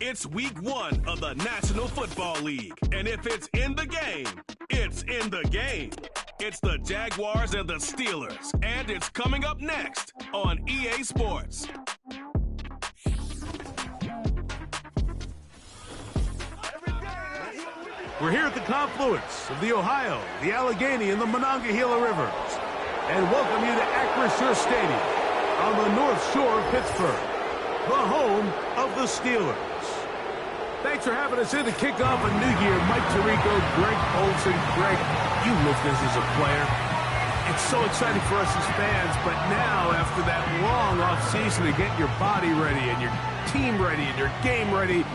It's week 1 of the National Football League, and if it's in the game, it's in the game. It's the Jaguars and the Steelers, and it's coming up next on EA Sports. We're here at the confluence of the Ohio, the Allegheny, and the Monongahela Rivers, and welcome you to Acrisure Stadium on the North Shore of Pittsburgh, the home of the Steelers. Thanks for having us in to kick off a new year. Mike Tirico, Greg Olson. Greg, you lived this as a player. It's so exciting for us as fans, but now after that long offseason to get your body ready and your team ready and your game ready,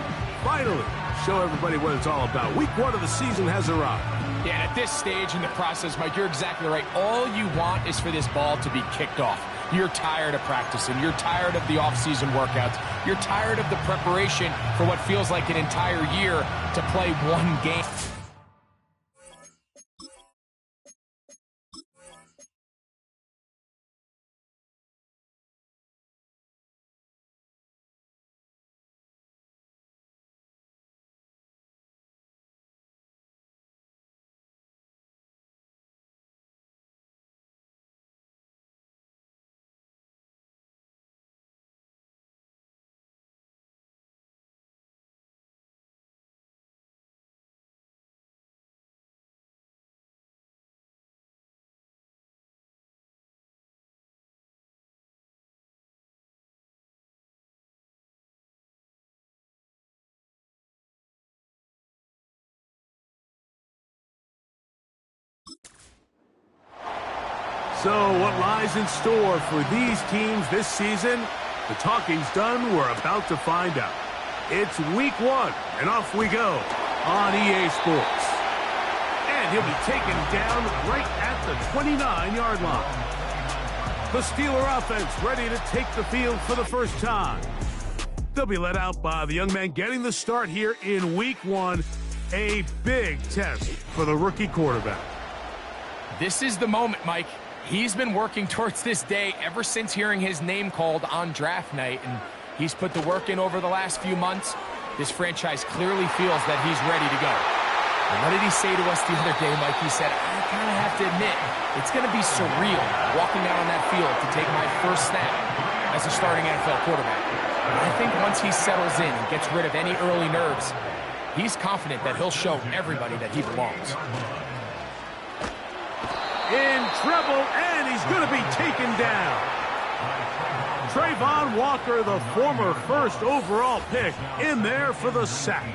finally show everybody what it's all about. Week 1 of the season has arrived. Yeah, at this stage in the process, Mike, you're exactly right. All you want is for this ball to be kicked off. You're tired of practicing. You're tired of the off-season workouts. You're tired of the preparation for what feels like an entire year to play one game. So what lies in store for these teams this season? The talking's done. We're about to find out. It's week 1, and off we go on EA Sports. And he'll be taken down right at the 29-yard line. The Steeler offense ready to take the field for the first time. They'll be led out by the young man getting the start here in week 1. A big test for the rookie quarterback. This is the moment, Mike. He's been working towards this day ever since hearing his name called on draft night, and he's put the work in over the last few months. This franchise clearly feels that he's ready to go. And what did he say to us the other day, Mike? He said, I kind of have to admit, it's going to be surreal walking out on that field to take my first snap as a starting NFL quarterback. But I think once he settles in and gets rid of any early nerves, he's confident that he'll show everybody that he belongs. In trouble, and he's going to be taken down. Trayvon Walker, the former first overall pick, in there for the sack.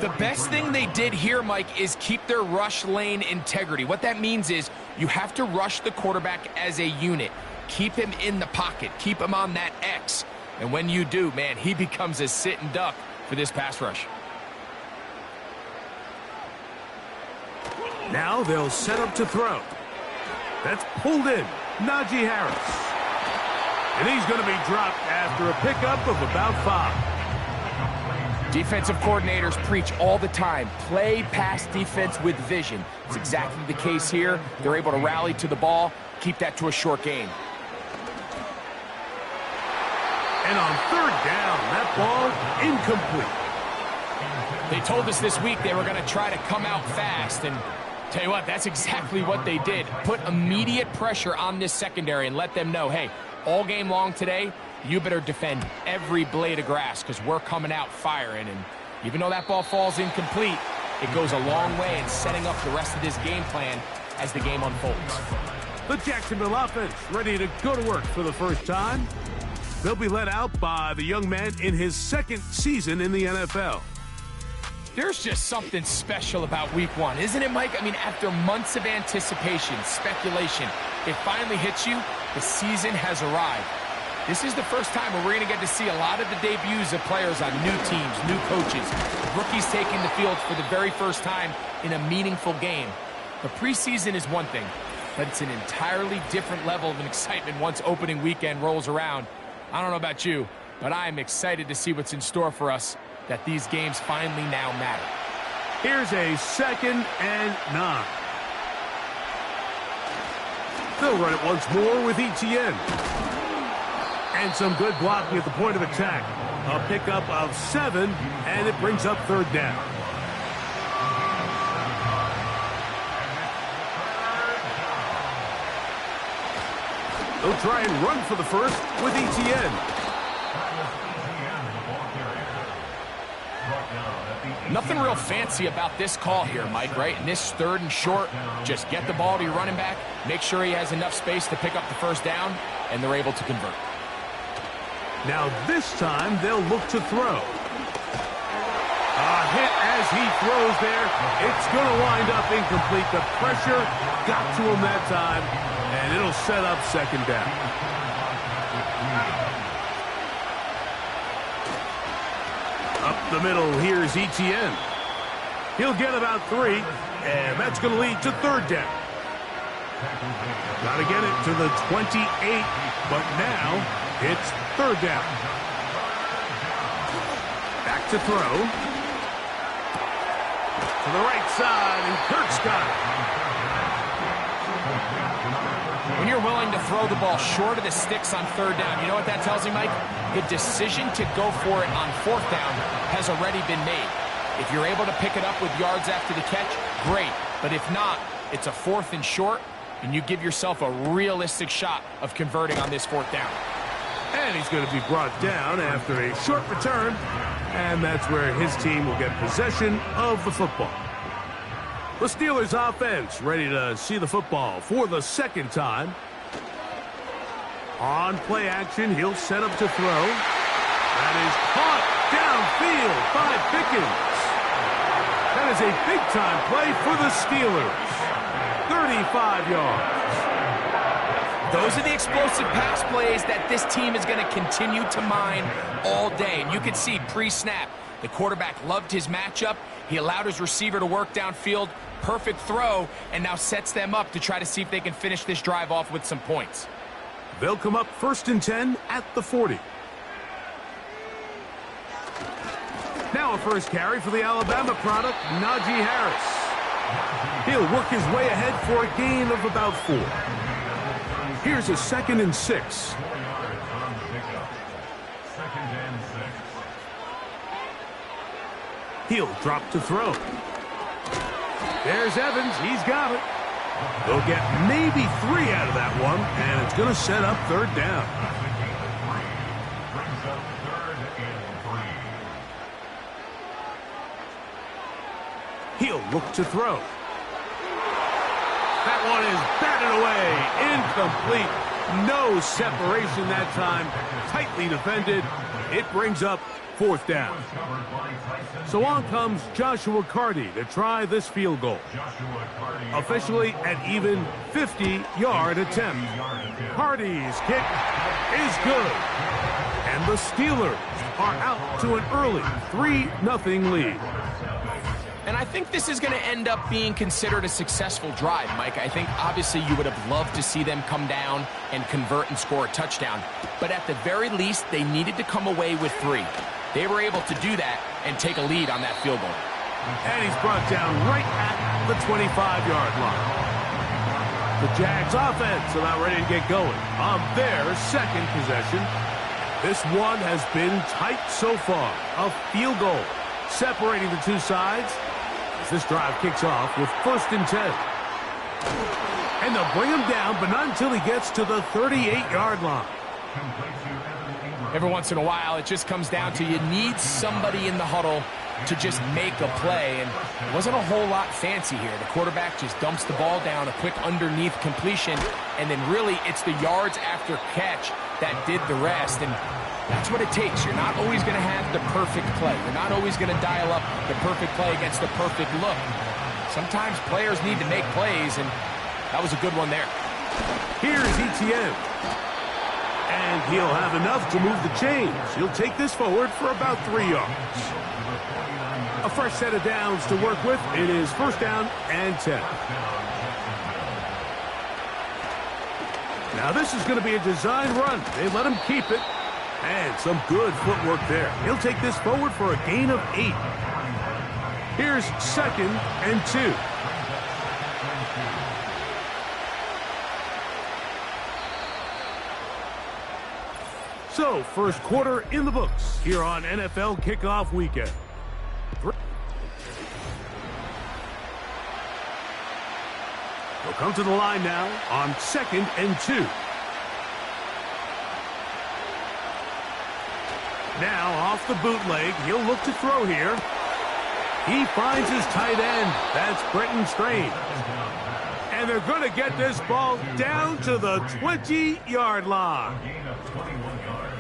The best thing they did here, Mike, is keep their rush lane integrity. What that means is you have to rush the quarterback as a unit. Keep him in the pocket. Keep him on that X. And when you do, man, he becomes a sitting duck for this pass rush. Now they'll set up to throw. That's pulled in. Najee Harris. And he's going to be dropped after a pickup of about 5. Defensive coordinators preach all the time, play pass defense with vision. It's exactly the case here. They're able to rally to the ball, keep that to a short gain. And on 3rd down, that ball incomplete. They told us this week they were going to try to come out fast, and tell you what, that's exactly what they did. Put immediate pressure on this secondary and let them know, hey, all game long today, you better defend every blade of grass because we're coming out firing. And even though that ball falls incomplete, it goes a long way in setting up the rest of this game plan as the game unfolds. The Jacksonville offense ready to go to work for the first time. They'll be led out by the young man in his 2nd season in the NFL. There's just something special about week 1, isn't it, Mike? I mean, after months of anticipation, speculation, it finally hits you. The season has arrived. This is the first time where we're going to get to see a lot of the debuts of players on new teams, new coaches, rookies taking the field for the very first time in a meaningful game. The preseason is one thing, but it's an entirely different level of excitement once opening weekend rolls around. I don't know about you, but I'm excited to see what's in store for us, that these games finally now matter. Here's a 2nd and 9. They'll run it once more with Etienne. And some good blocking at the point of attack. A pickup of 7, and it brings up 3rd down. They'll try and run for the first with Etienne. Nothing real fancy about this call here, Mike, right? In this 3rd and short, just get the ball to your running back, make sure he has enough space to pick up the 1st down, and they're able to convert. Now this time they'll look to throw. A hit as he throws there. It's going to wind up incomplete. The pressure got to him that time, and it'll set up 2nd down. Up the middle, here's Etienne. He'll get about 3, and that's going to lead to 3rd down. Got to get it to the 28, but now it's 3rd down. Back to throw. To the right side, and Kirk's got it. When you're willing to throw the ball short of the sticks on 3rd down, you know what that tells me, Mike? The decision to go for it on 4th down has already been made. If you're able to pick it up with yards after the catch, great. But if not, it's a 4th and short, and you give yourself a realistic shot of converting on this 4th down. And he's going to be brought down after a short return, and that's where his team will get possession of the football. The Steelers offense ready to see the football for the 2nd time. On play action, he'll set up to throw. That is caught downfield by Pickens. That is a big-time play for the Steelers. 35 yards. Those are the explosive pass plays that this team is going to continue to mine all day. And you can see pre-snap, the quarterback loved his matchup. He allowed his receiver to work downfield. Perfect throw, and now sets them up to try to see if they can finish this drive off with some points. They'll come up 1st and 10 at the 40. Now a first carry for the Alabama product, Najee Harris. He'll work his way ahead for a gain of about 4. Here's a 2nd and 6. He'll drop to throw. There's Evans. He's got it. They'll get maybe 3 out of that one, and it's going to set up 3rd down. He'll look to throw. That one is batted away. Incomplete. No separation that time. Tightly defended. It brings up 4th down. So on comes Joshua Carty to try this field goal. Officially an even 50-yard attempt. Carty's kick is good. And the Steelers are out to an early 3-0 lead. And I think this is going to end up being considered a successful drive, Mike. I think obviously you would have loved to see them come down and convert and score a touchdown. But at the very least, they needed to come away with 3. They were able to do that and take a lead on that field goal. And he's brought down right at the 25-yard line. The Jags offense about ready to get going on their 2nd possession. This one has been tight so far. A field goal separating the two sides as this drive kicks off with 1st and 10. And they'll bring him down, but not until he gets to the 38-yard line. Every once in a while, it just comes down to you need somebody in the huddle to just make a play, and it wasn't a whole lot fancy here. The quarterback just dumps the ball down, a quick underneath completion, and then really it's the yards after catch that did the rest, and that's what it takes. You're not always going to have the perfect play. You're not always going to dial up the perfect play against the perfect look. Sometimes players need to make plays, and that was a good one there. Here's Etienne. And he'll have enough to move the chains. He'll take this forward for about 3 yards. A fresh set of downs to work with. It is 1st down and 10. Now this is going to be a design run. They let him keep it. And some good footwork there. He'll take this forward for a gain of 8. Here's 2nd and 2. So, first quarter in the books here on NFL Kickoff Weekend. We'll come to the line now on 2nd and 2. Now, off the bootleg, he'll look to throw here. He finds his tight end. That's Brenton Strange. And they're going to get this ball down to the 20-yard line.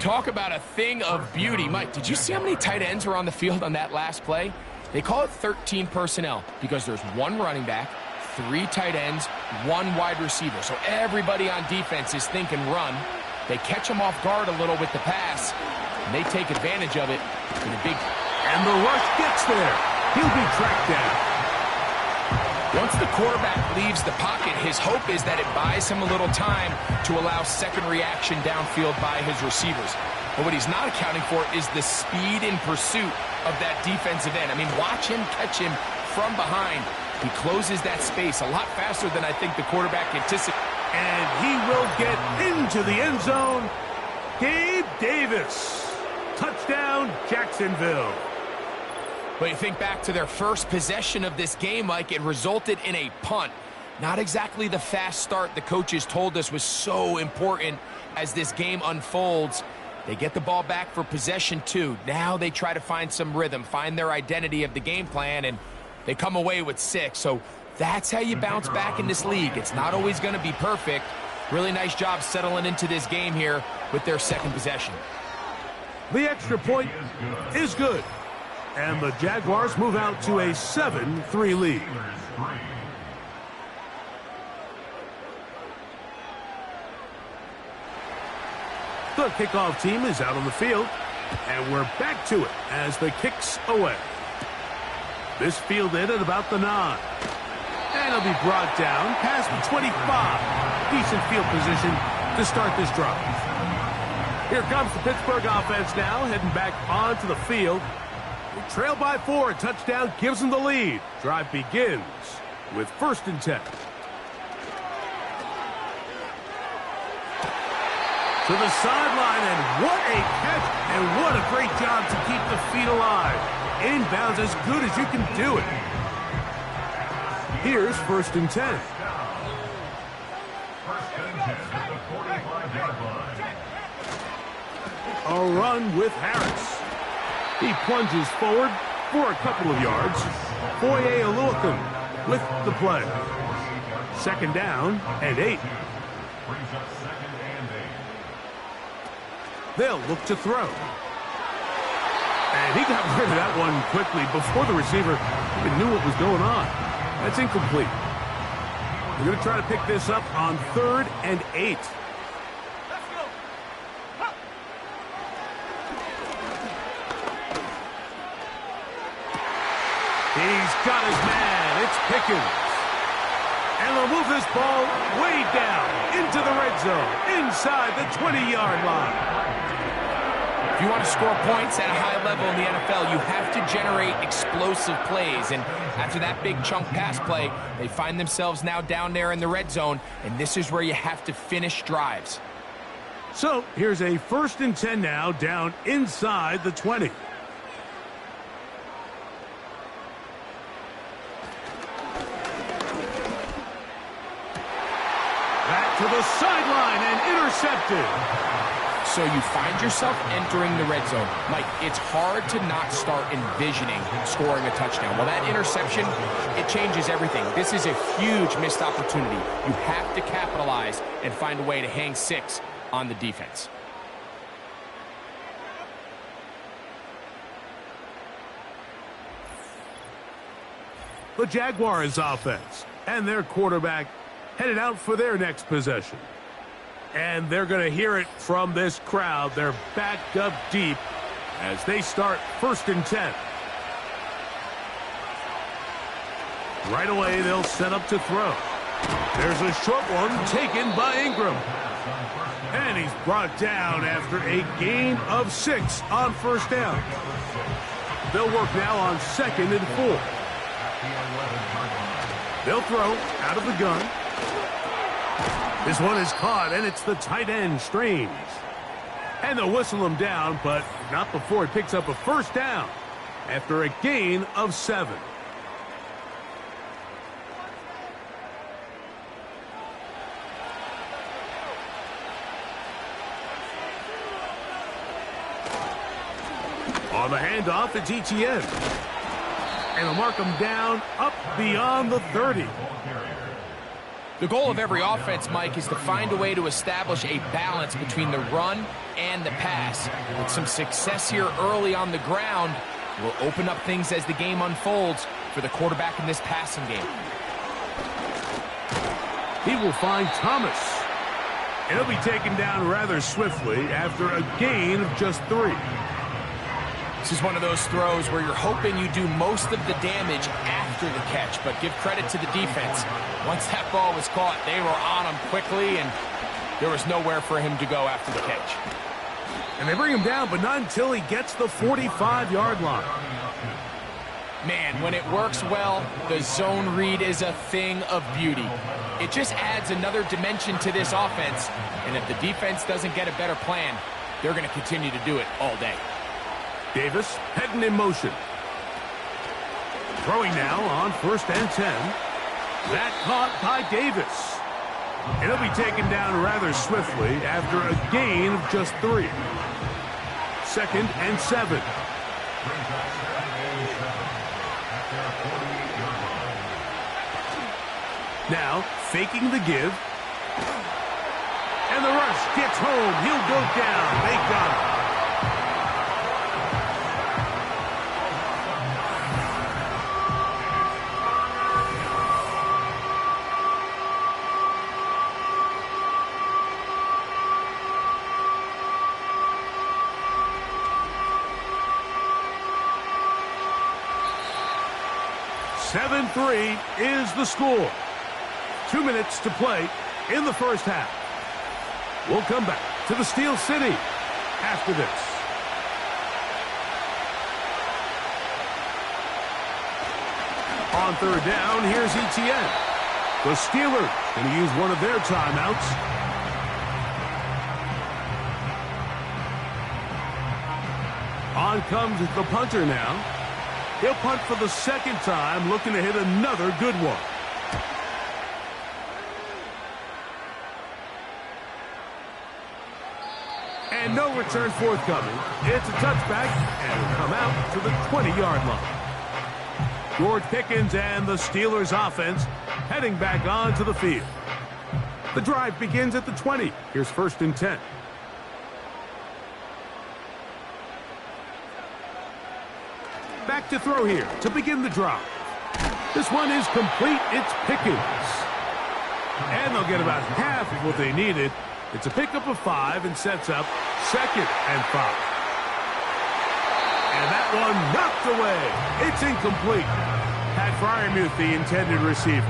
Talk about a thing of beauty. Mike, did you see how many tight ends were on the field on that last play? They call it 13 personnel because there's one running back, 3 tight ends, 1 wide receiver. So everybody on defense is thinking run. They catch him off guard a little with the pass, and they take advantage of it in a big... And the rush gets there. He'll be tracked down. Once the quarterback leaves the pocket, his hope is that it buys him a little time to allow second reaction downfield by his receivers. But what he's not accounting for is the speed in pursuit of that defensive end. I mean, watch him catch him from behind. He closes that space a lot faster than I think the quarterback anticipated. And he will get into the end zone. Gabe Davis. Touchdown, Jacksonville. But you think back to their first possession of this game, Mike, it resulted in a punt. Not exactly the fast start the coaches told us was so important as this game unfolds. They get the ball back for possession 2. Now they try to find some rhythm, find their identity of the game plan, and they come away with 6. So that's how you bounce back in this league. It's not always going to be perfect. Really nice job settling into this game here with their second possession. The extra point is good. And the Jaguars move out to a 7-3 lead. The kickoff team is out on the field, and we're back to it as the kick's away. This fielded at about the 9. And it'll be brought down past the 25. Decent field position to start this drive. Here comes the Pittsburgh offense now, heading back onto the field. They trail by 4, a touchdown gives them the lead. Drive begins with 1st and 10. To the sideline, and what a catch, and what a great job to keep the feet alive. Inbounds as good as you can do it. Here's 1st and 10. A run with Harris. He plunges forward for a couple of yards. Foye Oluokun with the play. 2nd down and 8. They'll look to throw. And he got rid of that one quickly before the receiver even knew what was going on. That's incomplete. They're going to try to pick this up on 3rd and 8. He's got his man. It's Pickens. And they'll move this ball way down into the red zone, inside the 20-yard line. If you want to score points at a high level in the NFL, you have to generate explosive plays. And after that big chunk pass play, they find themselves now down there in the red zone, and this is where you have to finish drives. So here's a 1st and 10 now, down inside the 20. Back to the sideline and intercepted. So you find yourself entering the red zone. Mike, it's hard to not start envisioning scoring a touchdown. Well, that interception, it changes everything. This is a huge missed opportunity. You have to capitalize and find a way to hang 6 on the defense. The Jaguars offense and their quarterback headed out for their next possession. And they're going to hear it from this crowd. They're backed up deep as they start 1st and 10. Right away, they'll set up to throw. There's a short one taken by Ingram. And he's brought down after a gain of 6 on 1st down. They'll work now on 2nd and 4. They'll throw out of the gun. This one is caught, and it's the tight end, Strange. And they'll whistle him down, but not before he picks up a first down after a gain of 7. On the handoff, it's ETN. And they'll mark him down up beyond the 30. The goal of every offense, Mike, is to find a way to establish a balance between the run and the pass. With some success here early on the ground, will open up things as the game unfolds for the quarterback in this passing game. He will find Thomas. And he'll be taken down rather swiftly after a gain of just 3. This is one of those throws where you're hoping you do most of the damage after the catch, but give credit to the defense. Once that ball was caught, they were on him quickly, and there was nowhere for him to go after the catch. And they bring him down, but not until he gets the 45-yard line. Man, when it works well, the zone read is a thing of beauty. It just adds another dimension to this offense, and if the defense doesn't get a better plan, they're going to continue to do it all day. Davis heading in motion. Throwing now on 1st and 10. That caught by Davis. And he'll be taken down rather swiftly after a gain of just 3. 2nd and 7. Now, faking the give. And the rush gets home. He'll go down. They got him. Three is the score. 2 minutes to play in the first half. We'll come back to the Steel City after this. On 3rd down, here's ETN. The Steelers going to use one of their timeouts. On comes the punter now. He'll punt for the 2nd time, looking to hit another good one. And no return forthcoming. It's a touchback, and it'll come out to the 20-yard line. George Pickens and the Steelers offense heading back onto the field. The drive begins at the 20. Here's 1st and 10. Back to throw here to begin the drive. This one is complete. It's Pickens. And they'll get about half of what they needed. It's a pickup of 5 and sets up 2nd and 5. And that one knocked away. It's incomplete. Pat Fryermuth, the intended receiver.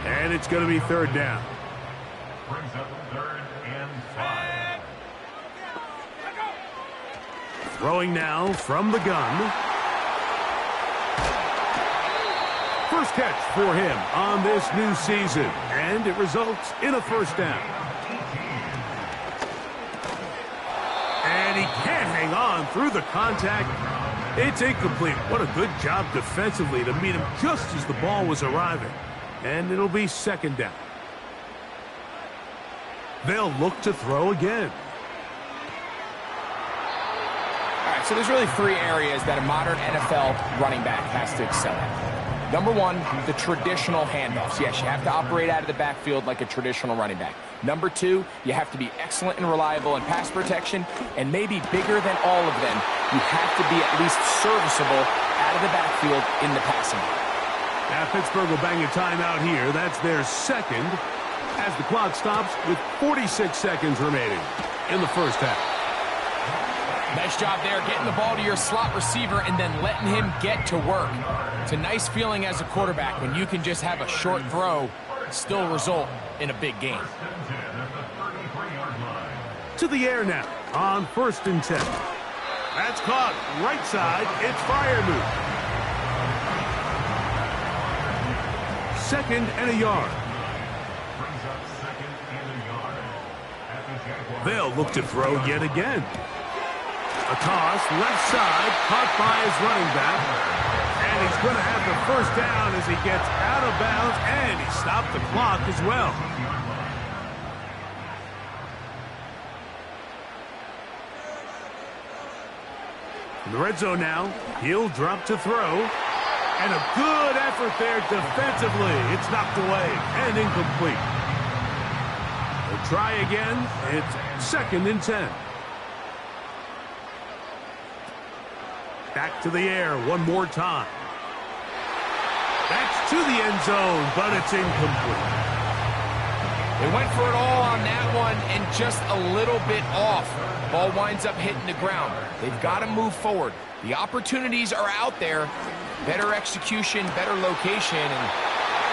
And it's going to be 3rd down. Brings up 3rd and 5. Throwing now from the gun. First catch for him on this new season, and it results in a 1st down. And he can't hang on through the contact. It's incomplete. What a good job defensively to meet him just as the ball was arriving. And it'll be 2nd down. They'll look to throw again. All right, so there's really 3 areas that a modern NFL running back has to excel at. Number 1, the traditional handoffs. Yes, you have to operate out of the backfield like a traditional running back. Number 2, you have to be excellent and reliable in pass protection, and maybe bigger than all of them, you have to be at least serviceable out of the backfield in the passing game. Now Pittsburgh will bang a timeout here. That's their 2nd as the clock stops with 46 seconds remaining in the first half. Nice job there, getting the ball to your slot receiver and then letting him get to work. It's a nice feeling as a quarterback when you can just have a short throw, still result in a big game. To the air now on 1st and 10. That's caught right side. It's Fryermuth. second and a yard. Brings up second and a yard. At the Jaguars. They'll look to throw yet again. A toss, left side, caught by his running back. And he's going to have the first down as he gets out of bounds, and he stopped the clock as well. In the red zone now, he'll drop to throw. And a good effort there defensively. It's knocked away and incomplete. They'll try again. It's second and 10. Back to the air one more time. That's to the end zone, but it's incomplete. They went for it all on that one and just a little bit off. Ball winds up hitting the ground. They've got to move forward. The opportunities are out there. Better execution, better location, and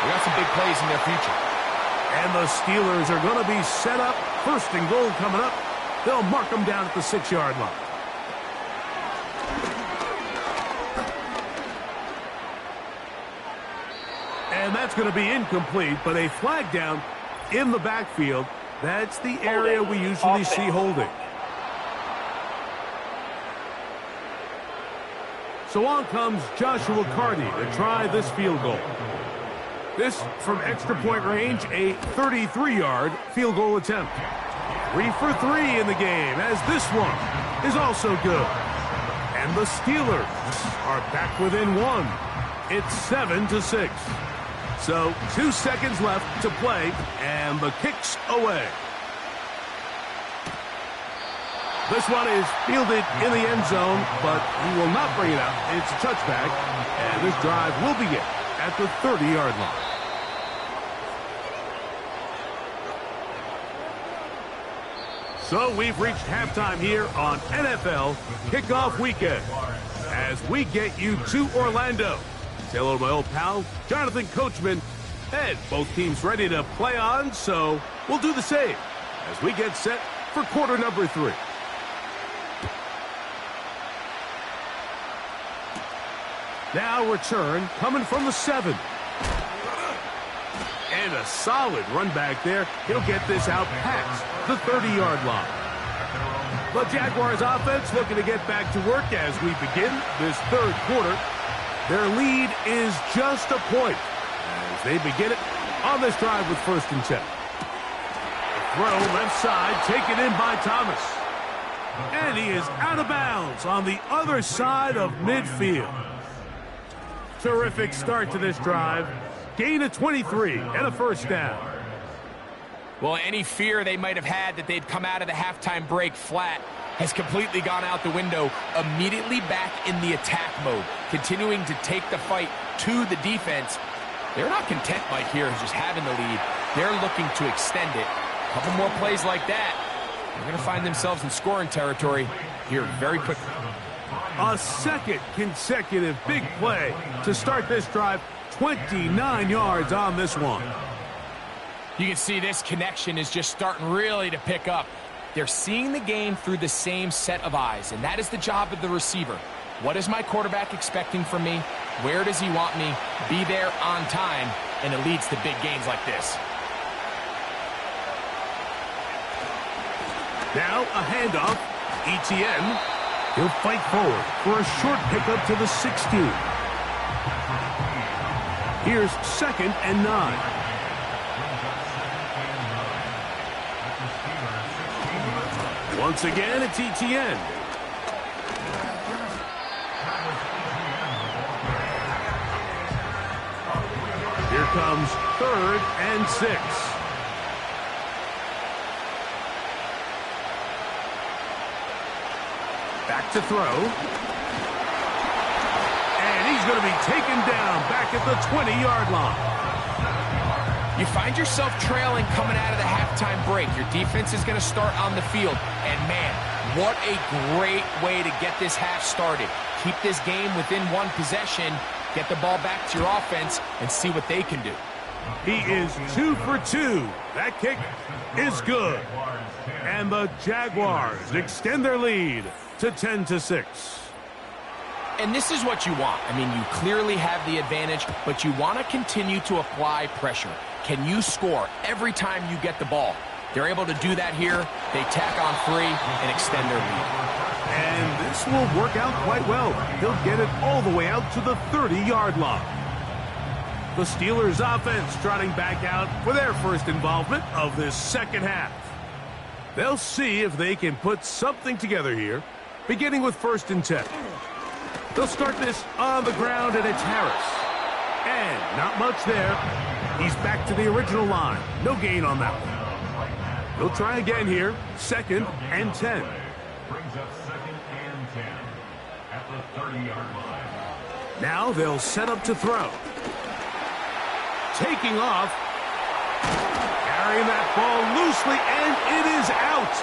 we got some big plays in their future. And the Steelers are going to be set up. First and goal coming up. They'll mark them down at the 6-yard line. And that's going to be incomplete, but a flag down in the backfield. That's the area we usually see holding. So on comes Joshua Carty to try this field goal. This from extra point range, a 33-yard field goal attempt. 3 for 3 in the game, as this one is also good. And the Steelers are back within one. It's 7-6. So 2 seconds left to play, and the kick's away. This one is fielded in the end zone, but he will not bring it out. It's a touchback, and this drive will begin at the 30-yard line. So we've reached halftime here on NFL Kickoff Weekend as we get you to Orlando. Say hello to my old pal, Jonathan Coachman. And both teams ready to play on, so we'll do the same as we get set for quarter number 3. Now return coming from the 7. And a solid run back there. He'll get this out past the 30-yard line. The Jaguars offense looking to get back to work as we begin this third quarter. Their lead is just a point as they begin it on this drive with first and 10. Throw left side, taken in by Thomas. And he is out of bounds on the other side of midfield. Terrific start to this drive. Gain of 23 and a first down. Well, any fear they might have had that they'd come out of the halftime break flat has completely gone out the window. Immediately back in the attack mode, continuing to take the fight to the defense. They're not content, Mike, here just having the lead. They're looking to extend it. A couple more plays like that, they're going to find themselves in scoring territory here very quickly. A second consecutive big play to start this drive. 29 yards on this one. You can see this connection is just starting really to pick up. They're seeing the game through the same set of eyes, and that is the job of the receiver. What is my quarterback expecting from me? Where does he want me? Be there on time, and it leads to big gains like this. Now a handoff. Etienne. He'll fight forward for a short pickup to the 16. Here's second and 9. Once again, it's Etienne. Here comes third and 6. Back to throw. And he's going to be taken down back at the 20-yard line. You find yourself trailing coming out of the halftime break. Your defense is going to start on the field. And, man, what a great way to get this half started. Keep this game within one possession, get the ball back to your offense, and see what they can do. He is 2 for 2. That kick is good. And the Jaguars extend their lead to 10-6. And this is what you want. I mean, you clearly have the advantage, but you want to continue to apply pressure. Can you score every time you get the ball? They're able to do that here. They tack on 3 and extend their lead. And this will work out quite well. They'll get it all the way out to the 30-yard line. The Steelers offense trotting back out for their first involvement of this second half. They'll see if they can put something together here, beginning with 1st and 10. They'll start this on the ground, and it's Harris. And not much there. He's back to the original line. No gain on that one. They'll try again here. 2nd and 10. Brings up 2nd and 10 at the 30-yard line. Now they'll set up to throw. Taking off. Carrying that ball loosely, and it is out.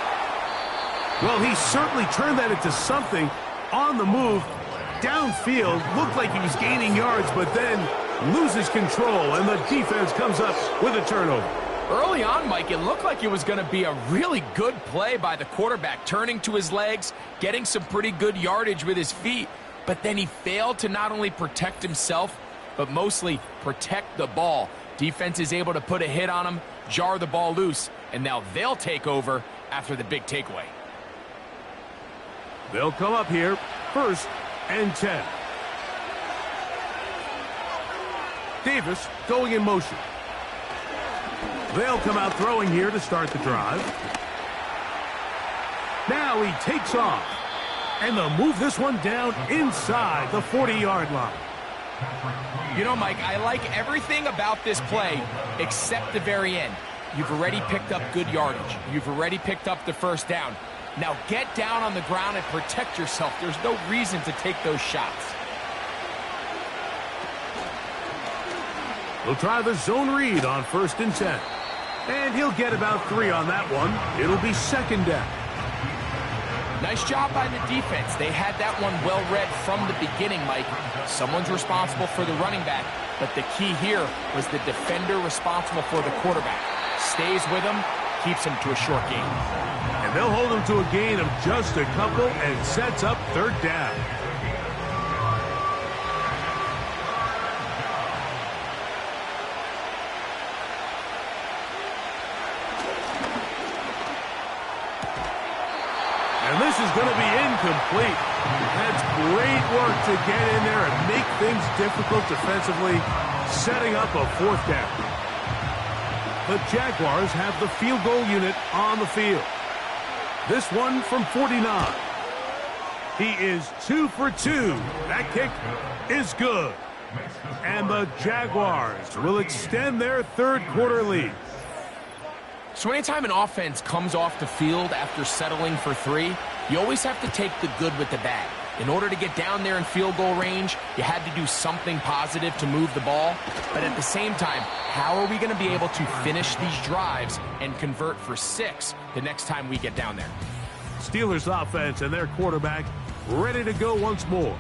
Well, he certainly turned that into something on the move. Downfield, looked like he was gaining yards, but then loses control, and the defense comes up with a turnover. Early on, Mike, it looked like it was going to be a really good play by the quarterback, turning to his legs, getting some pretty good yardage with his feet, but then he failed to not only protect himself, but mostly protect the ball. Defense is able to put a hit on him, jar the ball loose, and now they'll take over after the big takeaway. They'll come up here, 1st and 10. Davis going in motion. They'll come out throwing here to start the drive. Now he takes off. And they'll move this one down inside the 40-yard line. You know, Mike, I like everything about this play except the very end. You've already picked up good yardage. You've already picked up the 1st down. Now get down on the ground and protect yourself. There's no reason to take those shots. We'll try the zone read on 1st and 10. And he'll get about 3 on that one. It'll be 2nd down. Nice job by the defense. They had that one well read from the beginning, Mike. Someone's responsible for the running back, but the key here was the defender responsible for the quarterback. Stays with him, keeps him to a short gain. And they'll hold him to a gain of just a couple and sets up 3rd down. And this is going to be incomplete. That's great work to get in there and make things difficult defensively, setting up a 4th down. The Jaguars have the field goal unit on the field. This one from 49. He is 2 for 2. That kick is good. And the Jaguars will extend their 3rd quarter lead. So anytime an offense comes off the field after settling for 3, you always have to take the good with the bad. In order to get down there in field goal range, you had to do something positive to move the ball. But at the same time, how are we going to be able to finish these drives and convert for 6 the next time we get down there? Steelers offense and their quarterback ready to go once more.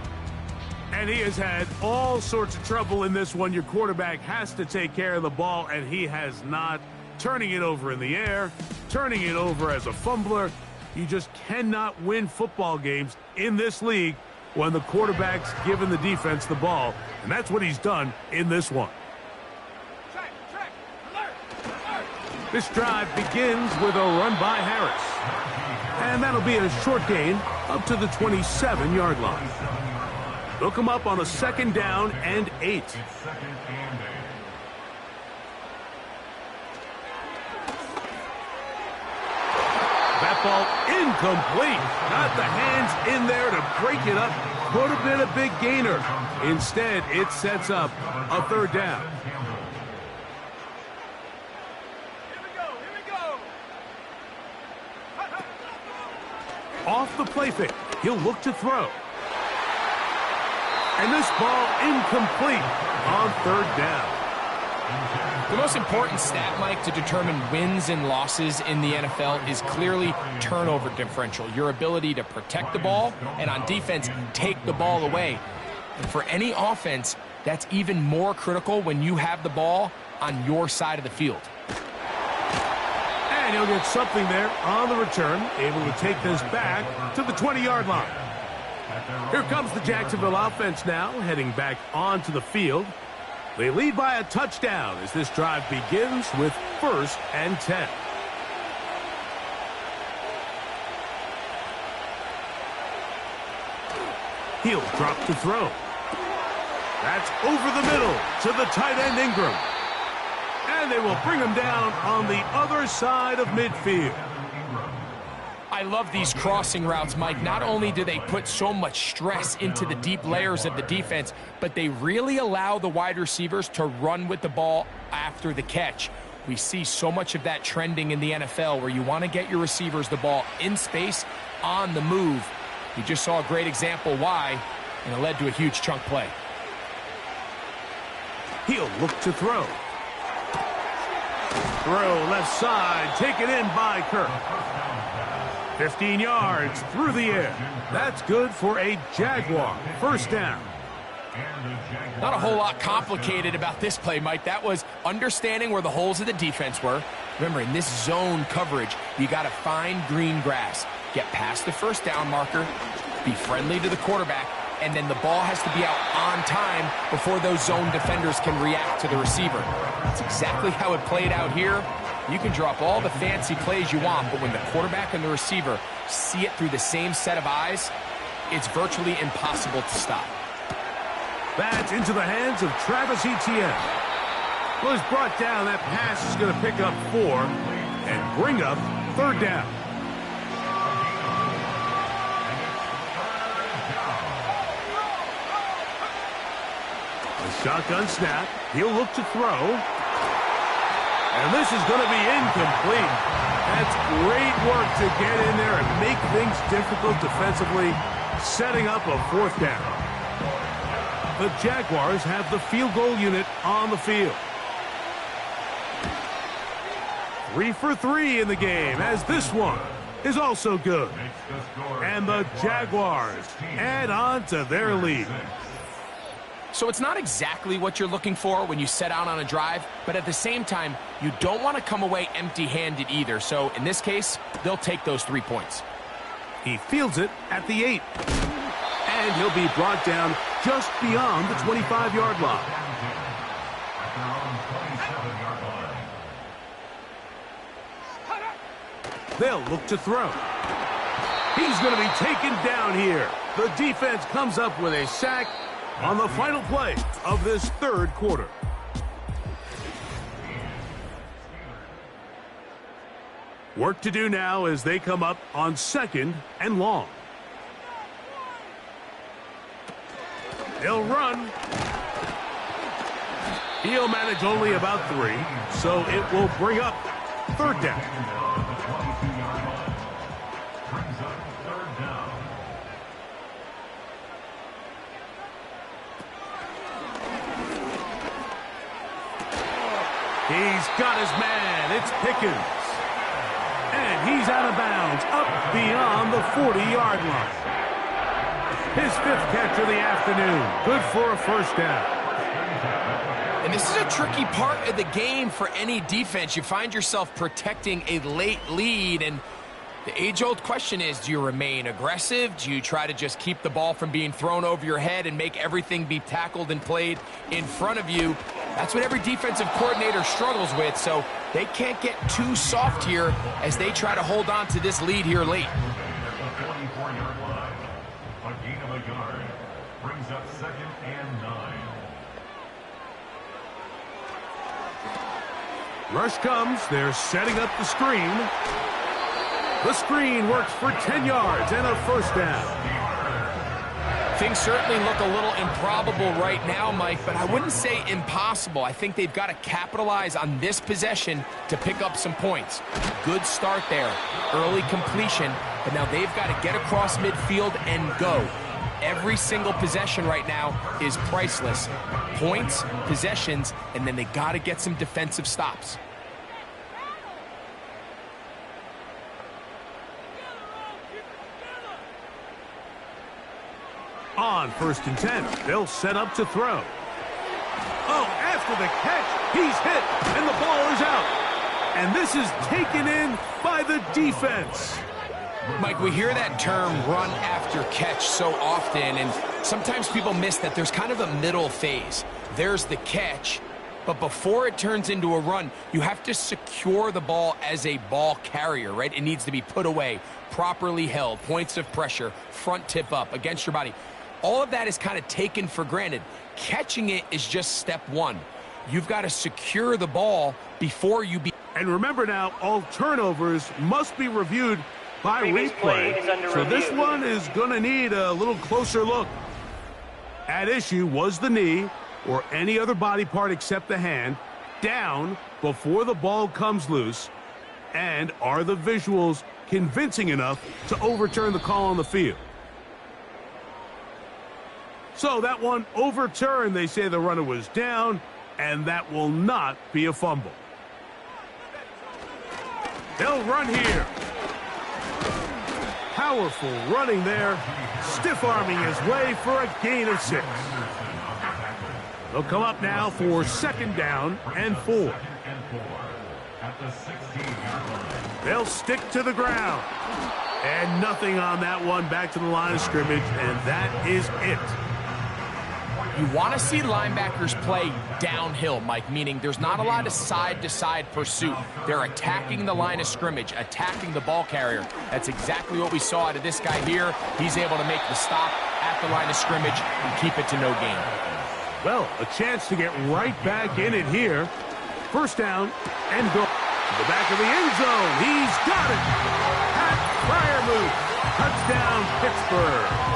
And he has had all sorts of trouble in this one. Your quarterback has to take care of the ball, and he has not. Turning it over in the air, turning it over as a fumbler. You just cannot win football games in this league when the quarterback's giving the defense the ball. And that's what he's done in this one. This drive begins with a run by Harris. And that'll be a short gain up to the 27-yard line. They'll come up on a 2nd down and 8. That ball incomplete. Got the hands in there to break it up. Could have been a big gainer. Instead, it sets up a 3rd down. Off the play fake. He'll look to throw. And this ball incomplete on 3rd down. The most important stat, Mike, to determine wins and losses in the NFL is clearly turnover differential, your ability to protect the ball, and on defense, take the ball away. And for any offense, that's even more critical when you have the ball on your side of the field. And he'll get something there on the return, able to take this back to the 20-yard line. Here comes the Jacksonville offense now, heading back onto the field. They lead by a touchdown as this drive begins with 1st and 10. He'll drop to throw. That's over the middle to the tight end Ingram. And they will bring him down on the other side of midfield. I love these crossing routes, Mike. Not only do they put so much stress into the deep layers of the defense, but they really allow the wide receivers to run with the ball after the catch. We see so much of that trending in the NFL where you want to get your receivers the ball in space, on the move. You just saw a great example why, and it led to a huge chunk play. He'll look to throw. Throw left side, taken in by Kirk. 15 yards through the air. That's good for a Jaguar. 1st down. Not a whole lot complicated about this play, Mike. That was understanding where the holes of the defense were. Remember, in this zone coverage, you got to find green grass. Get past the 1st down marker, be friendly to the quarterback, and then the ball has to be out on time before those zone defenders can react to the receiver. That's exactly how it played out here. You can drop all the fancy plays you want, but when the quarterback and the receiver see it through the same set of eyes, it's virtually impossible to stop. That's into the hands of Travis Etienne. Was brought down. That pass is going to pick up 4 and bring up 3rd down. A shotgun snap. He'll look to throw. And this is going to be incomplete. That's great work to get in there and make things difficult defensively, setting up a 4th down. The Jaguars have the field goal unit on the field. 3 for 3 in the game, as this one is also good. And the Jaguars add on to their lead. So it's not exactly what you're looking for when you set out on a drive, but at the same time, you don't want to come away empty-handed either. So in this case, they'll take those 3 points. He fields it at the 8. And he'll be brought down just beyond the 25-yard line. They'll look to throw. He's going to be taken down here. The defense comes up with a sack on the final play of this 3rd quarter. Work to do now as they come up on 2nd and long. He'll run. He'll manage only about 3, so it will bring up 3rd down. He's got his man. It's Pickens. And he's out of bounds, up beyond the 40-yard line. His 5th catch of the afternoon. Good for a 1st down. And this is a tricky part of the game for any defense. You find yourself protecting a late lead, and the age-old question is, do you remain aggressive? Do you try to just keep the ball from being thrown over your head and make everything be tackled and played in front of you? That's what every defensive coordinator struggles with, so they can't get too soft here as they try to hold on to this lead here late. At the 44-yard line, a gain of a yard brings up 2nd and 9. Rush comes. They're setting up the screen. The screen works for 10 yards and a 1st down. Things certainly look a little improbable right now, Mike, but I wouldn't say impossible. I think they've got to capitalize on this possession to pick up some points. Good start there. Early completion, but now they've got to get across midfield and go. Every single possession right now is priceless. Points, possessions, and then they got to get some defensive stops. On 1st and 10, they'll set up to throw. Oh, after the catch, he's hit, and the ball is out. And this is taken in by the defense. Mike, we hear that term run after catch so often, and sometimes people miss that there's kind of a middle phase. There's the catch, but before it turns into a run, you have to secure the ball as a ball carrier, right? It needs to be put away, properly held, points of pressure, front tip up against your body. All of that is kind of taken for granted. Catching it is just step one. You've got to secure the ball before you be. And remember now, all turnovers must be reviewed by replay. So this one is going to need a little closer look. At issue was the knee or any other body part except the hand down before the ball comes loose. And are the visuals convincing enough to overturn the call on the field? So that one overturned. They say the runner was down, and that will not be a fumble. They'll run here. Powerful running there, stiff-arming his way for a gain of 6. They'll come up now for 2nd down and 4. They'll stick to the ground. And nothing on that one, back to the line of scrimmage, and that is it. You want to see linebackers play downhill, Mike, meaning there's not a lot of side-to-side pursuit. They're attacking the line of scrimmage, attacking the ball carrier. That's exactly what we saw out of this guy here. He's able to make the stop at the line of scrimmage and keep it to no gain. Well, a chance to get right back in it here. 1st down and go. To the back of the end zone. He's got it. Pat Freiermuth. Touchdown, Pittsburgh.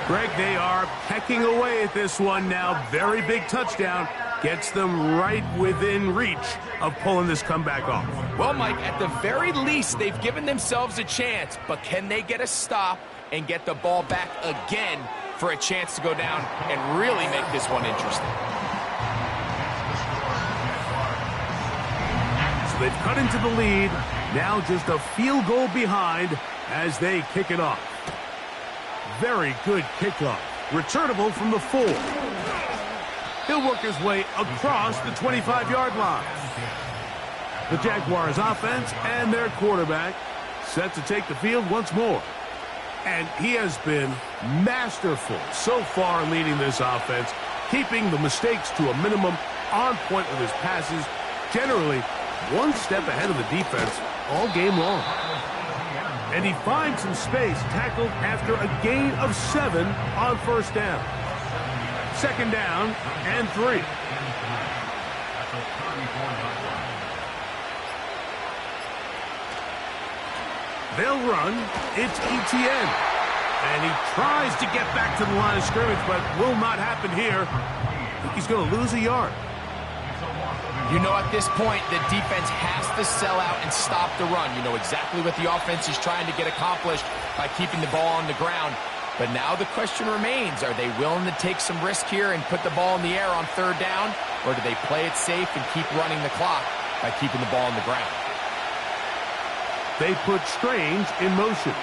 Greg, they are pecking away at this one now. Very big touchdown. Gets them right within reach of pulling this comeback off. Well, Mike, at the very least, they've given themselves a chance. But can they get a stop and get the ball back again for a chance to go down and really make this one interesting? So they've cut into the lead. Now just a field goal behind as they kick it off. Very good kickoff. Returnable from the 4. He'll work his way across the 25-yard line. The Jaguars offense and their quarterback set to take the field once more. And he has been masterful so far leading this offense, keeping the mistakes to a minimum, on point with his passes, generally one step ahead of the defense all game long. And he finds some space, tackled after a gain of 7 on 1st down. 2nd down and 3. They'll run. It's ETN. And he tries to get back to the line of scrimmage, but will not happen here. I think he's going to lose a yard. You know, at this point, the defense has to sell out and stop the run. You know exactly what the offense is trying to get accomplished by keeping the ball on the ground. But now the question remains, are they willing to take some risk here and put the ball in the air on 3rd down? Or do they play it safe and keep running the clock by keeping the ball on the ground? They put Strange in motion.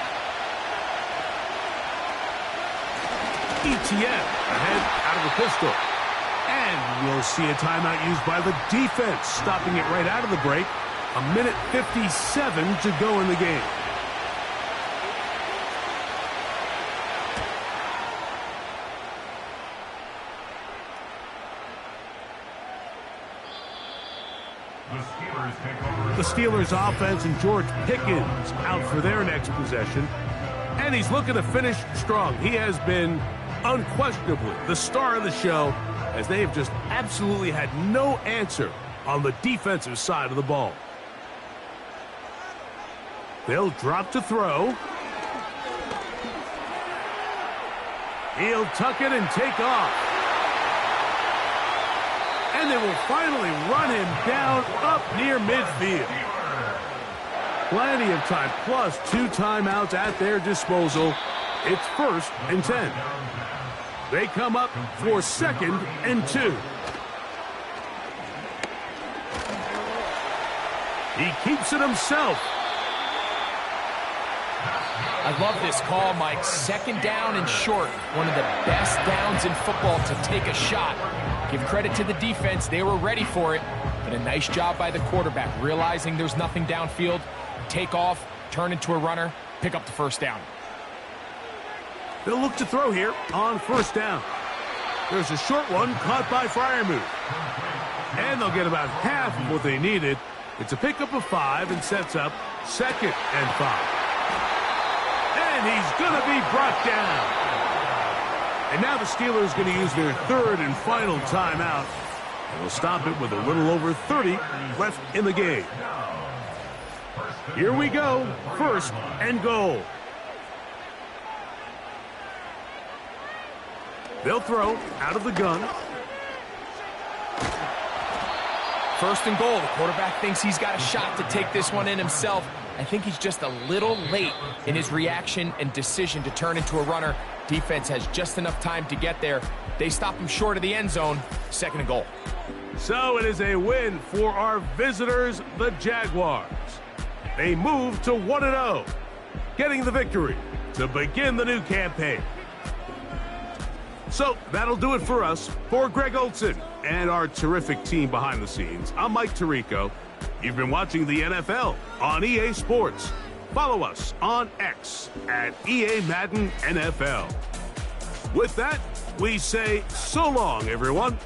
ETN ahead out of the pistol. And we'll see a timeout used by the defense, stopping it right out of the break. 1:57 to go in the game. The Steelers offense and George Pickens out for their next possession. And he's looking to finish strong. He has been unquestionably the star of the show, as they have just absolutely had no answer on the defensive side of the ball. They'll drop to throw. He'll tuck it and take off. And they will finally run him down up near midfield. Plenty of time, plus 2 timeouts at their disposal. It's 1st and 10. They come up for 2nd and 2. He keeps it himself. I love this call, Mike. 2nd down and short. One of the best downs in football to take a shot. Give credit to the defense. They were ready for it. But a nice job by the quarterback, realizing there's nothing downfield. Take off, turn into a runner, pick up the first down. They'll look to throw here on first down. There's a short one caught by Freiermuth. And they'll get about half of what they needed. It's a pickup of 5 and sets up 2nd and 5. And he's going to be brought down. And now the Steelers going to use their 3rd and final timeout. And we'll stop it with a little over 30 left in the game. Here we go, 1st and goal. They'll throw out of the gun. 1st and goal. The quarterback thinks he's got a shot to take this one in himself. I think he's just a little late in his reaction and decision to turn into a runner. Defense has just enough time to get there. They stop him short of the end zone. 2nd and goal. So it is a win for our visitors, the Jaguars. They move to 1-0, getting the victory to begin the new campaign. So that'll do it for us. For Greg Olson and our terrific team behind the scenes, I'm Mike Tirico. You've been watching the NFL on EA Sports. Follow us on X at EA Madden NFL. With that, we say so long, everyone.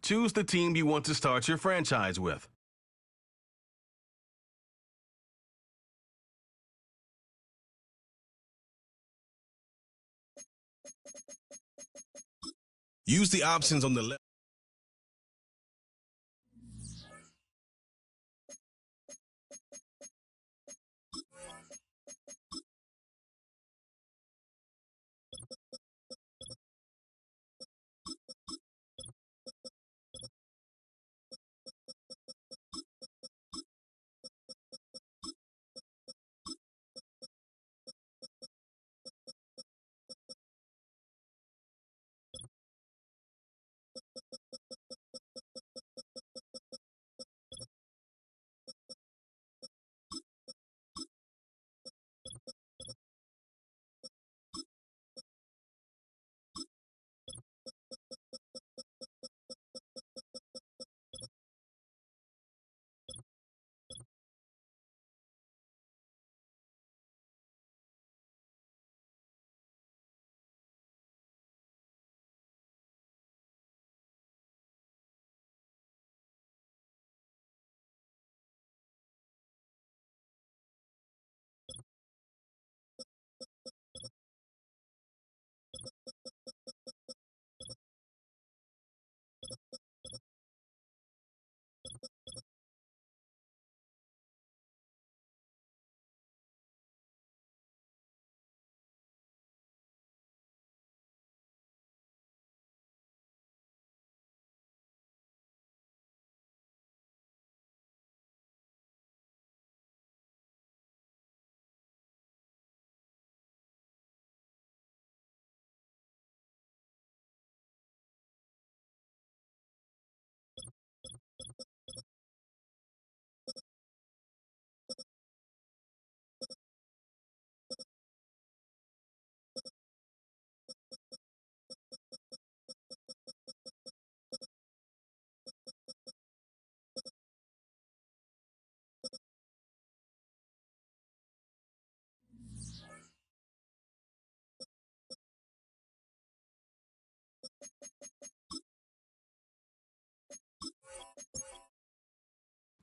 Choose the team you want to start your franchise with. Use the options on the left.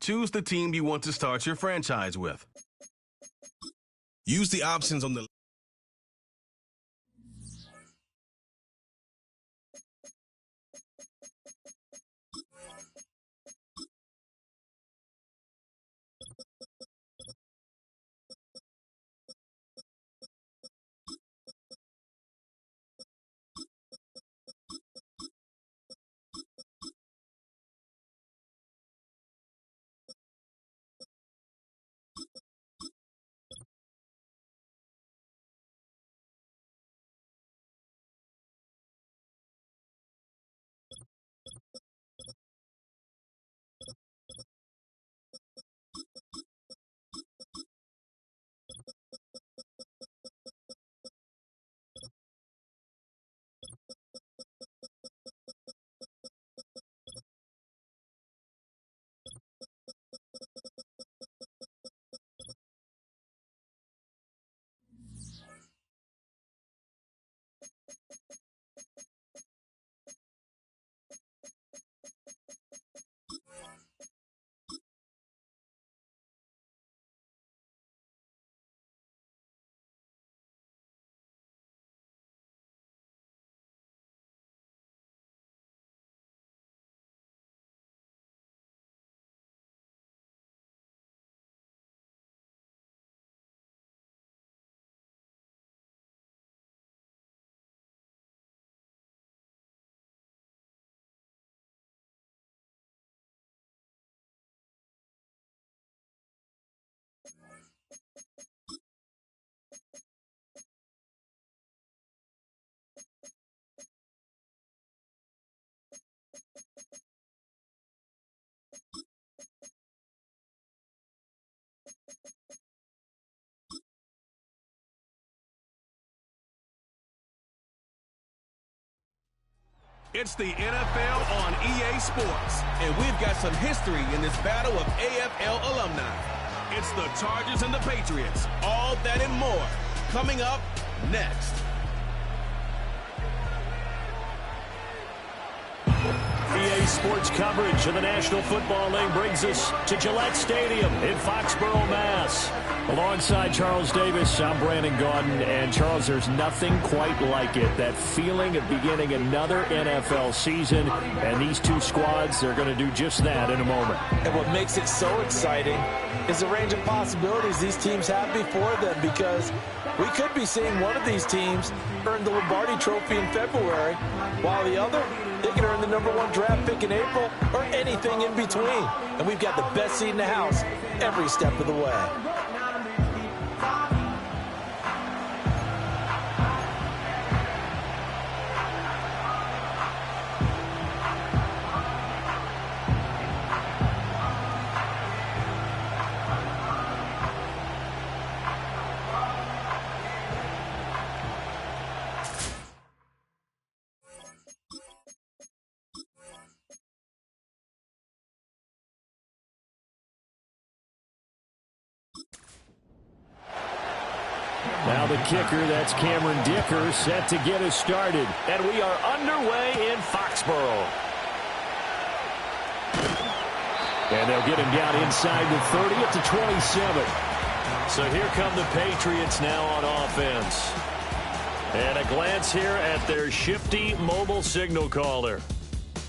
Choose the team you want to start your franchise with. Use the options on the It's the NFL on EA Sports. And we've got some history in this battle of AFL alumni. It's the Chargers and the Patriots. All that and more coming up next. EA Sports coverage of the National Football League brings us to Gillette Stadium in Foxborough, Mass. Alongside Charles Davis, I'm Brandon Gaudin. And Charles, there's nothing quite like it. That feeling of beginning another NFL season. And these two squads, they're going to do just that in a moment. And what makes it so exciting is the range of possibilities these teams have before them, because we could be seeing one of these teams earn the Lombardi Trophy in February, while the other, they can earn the #1 draft pick in April or anything in between. And we've got the best seat in the house every step of the way. Now the kicker, that's Cameron Dicker, set to get us started. And we are underway in Foxborough. And they'll get him down inside the 30 at the 27. So here come the Patriots now on offense. And a glance here at their shifty mobile signal caller.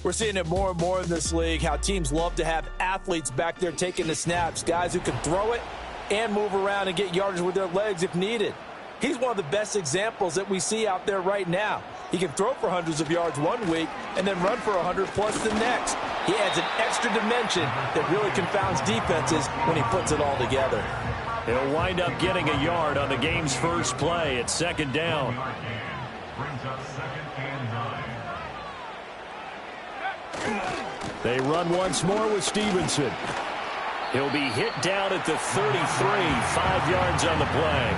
We're seeing it more and more in this league, how teams love to have athletes back there taking the snaps, guys who can throw it and move around and get yardage with their legs if needed. He's one of the best examples that we see out there right now. He can throw for hundreds of yards one week and then run for 100+ the next. He adds an extra dimension that really confounds defenses when he puts it all together. He'll wind up getting a yard on the game's first play at second down. Brings up 2nd and 9. They run once more with Stevenson. He'll be hit down at the 33, 5 yards on the play.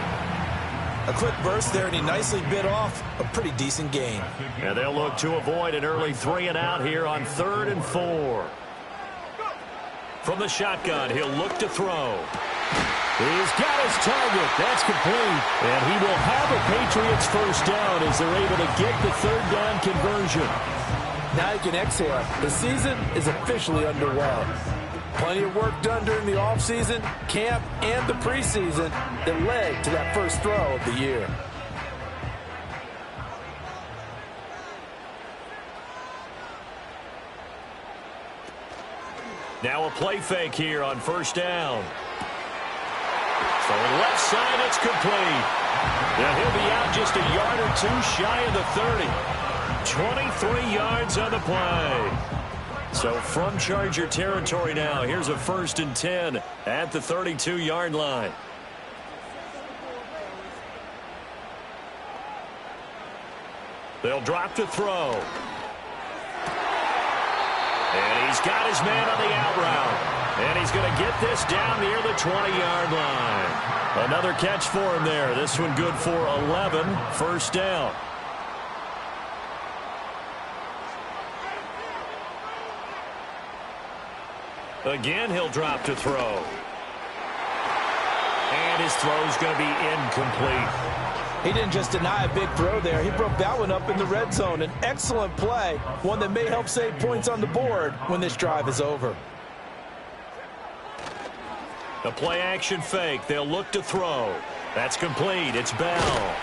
A quick burst there, and he nicely bit off a pretty decent gain. And they'll look to avoid an early 3 and out here on 3rd and 4. From the shotgun, he'll look to throw. He's got his target. That's complete. And he will have a Patriots first down as they're able to get the 3rd down conversion. Now you can exhale. The season is officially underway. Plenty of work done during the offseason, camp, and the preseason that led to that first throw of the year. Now a play fake here on first down. So left side, it's complete. Yeah, he'll be out just a yard or two shy of the 30. 23 yards on the play. So from Charger territory now, here's a 1st and 10 at the 32-yard line. They'll drop to throw. And he's got his man on the out route. And he's going to get this down near the 20-yard line. Another catch for him there. This one good for 11, first down. Again, he'll drop to throw. And his throw's going to be incomplete. He didn't just deny a big throw there. He broke that one up in the red zone. An excellent play, one that may help save points on the board when this drive is over. The play-action fake. They'll look to throw. That's complete. It's Bell.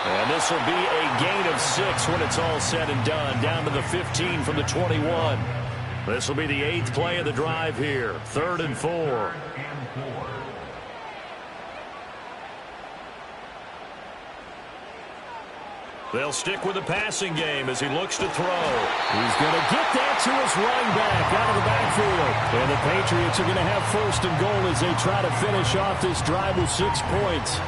And this will be a gain of 6 when it's all said and done. Down to the 15 from the 21. This will be the 8th play of the drive here. 3rd and 4. They'll stick with the passing game as he looks to throw. He's going to get that to his running back out of the backfield. And the Patriots are going to have 1st and goal as they try to finish off this drive with 6 points.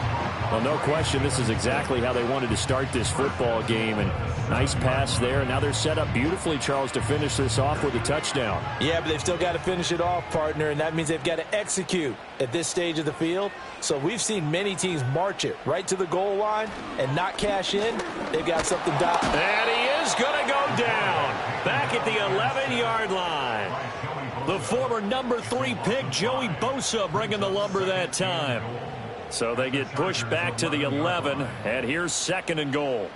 Well, no question, this is exactly how they wanted to start this football game. And nice pass there. Now they're set up beautifully, Charles, to finish this off with a touchdown. Yeah, but they've still got to finish it off, partner, and that means they've got to execute at this stage of the field. So we've seen many teams march it right to the goal line and not cash in. They've got something dialed. And he is going to go down. back at the 11-yard line. The former number 3 pick, Joey Bosa, bringing the lumber that time. So they get pushed back to the 11, and here's 2nd and goal.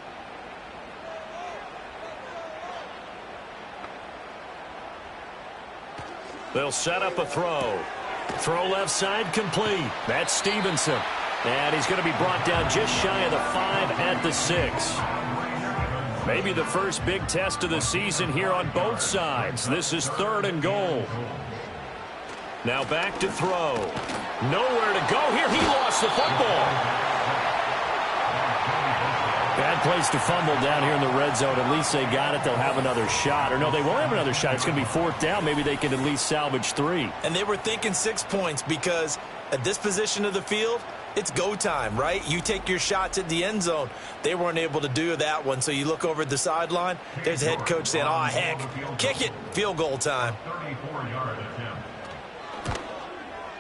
They'll set up a throw. Throw left side complete. That's Stevenson. And he's going to be brought down just shy of the 5 at the 6. Maybe the first big test of the season here on both sides. This is 3rd and goal. Now back to throw. Nowhere to go here. He lost the football. Bad place to fumble down here in the red zone. At least they got it. They'll have another shot. Or no, they won't have another shot. It's going to be 4th down. Maybe they can at least salvage 3. And they were thinking 6 points because at this position of the field, it's go time, right? You take your shots at the end zone. They weren't able to do that one. So you look over at the sideline. There's the head coach saying, oh, heck, kick it. Field goal time. 34-yard attempt.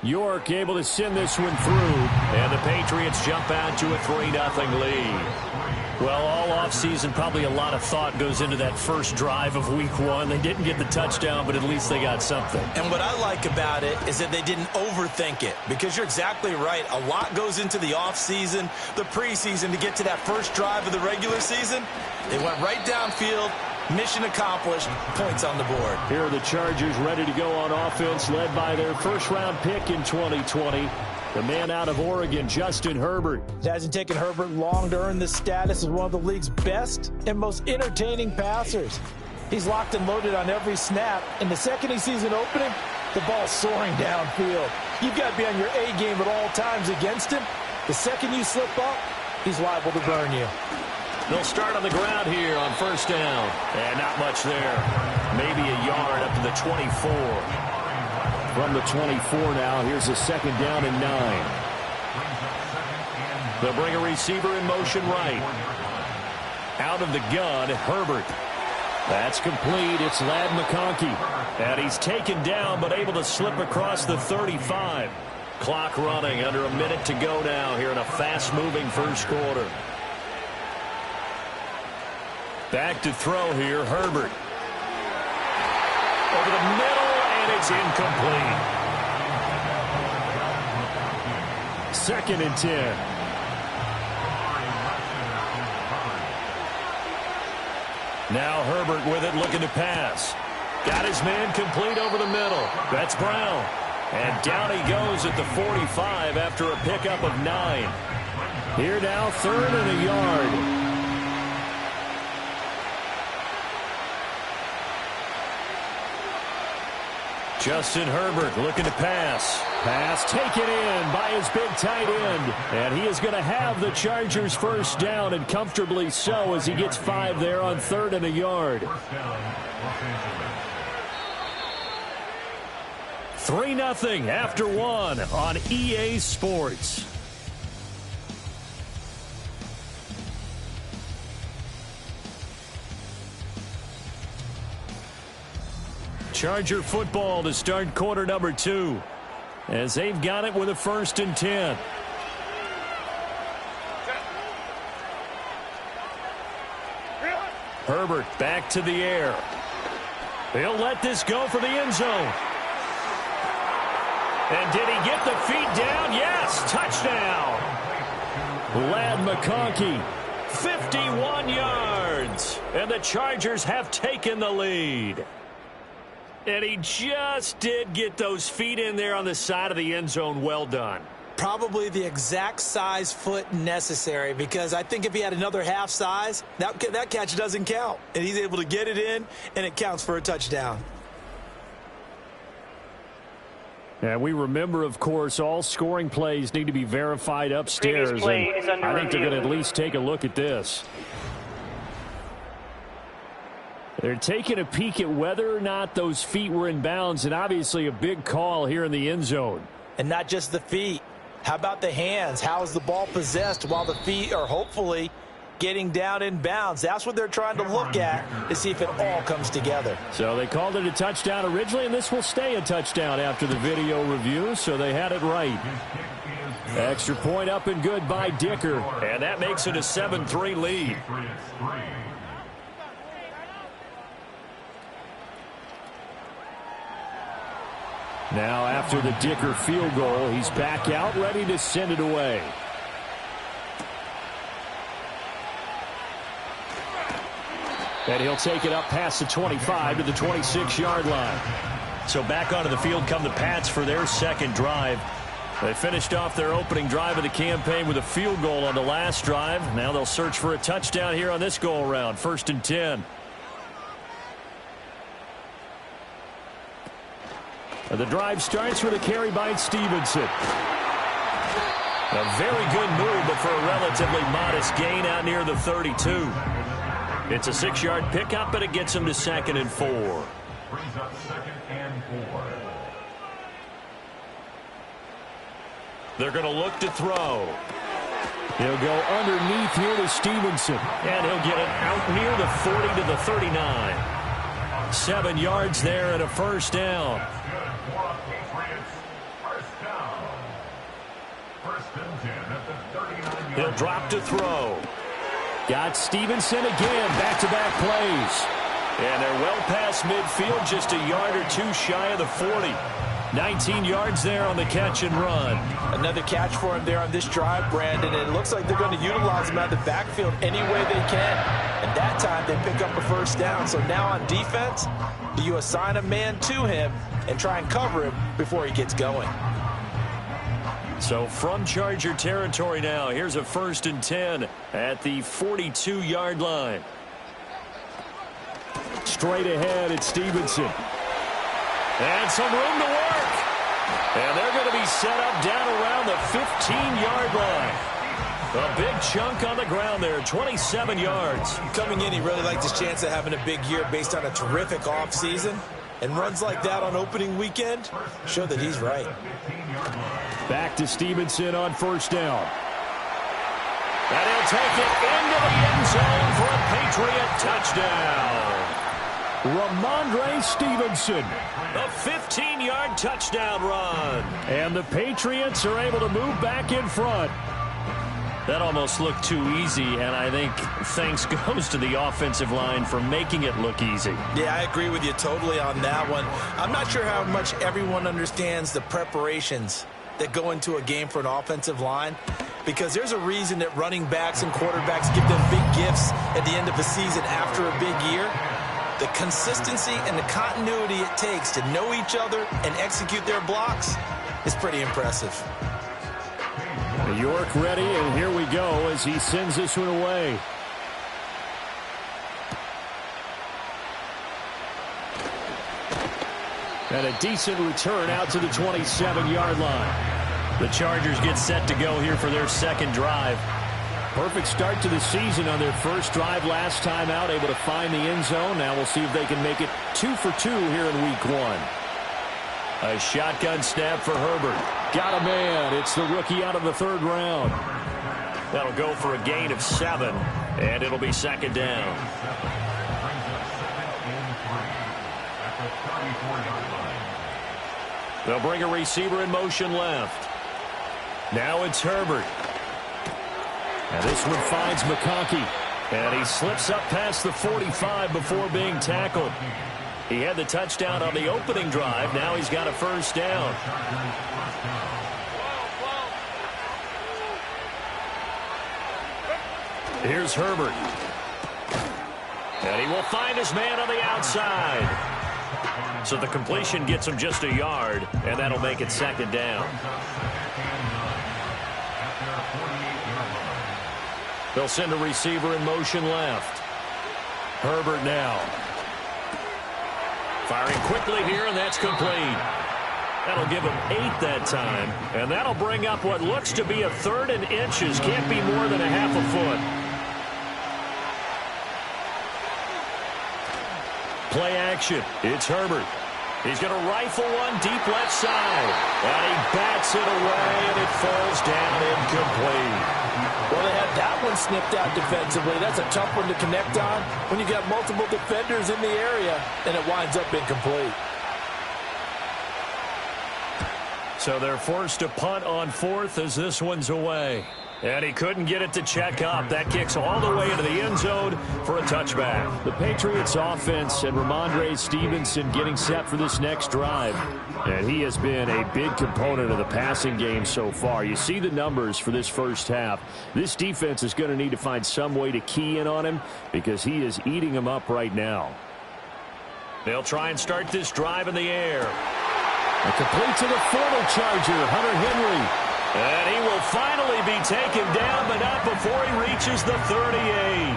York able to send this one through. And the Patriots jump out to a 3-0 lead. Well, all offseason, probably a lot of thought goes into that first drive of week 1. They didn't get the touchdown, but at least they got something. And what I like about it is that they didn't overthink it, because you're exactly right. A lot goes into the offseason, the preseason to get to that first drive of the regular season. They went right downfield. Mission accomplished. Points on the board. Here are the Chargers ready to go on offense, led by their first-round pick in 2020. The man out of Oregon, Justin Herbert. It hasn't taken Herbert long to earn this status as one of the league's best and most entertaining passers. He's locked and loaded on every snap, and the second he sees an opening, the ball's soaring downfield. You've got to be on your A game at all times against him. The second you slip up, he's liable to burn you. They'll start on the ground here on 1st down. And not much there. Maybe a yard up to the 24. From the 24 now, here's a 2nd down and 9. They'll bring a receiver in motion right. Out of the gun, Herbert. That's complete. It's Ladd McConkey. And he's taken down, but able to slip across the 35. Clock running, under a minute to go now here in a fast-moving first quarter. Back to throw here, Herbert. Over the middle, and it's incomplete. 2nd and 10. Now Herbert with it, looking to pass. Got his man complete over the middle. That's Brown. And down he goes at the 45 after a pickup of 9. Here now, 3rd and a yard. Justin Herbert looking to pass. Pass taken in by his big tight end. And he is going to have the Chargers first down, and comfortably so, as he gets 5 there on 3rd and a yard. 3-0 after 1 on EA Sports. Charger football to start quarter number 2, as they've got it with a 1st and 10. Herbert back to the air. He'll let this go for the end zone. And did he get the feet down? Yes, touchdown. Ladd McConkey, 51 yards. And the Chargers have taken the lead. And he just did get those feet in there on the side of the end zone. Well done. Probably the exact size foot necessary, because I think if he had another half size, that catch doesn't count. And he's able to get it in, and it counts for a touchdown. And we remember, of course, all scoring plays need to be verified upstairs. And I think they're going to at least take a look at this. They're taking a peek at whether or not those feet were in bounds, and obviously a big call here in the end zone. And not just the feet. How about the hands? How is the ball possessed while the feet are hopefully getting down in bounds? That's what they're trying to look at to see if it all comes together. So they called it a touchdown originally, and this will stay a touchdown after the video review, so they had it right. Extra point up and good by Dicker, and that makes it a 7-3 lead. Now after the Dicker field goal, he's back out ready to send it away. And he'll take it up past the 25 to the 26-yard line. So back onto the field come the Pats for their second drive. They finished off their opening drive of the campaign with a field goal on the last drive. Now they'll search for a touchdown here on this go-around. 1st and 10. And the drive starts with a carry by Stevenson. A very good move, but for a relatively modest gain out near the 32. It's a 6-yard pickup, but it gets him to 2nd and 4. Brings up 2nd and 4. They're going to look to throw. He'll go underneath here to Stevenson. And he'll get it out near the 40 to the 39. 7 yards there and a first down. He'll drop to throw. Got Stevenson again, back-to-back plays. And they're well past midfield, just a yard or two shy of the 40. 19 yards there on the catch and run. Another catch for him there on this drive, Brandon, and it looks like they're going to utilize him out of the backfield any way they can. And that time they pick up a first down. So now on defense, you assign a man to him and try and cover him before he gets going. So from Charger territory now, here's a 1st and 10 at the 42-yard line. Straight ahead, it's Stevenson. And some room to work. And they're going to be set up down around the 15-yard line. A big chunk on the ground there, 27 yards. Coming in, he really liked his chance of having a big year based on a terrific offseason. And runs like that on opening weekend show that he's right. Back to Stevenson on 1st down. And he'll take it into the end zone for a Patriot touchdown. Ramondre Stevenson. A 15-yard touchdown run. And the Patriots are able to move back in front. That almost looked too easy, and I think thanks goes to the offensive line for making it look easy. Yeah, I agree with you totally on that one. I'm not sure how much everyone understands the preparations that go into a game for an offensive line, because there's a reason that running backs and quarterbacks give them big gifts at the end of the season after a big year. The consistency and the continuity it takes to know each other and execute their blocks is pretty impressive. York ready, and here we go as he sends this one away. And a decent return out to the 27-yard line. The Chargers get set to go here for their second drive. Perfect start to the season on their first drive last time out, able to find the end zone. Now we'll see if they can make it 2 for 2 here in week 1. A shotgun snap for Herbert. Got a man. It's the rookie out of the 3rd round. That'll go for a gain of 7, and it'll be 2nd down. They'll bring a receiver in motion left. Now it's Herbert. And this one finds McConkey. And he slips up past the 45 before being tackled. He had the touchdown on the opening drive. Now he's got a first down. Here's Herbert. And he will find his man on the outside. So the completion gets him just a yard, and that'll make it 2nd down. They'll send a receiver in motion left. Herbert now. Firing quickly here, and that's complete. That'll give him 8 that time, and that'll bring up what looks to be a 3rd and inches. Can't be more than a half a foot. Play action. It's Herbert. He's going to rifle one deep left side. And he bats it away, and it falls down incomplete. Well, they had that one snipped out defensively. That's a tough one to connect on when you got multiple defenders in the area, and it winds up incomplete. So they're forced to punt on 4th as this one's away. And he couldn't get it to check up. That kicks all the way into the end zone for a touchback. The Patriots offense and Ramondre Stevenson getting set for this next drive. And he has been a big component of the passing game so far. You see the numbers for this first half. This defense is going to need to find some way to key in on him because he is eating them up right now. They'll try and start this drive in the air. A complete to the former Charger, Hunter Henry. And he will finally be taken down, but not before he reaches the 38.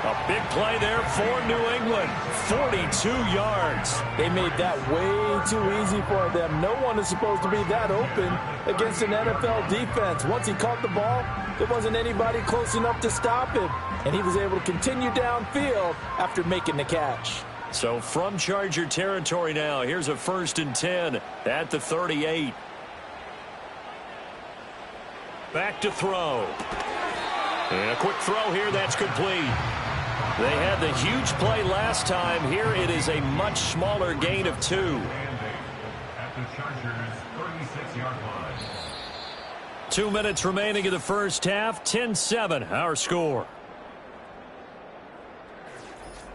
A big play there for New England. 42 yards. They made that way too easy for them. No one is supposed to be that open against an NFL defense. Once he caught the ball, there wasn't anybody close enough to stop him. And he was able to continue downfield after making the catch. So from Charger territory now, here's a 1st and 10 at the 38. Back to throw. And a quick throw here, that's complete. They had the huge play last time. Here it is a much smaller gain of 2. At the Chargers' 36-yard line. 2 minutes remaining in the first half. 10-7, our score.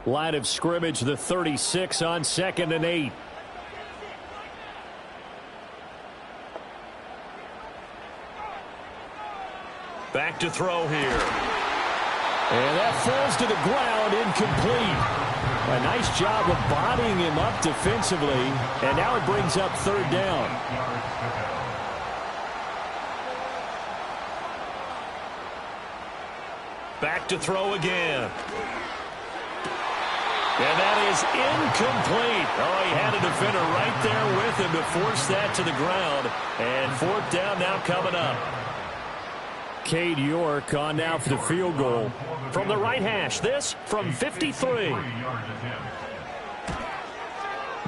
Line of scrimmage, the 36 on 2nd and 8. Back to throw here. And that falls to the ground, incomplete. A nice job of bodying him up defensively. And now it brings up 3rd down. Back to throw again. And that is incomplete. Oh, he had a defender right there with him to force that to the ground. And 4th down now coming up. Cade York on now for the field goal. From the right hash, this from 53.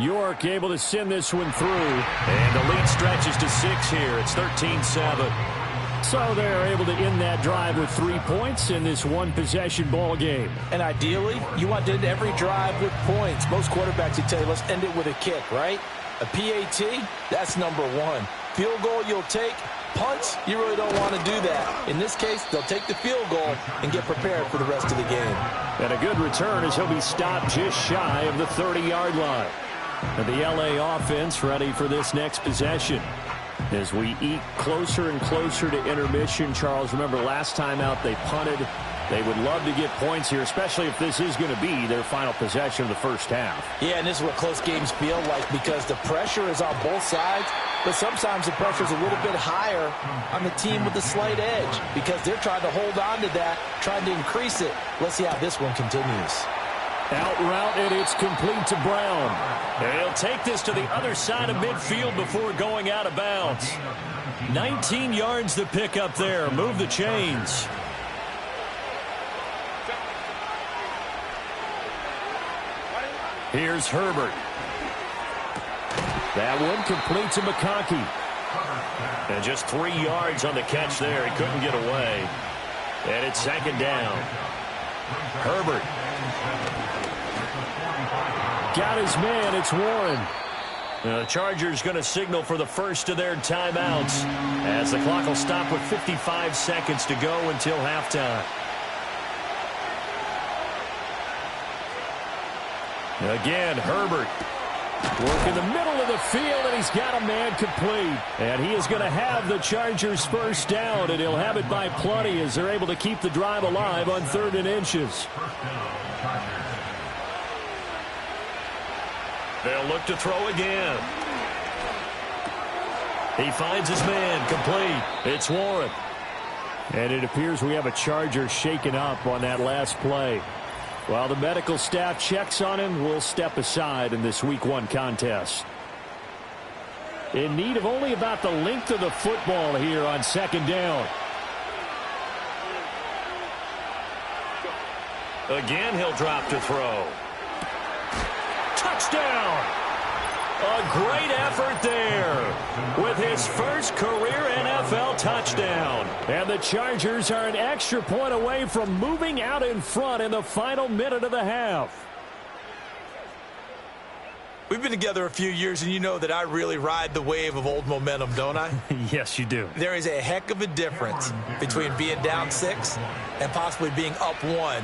York able to send this one through. And the lead stretches to 6 here. It's 13-7. So they're able to end that drive with 3 points in this one-possession ball game. And ideally, you want to end every drive with points. Most quarterbacks would tell you, let's end it with a kick, right? A PAT, that's number 1. Field goal you'll take. Punts, you really don't want to do that. In this case, they'll take the field goal and get prepared for the rest of the game. And a good return as he'll be stopped just shy of the 30-yard line. And the LA offense ready for this next possession. As we eat closer and closer to intermission, Charles, remember last time out they punted. They would love to get points here, especially if this is going to be their final possession of the first half. Yeah, and this is what close games feel like because the pressure is on both sides, but sometimes the pressure is a little bit higher on the team with the slight edge because they're trying to hold on to that, trying to increase it. Let's see how this one continues. Out route, and it's complete to Brown. And he'll take this to the other side of midfield before going out of bounds. 19 yards to pick up there. Move the chains. Here's Herbert. That one complete to McConkey. And just 3 yards on the catch there. He couldn't get away. And it's 2nd down. Herbert. Got his man. It's Warren. The Chargers going to signal for the first of their timeouts as the clock will stop with 55 seconds to go until halftime. Again, Herbert. Work in the middle of the field, and he's got a man complete. And he is going to have the Chargers first down, and he'll have it by plenty as they're able to keep the drive alive on 3rd and inches. They'll look to throw again. He finds his man complete. It's Warren. And it appears we have a Charger shaken up on that last play. While the medical staff checks on him, we'll step aside in this Week 1 contest. In need of only about the length of the football here on 2nd down. Again, he'll drop to throw. Touchdown! A great effort there with his first career NFL touchdown. And the Chargers are an extra point away from moving out in front in the final minute of the half. We've been together a few years, and you know that I really ride the wave of old momentum, don't I? Yes, you do. There is a heck of a difference between being down 6 and possibly being up 1.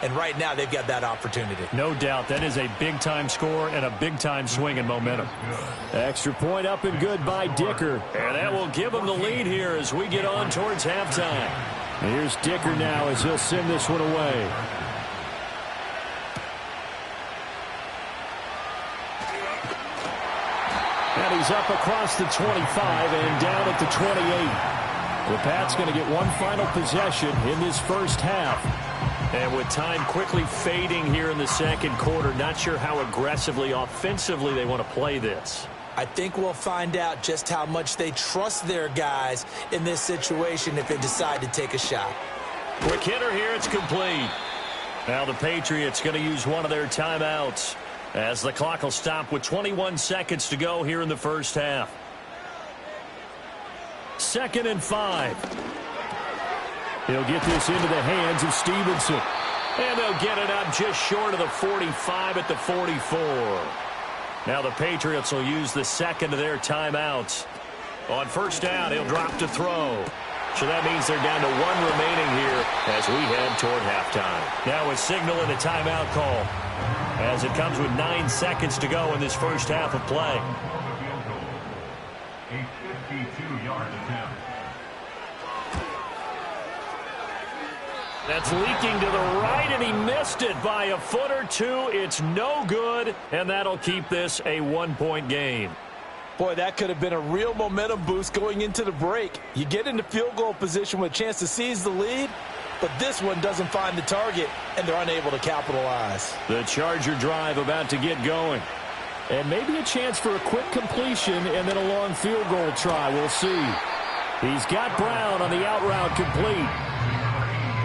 And right now, they've got that opportunity. No doubt. That is a big-time score and a big-time swing in momentum. Extra point up and good by Dicker. And that will give them the lead here as we get on towards halftime. And here's Dicker now as he'll send this one away. And he's up across the 25 and down at the 28. The Pats going to get one final possession in this first half. And with time quickly fading here in the second quarter, not sure how aggressively, offensively they want to play this. I think we'll find out just how much they trust their guys in this situation if they decide to take a shot. Quick hitter here, it's complete. Now the Patriots going to use one of their timeouts as the clock will stop with 21 seconds to go here in the first half. 2nd and 5. He'll get this into the hands of Stevenson. And they'll get it up just short of the 45 at the 44. Now the Patriots will use the second of their timeouts. On first down, he'll drop to throw. So that means they're down to 1 remaining here as we head toward halftime. Now a signal and a timeout call as it comes with 9 seconds to go in this first half of play. A 52-yard attempt. That's leaking to the right, and he missed it by a foot or 2. It's no good, and that'll keep this a 1-point game. Boy, that could have been a real momentum boost going into the break. You get into field goal position with a chance to seize the lead, but this one doesn't find the target, and they're unable to capitalize. The Charger drive about to get going. And maybe a chance for a quick completion and then a long field goal try. We'll see. He's got Brown on the out route complete.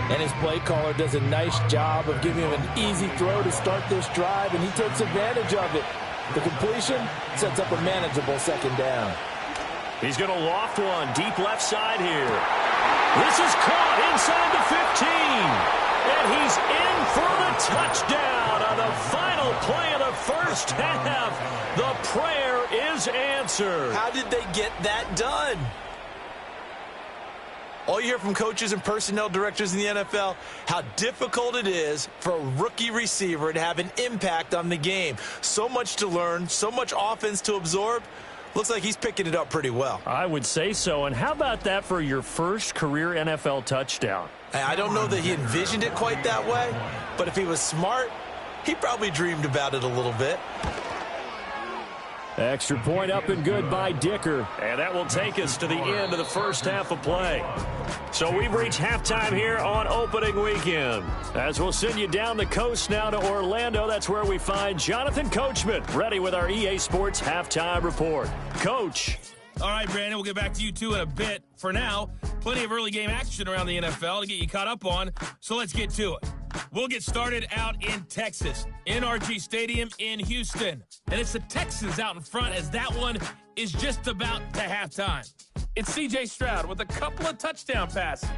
And his play caller does a nice job of giving him an easy throw to start this drive, and he takes advantage of it. The completion sets up a manageable second down. He's going to loft one deep left side here. This is caught inside the 15. And he's in for the touchdown on the final play of the first half. The prayer is answered. How did they get that done? All you hear from coaches and personnel directors in the NFL, how difficult it is for a rookie receiver to have an impact on the game. So much to learn, so much offense to absorb. Looks like he's picking it up pretty well. I would say so. And how about that for your first career NFL touchdown? I don't know that he envisioned it quite that way, but if he was smart, he probably dreamed about it a little bit. Extra point up and good by Dicker. And that will take us to the end of the first half of play. So we've reached halftime here on opening weekend. As we'll send you down the coast now to Orlando, that's where we find Jonathan Coachman ready with our EA Sports halftime report. Coach. All right, Brandon, we'll get back to you two in a bit. For now, plenty of early game action around the NFL to get you caught up on, so let's get to it. We'll get started out in Texas, NRG Stadium in Houston. And it's the Texans out in front as that one is just about to halftime. It's C.J. Stroud with a couple of touchdown passes.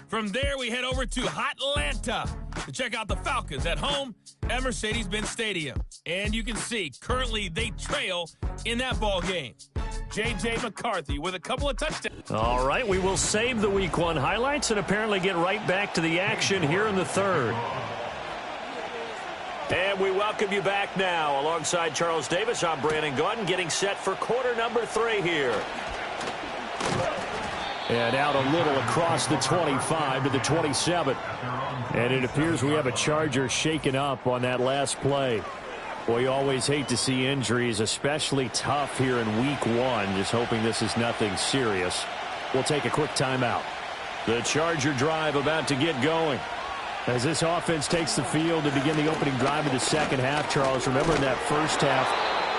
From there, we head over to Atlanta to check out the Falcons at home at Mercedes-Benz Stadium. And you can see, currently they trail in that ball game. J.J. McCarthy with a couple of touchdowns. All right, we will save the Week 1 highlights and apparently get right back to the action here in the third. And we welcome you back now. Alongside Charles Davis, I'm Brandon Gaudin, getting set for quarter number 3 here. And out a little across the 25 to the 27. And it appears we have a Charger shaken up on that last play. Boy, you always hate to see injuries, especially tough here in Week 1. Just hoping this is nothing serious. We'll take a quick timeout. The Charger drive about to get going. As this offense takes the field to begin the opening drive of the second half, Charles, remember in that first half,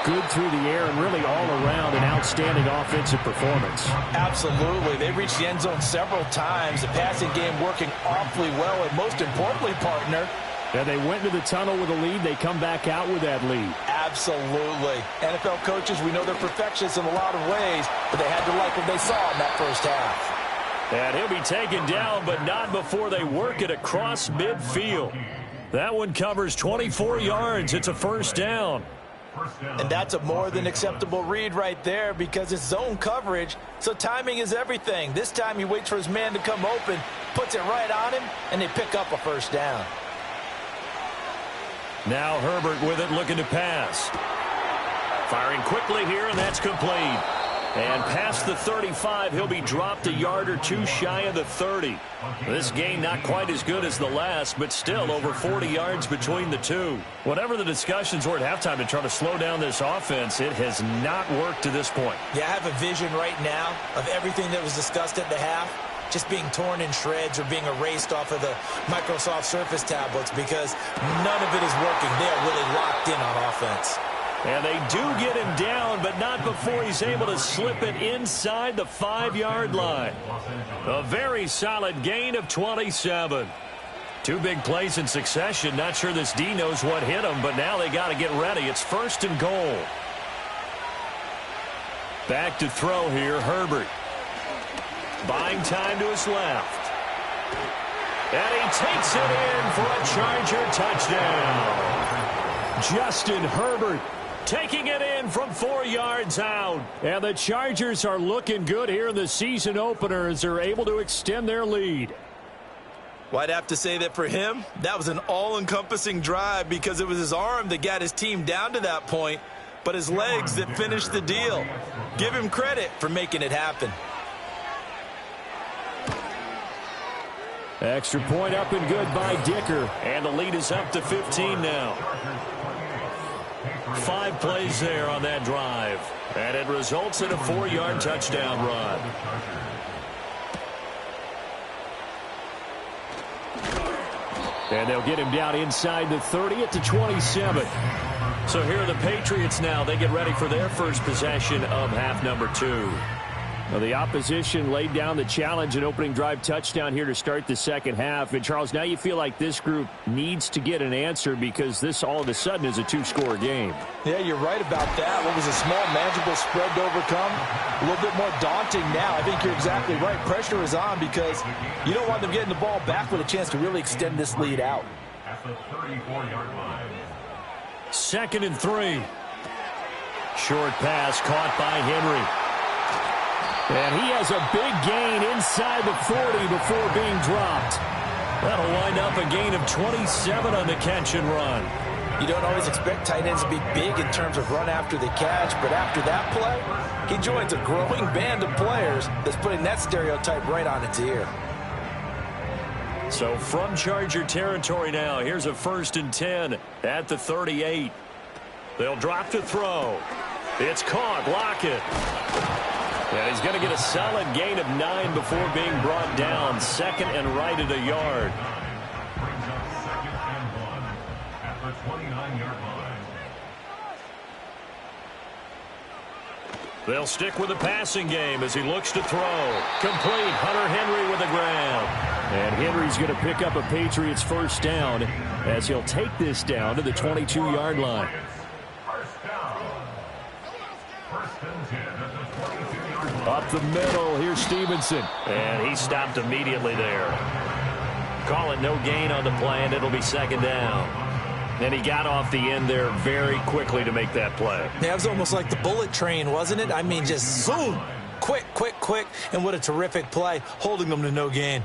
good through the air and really all around an outstanding offensive performance. Absolutely. They reached the end zone several times. The passing game working awfully well, and most importantly, partner, and they went into the tunnel with a lead. They come back out with that lead. Absolutely. NFL coaches, we know they're perfectionists in a lot of ways, but they had to like what they saw in that first half. And he'll be taken down, but not before they work it across midfield. That one covers 24 yards. It's a first down. And that's a more than acceptable read right there because it's zone coverage, so timing is everything. This time he waits for his man to come open, puts it right on him, and they pick up a first down. Now Herbert with it, looking to pass. Firing quickly here, and that's complete. And past the 35, he'll be dropped a yard or two shy of the 30. This gain not quite as good as the last, but still over 40 yards between the two. Whatever the discussions were at halftime to try to slow down this offense, it has not worked to this point. Yeah, I have a vision right now of everything that was discussed at the half just being torn in shreds or being erased off of the Microsoft Surface tablets because none of it is working. They are really locked in on offense. And they do get him down, but not before he's able to slip it inside the 5-yard line. A very solid gain of 27. Two big plays in succession. Not sure this D knows what hit him, but now they got to get ready. It's first and goal. Back to throw here, Herbert. Buying time to his left. And he takes it in for a Charger touchdown. Justin Herbert taking it in from 4 yards out. And the Chargers are looking good here in the season opener as they're able to extend their lead. Well, I'd have to say that for him, that was an all-encompassing drive because it was his arm that got his team down to that point, but his legs that finished the deal. Give him credit for making it happen. Extra point up and good by Dicker. And the lead is up to 15 now. 5 plays there on that drive. And it results in a 4-yard touchdown run. And they'll get him down inside the 30 at the 27. So here are the Patriots now. They get ready for their first possession of half number 2. Well, the opposition laid down the challenge and opening drive touchdown here to start the second half. And, Charles, now you feel like this group needs to get an answer because this all of a sudden is a 2-score game. Yeah, you're right about that. What was a small, manageable spread to overcome? A little bit more daunting now. I think you're exactly right. Pressure is on because you don't want them getting the ball back with a chance to really extend this lead out. At the 34-yard line. 2nd and 3. Short pass caught by Henry. And he has a big gain inside the 40 before being dropped. That'll wind up a gain of 27 on the catch and run. You don't always expect tight ends to be big in terms of run after the catch, but after that play, he joins a growing band of players that's putting that stereotype right on its ear. So from Charger territory now, here's a 1st and 10 at the 38. They'll drop to throw. It's caught. Lockett. And he's going to get a solid gain of 9 before being brought down. 2nd and right at a yard. Brings up 2nd and 1 at the 29-yard line. They'll stick with the passing game as he looks to throw. Complete. Hunter Henry with the grab. And Henry's going to pick up a Patriots first down as he'll take this down to the 22-yard line. First down. 1st and 10 at the 22-yard line. Up the middle, here's Stevenson. And he stopped immediately there. Call it no gain on the play, and it'll be 2nd down. And he got off the end there very quickly to make that play. Yeah, it was almost like the bullet train, wasn't it? I mean, just zoom. Quick, quick, quick. And what a terrific play, holding them to no gain.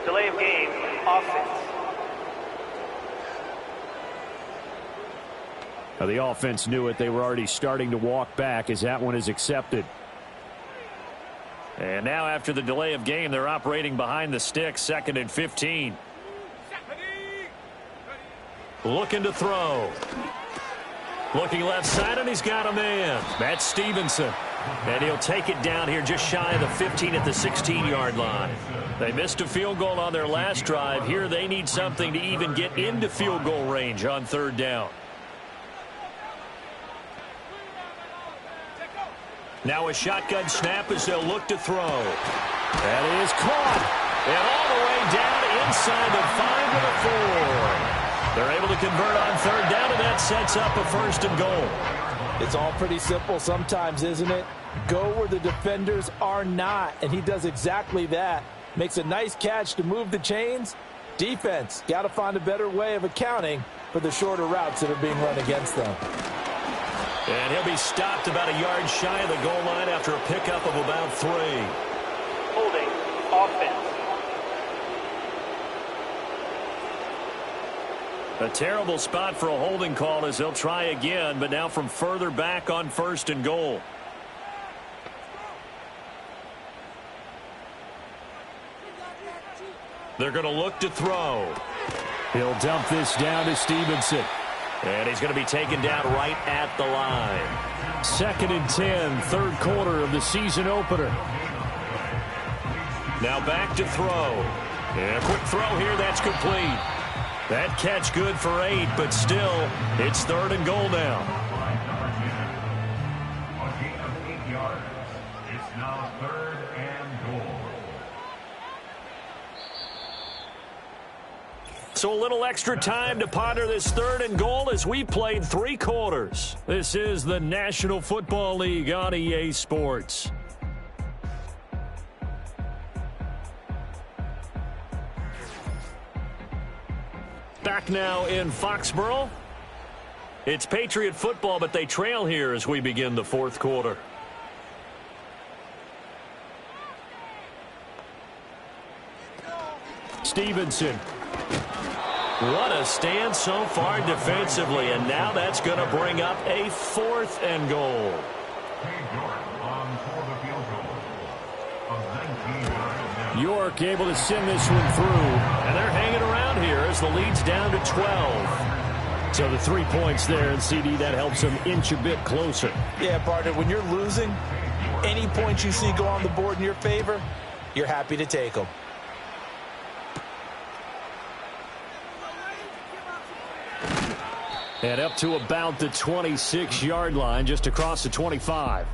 Delay of game, offense. Now the offense knew it. They were already starting to walk back as that one is accepted. And now after the delay of game, they're operating behind the sticks, 2nd and 15. Looking to throw. Looking left side, and he's got a man. That's Stevenson. And he'll take it down here just shy of the 15 at the 16-yard line. They missed a field goal on their last drive. Here they need something to even get into field goal range on 3rd down. Now a shotgun snap as they'll look to throw. That is caught. And all the way down inside the 5 with a 4. They're able to convert on third down, and that sets up a first and goal. It's all pretty simple sometimes, isn't it? Go where the defenders are not, and he does exactly that. Makes a nice catch to move the chains. Defense, got to find a better way of accounting for the shorter routes that are being run against them. And he'll be stopped about a yard shy of the goal line after a pickup of about 3. Holding offense. A terrible spot for a holding call as they'll try again, but now from further back on first and goal. They're going to look to throw. He'll dump this down to Stevenson. And he's going to be taken down right at the line. 2nd and 10, third quarter of the season opener. Now back to throw. And a quick throw here, that's complete. That catch good for 8, but still, it's 3rd and goal now. A gain of 8 yards. It's now 3rd and goal. So a little extra time to ponder this 3rd and goal as we played 3 quarters. This is the National Football League on EA Sports. Back now in Foxborough. It's Patriot football, but they trail here as we begin the 4th quarter. Stevenson. What a stand so far defensively, and now that's going to bring up a 4th and goal. York able to send this one through. And they're hanging around here as the lead's down to 12. So the 3 points there, and CD, that helps them inch a bit closer. Yeah, partner, when you're losing, any points you see go on the board in your favor, you're happy to take them. And up to about the 26-yard line, just across the 25.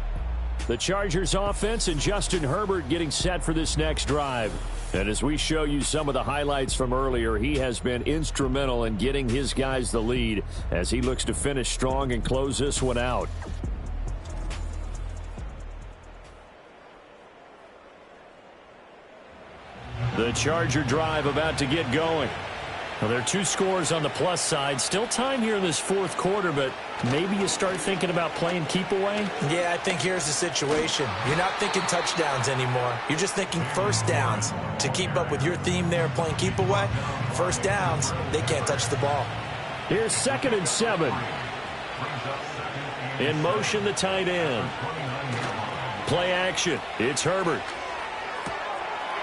The Chargers offense and Justin Herbert getting set for this next drive. And as we show you some of the highlights from earlier, he has been instrumental in getting his guys the lead as he looks to finish strong and close this one out. The Charger drive about to get going. Well, there are 2 scores on the plus side. Still time here in this 4th quarter, but maybe you start thinking about playing keep away? Yeah, I think here's the situation. You're not thinking touchdowns anymore. You're just thinking first downs. To keep up with your theme there, playing keep away, first downs, they can't touch the ball. Here's 2nd and 7. In motion, the tight end. Play action. It's Herbert.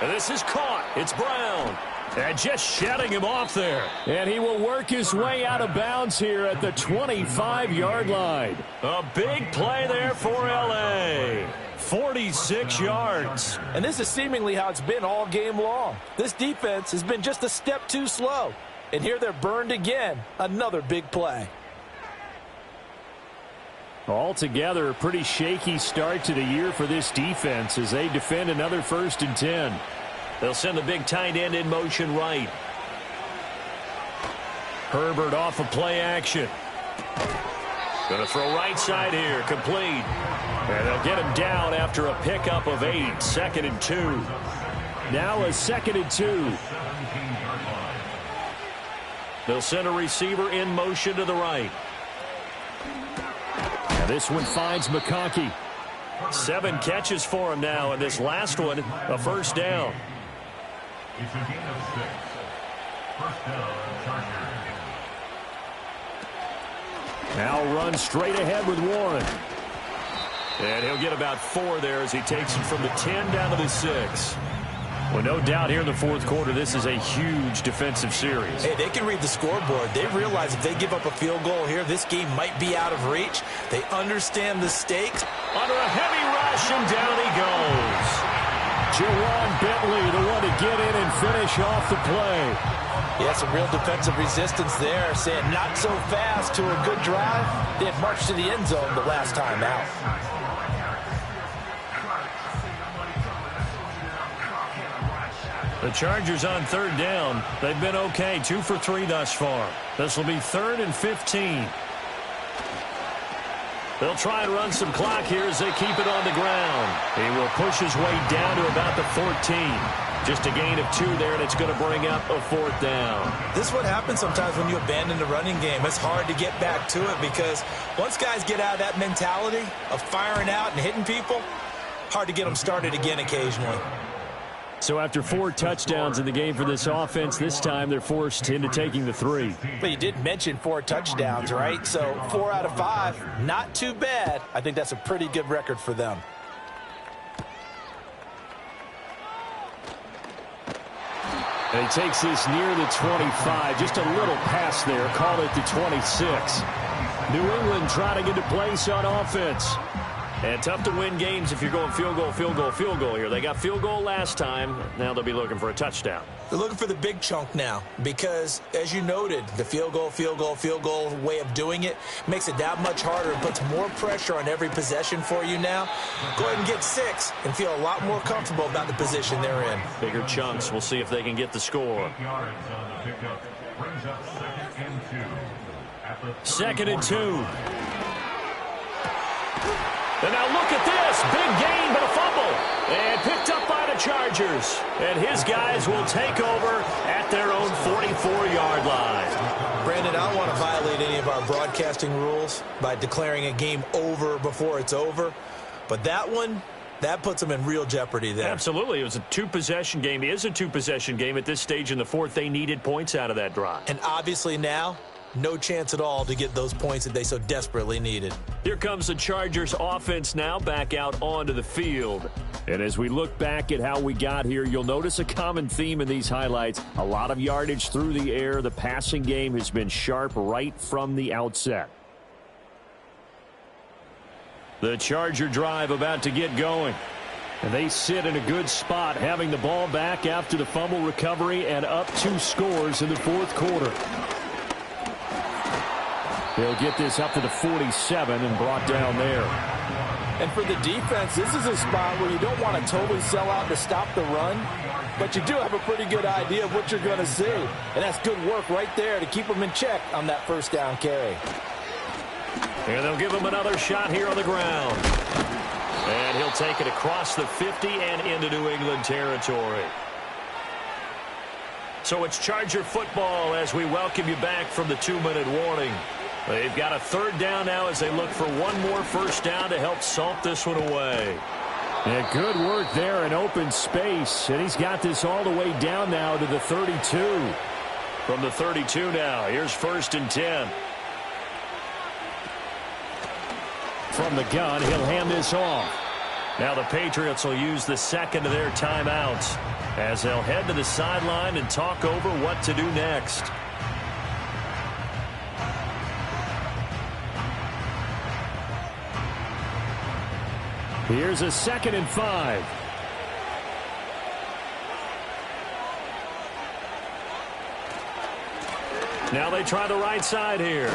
And this is caught. It's Brown. And just shutting him off there. And he will work his way out of bounds here at the 25-yard line. A big play there for L.A. 46 yards. And this is seemingly how it's been all game long. This defense has been just a step too slow. And here they're burned again. Another big play. Altogether, a pretty shaky start to the year for this defense as they defend another 1st and 10. They'll send the big tight end in motion right. Herbert off of play action. Going to throw right side here, complete. And they'll get him down after a pickup of 8, 2nd and 2. Now a 2nd and 2. They'll send a receiver in motion to the right. Now this one finds McConkey. 7 catches for him now, and this last one, a first down. It's a gain of 6. First down, Chargers. Now run straight ahead with Warren. And he'll get about 4 there as he takes it from the 10 down to the 6. Well, no doubt here in the 4th quarter, this is a huge defensive series. Hey, they can read the scoreboard. They realize if they give up a field goal here, this game might be out of reach. They understand the stakes. Under a heavy rush, and down he goes. Jawan Bentley, the one to get in and finish off the play. Yeah, some real defensive resistance there, saying not so fast to a good drive. They had marched to the end zone the last time out. The Chargers on third down. They've been okay, 2 for 3 thus far. This will be 3rd and 15. They'll try and run some clock here as they keep it on the ground. He will push his way down to about the 14. Just a gain of 2 there, and it's going to bring up a 4th down. This is what happens sometimes when you abandon the running game. It's hard to get back to it because once guys get out of that mentality of firing out and hitting people, hard to get them started again occasionally. So after 4 touchdowns in the game for this offense, this time they're forced into taking the 3. But you did mention 4 touchdowns, right? So 4 out of 5, not too bad. I think that's a pretty good record for them. And he takes this near the 25. Just a little pass there. Call it the 26. New England trying to get a place on offense. And tough to win games if you're going field goal, field goal, field goal here. They got field goal last time. Now they'll be looking for a touchdown. They're looking for the big chunk now because, as you noted, the field goal way of doing it makes it that much harder and puts more pressure on every possession for you now. Go ahead and get 6 and feel a lot more comfortable about the position they're in. Bigger chunks. We'll see if they can get the score. 2nd and 2. And now look at this. Big gain, but a fumble. And picked up by the Chargers. And his guys will take over at their own 44-yard line. Brandon, I don't want to violate any of our broadcasting rules by declaring a game over before it's over. But that one, that puts them in real jeopardy there. Absolutely. It was a 2-possession game. It is a 2-possession game at this stage in the 4th. They needed points out of that drive. And obviously now, no chance at all to get those points that they so desperately needed. Here comes the Chargers offense now back out onto the field. And as we look back at how we got here, you'll notice a common theme in these highlights. A lot of yardage through the air. The passing game has been sharp right from the outset. The Charger drive about to get going. And they sit in a good spot, having the ball back after the fumble recovery and up 2 scores in the 4th quarter. They'll get this up to the 47 and brought down there. And for the defense, this is a spot where you don't want to totally sell out to stop the run, but you do have a pretty good idea of what you're going to see. And that's good work right there to keep them in check on that 1st down carry. And they'll give him another shot here on the ground. And he'll take it across the 50 and into New England territory. So it's Charger football as we welcome you back from the 2-minute warning. They've got a 3rd down now as they look for one more 1st down to help salt this one away. Yeah, good work there in open space. And he's got this all the way down now to the 32. From the 32 now, here's 1st and 10. From the gun, he'll hand this off. Now the Patriots will use the 2nd of their timeouts as they'll head to the sideline and talk over what to do next. Here's a 2nd and 5. Now they try the right side here.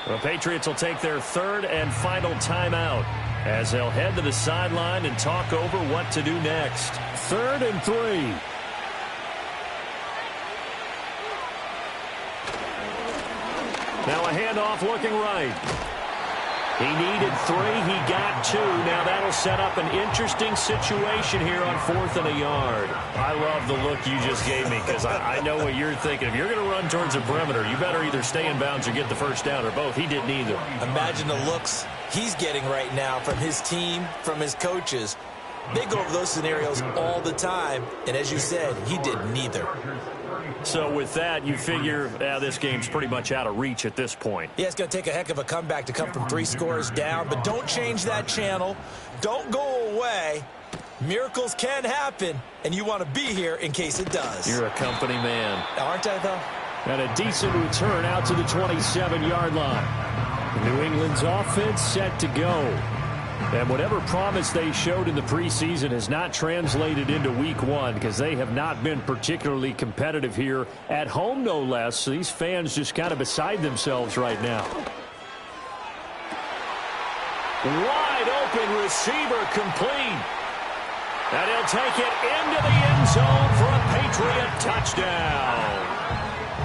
The Patriots will take their 3rd and final timeout as they'll head to the sideline and talk over what to do next. 3rd and 3. Now a handoff looking right. He needed 3. He got 2. Now that'll set up an interesting situation here on 4th and a yard. I love the look you just gave me because I know what you're thinking. If you're going to run towards the perimeter, you better either stay in bounds or get the 1st down or both. He did neither. Imagine the looks he's getting right now from his team, from his coaches. They go over those scenarios all the time, and as you said, he did neither. So with that, you figure this game's pretty much out of reach at this point. Yeah, it's going to take a heck of a comeback to come from 3 scores down, but don't change that channel. Don't go away. Miracles can happen, and you want to be here in case it does. You're a company man. Aren't I, though? And a decent return out to the 27-yard line. New England's offense set to go. And whatever promise they showed in the preseason has not translated into week 1 because they have not been particularly competitive here at home, no less. So these fans just kind of beside themselves right now. Wide open receiver complete. And he'll take it into the end zone for a Patriot touchdown.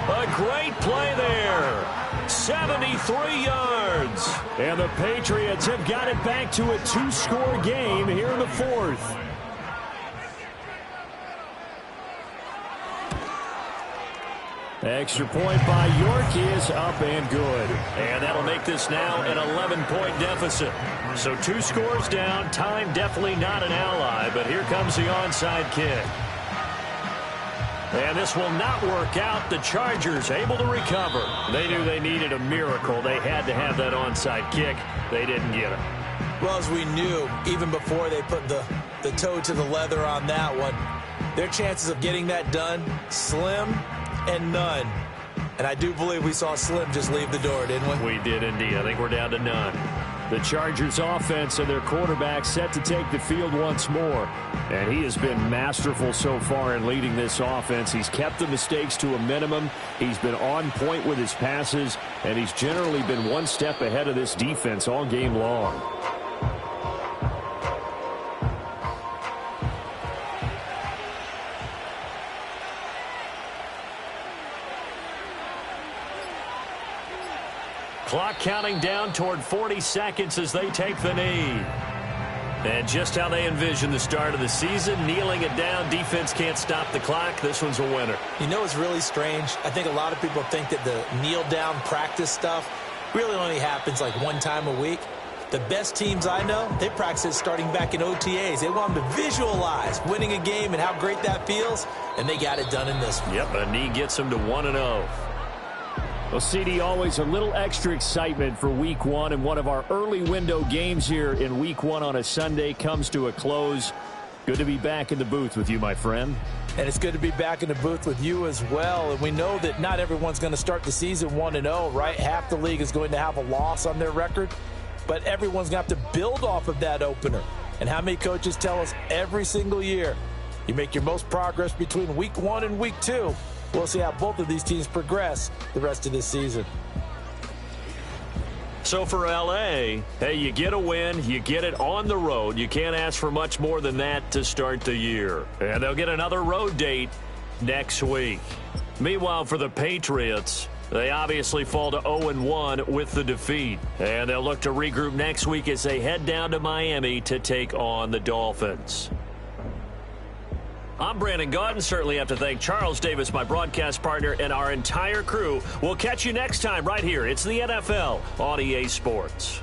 A great play there. 73 yards. And the Patriots have got it back to a 2-score game here in the fourth. Extra point by York is up and good. And that'll make this now an 11-point deficit. So 2 scores down. Time definitely not an ally, but here comes the onside kick. And this will not work out. The Chargers able to recover. They knew they needed a miracle. They had to have that onside kick. They didn't get it. Well, as we knew, even before they put the toe to the leather on that one, their chances of getting that done, slim and none. And I do believe we saw Slim just leave the door, didn't we? We did indeed. I think we're down to none. The Chargers offense and their quarterback set to take the field once more. And he has been masterful so far in leading this offense. He's kept the mistakes to a minimum. He's been on point with his passes. And he's generally been one step ahead of this defense all game long. Clock counting down toward 40 seconds as they take the knee. And just how they envision the start of the season, kneeling it down, defense can't stop the clock. This one's a winner. You know what's really strange? I think a lot of people think that the kneel-down practice stuff really only happens like one time a week. The best teams I know, they practice it starting back in OTAs. They want them to visualize winning a game and how great that feels, and they got it done in this one. Yep, a knee gets them to 1-0. Well, CD, always a little extra excitement for Week 1, and one of our early window games here in Week 1 on a Sunday comes to a close. Good to be back in the booth with you, my friend. And it's good to be back in the booth with you as well. And we know that not everyone's going to start the season 1-0, right? Half the league is going to have a loss on their record, but everyone's going to have to build off of that opener. And how many coaches tell us every single year, you make your most progress between Week 1 and Week 2. We'll see how both of these teams progress the rest of this season. So for LA, hey, you get a win, you get it on the road. You can't ask for much more than that to start the year. And they'll get another road date next week. Meanwhile, for the Patriots, they obviously fall to 0-1 with the defeat. And they'll look to regroup next week as they head down to Miami to take on the Dolphins. I'm Brandon Gaudin. Certainly have to thank Charles Davis, my broadcast partner, and our entire crew. We'll catch you next time right here. It's the NFL on EA Sports.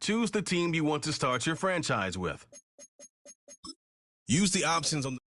Choose the team you want to start your franchise with. Use the options on the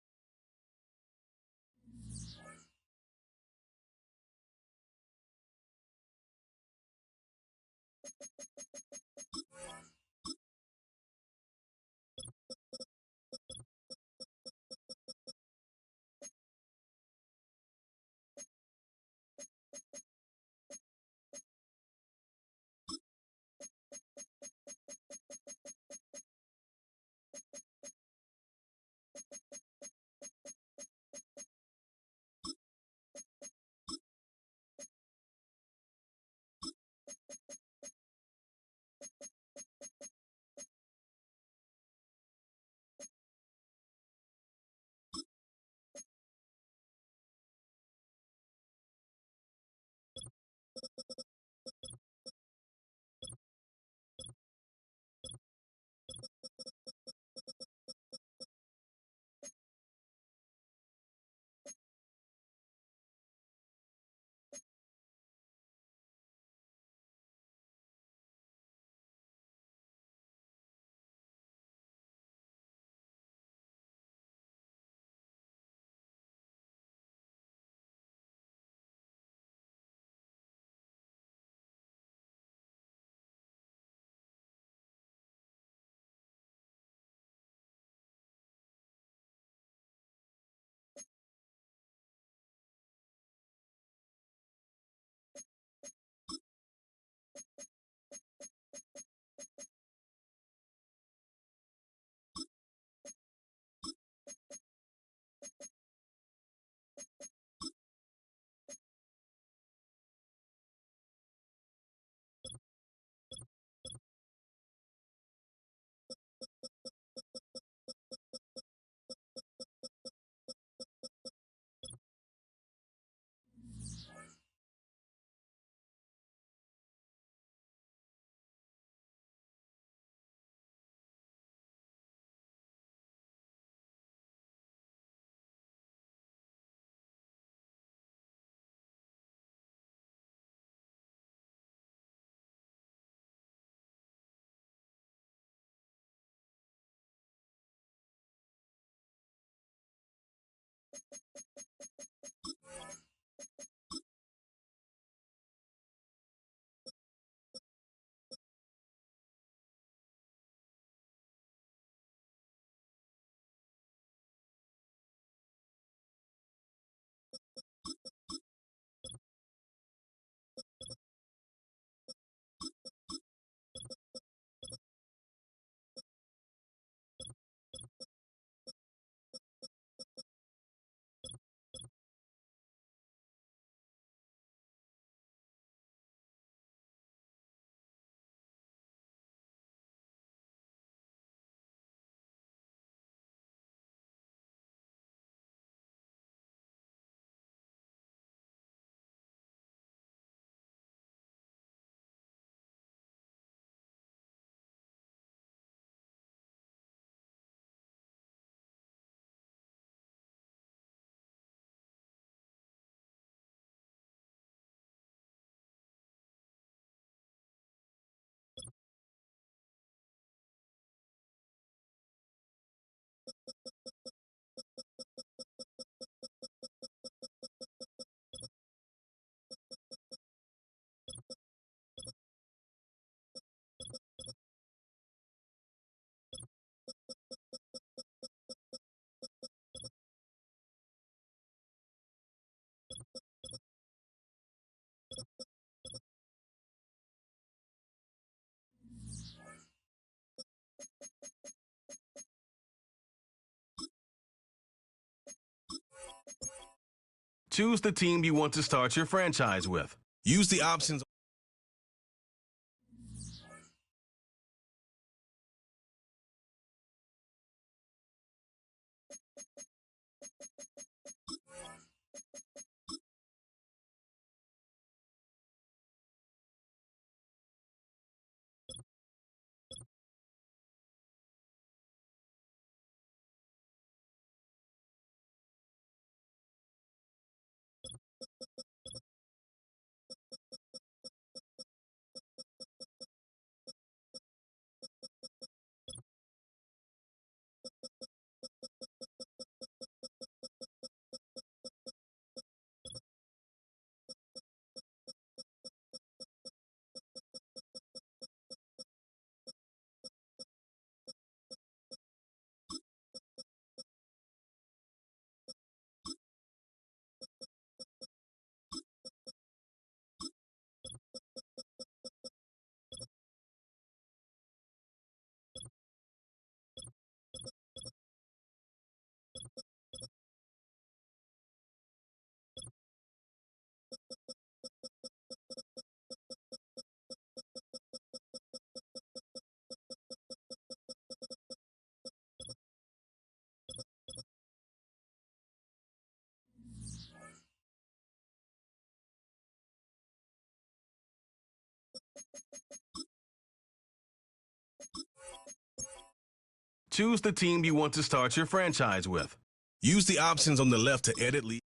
Choose the team you want to start your franchise with. Use the options. choose the team you want to start your franchise with. Use the options on the left to edit league.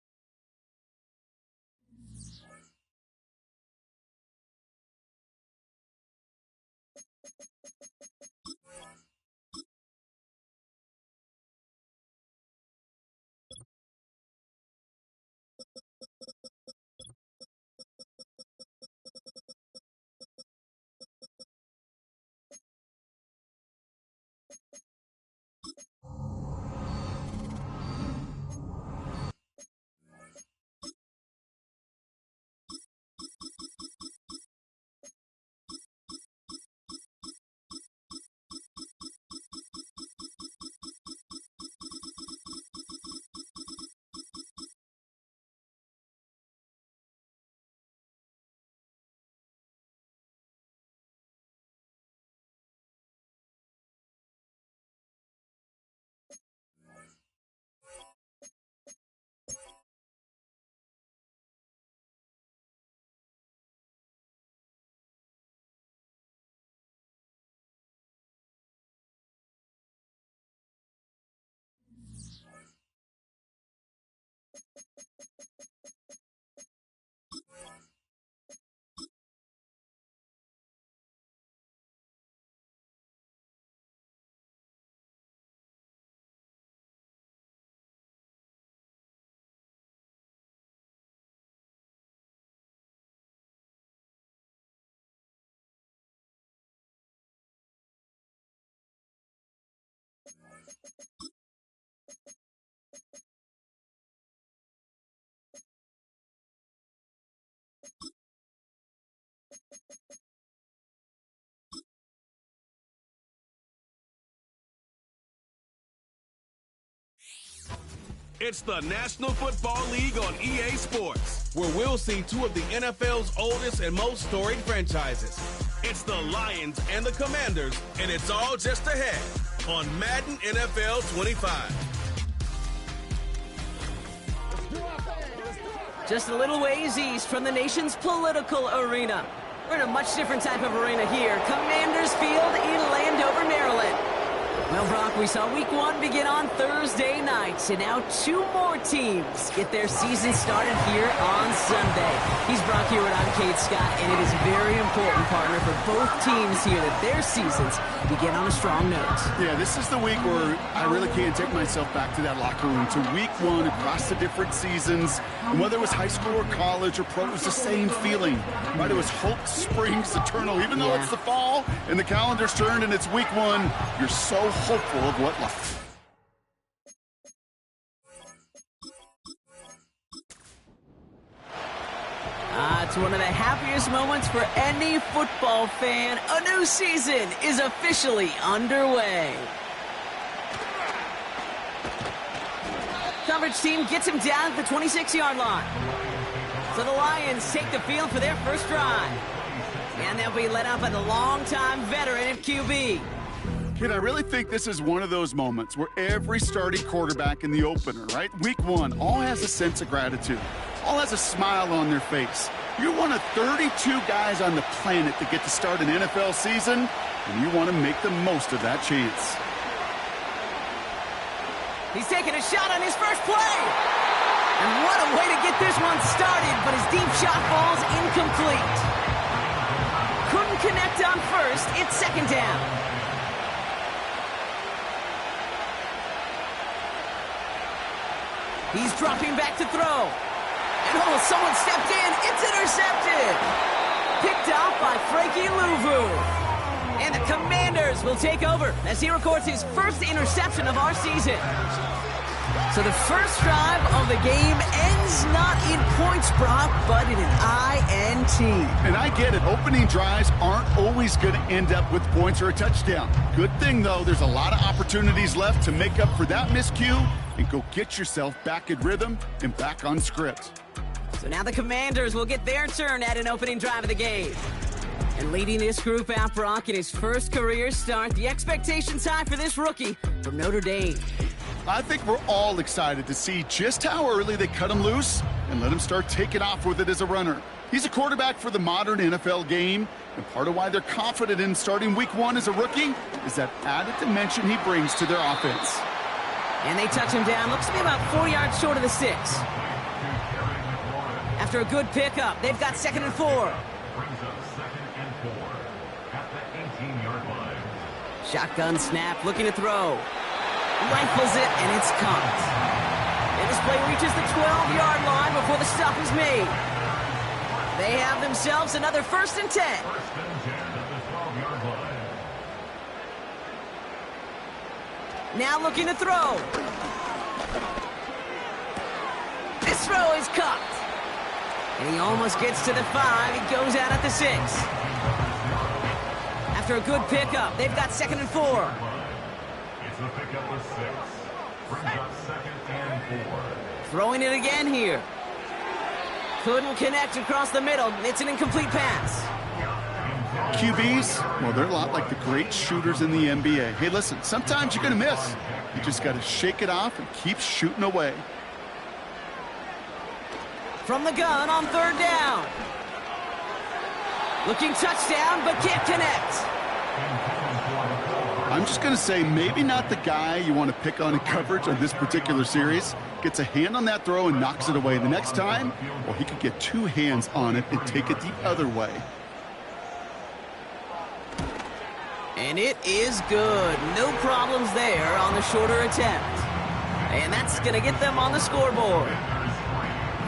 It's the National Football League on EA Sports, where we'll see two of the NFL's oldest and most storied franchises. It's the Lions and the Commanders, and it's all just ahead on Madden NFL 25. Just a little ways east from the nation's political arena. We're in a much different type of arena here. Commanders Field in Landover, Maryland. Well, Brock, we saw week one begin on Thursday night, and now two more teams get their season started here on Sunday. He's Brock Hewitt, I'm Cade Scott, and it is very important, partner, for both teams here that their seasons begin on a strong note. Yeah, this is the week where I really can't take myself back to that locker room, to week one across the different seasons. And whether it was high school or college or pro, it was the same feeling, right? It was hope springs eternal. Even though it's the fall and the calendar's turned and it's week one, you're so hopeful of what lies. It's one of the happiest moments for any football fan. A new season is officially underway. Coverage team gets him down at the 26-yard line. So the Lions take the field for their first drive. And they'll be led up by the longtime veteran at QB. Kid, I really think this is one of those moments where every starting quarterback in the opener, right, week one, all has a sense of gratitude, all has a smile on their face. You're one of 32 guys on the planet that get to start an NFL season, and you want to make the most of that chance. He's taking a shot on his first play. And what a way to get this one started, but his deep shot falls incomplete. Couldn't connect on first. It's second down. He's dropping back to throw. And someone stepped in. It's intercepted. Picked off by Frankie Louvu. And the Commanders will take over as he records his first interception of our season. So the first drive of the game ends not in points, Brock, but in an INT. And I get it. Opening drives aren't always going to end up with points or a touchdown. Good thing, though, there's a lot of opportunities left to make up for that miscue and go get yourself back in rhythm and back on script. So now the Commanders will get their turn at an opening drive of the game. And leading this group out, Brock, in his first career start, the expectation's high for this rookie from Notre Dame. I think we're all excited to see just how early they cut him loose and let him start taking off with it as a runner. He's a quarterback for the modern NFL game, and part of why they're confident in starting week 1 as a rookie is that added dimension he brings to their offense. And they touch him down. Looks to be about 4 yards short of the 6. After a good pickup, they've got 2nd and 4. Brings up 2nd and 4 at the 18-yard line. Shotgun snap, looking to throw. Rifles it, and it's caught. And this play reaches the 12-yard line before the stop is made. They have themselves another 1st and 10. 1st and 10 at the 12-yard line. Now looking to throw. This throw is caught. And he almost gets to the 5. He goes out at the 6. After a good pickup, they've got 2nd and 4. It's the pickup of 6. Brings up 2nd and 4. Throwing it again here. Couldn't connect across the middle. It's an incomplete pass. QBs, well, they're a lot like the great shooters in the NBA. Hey, listen, sometimes you're going to miss. You just got to shake it off and keep shooting away. From the gun on 3rd down. Looking touchdown, but can't connect. I'm just going to say maybe not the guy you want to pick on in coverage on this particular series. Gets a hand on that throw and knocks it away. The next time, well, he could get 2 hands on it and take it the other way. And it is good. No problems there on the shorter attempt. And that's going to get them on the scoreboard.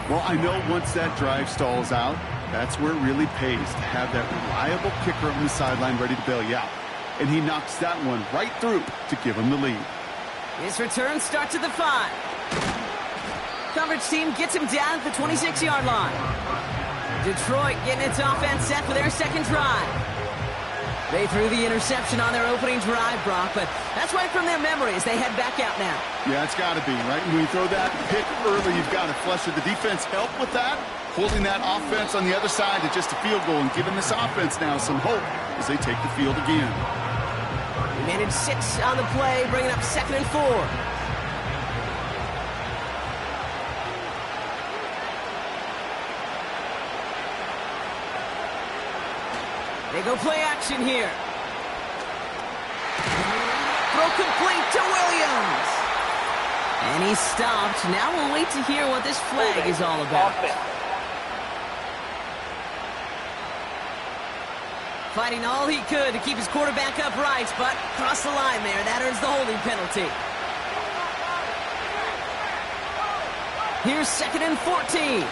Well, I know once that drive stalls out, that's where it really pays to have that reliable kicker on the sideline ready to bail you out. And he knocks that one right through to give him the lead. His return starts at the 5. Coverage team gets him down at the 26-yard line. Detroit getting its offense set for their 2nd drive. They threw the interception on their opening drive, Brock, but that's right from their memory as they head back out now. Yeah, it's got to be, right? When you throw that pick early, you've got to flush it. The defense helped with that, holding that offense on the other side to just a field goal and giving this offense now some hope as they take the field again. He managed 6 on the play, bringing up 2nd and 4. They go play action here. Throw complete to Williams. And he's stopped. Now we'll wait to hear what this flag is all about. Fighting all he could to keep his quarterback upright, but crossed the line there. That earns the holding penalty. Here's 2nd and 14.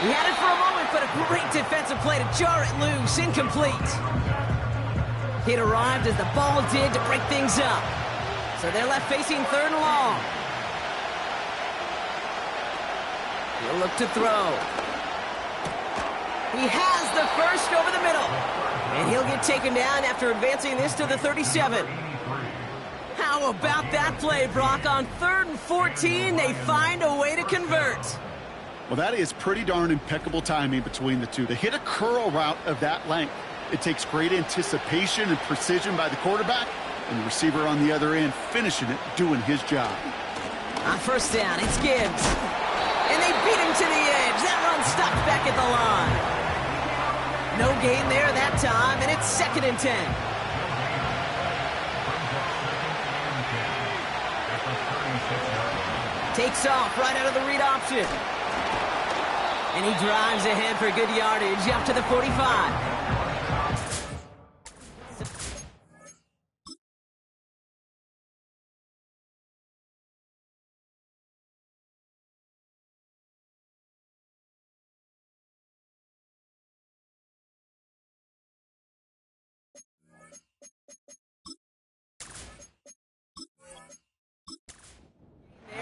He had it for a moment, but a great defensive play to jar it loose. Incomplete. It arrived as the ball did to break things up. So they're left facing 3rd and long. He'll look to throw. He has the 1st over the middle. And he'll get taken down after advancing this to the 37. How about that play, Brock? On 3rd and 14, they find a way to convert. Well, that is pretty darn impeccable timing between the two. They hit a curl route of that length. It takes great anticipation and precision by the quarterback, and the receiver on the other end finishing it, doing his job. On 1st down, it's Gibbs. And they beat him to the edge. That run stopped back at the line. No gain there that time, and it's 2nd and 10. Takes off right out of the read option. And he drives ahead for good yardage up to the 45.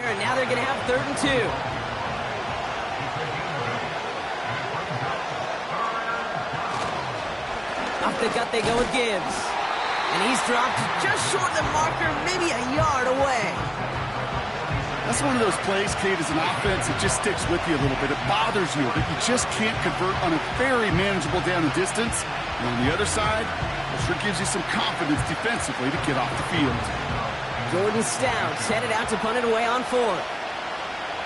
And now they're going to have 3rd and 2. Off the gut they go with Gibbs. And he's dropped just short of the marker, maybe a yard away. That's one of those plays, Kate, as an offense, it just sticks with you a little bit. It bothers you, but you just can't convert on a very manageable down and distance. And on the other side, it sure gives you some confidence defensively to get off the field. Jordan Stout's headed out to punt it away on 4th.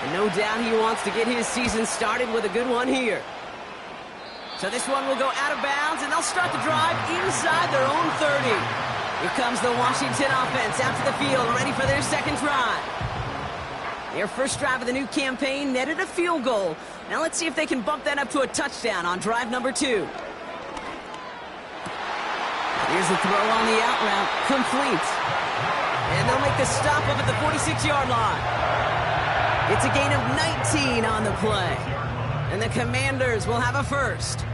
And no doubt he wants to get his season started with a good one here. So this one will go out of bounds, and they'll start the drive inside their own 30. Here comes the Washington offense out to the field, ready for their second drive. Their first drive of the new campaign netted a field goal. Now let's see if they can bump that up to a touchdown on drive number 2. Here's the throw on the out route, complete. And they'll make the stop up at the 46-yard line. It's a gain of 19 on the play. And the Commanders will have a first.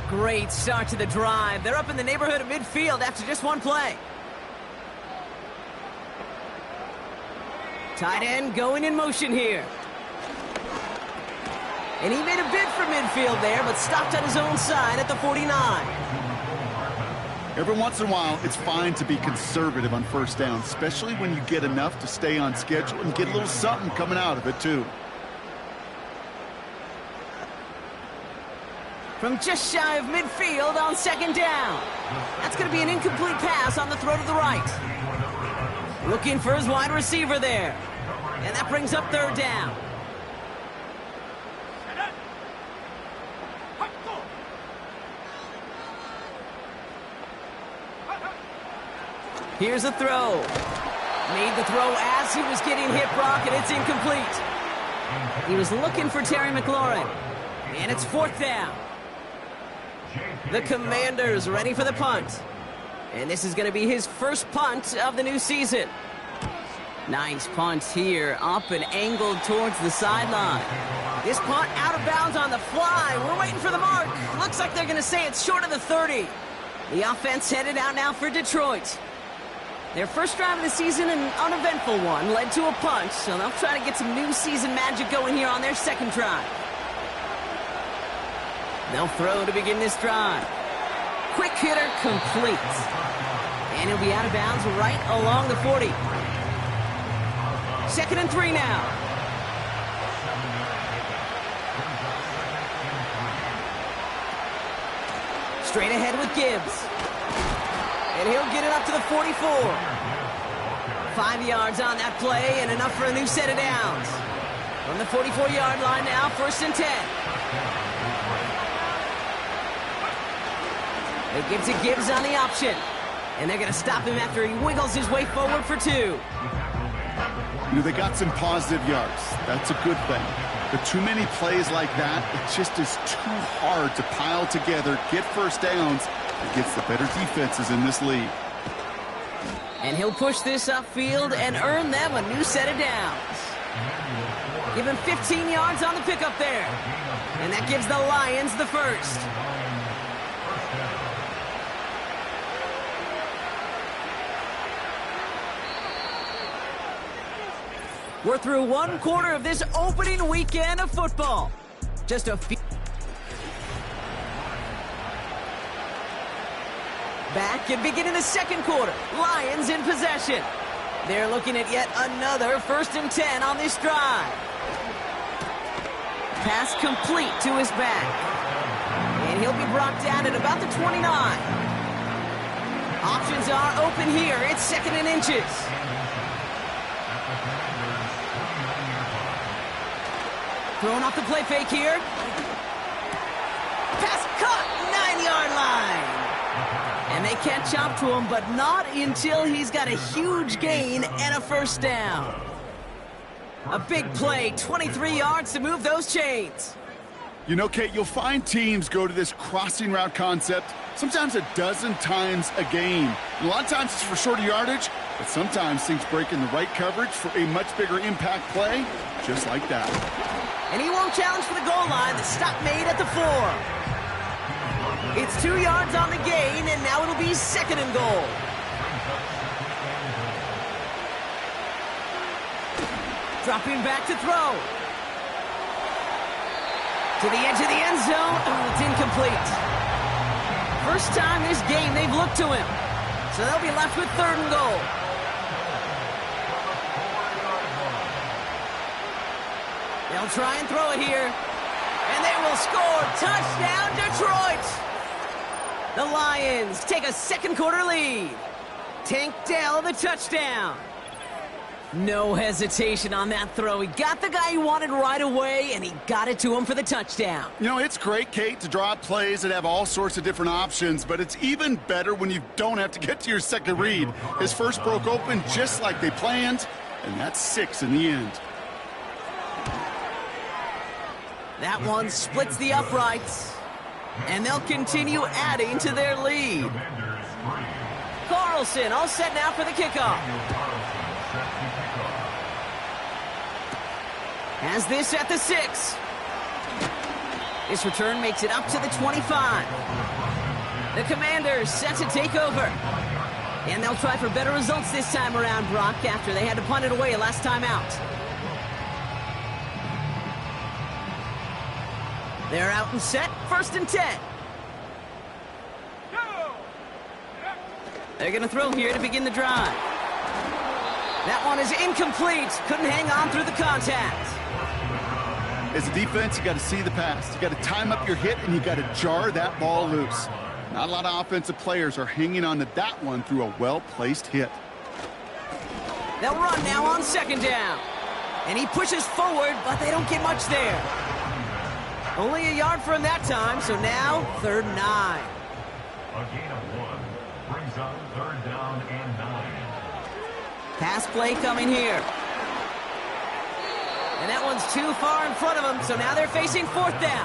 Great start to the drive. They're up in the neighborhood of midfield after just one play. Tight end going in motion here. And he made a bid for midfield there, but stopped on his own side at the 49. Every once in a while, it's fine to be conservative on first down, especially when you get enough to stay on schedule and get a little something coming out of it, too. From just shy of midfield on second down. That's going to be an incomplete pass on the throw to the right. Looking for his wide receiver there. And that brings up third down. Here's a throw. Made the throw as he was getting hit, Brock, and it's incomplete. He was looking for Terry McLaurin. And it's fourth down. The Commanders ready for the punt. And this is going to be his first punt of the new season. Nice punt here, up and angled towards the sideline. This punt out of bounds on the fly. We're waiting for the mark. Looks like they're going to say it's short of the 30. The offense headed out now for Detroit. Their first drive of the season, an uneventful one, led to a punt, so they'll try to get some new season magic going here on their second drive. They'll throw to begin this drive. Quick hitter complete. And he'll be out of bounds right along the 40. 2nd and 3 now. Straight ahead with Gibbs. And he'll get it up to the 44. 5 yards on that play and enough for a new set of downs. From the 44-yard line now, 1st and 10. They give to Gibbs on the option. And they're going to stop him after he wiggles his way forward for 2. You know, they got some positive yards. That's a good thing. But too many plays like that, it just is too hard to pile together, get first downs against the better defenses in this league. And he'll push this upfield and earn them a new set of downs. Give him 15 yards on the pickup there. And that gives the Lions the first. We're through one quarter of this opening weekend of football. Just a few. Back and beginning the second quarter. Lions in possession. They're looking at yet another 1st and 10 on this drive. Pass complete to his back. And he'll be brought down at about the 29. Options are open here. It's 2nd and inches. Throwing off the play fake here. Pass caught, 9-yard line. And they catch up to him, but not until he's got a huge gain and a first down. A big play, 23 yards to move those chains. You know, Kate, you'll find teams go to this crossing route concept sometimes a dozen times a game. And a lot of times it's for shorter yardage, but sometimes things break in the right coverage for a much bigger impact play, just like that. And he won't challenge for the goal line. The stop made at the 4. It's 2 yards on the gain, and now it'll be 2nd and goal. Dropping back to throw. To the edge of the end zone. Oh, it's incomplete. First time this game they've looked to him. So they'll be left with 3rd and goal. They'll try and throw it here. And they will score. Touchdown, Detroit! The Lions take a second quarter lead. Tank Dell the touchdown. No hesitation on that throw. He got the guy he wanted right away, and he got it to him for the touchdown. You know, it's great, Kate, to draw up plays that have all sorts of different options, but it's even better when you don't have to get to your second read. His first broke open just like they planned, and that's 6 in the end. That one splits the uprights, and they'll continue adding to their lead. Carlson all set now for the kickoff. Has this at the 6. This return makes it up to the 25. The Commanders set to take over. And they'll try for better results this time around, Brock, after they had to punt it away last time out. They're out and set, 1st and 10. They're going to throw here to begin the drive. That one is incomplete. Couldn't hang on through the contact. As a defense, you got to see the pass. You got to time up your hit, and you got to jar that ball loose. Not a lot of offensive players are hanging on to that one through a well-placed hit. They'll run now on 2nd down. And he pushes forward, but they don't get much there. Only a yard for him that time, so now 3rd and 9. A gain of 1 brings up 3rd down and 9. Pass play coming here. And that one's too far in front of them, so now they're facing 4th down.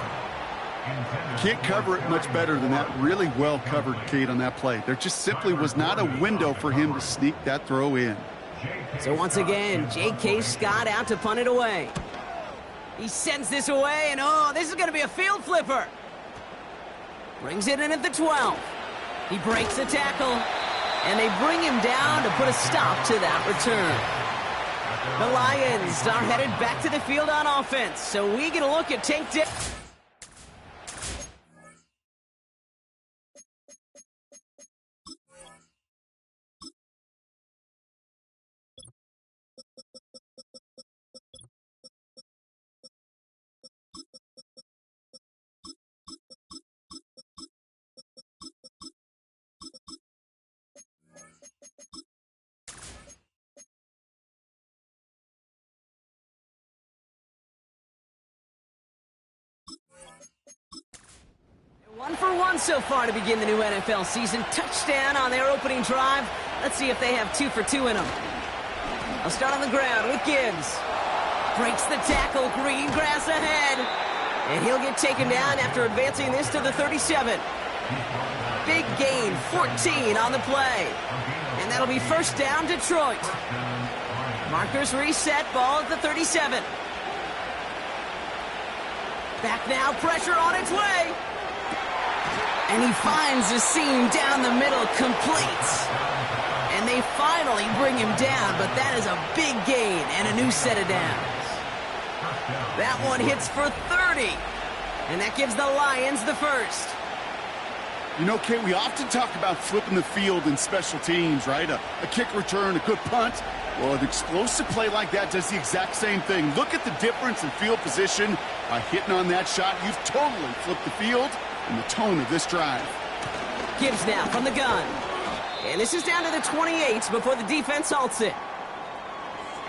Can't cover it much better than that. Really well covered, Kate, on that play. There just simply was not a window for him to sneak that throw in. So once again, J.K. Scott out to punt it away. He sends this away, and oh, this is going to be a field flipper. Brings it in at the 12. He breaks the tackle, and they bring him down to put a stop to that return. The Lions are headed back to the field on offense, so we get a look at tape. One for one so far to begin the new NFL season. Touchdown on their opening drive. Let's see if they have 2 for 2 in them. I'll start on the ground with Gibbs. Breaks the tackle, green grass ahead. And he'll get taken down after advancing this to the 37. Big gain, 14 on the play. And that'll be 1st down, Detroit. Markers reset, ball at the 37. Back now, pressure on its way. And he finds the seam down the middle, complete. And they finally bring him down, but that is a big gain and a new set of downs. That one hits for 30. And that gives the Lions the 1st. You know, Kate, we often talk about flipping the field in special teams, right? A kick return, a good punt. Well, an explosive play like that does the exact same thing. Look at the difference in field position. By hitting on that shot, you've totally flipped the field and the tone of this drive. Gibbs now from the gun. And this is down to the 28 before the defense halts it.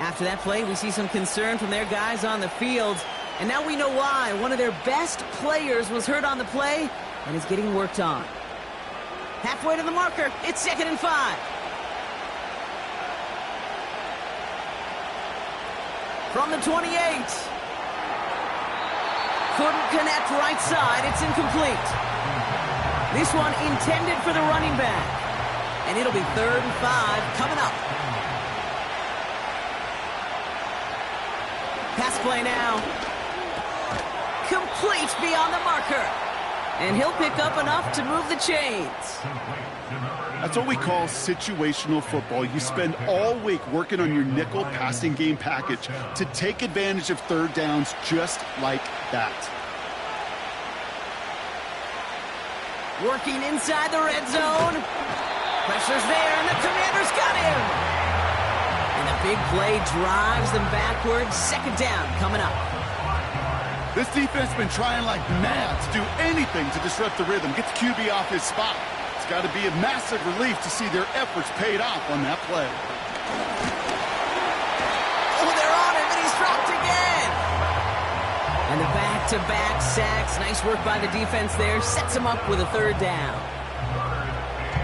After that play, we see some concern from their guys on the field. And now we know why. One of their best players was hurt on the play and is getting worked on. Halfway to the marker, it's 2nd and 5. From the 28. Couldn't connect right side. It's incomplete. This one intended for the running back. And it'll be 3rd and 5 coming up. Pass play now. Complete beyond the marker. And he'll pick up enough to move the chains. That's what we call situational football. You spend all week working on your nickel passing game package to take advantage of 3rd downs just like that. Working inside the red zone. Pressure's there, and the Commanders got him. And the big play drives them backwards. 2nd down coming up. This defense has been trying like mad to do anything to disrupt the rhythm, get the QB off his spot. It's got to be a massive relief to see their efforts paid off on that play. And the back-to-back sacks. Nice work by the defense there. Sets him up with a third down.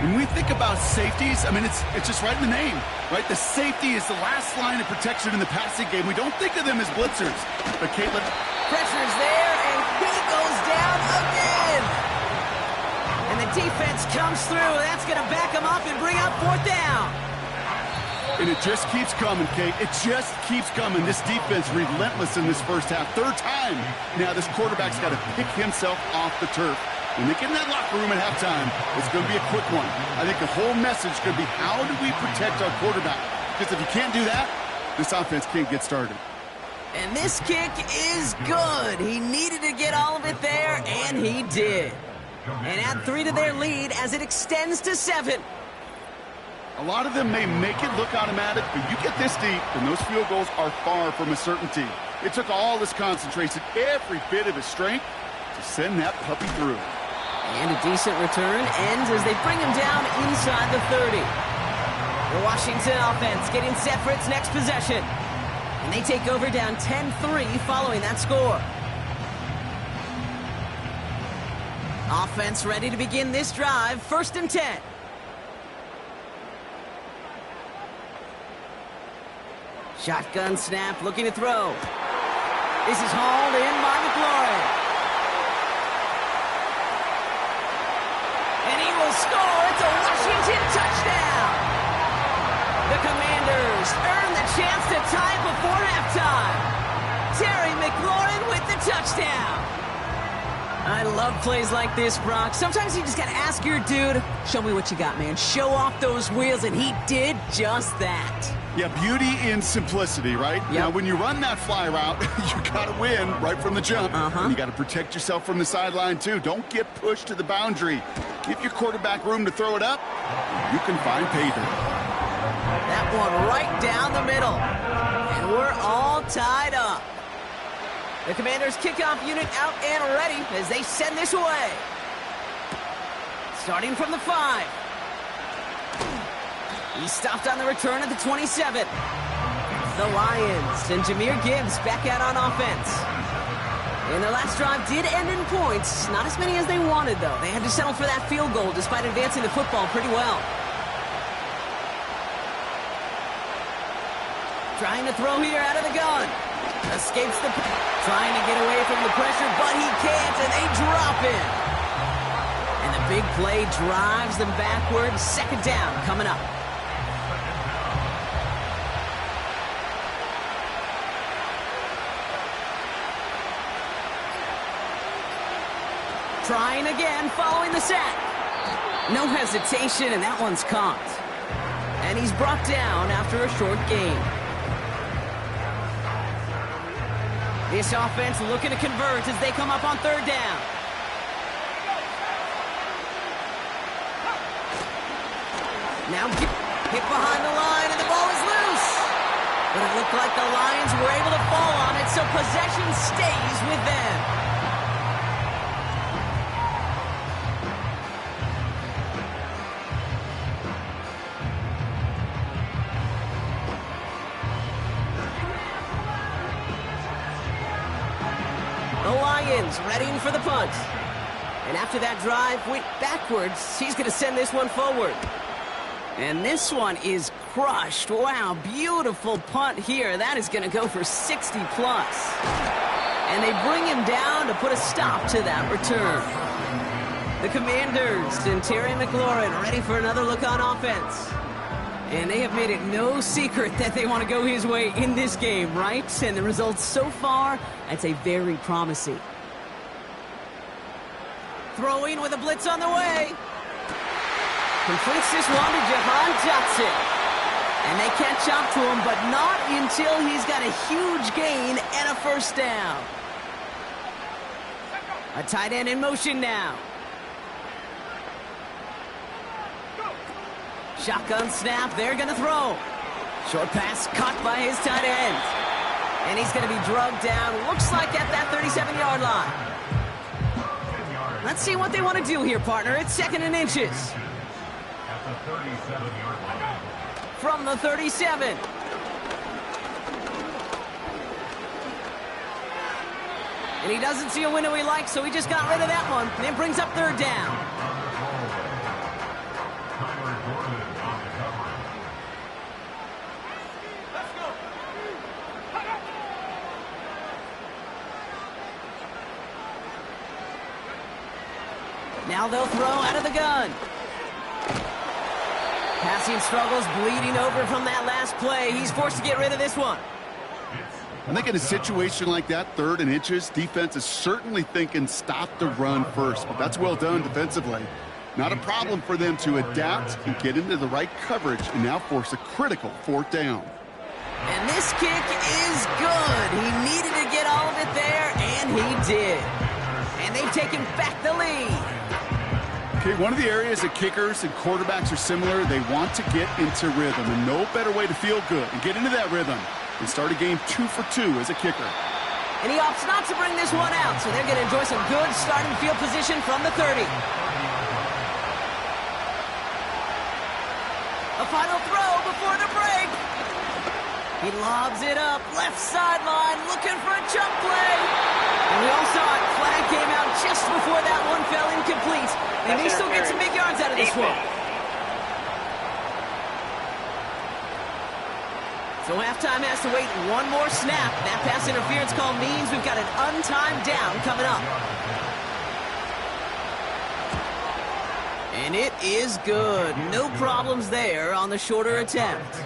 When we think about safeties, I mean, it's just right in the name, right? The safety is the last line of protection in the passing game. We don't think of them as blitzers. But Caitlin... Pressure's there, and he goes down again. And the defense comes through. That's going to back him up and bring up fourth down. And it just keeps coming, Kate. It just keeps coming. This defense relentless in this first half. Third time. Now this quarterback's got to pick himself off the turf. When they get in that locker room at halftime, it's going to be a quick one. I think the whole message could be, how do we protect our quarterback? Because if you can't do that, this offense can't get started. And this kick is good. He needed to get all of it there, and he did. And add 3 to their lead as it extends to 7. A lot of them may make it look automatic, but you get this deep, and those field goals are far from a certainty. It took all his concentration, every bit of his strength, to send that puppy through. And a decent return ends as they bring him down inside the 30. The Washington offense getting set for its next possession. And they take over down 10-3 following that score. Offense ready to begin this drive. 1st and 10. Shotgun snap, looking to throw. This is hauled in by McLaurin. And he will score. It's a Washington touchdown. The Commanders earn the chance to tie it before halftime. Terry McLaurin with the touchdown. I love plays like this, Brock. Sometimes you just got to ask your dude, show me what you got, man. Show off those wheels, and he did just that. Yeah, beauty in simplicity, right? Yep. Now, when you run that fly route, you got to win right from the jump. And you got to protect yourself from the sideline, too. Don't get pushed to the boundary. Give your quarterback room to throw it up. You can find pavement. That one right down the middle. And we're all tied up. The Commanders' kickoff unit out and ready as they send this away. Starting from the 5. He's stopped on the return at the 27. The Lions and Jahmyr Gibbs back out on offense. And their last drive did end in points. Not as many as they wanted, though. They had to settle for that field goal despite advancing the football pretty well. Trying to throw here out of the gun. Escapes the... Trying to get away from the pressure, but he can't, and they drop him. And the big play drives them backward. 2nd down coming up. Trying again, following the sack. No hesitation, and that one's caught. And he's brought down after a short gain. This offense looking to convert as they come up on 3rd down. Now hit behind the line, and the ball is loose. But it looked like the Lions were able to fall on it, so possession stays with them. Readying for the punt. And after that drive went backwards, he's going to send this one forward. And this one is crushed. Wow, beautiful punt here. That is going to go for 60-plus. And they bring him down to put a stop to that return. The Commanders and Terry McLaurin ready for another look on offense. And they have made it no secret that they want to go his way in this game, right? And the results so far, I'd say very promising. Throwing with a blitz on the way. Completes this one to Jahan Dotson. And they catch up to him, but not until he's got a huge gain and a 1st down. A tight end in motion now. Shotgun snap, they're going to throw. Short pass caught by his tight end. And he's going to be drugged down, looks like at that 37-yard line. Let's see what they want to do here, partner. It's 2nd and inches. At the 37-yard line. From the 37. And he doesn't see a window he likes, so he just got rid of that one. And it brings up third down. Now they'll throw out of the gun. Passing struggles, bleeding over from that last play. He's forced to get rid of this one. I think in a situation like that, 3rd and inches, defense is certainly thinking stop the run first. But that's well done defensively. Not a problem for them to adapt and get into the right coverage and now force a critical 4th down. And this kick is good. He needed to get all of it there, and he did. And they've taken back the lead. Okay, one of the areas that kickers and quarterbacks are similar, they want to get into rhythm, and no better way to feel good and get into that rhythm and start a game 2 for 2 as a kicker. And he opts not to bring this one out, so they're going to enjoy some good starting field position from the 30. A final throw before the break. He lobs it up, left sideline, looking for a jump play. And we all saw it. Flag came out just before that one fell incomplete. And they still get some big yards out of this one. So halftime has to wait one more snap. That pass interference call means we've got an untimed down coming up. And it is good. No problems there on the shorter attempt.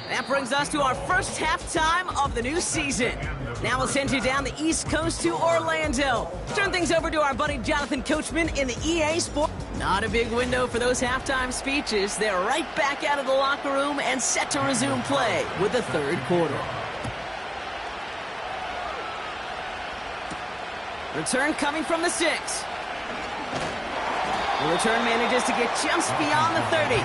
That brings us to our first halftime of the new season. Now we'll send you down the East Coast to Orlando. Turn things over to our buddy Jonathan Coachman in the EA Sport. Not a big window for those halftime speeches. They're right back out of the locker room and set to resume play with the 3rd quarter. Return coming from the 6. The return manages to get just beyond the 30.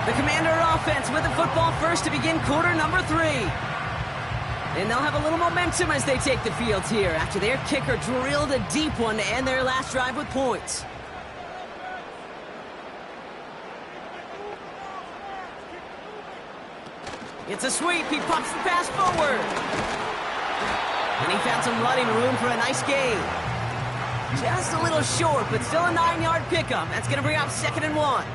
The Commander offense with the football first to begin quarter number 3. And they'll have a little momentum as they take the field here after their kicker drilled a deep one to end their last drive with points. It's a sweep. He pops the pass forward. And he found some running room for a nice gain. Just a little short, but still a 9-yard pickup. That's going to bring up 2nd and 1.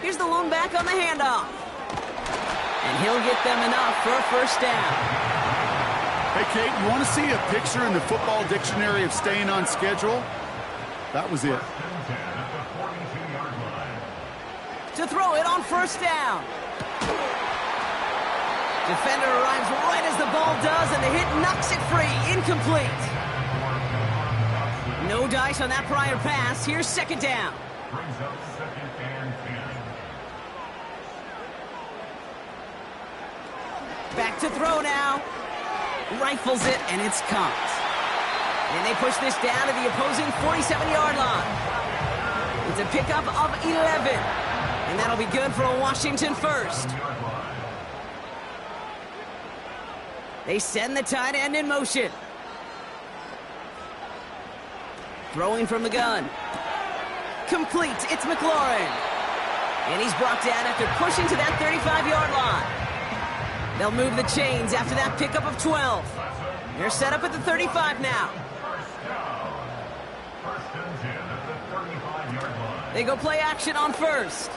Here's the lone back on the handoff. And he'll get them enough for a first down. Hey, Kate, you want to see a picture in the football dictionary of staying on schedule? That was it. To throw it on first down. Defender arrives right as the ball does, and the hit knocks it free. Incomplete. No dice on that prior pass. Here's 2nd down. Brings up 2nd and 10. Back to throw now. Rifles it, and it's caught. And they push this down to the opposing 47-yard line. It's a pickup of 11. And that'll be good for a Washington first. They send the tight end in motion. Throwing from the gun. Complete. It's McLaurin. And he's brought down after pushing to that 35-yard line. They'll move the chains after that pickup of 12. They're set up at the 35 now. They go play action on first.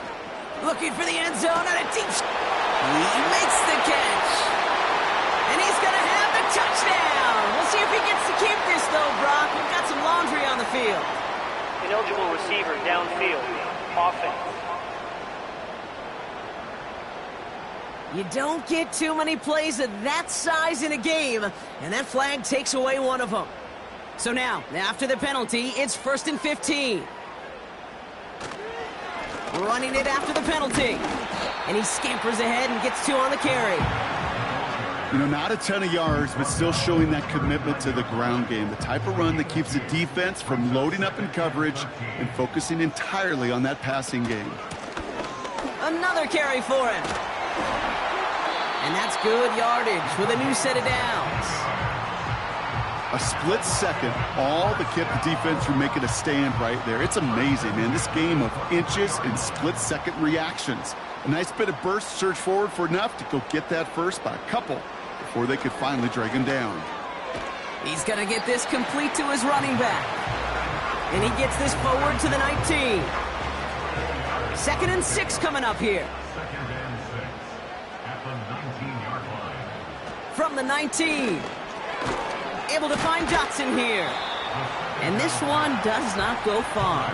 Looking for the end zone and a deep shot. He makes the catch. And he's going to have the touchdown. We'll see if he gets to keep this, though, Brock. We've got some laundry on the field. Ineligible receiver downfield. Offense. You don't get too many plays of that size in a game, and that flag takes away one of them. So now, after the penalty, it's 1st and 15. Running it after the penalty. And he scampers ahead and gets 2 on the carry. You know, not a ton of yards, but still showing that commitment to the ground game. The type of run that keeps the defense from loading up in coverage and focusing entirely on that passing game. Another carry for him. And that's good yardage with a new set of downs. A split second, all that kept the defense from making a stand right there. It's amazing, man. This game of inches and split-second reactions. A nice bit of burst, surge forward for enough to go get that first by a couple before they could finally drag him down. He's going to get this complete to his running back. And he gets this forward to the 19. 2nd and 6 coming up here. 2nd and 6 at the 19-yard line. From the 19. Able to find Dotson here. And this one does not go far.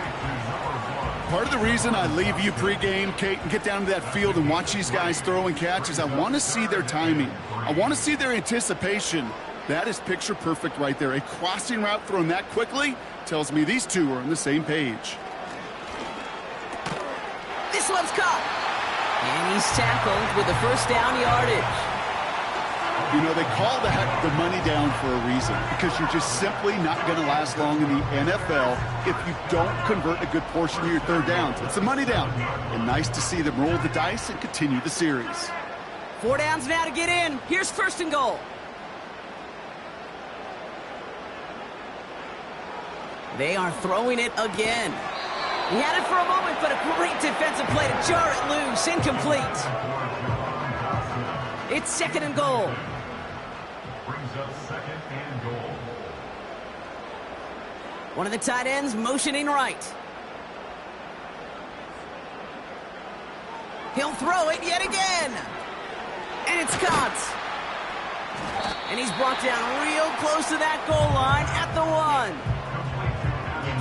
Part of the reason I leave you pregame, Kate, and get down to that field and watch these guys throw and catch is I want to see their timing. I want to see their anticipation. That is picture perfect right there. A crossing route thrown that quickly tells me these two are on the same page. This one's caught. And he's tackled with the first down yardage. You know, they call the money down for a reason, because you're just simply not going to last long in the NFL if you don't convert a good portion of your third downs. It's the money down. And nice to see them roll the dice and continue the series. 4 downs now to get in. Here's 1st and goal. They are throwing it again. He had it for a moment, but a great defensive play to jar it loose. Incomplete. It's 2nd and goal. Brings up 2nd and goal. One of the tight ends motioning right. He'll throw it yet again. And it's caught. And he's brought down real close to that goal line at the 1.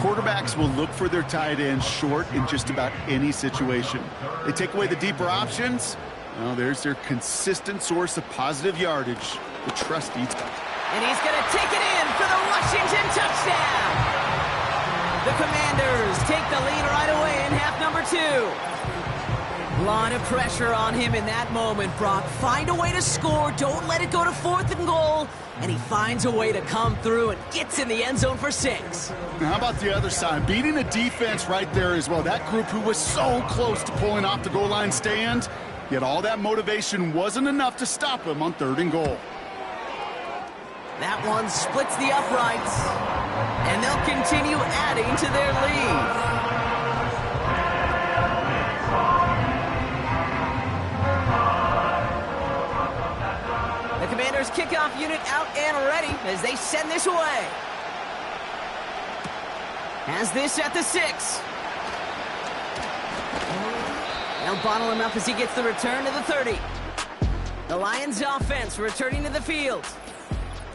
Quarterbacks will look for their tight ends short in just about any situation. They take away the deeper options. Well, there's their consistent source of positive yardage, the trusty. And he's going to take it in for the Washington touchdown. The Commanders take the lead right away in half number 2. A lot of pressure on him in that moment, Brock. Find a way to score. Don't let it go to 4th and goal. And he finds a way to come through and gets in the end zone for 6. Now, how about the other side? Beating the defense right there as well. That group who was so close to pulling off the goal line stand. Yet all that motivation wasn't enough to stop him on 3rd and goal. That one splits the uprights, and they'll continue adding to their lead. The Commanders' kickoff unit out and ready as they send this away. Has this at the 6. They'll bottle him up as he gets the return to the 30. The Lions offense returning to the field.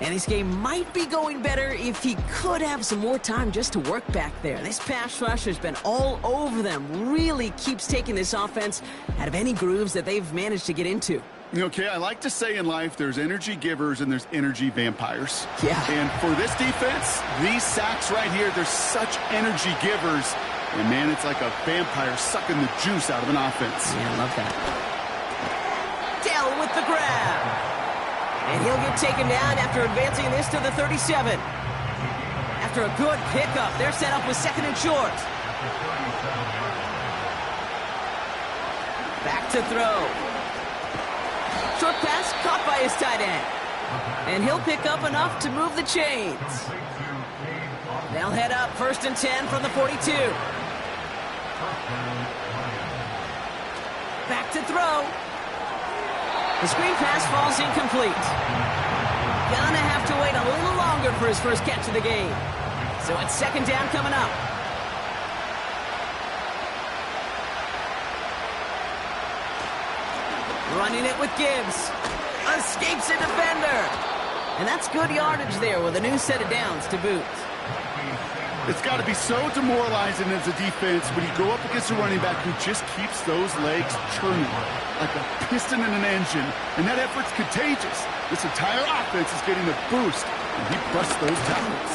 And this game might be going better if he could have some more time just to work back there. This pass rush has been all over them. Really keeps taking this offense out of any grooves that they've managed to get into. Okay, I like to say in life there's energy givers and there's energy vampires. Yeah. And for this defense, these sacks right here, they're such energy givers. And, man, it's like a vampire sucking the juice out of an offense. Yeah, I love that. Dell with the grab. And he'll get taken down after advancing this to the 37. After a good pickup, they're set up with 2nd and short. Back to throw. Short pass caught by his tight end. And he'll pick up enough to move the chains. They'll head up 1st and 10 from the 42. Back to throw. The screen pass falls incomplete. Gonna have to wait a little longer for his first catch of the game. So it's 2nd down coming up. Running it with Gibbs. Escapes a defender. And that's good yardage there with a new set of downs to boot. It's got to be so demoralizing as a defense when you go up against a running back who just keeps those legs churning like a piston in an engine. And that effort's contagious. This entire offense is getting a boost, and he busts those tackles.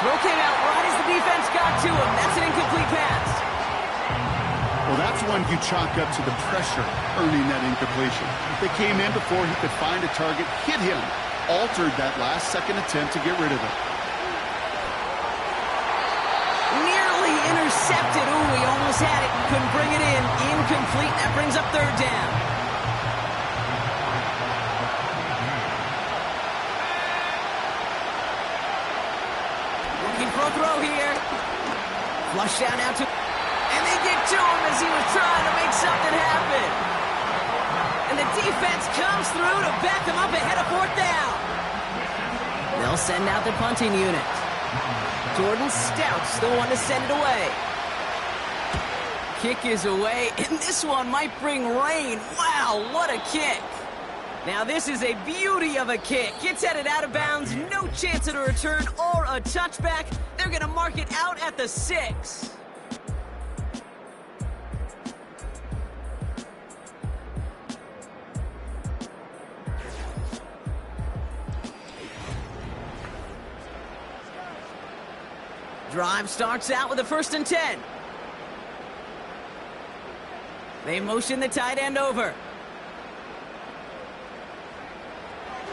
Throw came out right as the defense got to him. That's an incomplete pass. Well, that's one you chalk up to the pressure earning that incompletion. They came in before he could find a target, hit him, altered that last-second attempt to get rid of it. Nearly intercepted. Ooh, he almost had it and couldn't bring it in. Incomplete. That brings up 3rd down. Flush down out to... And they get to him as he was trying to make something happen. And the defense comes through to back him up ahead of 4th down. They'll send out the punting unit. Jordan Stout's the one to send it away. Kick is away, and this one might bring rain. Wow, what a kick. Now this is a beauty of a kick. It's headed out of bounds, no chance at a return or a touchback. They're going to mark it out at the 6. Drive starts out with a 1st and 10. They motion the tight end over.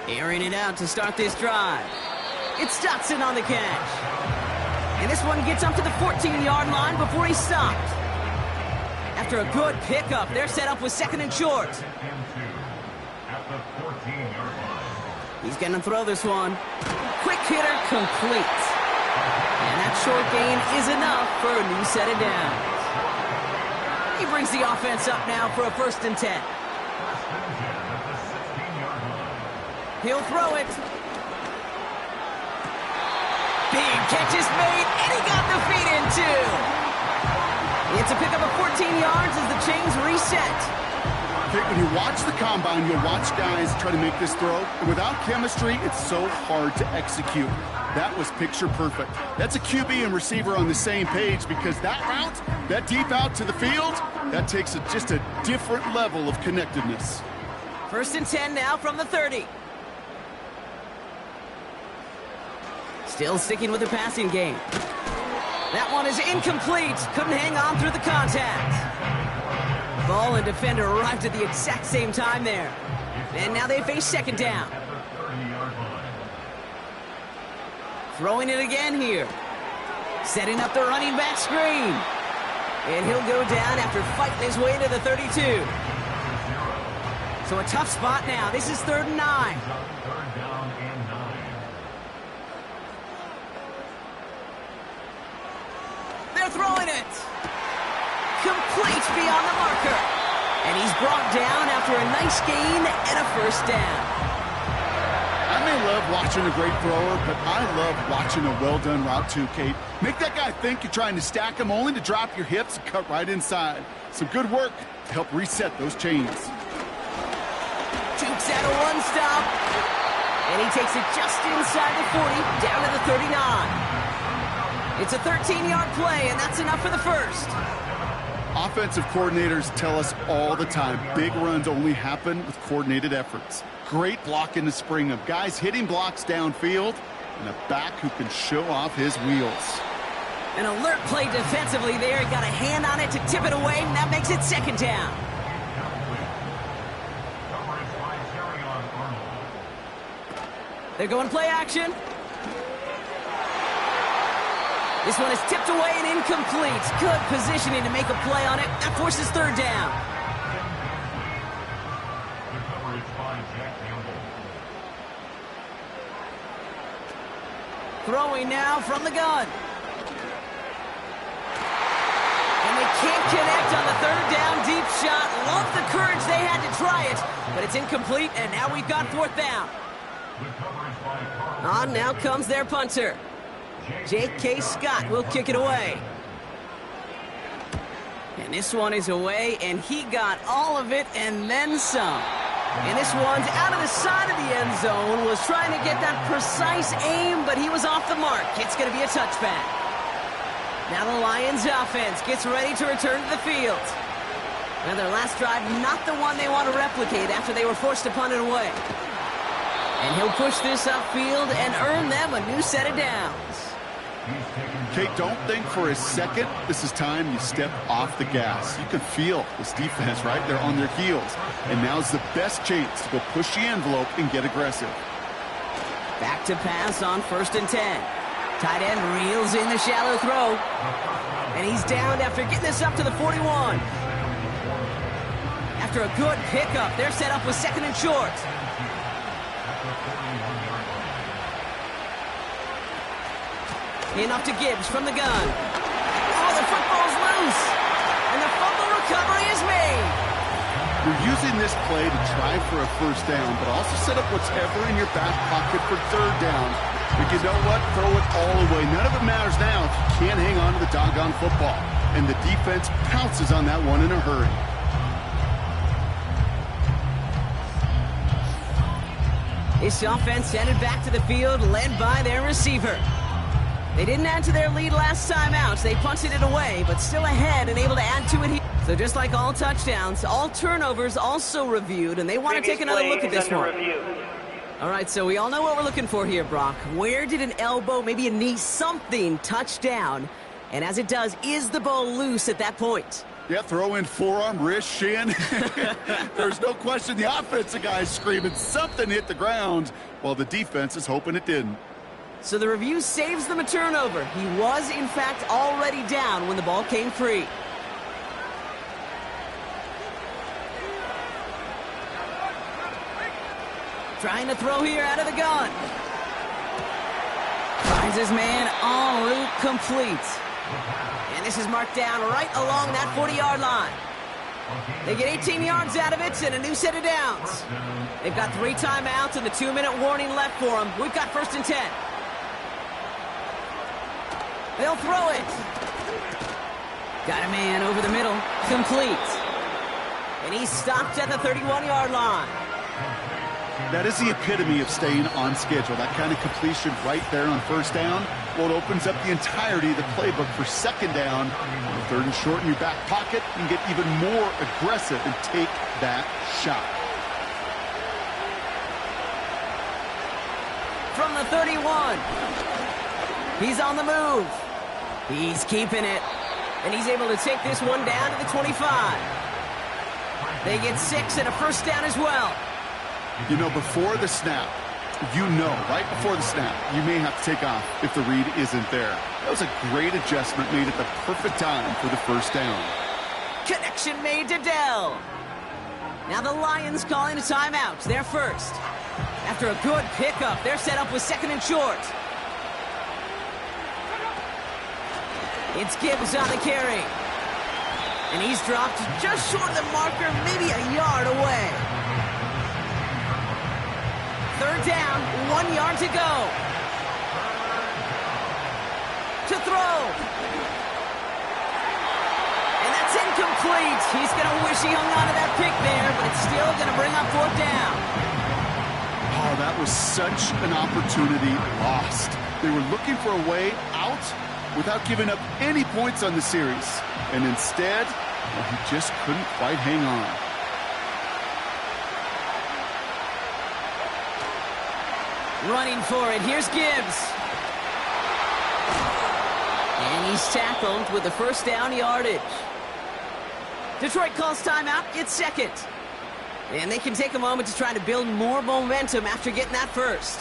Airing it out to start this drive. It's Dotson on the catch. And this one gets up to the 14-yard line before he's stopped. After a good pickup, they're set up with 2nd and short. He's going to throw this one. Quick hitter complete. And that short gain is enough for a new set of downs. He brings the offense up now for a 1st and 10. He'll throw it. Big catch is made, and he got the feet in too. It's a pickup of 14 yards as the chains reset. Okay, when you watch the combine, you'll watch guys try to make this throw. And without chemistry, it's so hard to execute. That was picture perfect. That's a QB and receiver on the same page because that route, that deep out to the field, that takes just a different level of connectedness. 1st and 10 now from the 30. Still sticking with the passing game. That one is incomplete. Couldn't hang on through the contact. Ball and defender arrived at the exact same time there. And now they face 2nd down. Throwing it again here. Setting up the running back screen. And he'll go down after fighting his way to the 32. So a tough spot now. This is 3rd and 9. They're throwing it. Complete beyond the marker. And he's brought down after a nice gain and a 1st down. I may love watching a great thrower, but I love watching a well-done route too, Kate. Make that guy think you're trying to stack him only to drop your hips and cut right inside. Some good work to help reset those chains. Jukes out a one-stop. And he takes it just inside the 40, down to the 39. It's a 13-yard play, and that's enough for the 1st. Offensive coordinators tell us all the time, big runs only happen with coordinated efforts. Great block in the spring of guys hitting blocks downfield and a back who can show off his wheels. An alert play defensively there. Got a hand on it to tip it away, and that makes it 2nd down. They're going play action. This one is tipped away and incomplete. Good positioning to make a play on it. That forces 3rd down. Throwing now from the gun. And they can't connect on the 3rd down deep shot. Love the courage they had to try it, but it's incomplete, and now we've got 4th down. On now comes their punter. J.K. Scott will kick it away. And this one is away, and he got all of it and then some. And this one's out of the side of the end zone. Was trying to get that precise aim, but he was off the mark. It's going to be a touchback. Now the Lions offense gets ready to return to the field. Now their last drive, not the one they want to replicate after they were forced to punt it away. And he'll push this upfield and earn them a new set of downs. Kate, don't think for a second this is time you step off the gas. You can feel this defense, right? They're on their heels. And now's the best chance to go push the envelope and get aggressive. Back to pass on 1st and 10. Tight end reels in the shallow throw. And he's down after getting this up to the 41. After a good pickup, they're set up with 2nd and short. In up to Gibbs from the gun. Oh, You're using this play to try for a first down, but also set up whatever in your back pocket for third down. But you know what? Throw it all away. None of it matters now if you can't hang on to the doggone football. And the defense pounces on that one in a hurry. This offense headed back to the field, led by their receiver. They didn't add to their lead last time out. They punted it away, but still ahead and able to add to it here. So just like all touchdowns, all turnovers also reviewed, and they want to take another look at this one. All right, so we all know what we're looking for here, Brock. Where did an elbow, maybe a knee, something touch down? And as it does, is the ball loose at that point? Yeah, throw in forearm, wrist, shin. There's no question the offensive guy's screaming something hit the ground while the defense is hoping it didn't. So the review saves them a turnover. He was, in fact, already down when the ball came free. Trying to throw here out of the gun. Finds his man en route complete. And this is marked down right along that 40-yard line. They get 18 yards out of it and a new set of downs. They've got 3 timeouts and the 2-minute warning left for them. We've got 1st and 10. They'll throw it. Got a man over the middle. Complete. And he's stopped at the 31-yard line. That is the epitome of staying on schedule. That kind of completion right there on first down. Well, it opens up the entirety of the playbook for second down. Third and short in your back pocket. You can get even more aggressive and take that shot. From the 31. He's on the move. He's keeping it. And he's able to take this one down to the 25. They get 6 and a first down as well. You know, before the snap, right before the snap, you may have to take off if the read isn't there. That was a great adjustment made at the perfect time for the first down. Connection made to Dell. Now the Lions calling a timeout. They're first. After a good pickup, they're set up with 2nd and short. It's Gibbs on the carry. And he's dropped just short of the marker, maybe a yard away. 3rd down, 1 yard to go. To throw. And that's incomplete. He's going to wish he hung on to that pick there, but it's still going to bring up 4th down. Oh, that was such an opportunity lost. They were looking for a way out without giving up any points on the series. And instead, well, he just couldn't quite hang on. Running for it. Here's Gibbs. And he's tackled with the first down yardage. Detroit calls timeout. It's 2nd. And they can take a moment to try to build more momentum after getting that first.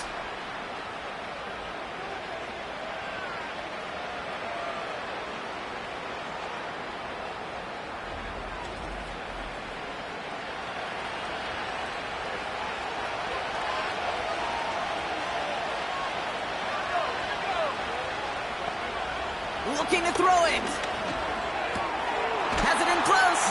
Looking to throw it. Has it in close.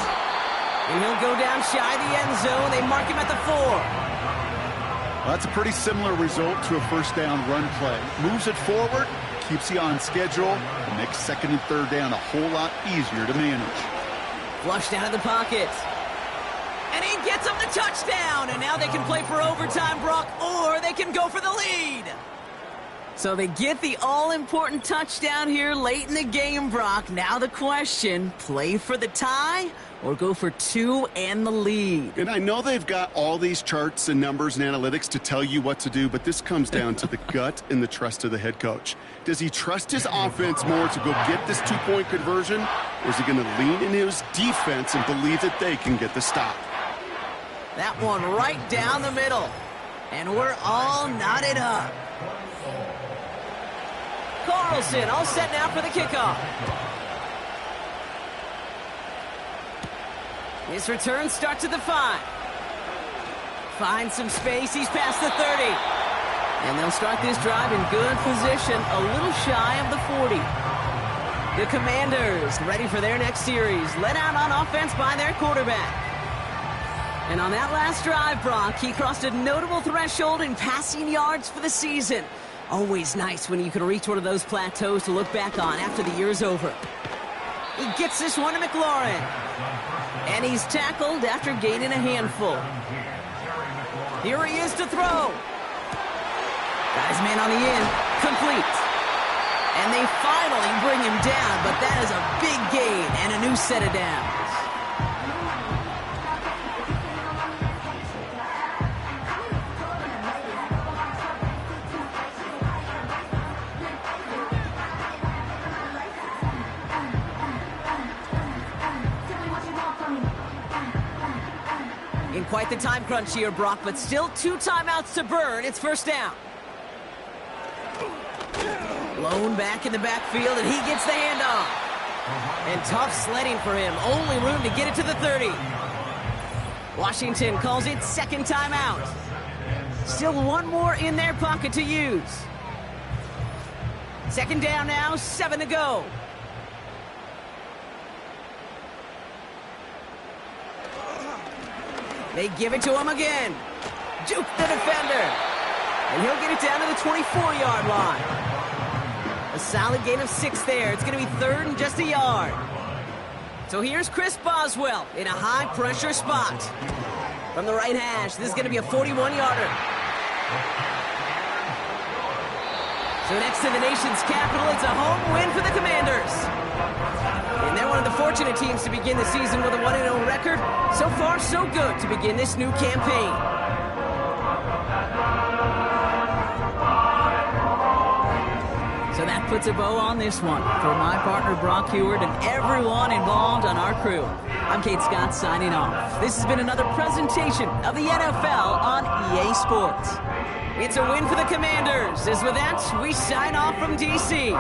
And he'll go down shy of the end zone. They mark him at the 4. Well, that's a pretty similar result to a first down run play. Moves it forward, keeps you on schedule, and makes 2nd and 3rd down a whole lot easier to manage. Flushed out of the pocket. And he gets him the touchdown. And now they can play for overtime, Brock, or they can go for the lead. So they get the all-important touchdown here late in the game, Brock. Now the question, play for the tie or go for 2 and the lead? And I know they've got all these charts and numbers and analytics to tell you what to do, but this comes down to the gut and the trust of the head coach. Does he trust his offense more to go get this 2-point conversion, or is he going to lean into his defense and believe that they can get the stop? That one right down the middle. And we're all knotted up. Carlson all set now for the kickoff. His return starts at the 5. Finds some space. He's past the 30. And they'll start this drive in good position, a little shy of the 40. The Commanders ready for their next series, led out on offense by their quarterback. And on that last drive, Brock, he crossed a notable threshold in passing yards for the season. Always nice when you can reach one of those plateaus to look back on after the year's over. He gets this one to McLaurin. And he's tackled after gaining a handful. Here he is to throw. Got his man on the end. Complete. And they finally bring him down, but that is a big gain and a new set of downs. In quite the time crunch here, Brock, but still 2 timeouts to burn. It's first down. Blown back in the backfield, and he gets the handoff. And tough sledding for him. Only room to get it to the 30. Washington calls it second timeout. Still one more in their pocket to use. Second down now, 7 to go. They give it to him again. Juke the defender. And he'll get it down to the 24-yard line. A solid gain of 6 there. It's going to be third and just a yard. So here's Chris Boswell in a high-pressure spot. From the right hash, this is going to be a 41-yarder. So next to the nation's capital, it's a home win for the Commanders. And they're one of the fortunate teams to begin the season with a 1-0 record. So far, so good to begin this new campaign. So that puts a bow on this one. For my partner, Brock Heward, and everyone involved on our crew, I'm Kate Scott signing off. This has been another presentation of the NFL on EA Sports. It's a win for the Commanders, as with that, we sign off from D.C.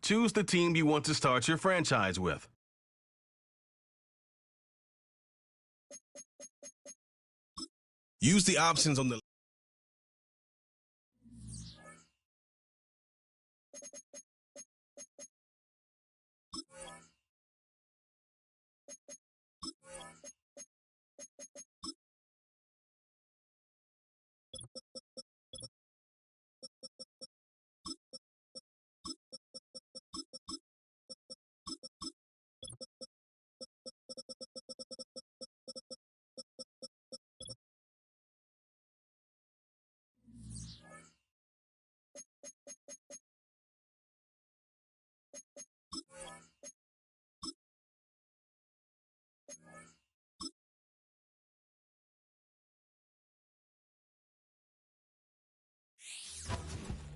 choose the team you want to start your franchise with. Use the options on the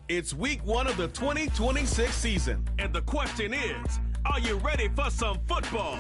It's week 1 of the 2026 season, and the question is, are you ready for some football?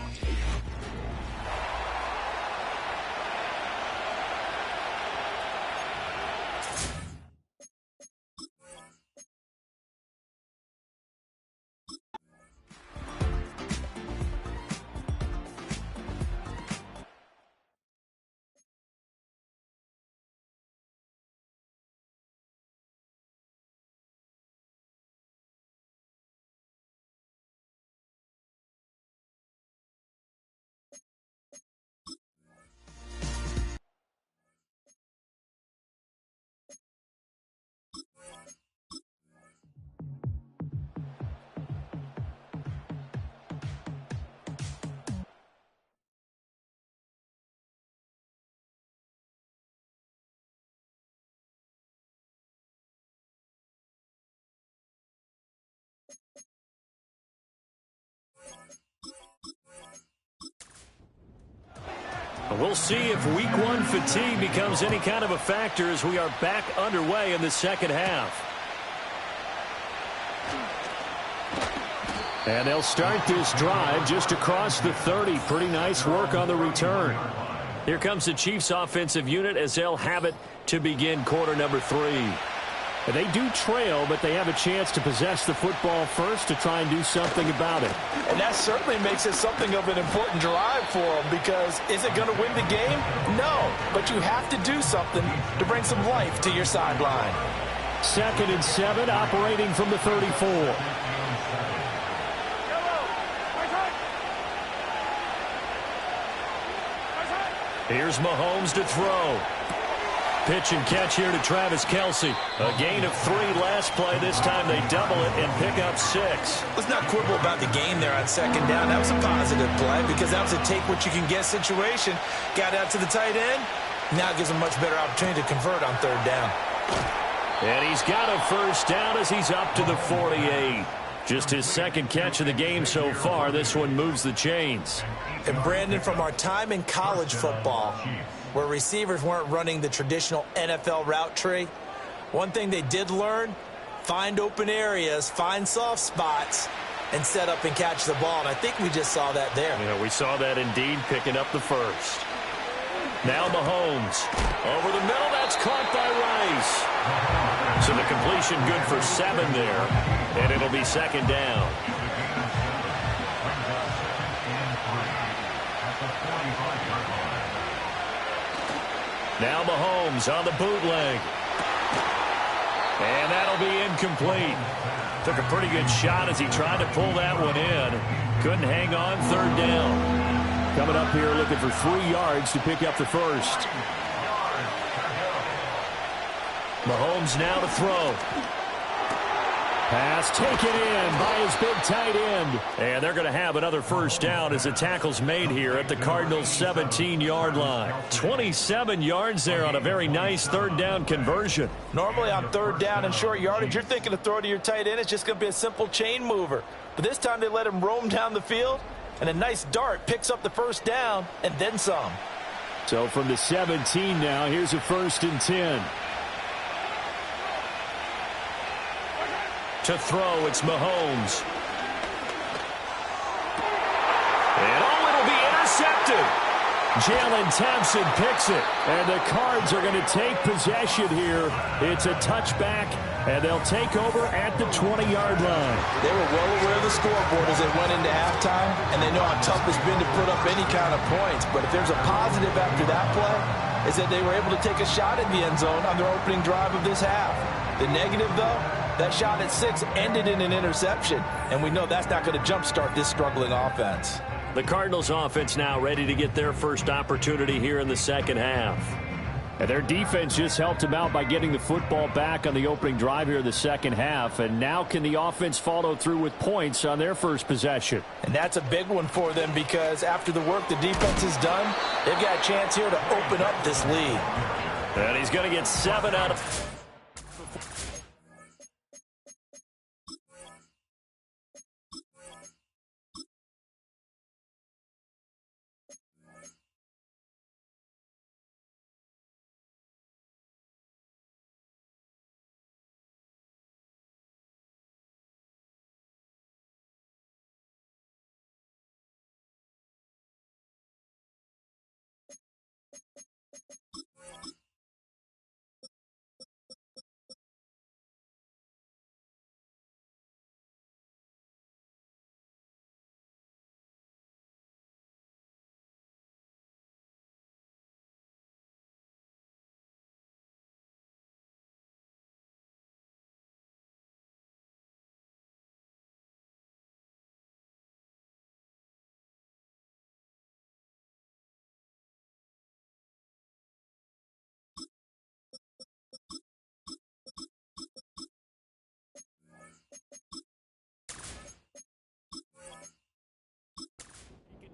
We'll see if week 1 fatigue becomes any kind of a factor as we are back underway in the second half. And they'll start this drive just across the 30. Pretty nice work on the return. Here comes the Chiefs offensive unit as they'll have it to begin quarter number 3. And they do trail, but they have a chance to possess the football first to try and do something about it. And that certainly makes it something of an important drive for them, because is it going to win the game? No, but you have to do something to bring some life to your sideline. 2nd and 7, operating from the 34. Here's Mahomes to throw. Pitch and catch here to Travis Kelce. A gain of 3 last play. This time they double it and pick up 6. Let's not quibble about the game there on 2nd down. That was a positive play because that was a take-what-you-can-get situation. Got out to the tight end. Now gives him a much better opportunity to convert on 3rd down. And he's got a first down as he's up to the 48. Just his 2nd catch of the game so far. This one moves the chains. And Brandon, from our time in college football, where receivers weren't running the traditional NFL route tree, one thing they did learn, find open areas, find soft spots, and set up and catch the ball. And I think we just saw that there. Yeah, we saw that indeed, picking up the first. Now Mahomes. Over the middle, that's caught by Rice. So the completion good for 7 there, and it'll be 2nd down. Now Mahomes on the bootleg. And that'll be incomplete. Took a pretty good shot as he tried to pull that one in. Couldn't hang on 3rd down. Coming up here looking for 3 yards to pick up the first. Mahomes now to throw. Pass taken in by his big tight end. And they're going to have another first down as the tackle's made here at the Cardinals' 17-yard line. 27 yards there on a very nice 3rd down conversion. Normally on 3rd down and short yardage, you're thinking to throw to your tight end. It's just going to be a simple chain mover. But this time they let him roam down the field, and a nice dart picks up the first down and then some. So from the 17 now, here's a 1st and 10. To throw, it's Mahomes. And it'll be intercepted. Jalen Thompson picks it, and the Cards are going to take possession here. It's a touchback, and they'll take over at the 20-yard line. They were well aware of the scoreboard as they went into halftime, and they know how tough it's been to put up any kind of points. But if there's a positive after that play, is that they were able to take a shot in the end zone on their opening drive of this half. The negative, though, that shot at 6 ended in an interception, and we know that's not going to jumpstart this struggling offense. The Cardinals offense now ready to get their first opportunity here in the second half. And their defense just helped them out by getting the football back on the opening drive here in the second half. And now can the offense follow through with points on their first possession? And that's a big one for them because after the work the defense has done, they've got a chance here to open up this lead. And he's going to get 7 out of...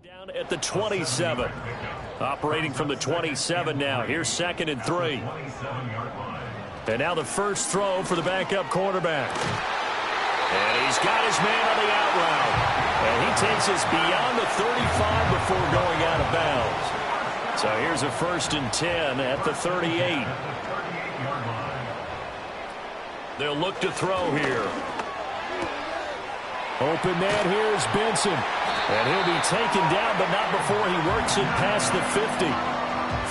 Down at the 27. Operating from the 27 now. Here's 2nd and 3. And now the first throw for the backup quarterback. And he's got his man on the out route. And he takes us beyond the 35 before going out of bounds. So here's a 1st and 10 at the 38. They'll look to throw here. Open man here is Benson. And he'll be taken down, but not before he works it past the 50.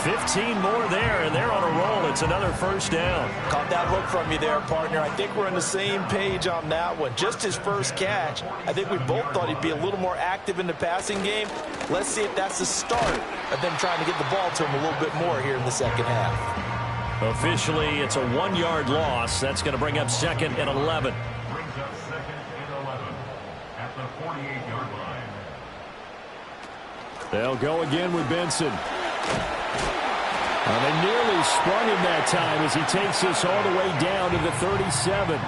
15 more there, and they're on a roll. It's another first down. Caught that look from you there, partner. I think we're on the same page on that one. Just his first catch. I think we both thought he'd be a little more active in the passing game. Let's see if that's the start of them trying to get the ball to him a little bit more here in the second half. Officially, it's a 1-yard loss. That's going to bring up 2nd and 11. Brings up 2nd and 11 at the 48-yard line. They'll go again with Benson. And they nearly sprung him that time as he takes this all the way down to the 37.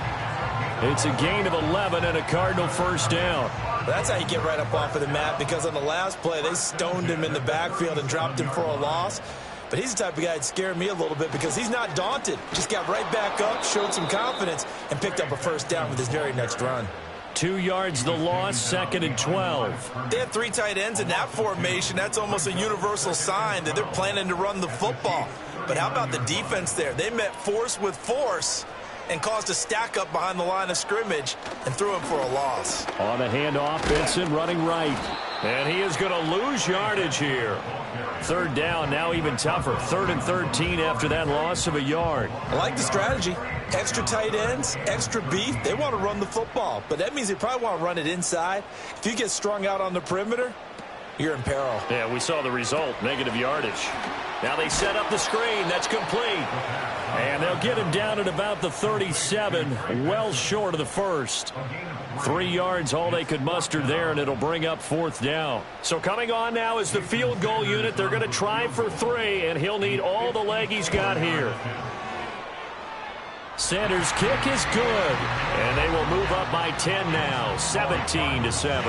It's a gain of 11 and a Cardinal first down. That's how you get right up off of the mat, because on the last play, they stoned him in the backfield and dropped him for a loss. But he's the type of guy that scared me a little bit because he's not daunted. Just got right back up, showed some confidence, and picked up a first down with his very next run. 2 yards the loss, 2nd and 12. They have 3 tight ends in that formation. That's almost a universal sign that they're planning to run the football. But how about the defense there? They met force with force and caused a stack up behind the line of scrimmage and threw him for a loss. On the handoff, Benson running right. And he is going to lose yardage here. 3rd down, now even tougher. 3rd and 13 after that loss of a yard. I like the strategy. Extra tight ends, extra beef. They want to run the football, but that means they probably want to run it inside. If you get strung out on the perimeter, you're in peril. Yeah, we saw the result, negative yardage. Now they set up the screen. That's complete. And they'll get him down at about the 37, well short of the first. 3 yards, all they could muster there, and it'll bring up 4th down. So coming on now is the field goal unit. They're going to try for 3, and he'll need all the leg he's got here. Sanders' kick is good, and they will move up by 10 now, 17-7.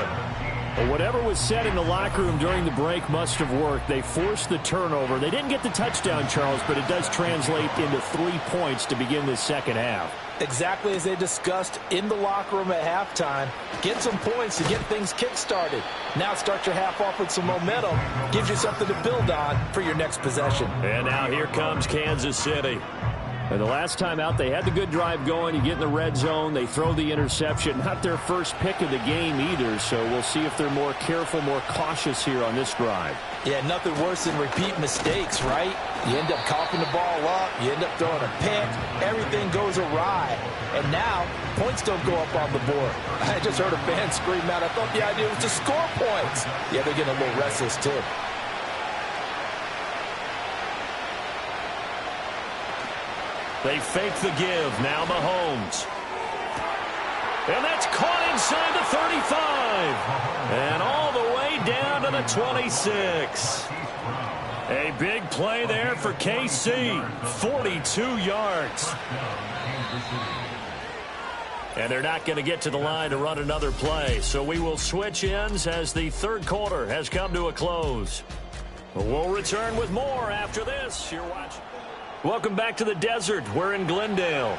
Well, whatever was said in the locker room during the break must have worked. They forced the turnover. They didn't get the touchdown, Charles, but it does translate into 3 points to begin this second half. Exactly as they discussed in the locker room at halftime. Get some points to get things kick-started. Now start your half off with some momentum. Gives you something to build on for your next possession. And now here comes Kansas City. And the last time out, they had the good drive going. You get in the red zone, they throw the interception. Not their first pick of the game either, so we'll see if they're more careful, more cautious here on this drive. Yeah, nothing worse than repeat mistakes, right? You end up coughing the ball up, you end up throwing a pick, everything goes awry. And now, points don't go up on the board. I just heard a fan scream out, I thought the idea was to score points. Yeah, they're getting a little restless too. They fake the give. Now Mahomes. And that's caught inside the 35. And all the way down to the 26. A big play there for KC. 42 yards. And they're not going to get to the line to run another play. So we will switch ends as the third quarter has come to a close. We'll return with more after this. You're watching. Welcome back to the desert. We're in Glendale.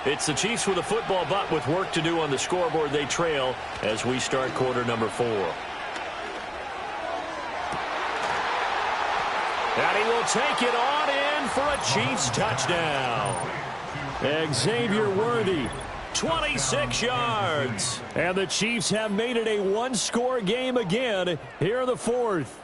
It's the Chiefs with a football, but with work to do on the scoreboard. They trail as we start quarter number 4. And he will take it on in for a Chiefs touchdown. Xavier Worthy, 26 yards. And the Chiefs have made it a one-score game again here in the fourth.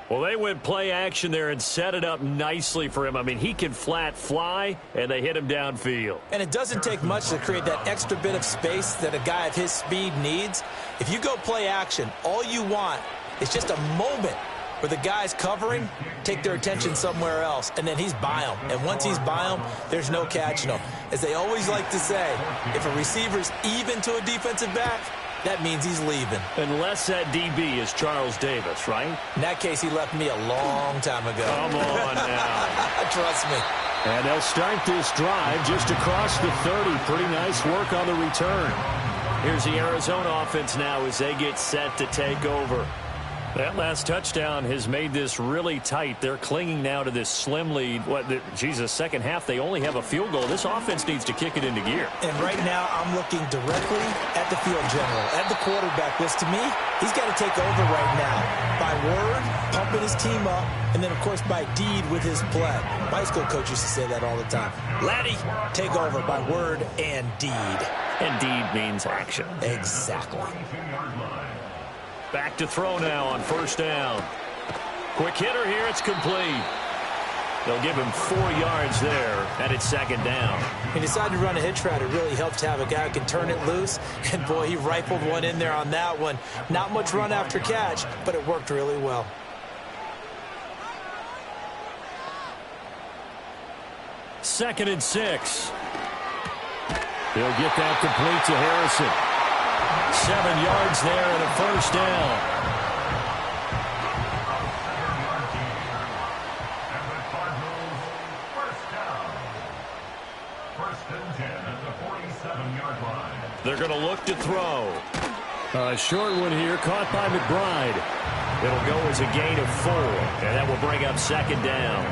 Well, they went play action there and set it up nicely for him. I mean, he can flat fly, and they hit him downfield. And it doesn't take much to create that extra bit of space that a guy of his speed needs. If you go play action, all you want is just a moment where the guys covering take their attention somewhere else, and then he's by them. And once he's by them, there's no catching him. As they always like to say, if a receiver's even to a defensive back, that means he's leaving. Unless that DB is Charles Davis, right? In that case, he left me a long time ago. Come on now. Trust me. And they'll start this drive just across the 30. Pretty nice work on the return. Here's the Arizona offense now as they get set to take over. That last touchdown has made this really tight. They're clinging now to this slim lead. Second half, they only have a field goal. This offense needs to kick it into gear. And right now, I'm looking directly at the field general, at the quarterback, which to me, he's got to take over right now. By word, pumping his team up, and then, of course, by deed with his play. My school coach used to say that all the time. Laddie, take over by word and deed. And deed means action. Exactly. Back to throw now on first down. Quick hitter here. It's complete. They'll give him 4 yards there, and it's second down. He decided to run a hitch route. It really helped to have a guy who can turn it loose. And, boy, he rifled one in there on that one. Not much run after catch, but it worked really well. Second and 6. He'll get that complete to Harrison. 7 yards there and a first down. First and 10 at the 47-yard line. They're going to look to throw. A short one here, caught by McBride. It'll go as a gain of 4, and that will bring up second down.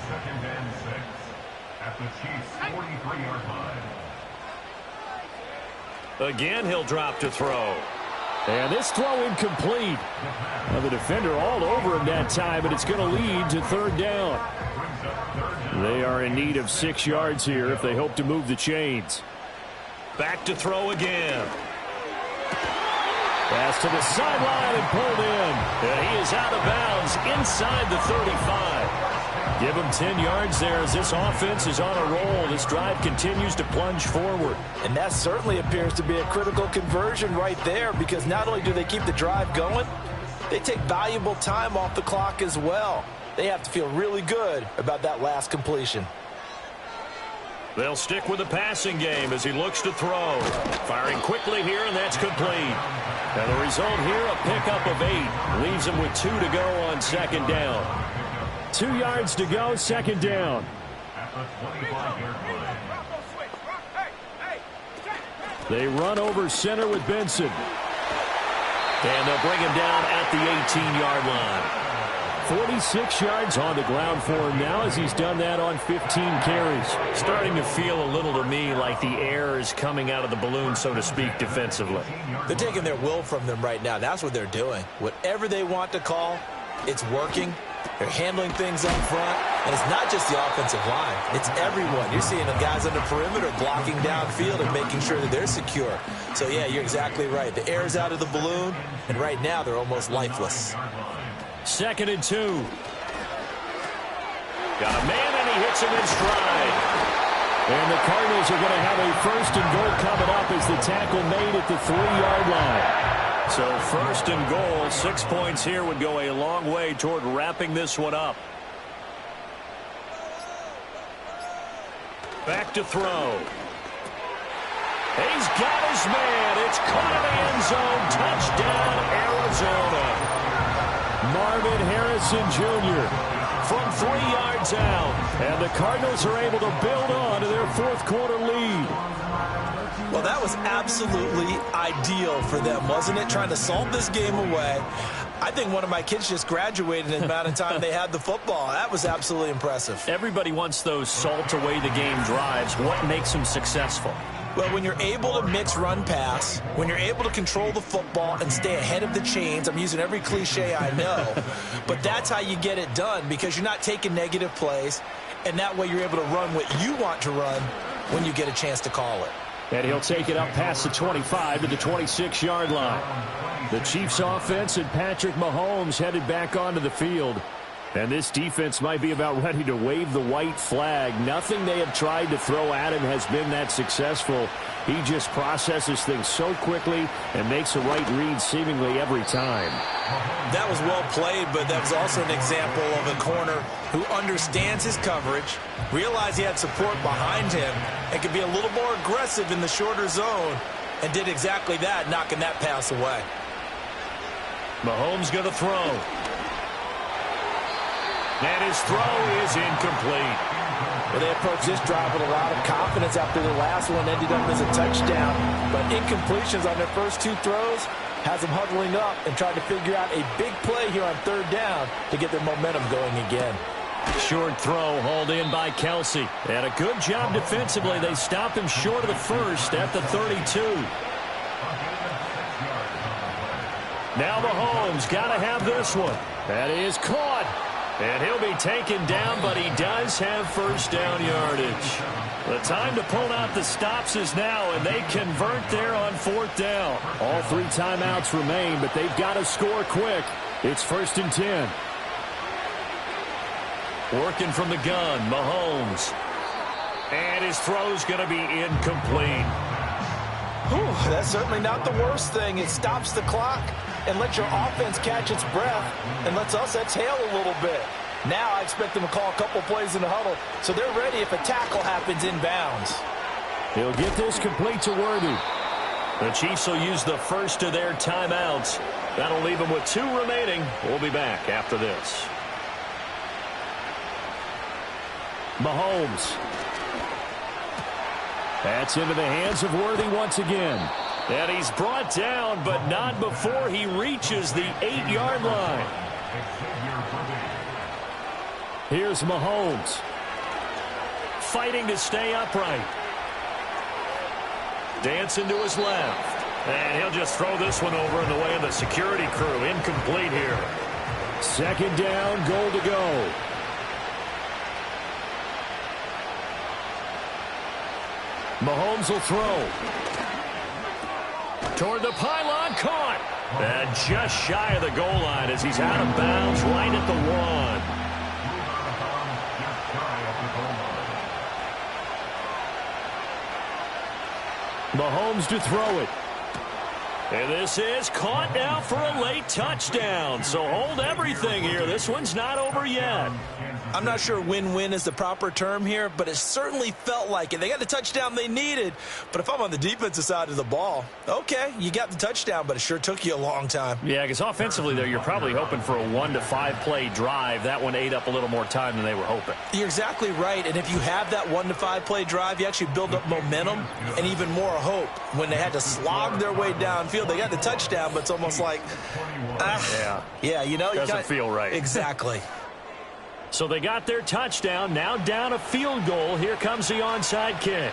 Second and 6 at the Chiefs' 43-yard line. Again, he'll drop to throw. And this throw incomplete. Now the defender all over him that time, but it's going to lead to third down. They are in need of 6 yards here if they hope to move the chains. Back to throw again. Pass to the sideline and pulled in. And he is out of bounds inside the 35. Give him 10 yards there as this offense is on a roll. This drive continues to plunge forward. And that certainly appears to be a critical conversion right there, because not only do they keep the drive going, they take valuable time off the clock as well. They have to feel really good about that last completion. They'll stick with the passing game as he looks to throw. Firing quickly here, and that's complete. And the result here, a pickup of 8. Leaves him with 2 to go on second down. 2 yards to go, second down. At the 25-yard line. They run over center with Benson. And they'll bring him down at the 18-yard line. 46 yards on the ground for him now as he's done that on 15 carries. Starting to feel a little to me like the air is coming out of the balloon, so to speak, defensively. They're taking their will from them right now. That's what they're doing. Whatever they want to call, it's working. They're handling things up front. And it's not just the offensive line. It's everyone. You're seeing the guys on the perimeter blocking downfield and making sure that they're secure. So, yeah, you're exactly right. The air's out of the balloon, and right now they're almost lifeless. 2nd and 2. Got a man, and he hits him in stride. And the Cardinals are going to have a 1st and goal coming up as the tackle made at the 3-yard line. So 1st and goal, 6 points here would go a long way toward wrapping this one up. Back to throw. He's got his man. It's caught in the end zone. Touchdown, Arizona. Marvin Harrison Jr. from 3 yards out. And the Cardinals are able to build on to their 4th quarter lead. Well, that was absolutely ideal for them, wasn't it? Trying to salt this game away. I think one of my kids just graduated in the amount of time they had the football. That was absolutely impressive. Everybody wants those salt away the game drives. What makes them successful? Well, when you're able to mix run-pass, when you're able to control the football and stay ahead of the chains, I'm using every cliche I know, but that's how you get it done because you're not taking negative plays, and that way you're able to run what you want to run when you get a chance to call it. And he'll take it up past the 25 to the 26-yard line. The Chiefs offense and Patrick Mahomes headed back onto the field. And this defense might be about ready to wave the white flag. Nothing they have tried to throw at him has been that successful. He just processes things so quickly and makes the right read seemingly every time. That was well played, but that was also an example of a corner who understands his coverage, realized he had support behind him, and could be a little more aggressive in the shorter zone, and did exactly that, knocking that pass away. Mahomes going to throw. And his throw is incomplete. Well, they approached this drive with a lot of confidence after the last one ended up as a touchdown. But incompletions on their first 2 throws has them huddling up and trying to figure out a big play here on 3rd down to get their momentum going again. Short throw hauled in by Kelsey. And a good job defensively. They stopped him short of the first at the 32. Now Mahomes got to have this one. That is caught. And he'll be taken down, but he does have 1st down yardage. The time to pull out the stops is now, and they convert there on 4th down. All 3 timeouts remain, but they've got to score quick. It's 1st and 10. Working from the gun, Mahomes. And his throw's going to be incomplete. Whew, that's certainly not the worst thing. It stops the clock and lets your offense catch its breath and lets us exhale a little bit. Now I expect them to call a couple plays in the huddle so they're ready if a tackle happens inbounds. He'll get this complete to Worthy. The Chiefs will use the first of their timeouts. That'll leave them with 2 remaining. We'll be back after this. Mahomes. That's into the hands of Worthy once again. And he's brought down, but not before he reaches the 8-yard line. Here's Mahomes. Fighting to stay upright. Dancing to his left. And he'll just throw this one over in the way of the security crew. Incomplete here. 2nd down, goal to go. Mahomes will throw. Toward the pylon, caught. And just shy of the goal line as he's out of bounds right at the 1. Mahomes to throw it. And this is caught now for a late touchdown. So hold everything here. This one's not over yet. I'm not sure win-win is the proper term here, but it certainly felt like it. They got the touchdown they needed, but if I'm on the defensive side of the ball, okay, you got the touchdown, but it sure took you a long time. Yeah, because offensively there, you're probably hoping for a 1 to 5 play drive. That one ate up a little more time than they were hoping. You're exactly right, and if you have that 1 to 5 play drive, you actually build up momentum and even more hope. When they had to slog their way downfield, they got the touchdown, but it's almost like, yeah, you know, doesn't feel right. Exactly. So they got their touchdown, now down a field goal. Here comes the onside kick.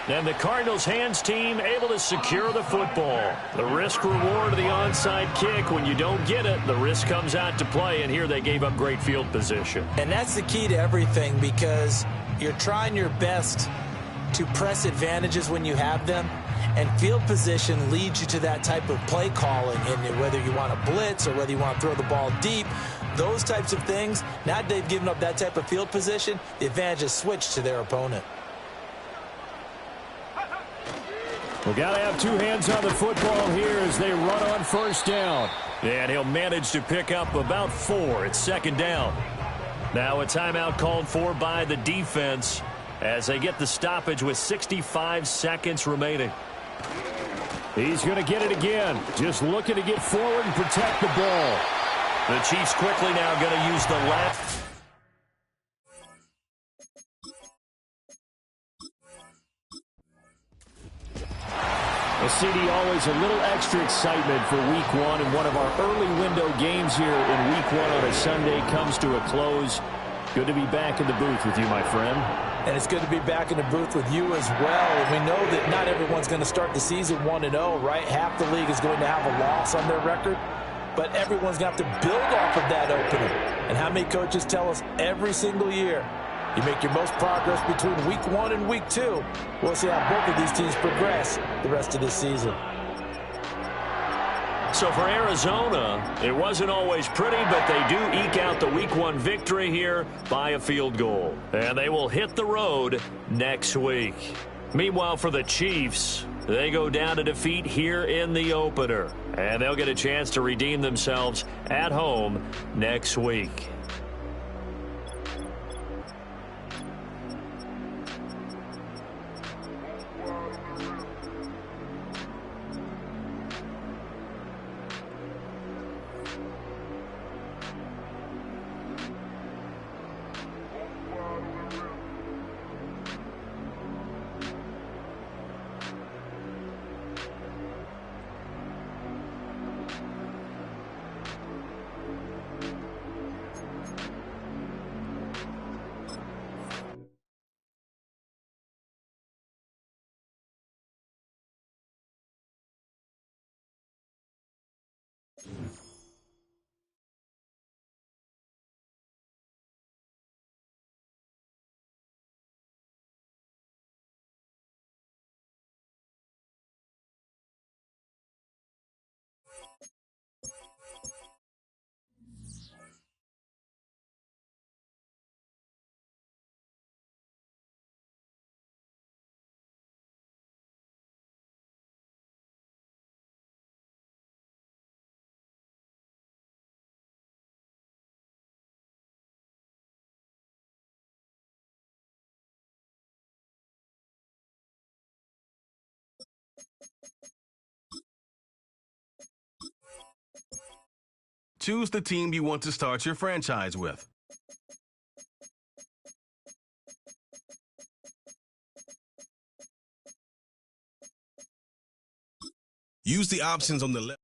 And the Cardinals hands team able to secure the football. The risk reward of the onside kick. When you don't get it, the risk comes out to play, and here they gave up great field position. And that's the key to everything, because you're trying your best to press advantages when you have them, and field position leads you to that type of play calling. And whether you want to blitz or whether you want to throw the ball deep, those types of things, now that they've given up that type of field position, the advantage is switched to their opponent. We've got to have two hands on the football here as they run on first down. And he'll manage to pick up about 4. It's second down. Now a timeout called for by the defense as they get the stoppage with 65 seconds remaining. He's going to get it again. Just looking to get forward and protect the ball. The Chiefs quickly now going to use the left. Well, CD, always a little extra excitement for Week 1, and one of our early window games here in Week 1 on a Sunday comes to a close. Good to be back in the booth with you, my friend. And it's good to be back in the booth with you as well. And we know that not everyone's going to start the season 1-0, right? Half the league is going to have a loss on their record, but everyone's going to have to build off of that opening. And how many coaches tell us every single year, you make your most progress between Week 1 and Week 2. We'll see how both of these teams progress the rest of this season. So for Arizona, it wasn't always pretty, but they do eke out the Week 1 victory here by a field goal. And they will hit the road next week. Meanwhile, for the Chiefs, they go down to defeat here in the opener. And they'll get a chance to redeem themselves at home next week. Choose the team you want to start your franchise with. Use the options on the left.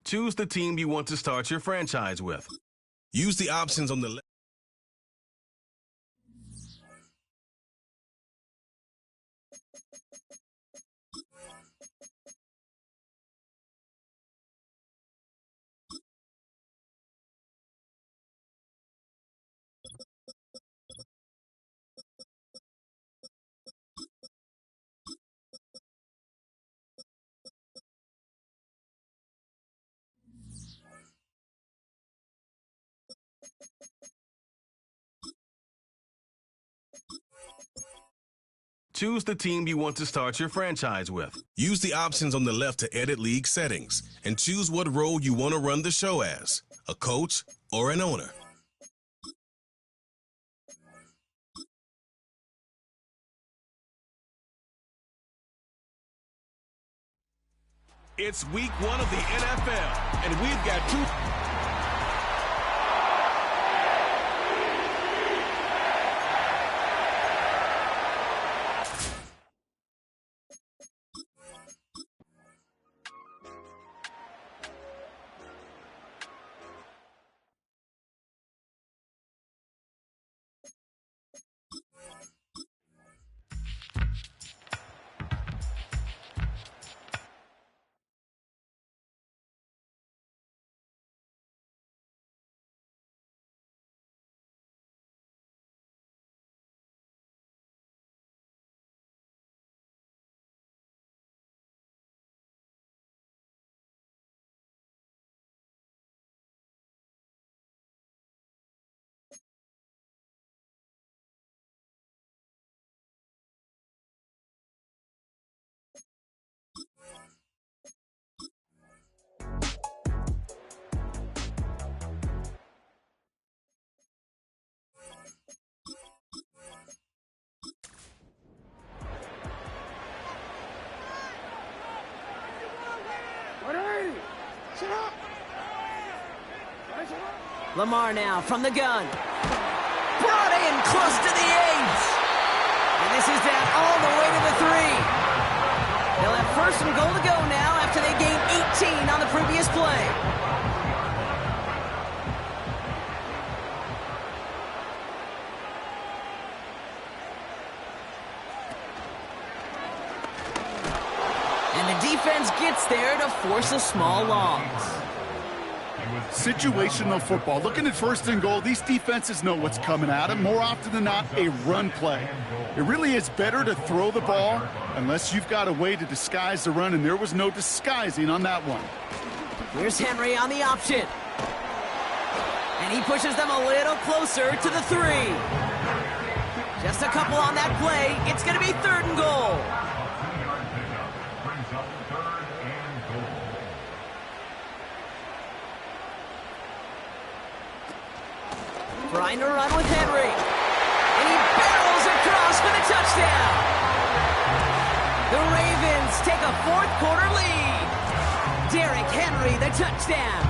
Choose the team you want to start your franchise with. Use the options on the left. choose the team you want to start your franchise with. Use the options on the left to edit league settings and choose what role you want to run the show as, a coach or an owner. It's week 1 of the NFL, and we've got two... Lamar now from the gun. Brought in close to the 8. And this is down all the way to the 3. They'll have first and goal to go now after they gained 18 on the previous play. And the defense gets there to force a small loss. Situational football. Looking at first and goal, these defenses know what's coming at them. More often than not, a run play. It really is better to throw the ball unless you've got a way to disguise the run, and there was no disguising on that one. Here's Henry on the option. And he pushes them a little closer to the 3. Just a couple on that play. It's going to be 3rd and goal. Trying to run with Henry. And he barrels across for the touchdown. The Ravens take a 4th quarter lead. Derrick Henry, the touchdown.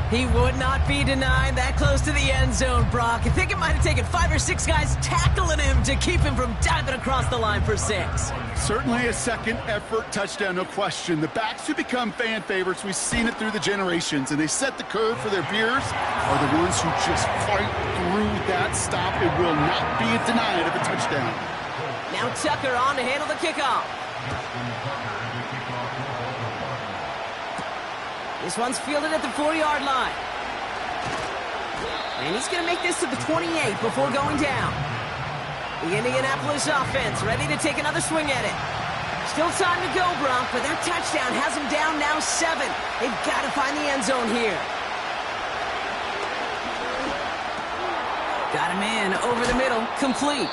He would not be denied that close to the end zone, Brock. I think it might have taken 5 or 6 guys tackling him to keep him from diving across the line for 6. Certainly a second effort touchdown, no question. The backs who become fan favorites, we've seen it through the generations, and they set the curve for their peers, are the ones who just fight through that stop. It will not be denied of a touchdown. Now Tucker on to handle the kickoff. This one's fielded at the 4-yard line. And he's going to make this to the 28 before going down. The Indianapolis offense ready to take another swing at it. Still time to go, Bronk, but that touchdown has him down now 7. They've got to find the end zone here. Got him in over the middle, complete.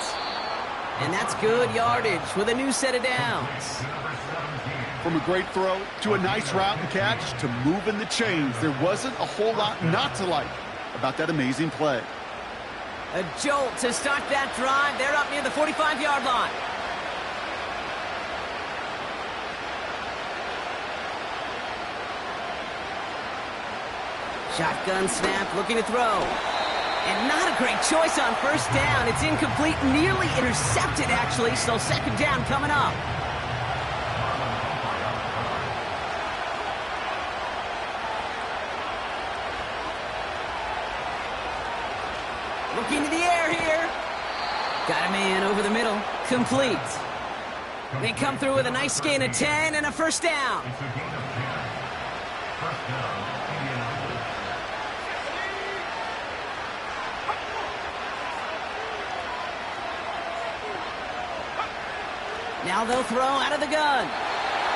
And that's good yardage with a new set of downs. From a great throw to a nice route and catch to moving the chains, there wasn't a whole lot not to like about that amazing play. A jolt to start that drive. They're up near the 45-yard line. Shotgun snap, looking to throw. And not a great choice on first down. It's incomplete, nearly intercepted, actually, so 2nd down coming up. Looking to the air here. Got him in over the middle. Complete. They come through with a nice gain of 10 and a first down. Now they'll throw out of the gun.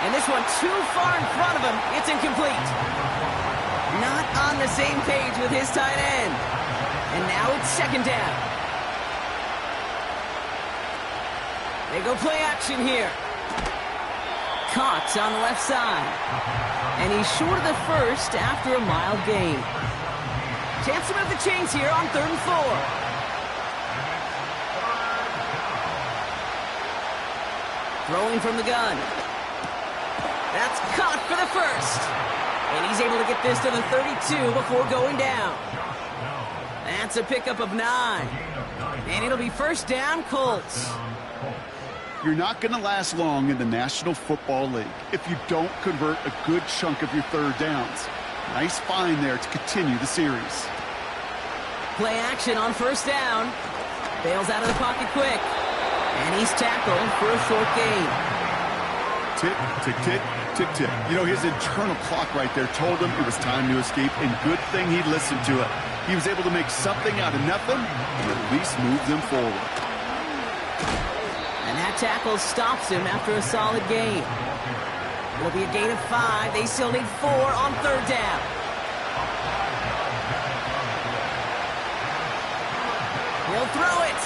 And this one too far in front of him. It's incomplete. Not on the same page with his tight end. And now it's 2nd down. They go play action here. Caught on the left side. And he's short of the first after a mild gain. Chance to move the chains here on 3rd and 4. Throwing from the gun. That's caught for the first. And he's able to get this to the 32 before going down. That's a pickup of 9. And it'll be first down, Colts. You're not going to last long in the National Football League if you don't convert a good chunk of your 3rd downs. Nice find there to continue the series. Play action on first down. Bails out of the pocket quick. And he's tackled for a short gain. Tick, tick, tick, tick, tick. You know, his internal clock right there told him it was time to escape, and good thing he listened to it. He was able to make something out of nothing and at least move them forward. And that tackle stops him after a solid gain. It'll be a gain of 5. They still need 4 on 3rd down. He'll throw it.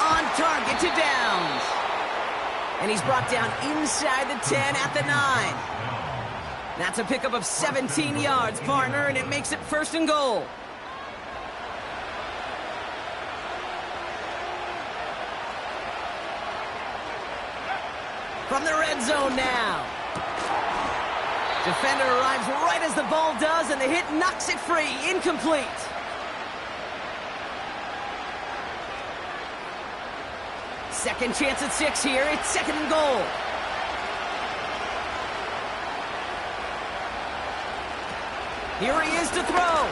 On target to Downs. And he's brought down inside the 10 at the 9. That's a pickup of 17 yards, partner, and it makes it 1st and goal. From the red zone now. Defender arrives right as the ball does, and the hit knocks it free. Incomplete. Second chance at 6 here. It's 2nd and goal. Here he is to throw.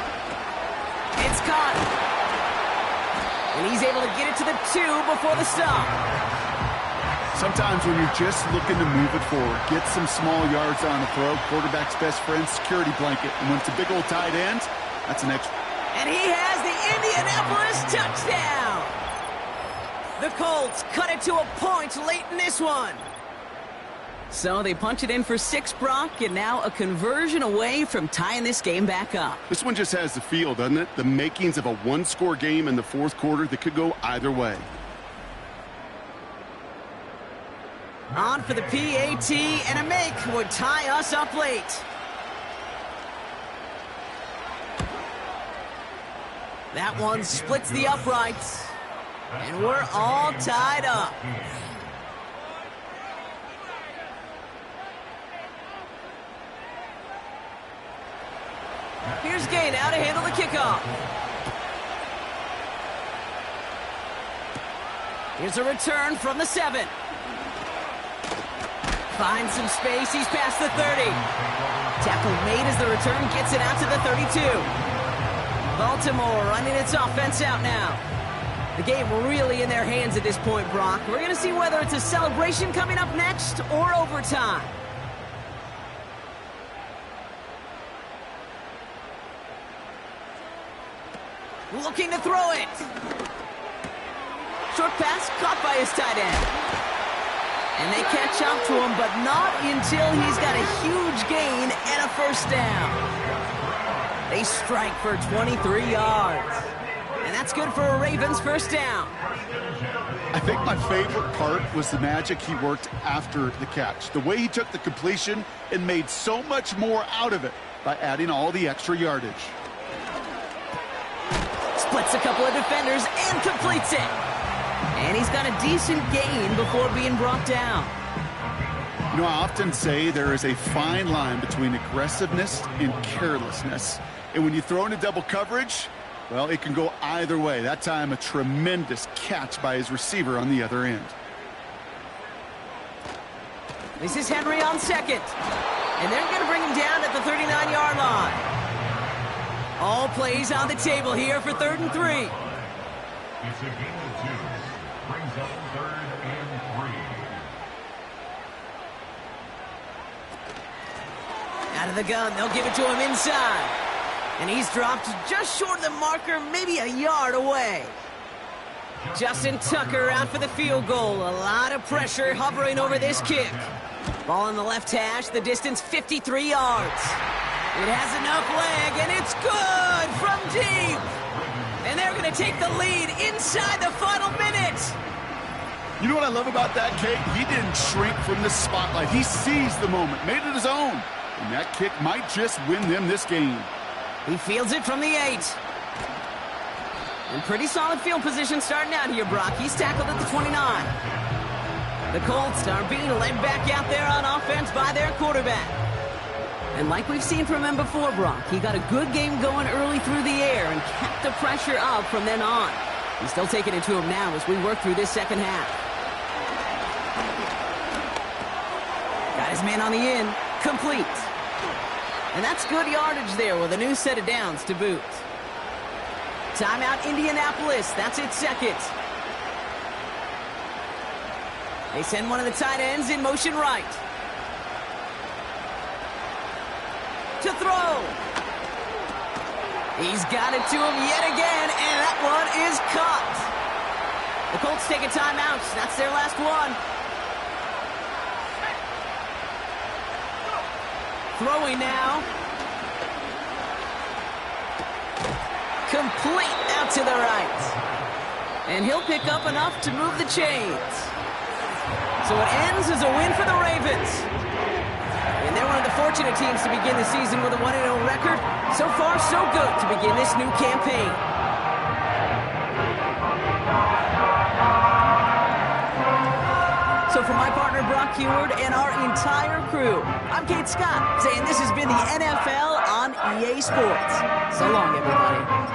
It's caught. And he's able to get it to the 2 before the stop. Sometimes when you're just looking to move it forward, get some small yards on a throw, quarterback's best friend, security blanket. And when it's a big old tight end, that's an extra. And he has the Indianapolis touchdown. The Colts cut it to a point late in this one. So they punch it in for 6, Brock, and now a conversion away from tying this game back up. This one just has the feel, doesn't it? The makings of a one-score game in the 4th quarter that could go either way. On for the PAT, and a make would tie us up late. That one splits the uprights, and we're all tied up. Here's Gay now to handle the kickoff. Here's a return from the 7. Finds some space. He's past the 30. Tackle made as the return gets it out to the 32. Baltimore running its offense out now. The game really in their hands at this point, Brock. We're going to see whether it's a celebration coming up next or overtime. Looking to throw it. Short pass caught by his tight end. And they catch up to him, but not until he's got a huge gain and a 1st down. They strike for 23 yards. And that's good for a Ravens 1st down. I think my favorite part was the magic he worked after the catch. The way he took the completion and made so much more out of it by adding all the extra yardage. Splits a couple of defenders and completes it. And he's got a decent gain before being brought down. You know, I often say there is a fine line between aggressiveness and carelessness. And when you throw into double coverage, well, it can go either way. That time, a tremendous catch by his receiver on the other end. This is Henry on 2nd. And they're going to bring him down at the 39-yard line. All plays on the table here for 3rd and 3. It's a gain of 2. Brings up 3rd and 3. Out of the gun, they'll give it to him inside. And he's dropped just short of the marker, maybe a yard away. Justin Tucker out for the field goal. A lot of pressure hovering over this kick. Ball on the left hash, the distance 53 yards. It has enough leg, and it's good from deep. And they're going to take the lead inside the final minute. You know what I love about that, Kate? He didn't shrink from the spotlight. He seized the moment, made it his own. And that kick might just win them this game. He fields it from the 8. In pretty solid field position starting out here, Brock. He's tackled at the 29. The Colts are being led back out there on offense by their quarterback. And like we've seen from him before, Brock, he got a good game going early through the air and kept the pressure up from then on. He's still taking it to him now as we work through this second half. Got his man on the in. Complete. And that's good yardage there with a new set of downs to boot. Timeout Indianapolis. That's its second. They send one of the tight ends in motion right. To throw. He's got it to him yet again, and that one is caught. The Colts take a timeout. That's their last one. Throwing now. Complete out to the right. And he'll pick up enough to move the chains. So it ends as a win for the Ravens. And they're one of the fortunate teams to begin the season with a 1-0 record. So far, so good to begin this new campaign. So for my partner, Brock Heward, and our entire crew, I'm Kate Scott, saying this has been the NFL on EA Sports. So long, everybody.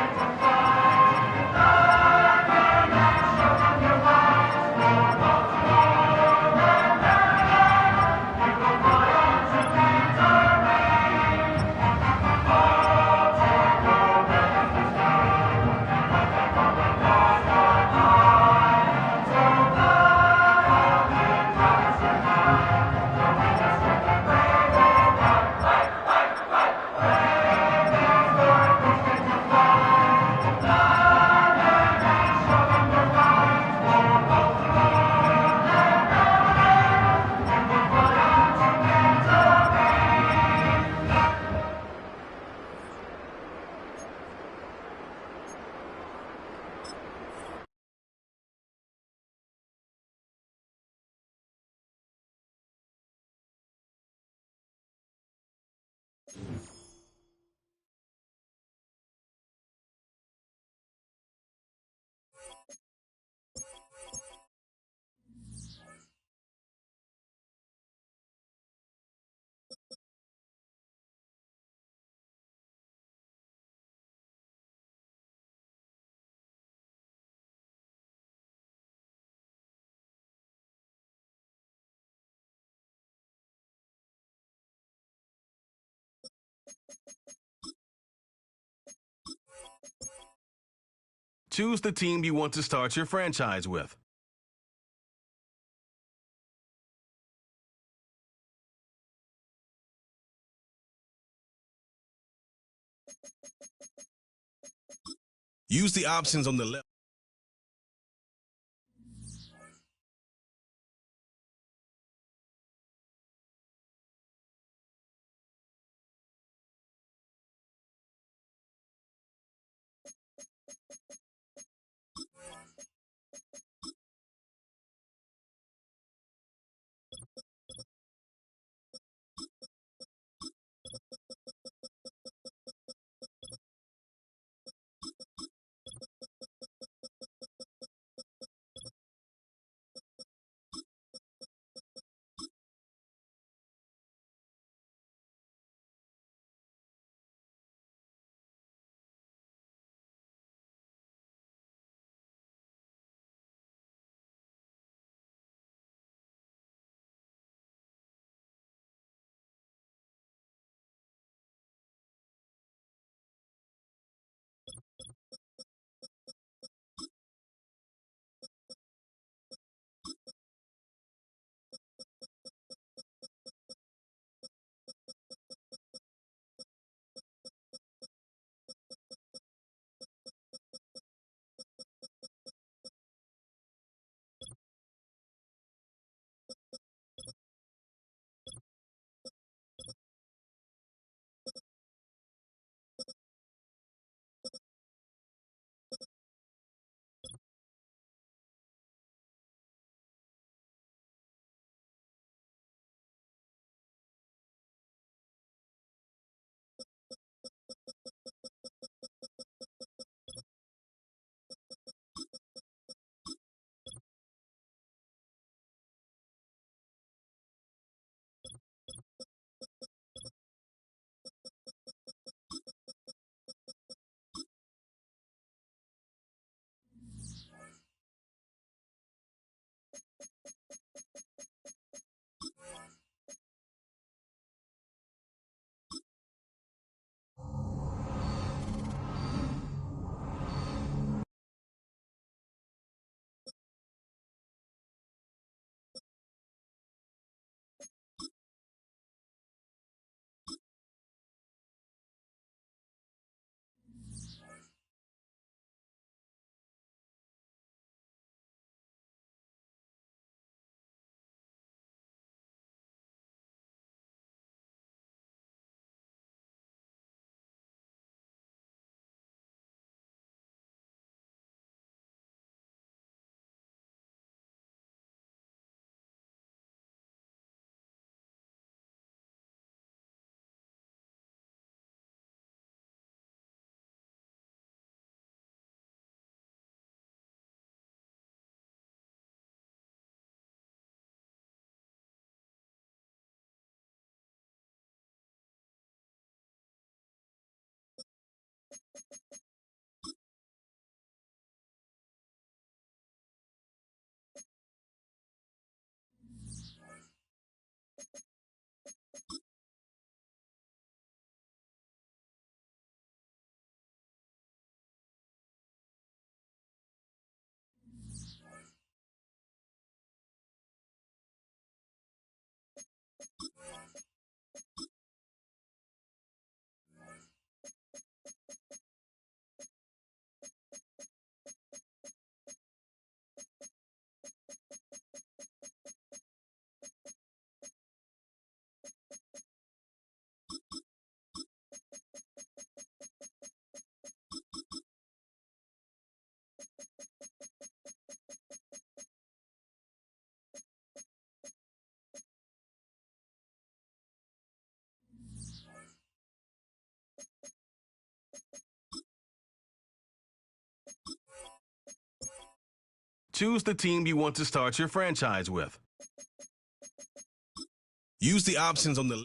Choose the team you want to start your franchise with. Use the options on the left. choose the team you want to start your franchise with. Use the options on the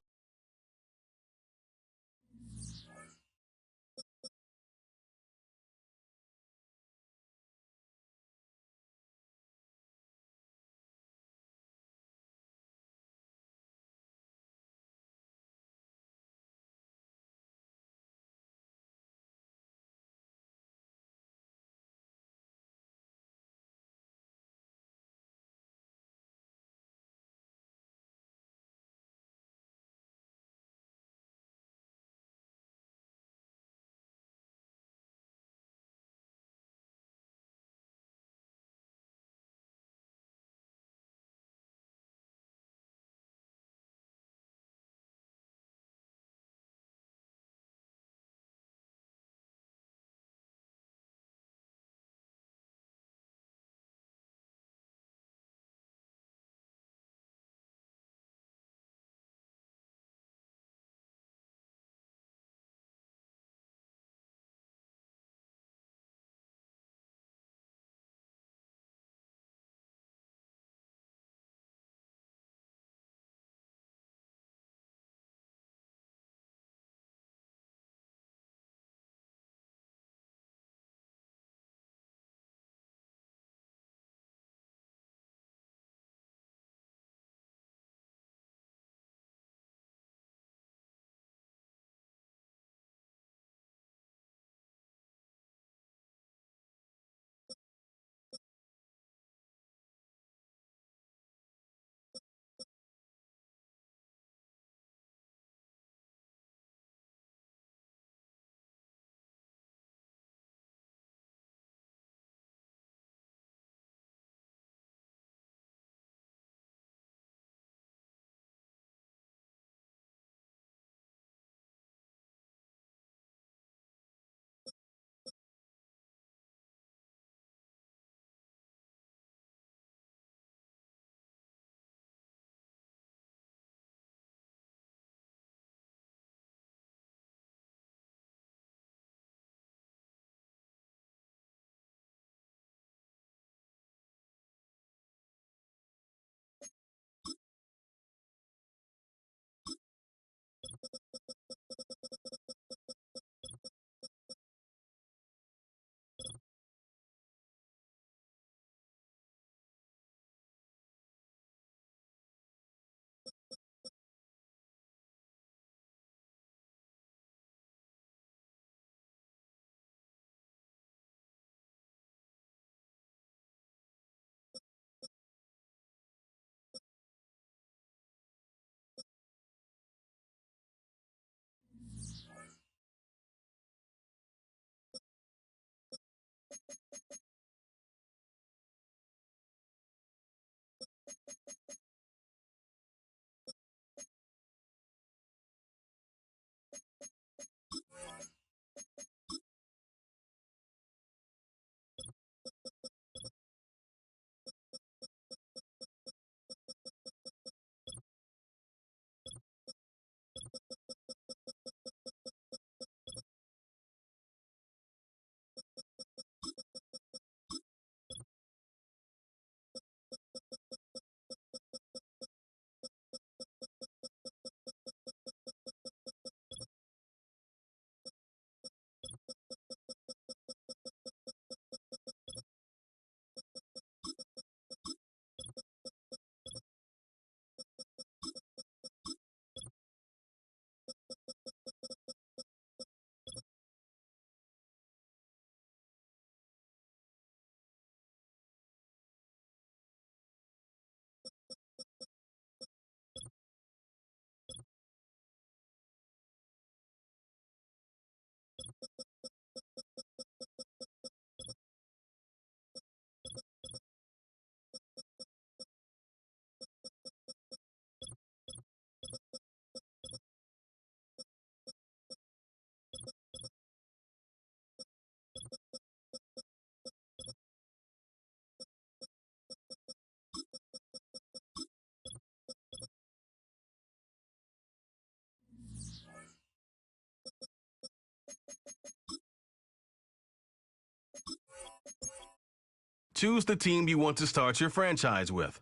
choose the team you want to start your franchise with.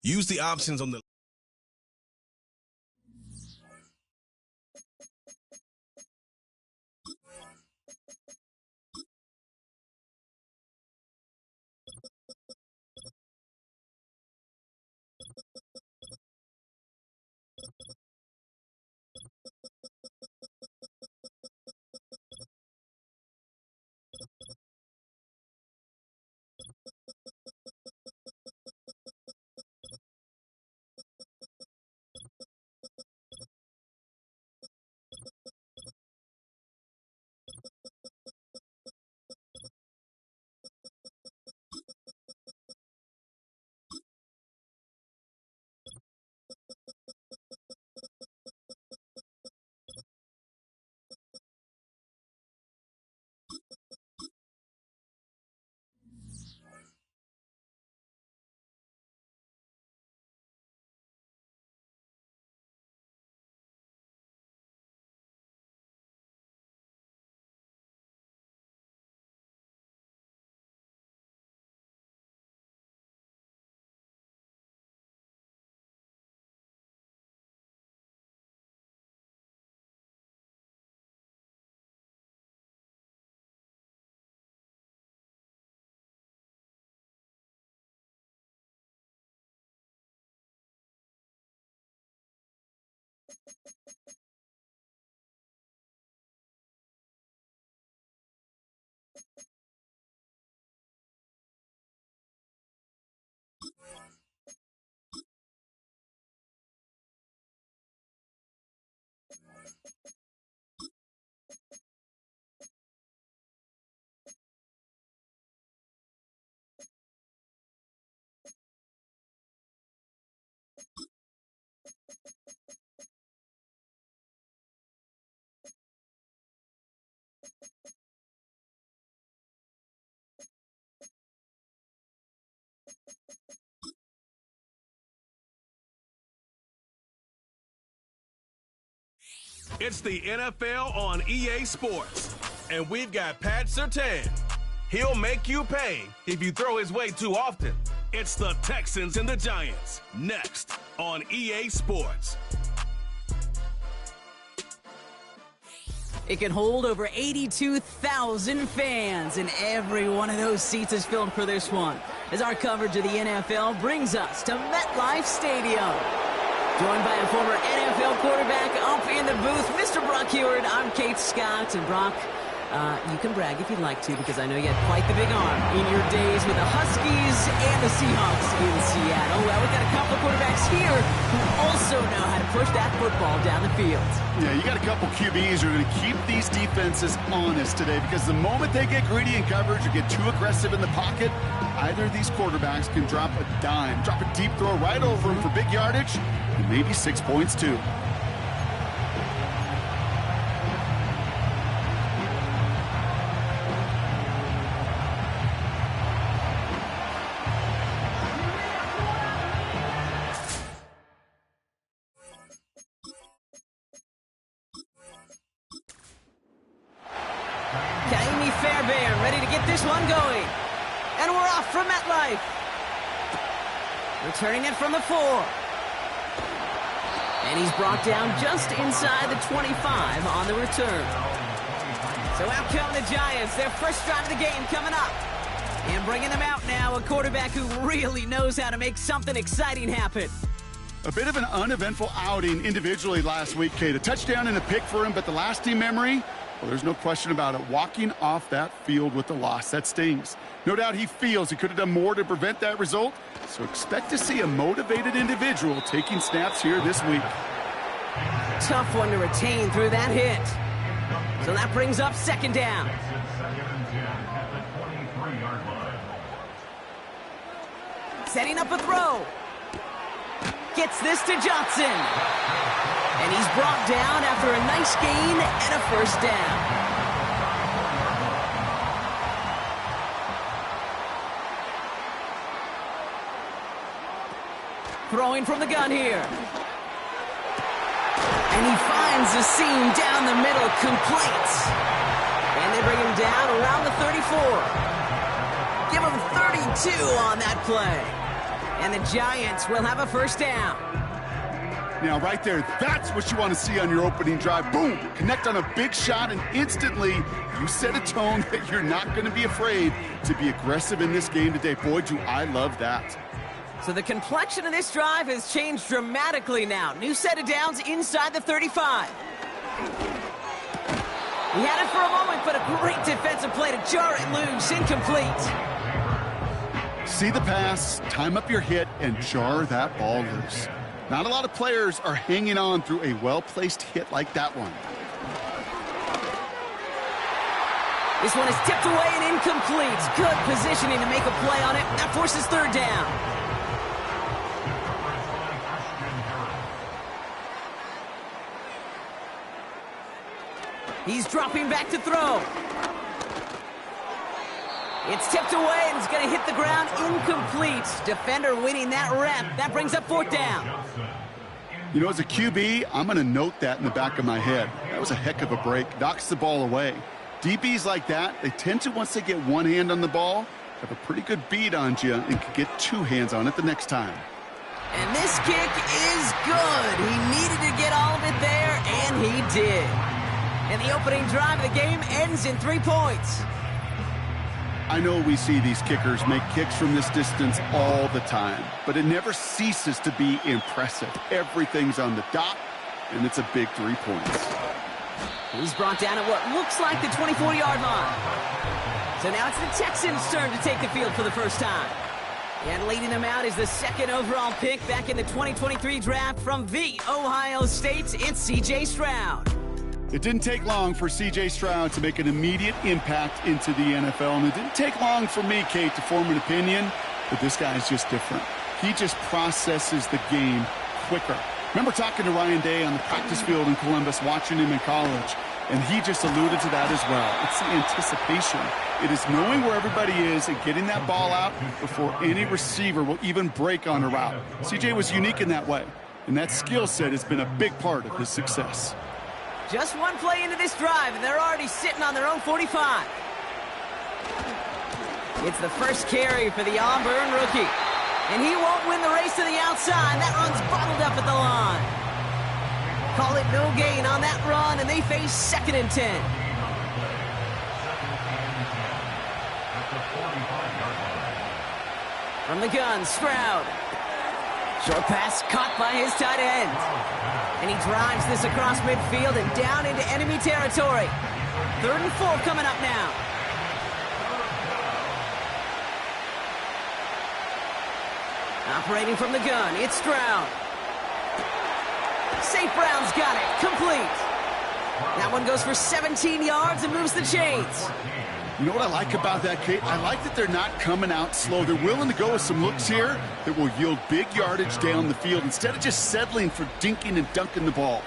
Use the options on the It's the NFL on EA Sports, and we've got Pat Surtain. He'll make you pay if you throw his way too often. It's the Texans and the Giants, next on EA Sports. It can hold over 82,000 fans, and every one of those seats is filled for this one, as our coverage of the NFL brings us to MetLife Stadium. Joined by a former NFL quarterback up in the booth, Mr. Brock Heward. I'm Kate Scott, and Brock, you can brag if you'd like to, because I know you had quite the big arm in your days with the Huskies and the Seahawks in Seattle. Well, we've got a couple of quarterbacks here who also know how to push that football down the field. Yeah, you got a couple QBs who are going to keep these defenses honest today, because the moment they get greedy in coverage or get too aggressive in the pocket, either of these quarterbacks can drop a dime, drop a deep throw right over them for big yardage, and maybe 6 points too. Returning it from the 4. And he's brought down just inside the 25 on the return. So out come the Giants. Their first drive of the game coming up. And bringing them out now, a quarterback who really knows how to make something exciting happen. A bit of an uneventful outing individually last week, Kate. A touchdown and a pick for him, but the lasting memory, well, there's no question about it. Walking off that field with the loss, that stings. No doubt he feels he could have done more to prevent that result, so expect to see a motivated individual taking snaps here this week. Tough one to retain through that hit. So that brings up second down. Setting up a throw. Gets this to Johnson. And he's brought down after a nice gain and a first down. Throwing from the gun here. And he finds the seam down the middle, complete. And bring him down around the 34. Give him 32 on that play. And the Giants will have a first down. Now, right there, that's what you want to see on your opening drive. Boom! Connect on a big shot, and instantly you set a tone that you're not going to be afraid to be aggressive in this game today. Boy, do I love that. So the complexion of this drive has changed dramatically now. New set of downs inside the 35. He had it for a moment, but a great defensive play to jar it loose. Incomplete. See the pass, time up your hit, and jar that ball loose. Not a lot of players are hanging on through a well-placed hit like that one. This one is tipped away and incomplete. Good positioning to make a play on it. That forces third down. He's dropping back to throw. It's tipped away and it's going to hit the ground. Incomplete. Defender winning that rep. That brings up fourth down. You know, as a QB, I'm going to note that in the back of my head. That was a heck of a break. Knocks the ball away. DBs like that, they tend to, once they get one hand on the ball, have a pretty good beat on you and can get two hands on it the next time. And this kick is good. He needed to get all of it there, and he did. And the opening drive of the game ends in 3 points. I know we see these kickers make kicks from this distance all the time, but it never ceases to be impressive. Everything's on the dot, and it's a big 3 points. He's brought down at what looks like the 24-yard line. So now it's the Texans' turn to take the field for the first time. And leading them out is the second overall pick back in the 2023 draft from the Ohio State. It's C.J. Stroud. It didn't take long for C.J. Stroud to make an immediate impact into the NFL, and it didn't take long for me, Kate, to form an opinion, but this guy is just different. He just processes the game quicker. Remember talking to Ryan Day on the practice field in Columbus, watching him in college, and he just alluded to that as well. It's the anticipation. It is knowing where everybody is and getting that ball out before any receiver will even break on a route. C.J. was unique in that way, and that skill set has been a big part of his success. Just one play into this drive, and they're already sitting on their own 45. It's the first carry for the Auburn rookie. And he won't win the race to the outside. That run's bottled up at the line. Call it no gain on that run, and they face 2nd and 10. From the gun, Stroud. Short pass caught by his tight end. And he drives this across midfield and down into enemy territory. 3rd and 4 coming up now. Operating from the gun, it's Stroud. St. Brown's got it, complete. That one goes for 17 yards and moves the chains. You know what I like about that, Kate? I like that they're not coming out slow. They're willing to go with some looks here that will yield big yardage down the field instead of just settling for dinking and dunking the ball.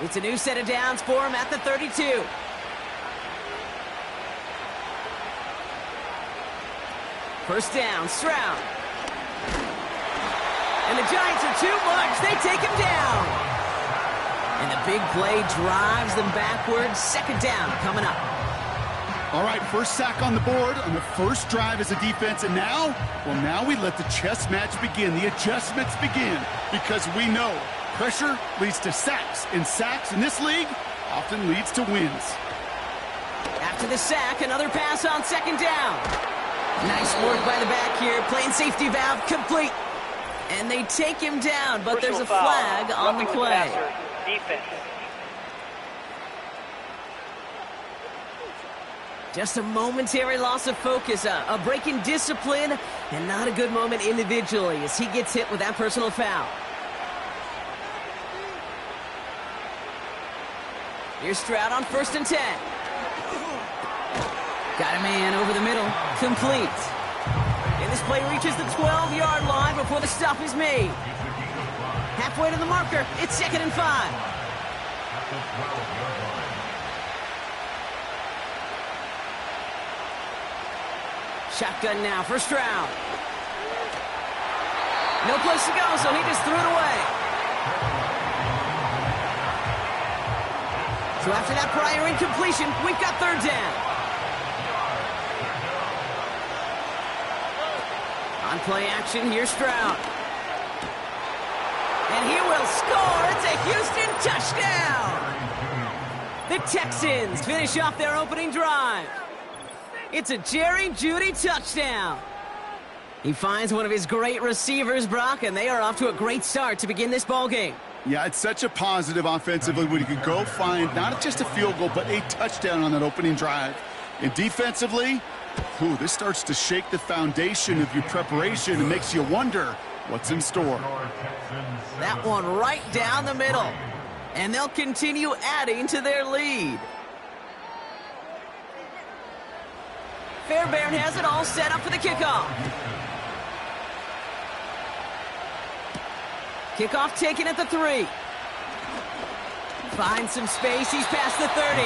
It's a new set of downs for him at the 32. First down, Stroud. And the Giants are too much. They take him down. And the big play drives them backwards. 2nd down coming up. All right, first sack on the board on the first drive as a defense. And now, well, now we let the chess match begin. The adjustments begin because we know pressure leads to sacks. And sacks in this league often leads to wins. After the sack, another pass on 2nd down. Nice work by the back here. Playing safety valve complete. And they take him down, but there's a flag on the play. Defense. Just a momentary loss of focus, a break in discipline, and not a good moment individually as he gets hit with that personal foul. Here's Stroud on 1st and 10. Got a man over the middle. Complete. And this play reaches the 12-yard line before the stop is made. Halfway to the marker. It's 2nd and 5. Shotgun now for Stroud. No place to go, so he just threw it away. So after that prior incompletion, we've got third down. On play action, here's Stroud. And he will score. It's a Houston touchdown. The Texans finish off their opening drive. It's a Jerry Jeudy touchdown. He finds one of his great receivers, Brock, and they are off to a great start to begin this ball game. Yeah, it's such a positive offensively when you can go find not just a field goal, but a touchdown on that opening drive. And defensively, this starts to shake the foundation of your preparation and makes you wonder what's in store. That one right down the middle. And they'll continue adding to their lead. Fairbairn has it all set up for the kickoff. Kickoff taken at the 3. Finds some space. He's past the 30.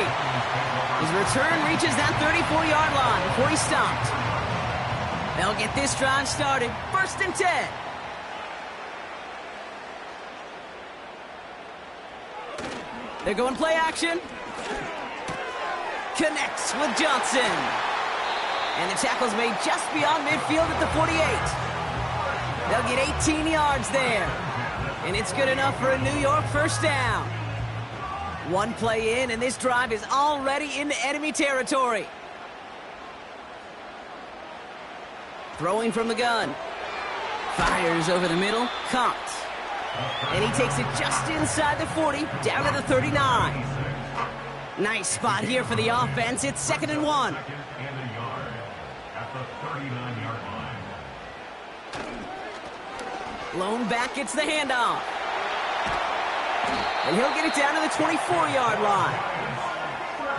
His return reaches that 34-yard line before he stopped. They'll get this drive started. 1st and 10. They're going play action. Connects with Johnson. And the tackle's made just beyond midfield at the 48. They'll get 18 yards there. And it's good enough for a New York first down. One play in, and this drive is already into enemy territory. Throwing from the gun. Fires over the middle. Caught. And he takes it just inside the 40, down to the 39. Nice spot here for the offense. It's 2nd and 1. Lone back gets the handoff. And he'll get it down to the 24-yard line.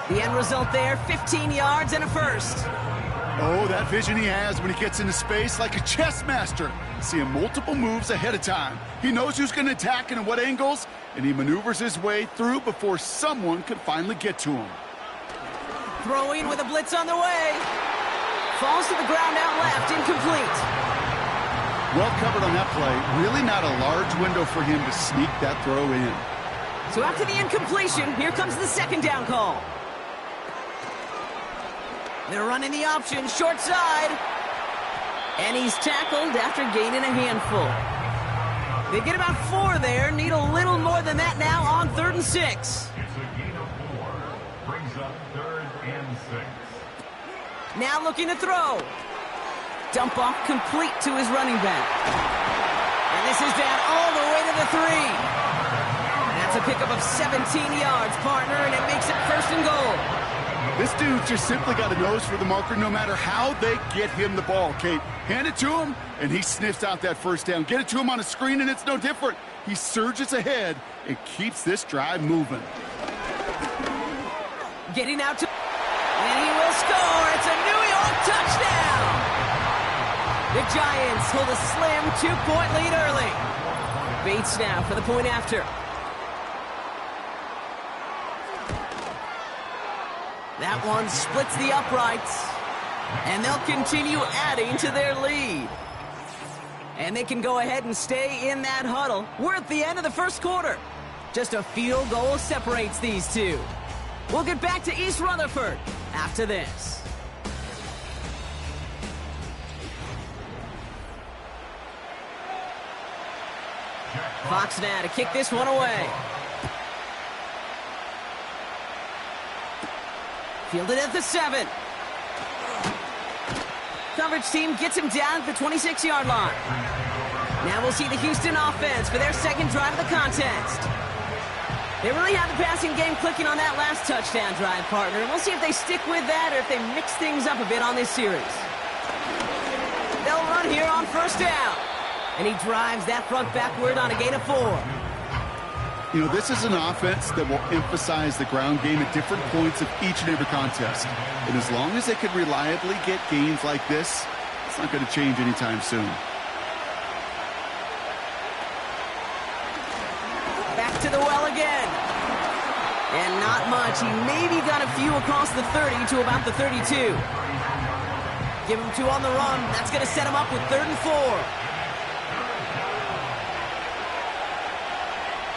The end result there, 15 yards and a first. Oh, that vision he has when he gets into space like a chess master. Seeing multiple moves ahead of time. He knows who's going to attack and in what angles, and he maneuvers his way through before someone can finally get to him. Throwing with a blitz on the way. Falls to the ground out left, incomplete. Well covered on that play. Really not a large window for him to sneak that throw in. So after the incompletion, here comes the 2nd down call. They're running the option, short side. And he's tackled after gaining a handful. They get about 4 there, need a little more than that now on 3rd and 6. It's a gain of 4. Brings up 3rd and 6. Now looking to throw. Dump off complete to his running back. And this is down all the way to the 3. That's a pickup of 17 yards, partner, and it makes it 1st and goal. This dude just simply got a nose for the marker no matter how they get him the ball, Kate. Hand it to him, and he sniffs out that first down. Get it to him on a screen, and it's no different. He surges ahead and keeps this drive moving. Getting out to... And he will score. It's a New York touchdown. The Giants hold a slim 2-point lead early. Bates now for the point after. That one splits the uprights, and they'll continue adding to their lead. And they can go ahead and stay in that huddle. We're at the end of the first quarter. Just a field goal separates these two. We'll get back to East Rutherford after this. Fox now to kick this one away. Fielded at the 7. Coverage team gets him down at the 26-yard line. Now we'll see the Houston offense for their 2nd drive of the contest. They really have the passing game clicking on that last touchdown drive, partner. And we'll see if they stick with that or if they mix things up a bit on this series. They'll run here on 1st down. And he drives that front backward on a gain of 4. You know, this is an offense that will emphasize the ground game at different points of each and every contest. And as long as they can reliably get gains like this, it's not going to change anytime soon. Back to the well again. And not much. He maybe got a few across the 30 to about the 32. Give him 2 on the run. That's going to set him up with 3rd and 4.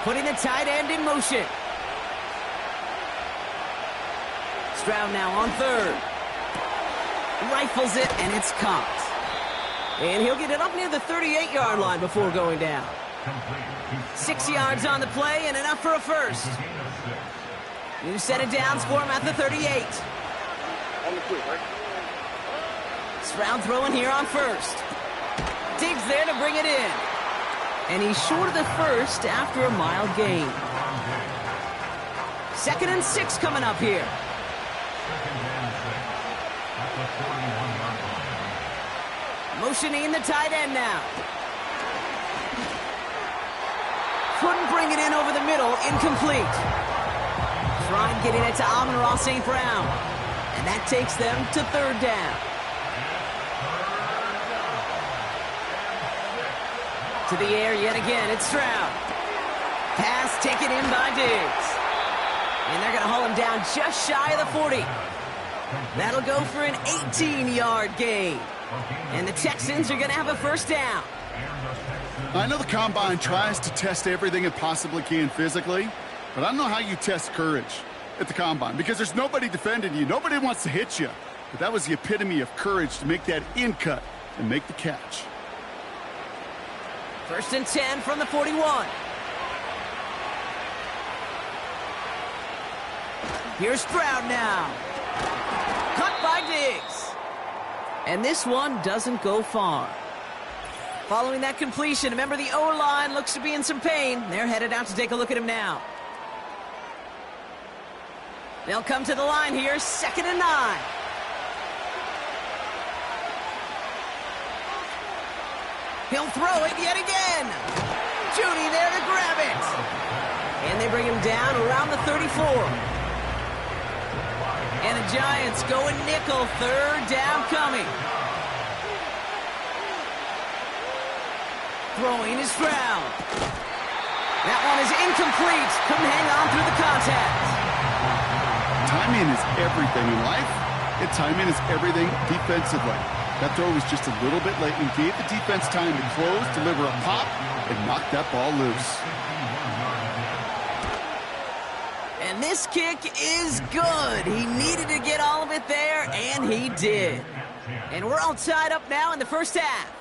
Putting the tight end in motion. Stroud now on third. Rifles it, and it's caught. And he'll get it up near the 38-yard line before going down. 6 yards on the play and enough for a first. New set of downs for him at the 38. Stroud throwing here on first. Diggs there to bring it in. And he's short of the first after a mild gain. 2nd and 6 coming up here. Motioning the tight end now. Couldn't bring it in over the middle. Incomplete. Trying getting it to Amon-Ra St. Brown. And that takes them to 3rd down. To the air yet again. It's Stroud. Pass taken in by Diggs. And they're going to haul him down just shy of the 40. That'll go for an 18-yard gain. And the Texans are going to have a first down. I know the Combine tries to test everything it possibly can physically, but I don't know how you test courage at the Combine because there's nobody defending you. Nobody wants to hit you. But that was the epitome of courage to make that in cut and make the catch. 1st and 10 from the 41. Here's Stroud now. Cut by Diggs. And this one doesn't go far. Following that completion, remember the O-line looks to be in some pain. They're headed out to take a look at him now. They'll come to the line here, 2nd and 9. He'll throw it yet again. Judy there to grab it. And they bring him down around the 34. And the Giants going nickel, 3rd down coming. Throwing is Stroud. That one is incomplete. Couldn't hang on through the contact. Timing is everything in life, and timing is everything defensively. That throw was just a little bit late and gave the defense time to close, deliver a pop, and knock that ball loose. And this kick is good. He needed to get all of it there, and he did. And we're all tied up now in the first half.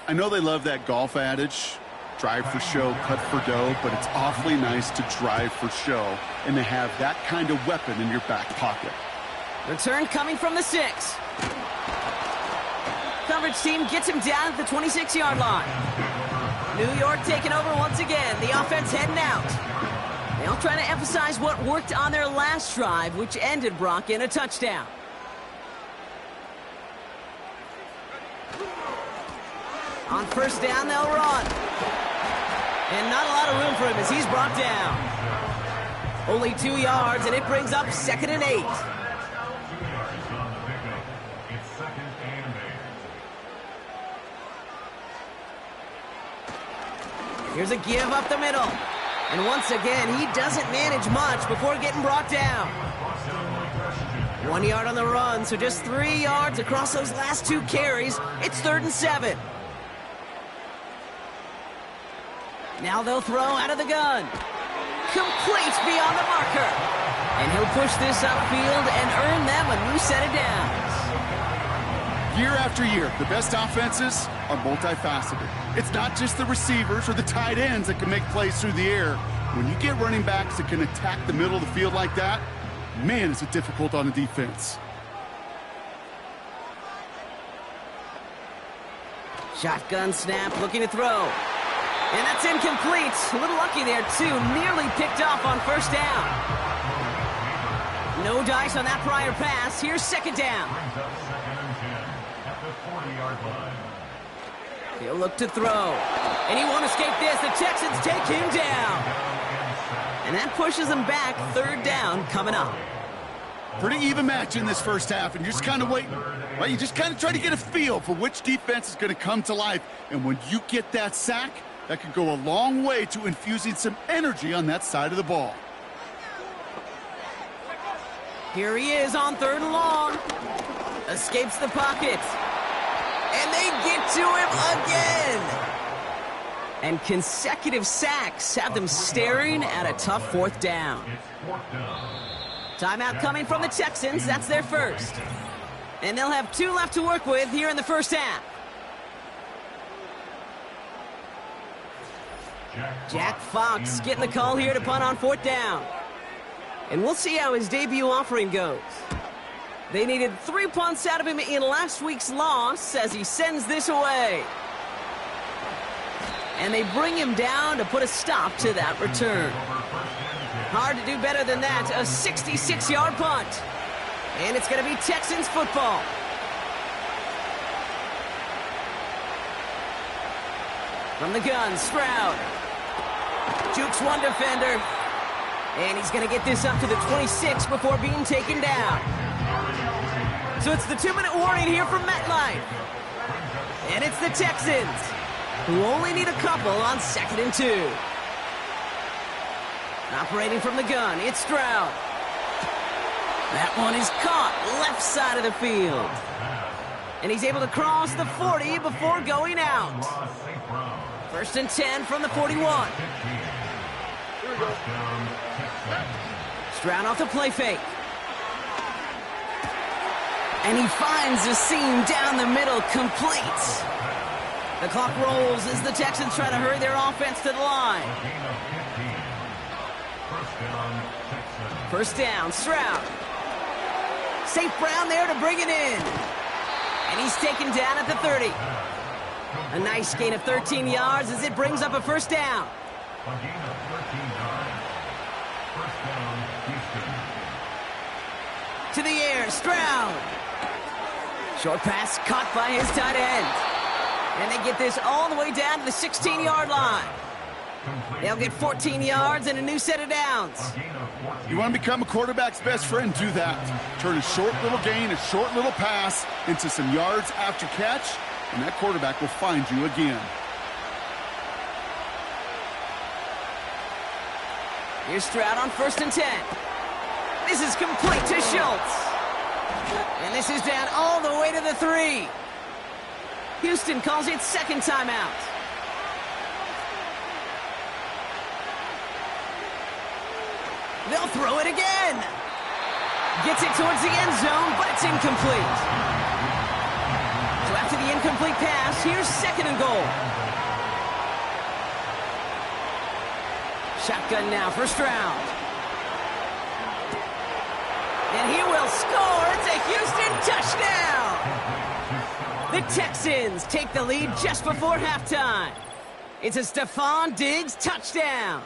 I know they love that golf adage, drive for show, cut for dough, but it's awfully nice to drive for show and to have that kind of weapon in your back pocket. Return coming from the 6. Coverage team gets him down at the 26-yard line. New York taking over once again. The offense heading out. They'll try to emphasize what worked on their last drive, which ended, Brock, in a touchdown. On first down, they'll run. And not a lot of room for him as he's brought down. Only 2 yards, and it brings up 2nd and 8. Here's a give up the middle. And once again, he doesn't manage much before getting brought down. 1 yard on the run, so just 3 yards across those last 2 carries. It's 3rd and 7. Now they'll throw out of the gun. Complete beyond the marker. And he'll push this upfield and earn them a new set of downs. Year after year, the best offenses are multifaceted. It's not just the receivers or the tight ends that can make plays through the air. When you get running backs that can attack the middle of the field like that, man, is it difficult on the defense. Shotgun snap, looking to throw. And that's incomplete. A little lucky there, too. Nearly picked off on first down. No dice on that prior pass. Here's 2nd down. He'll look to throw. And he won't escape this. The Texans take him down. And that pushes him back. 3rd down coming up. Pretty even match in this first half, and you're just kind of waiting. Right? You just kind of try to get a feel for which defense is going to come to life. And when you get that sack, that could go a long way to infusing some energy on that side of the ball. Here he is on 3rd and long. Escapes the pocket. And they get to him again. And consecutive sacks have them staring at a tough 4th down. Timeout coming from the Texans. That's their first. And they'll have 2 left to work with here in the first half. Jack Fox getting the call here to punt on 4th down. And we'll see how his debut offering goes. They needed 3 punts out of him in last week's loss as he sends this away. And they bring him down to put a stop to that return. Hard to do better than that. A 66-yard punt. And it's going to be Texans football. From the gun, Stroud. Jukes one defender. And he's going to get this up to the 26 before being taken down. So it's the 2-minute warning here from MetLife. And it's the Texans, who only need a couple on 2nd and 2. Operating from the gun, it's Stroud. That one is caught left side of the field. And he's able to cross the 40 before going out. 1st and 10 from the 41. Stroud off the play fake. And he finds a seam down the middle, complete. The clock rolls as the Texans try to hurry their offense to the line. 1st down, Stroud. St. Brown there to bring it in. And he's taken down at the 30. A nice gain of 13 yards as it brings up a 1st down. To the air, Stroud. Short pass caught by his tight end. And they get this all the way down to the 16-yard line. They'll get 14 yards and a new set of downs. You want to become a quarterback's best friend, do that. Turn a short little gain, a short little pass into some yards after catch, and that quarterback will find you again. Here's Stroud on 1st and 10. This is complete to Schultz. And this is down all the way to the 3. Houston calls it 2nd timeout. They'll throw it again. Gets it towards the end zone, but it's incomplete. So after the incomplete pass, here's 2nd and goal. Shotgun now for Stroud. And he will score. It's a Houston touchdown. The Texans take the lead just before halftime. It's a Stephon Diggs touchdown.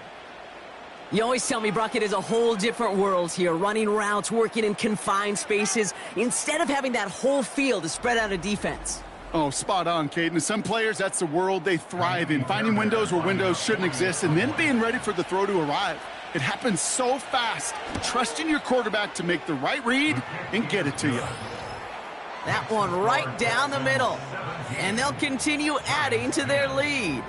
You always tell me, Brock, it is a whole different world here, running routes, working in confined spaces, instead of having that whole field to spread out a defense. Oh, spot on, Caden. Some players, that's the world they thrive in, finding windows where windows shouldn't exist and then being ready for the throw to arrive. It happens so fast. Trusting your quarterback to make the right read and get it to you. That one right down the middle. And they'll continue adding to their lead.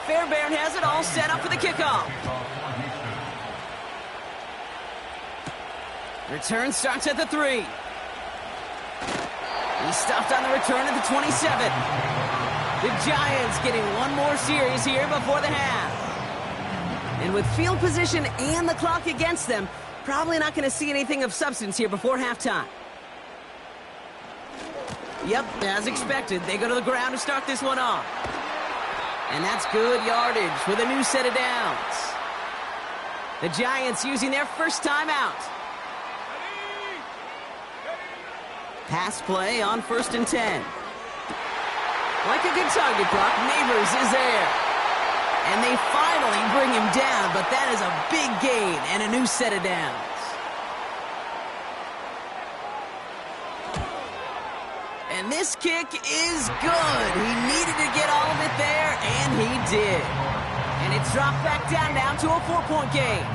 Fairbairn has it all set up for the kickoff. Return starts at the 3. He's stuffed on the return at the 27. The Giants getting one more series here before the half. And with field position and the clock against them, probably not going to see anything of substance here before halftime. Yep, as expected, they go to the ground to start this one off. And that's good yardage with a new set of downs. The Giants using their first timeout. Pass play on 1st and 10. Like a good target, Brock. Neighbors is there. And they finally bring him down, but that is a big gain and a new set of downs. And this kick is good. He needed to get all of it there, and he did. And it's dropped back down to a 4-point game.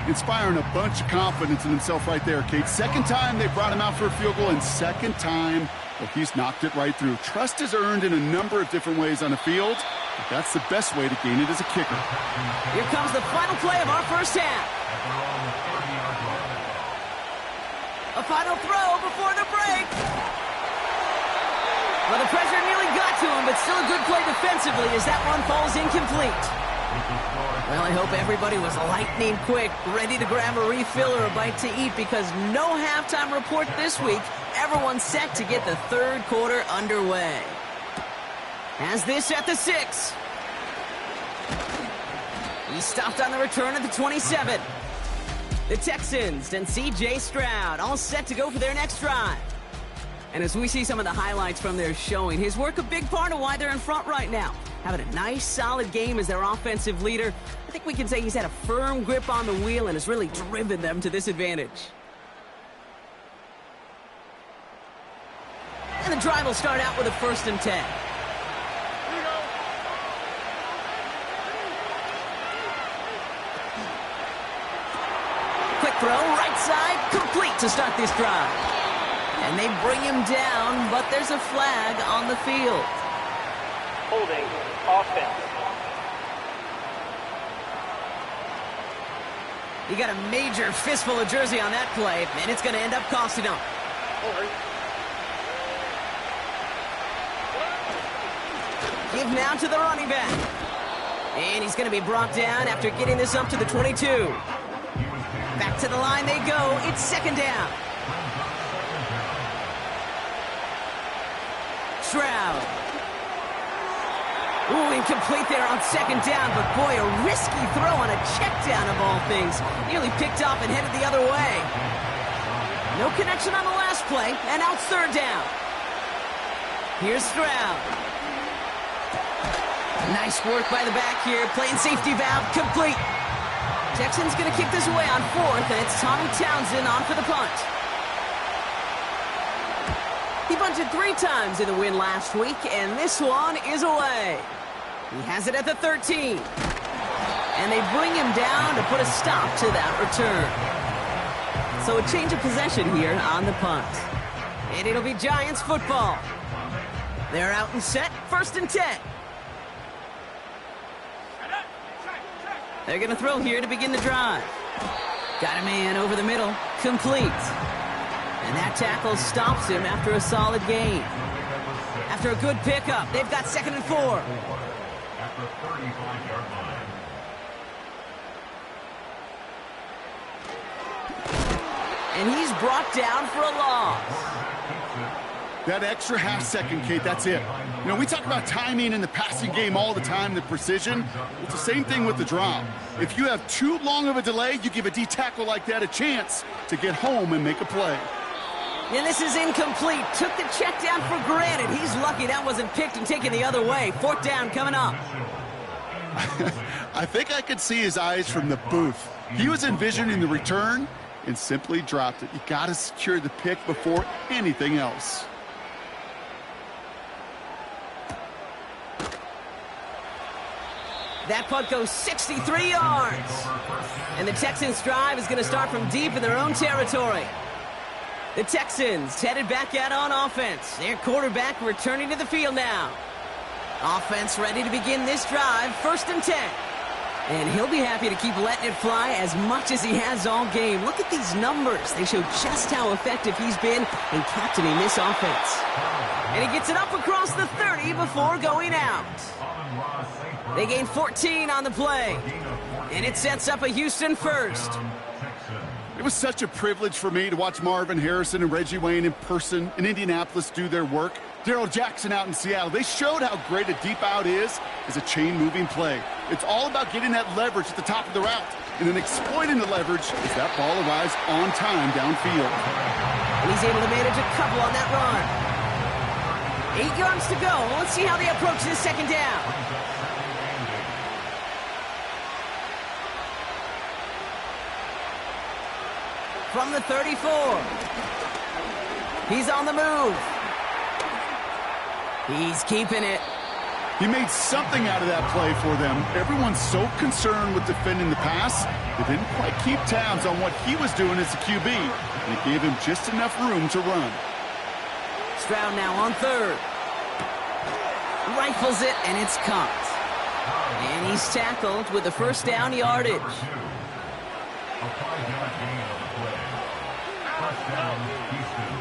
Inspiring a bunch of confidence in himself right there, Kate. 2nd time they brought him out for a field goal, and 2nd time, well, he's knocked it right through. Trust is earned in a number of different ways on the field, but that's the best way to gain it as a kicker. Here comes the final play of our first half. A final throw before the break. Well, the pressure nearly got to him, but still a good play defensively as that one falls incomplete. Well, I hope everybody was lightning quick, ready to grab a refill or a bite to eat, because no halftime report this week. Everyone's set to get the third quarter underway. Has this at the 6. He stopped on the return at the 27. The Texans and C.J. Stroud all set to go for their next drive. And as we see some of the highlights from their showing, his work a big part of why they're in front right now. Having a nice, solid game as their offensive leader. I think we can say he's had a firm grip on the wheel and has really driven them to this advantage. And the drive will start out with a 1st and 10. Quick throw, right side, complete to start this drive. And they bring him down, but there's a flag on the field. Holding offense. You got a major fistful of jersey on that play, and it's going to end up costing him. Give now to the running back. And he's going to be brought down after getting this up to the 22. Back to the line they go. It's 2nd down. Stroud. Ooh, incomplete there on 2nd down, but boy, a risky throw on a check down of all things. Nearly picked off and headed the other way. No connection on the last play, and now it's 3rd down. Here's Stroud. Nice work by the back here, playing safety valve, complete. Texans going to kick this away on 4th, and it's Tommy Townsend on for the punt. He bunted 3 times in the win last week, and this one is away. He has it at the 13. And they bring him down to put a stop to that return. So a change of possession here on the punt. And it'll be Giants football. They're out and set, 1st and 10. They're going to throw here to begin the drive. Got a man over the middle, complete. And that tackle stops him after a solid gain. After a good pickup, they've got 2nd and 4. At the 35-yard line. And he's brought down for a loss. That extra half second, Kate, that's it. You know, we talk about timing in the passing game all the time, the precision. It's the same thing with the drop. If you have too long of a delay, you give a D tackle like that a chance to get home and make a play. And this is incomplete. Took the check down for granted. He's lucky that wasn't picked and taken the other way. 4th down coming up. I think I could see his eyes from the booth. He was envisioning the return and simply dropped it. You got to secure the pick before anything else. That punt goes 63 yards. And the Texans' drive is going to start from deep in their own territory. The Texans headed back out on offense. Their quarterback returning to the field now. Offense ready to begin this drive, 1st and 10. And he'll be happy to keep letting it fly as much as he has all game. Look at these numbers. They show just how effective he's been in captaining this offense. And he gets it up across the 30 before going out. They gain 14 on the play. And it sets up a Houston 1st. It was such a privilege for me to watch Marvin Harrison and Reggie Wayne in person in Indianapolis do their work. Darrell Jackson out in Seattle. They showed how great a deep out is as a chain-moving play. It's all about getting that leverage at the top of the route and then exploiting the leverage as that ball arrives on time downfield. And he's able to manage a couple on that run. 8 yards to go. Let's see how they approach this 2nd down. From the 34. He's on the move. He's keeping it. He made something out of that play for them. Everyone's so concerned with defending the pass, they didn't quite keep tabs on what he was doing as a QB. And it gave him just enough room to run. Stroud now on 3rd. Rifles it, and it's caught. And he's tackled with the 1st down yardage. A 5-yard gain on the play. 1st down, Houston.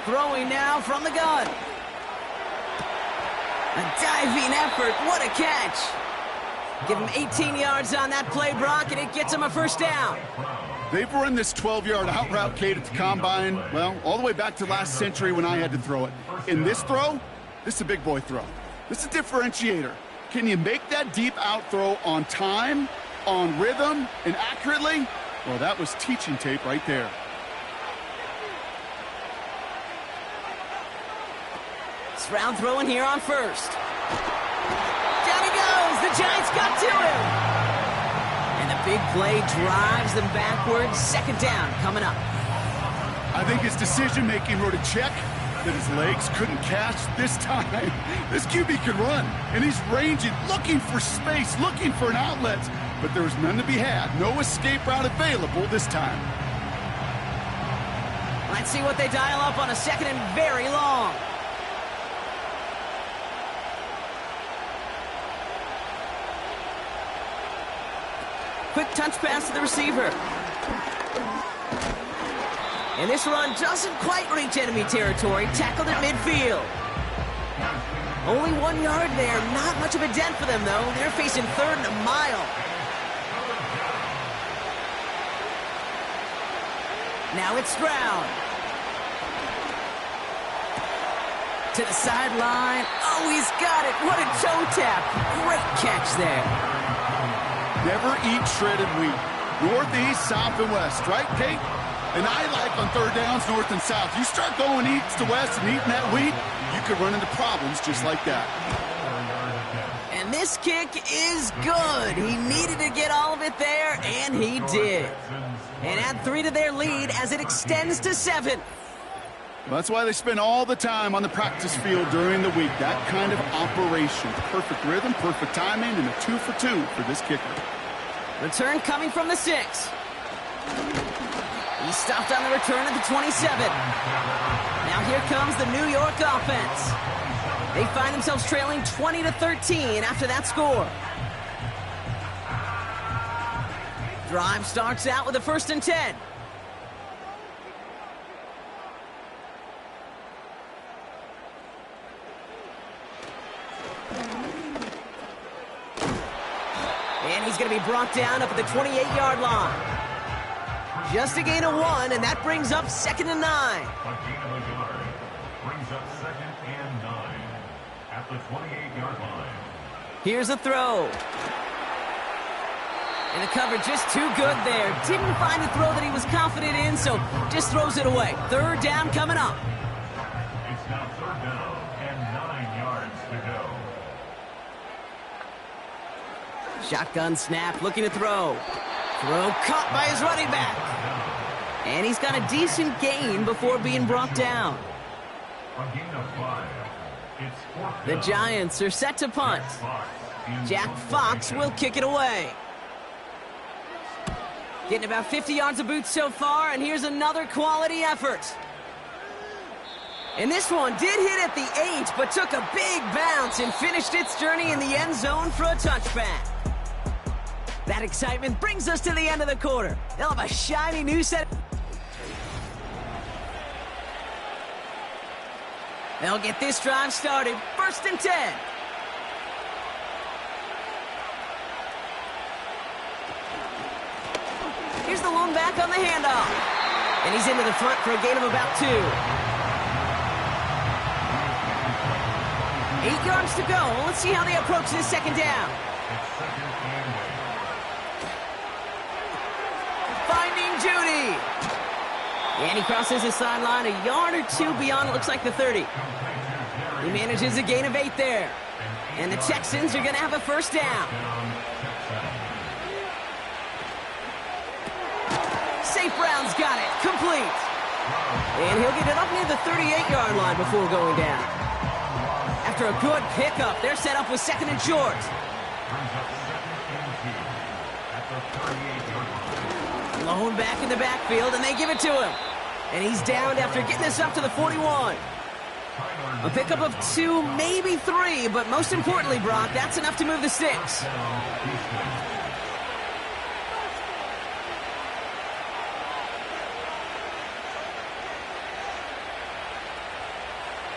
Throwing now from the gun. A diving effort. What a catch. Give him 18 yards on that play, Brock, and it gets him a first down. They've run this 12-yard out route, Kate, at the combine, well, all the way back to last century when I had to throw it. In this throw, this is a big boy throw. This is a differentiator. Can you make that deep out throw on time, on rhythm, and accurately? Well, that was teaching tape right there. Stroud throwing here on first. Down he goes. The Giants got to him. And the big play drives them backwards. Second down coming up. I think his decision-making wrote a check that his legs couldn't catch this time. This QB can run, and he's ranging, looking for space, looking for an outlet. But there was none to be had. No escape route available this time. Let's see what they dial up on a second and very long. Quick touch pass to the receiver. And this run doesn't quite reach enemy territory. Tackled at midfield. Only 1 yard there. Not much of a dent for them, though. They're facing third and a mile. Now it's Stroud. To the sideline. Oh, he's got it. What a toe tap. Great catch there. Never eat shredded wheat. Northeast, south, and west. Right, Kate? And I like on third downs, north and south. You start going east to west and eating that wheat, you could run into problems just like that. And this kick is good. He needed to get all of it there, and he did. And add 3 to their lead as it extends to 7. Well, that's why they spend all the time on the practice field during the week. That kind of operation. Perfect rhythm, perfect timing, and a 2 for 2 for this kicker. Return coming from the 6. He stopped on the return at the 27. Now here comes the New York offense. They find themselves trailing 20-13 after that score. Drive starts out with a 1st and 10. And he's going to be brought down up at the 28-yard line. Just a gain of 1, and that brings up 2nd and 9. A gain of a yard brings up 2nd and 9 at the 28-yard line. Here's a throw. And the cover just too good there. Didn't find a throw that he was confident in, so just throws it away. 3rd down coming up. It's now 3rd down and 9 yards to go. Shotgun snap, looking to throw. Throw caught by his running back. And he's got a decent gain before being brought down. A gain of 5. It's 4th The down. Giants are set to punt. Jack Fox will kick it away. Getting about 50 yards of boots so far, and here's another quality effort. And this one did hit at the 8, but took a big bounce and finished its journey in the end zone for a touchback. That excitement brings us to the end of the quarter. They'll have a shiny new set. They'll get this drive started. 1st and 10. Here's the lone back on the handoff. And he's into the front for a gain of about 2. 8 yards to go. Let's see how they approach this 2nd down. Finding Judy. And he crosses the sideline a yard or 2 beyond, it looks like the 30. He manages a gain of 8 there. And the Texans are going to have a 1st down. St. Brown's got it. Complete. And he'll get it up near the 38-yard line before going down. After a good pickup, they're set up with 2nd and short. Lone back in the backfield, and they give it to him. And he's downed after getting this up to the 41. A pickup of 2, maybe 3, but most importantly, Brock, that's enough to move the sticks.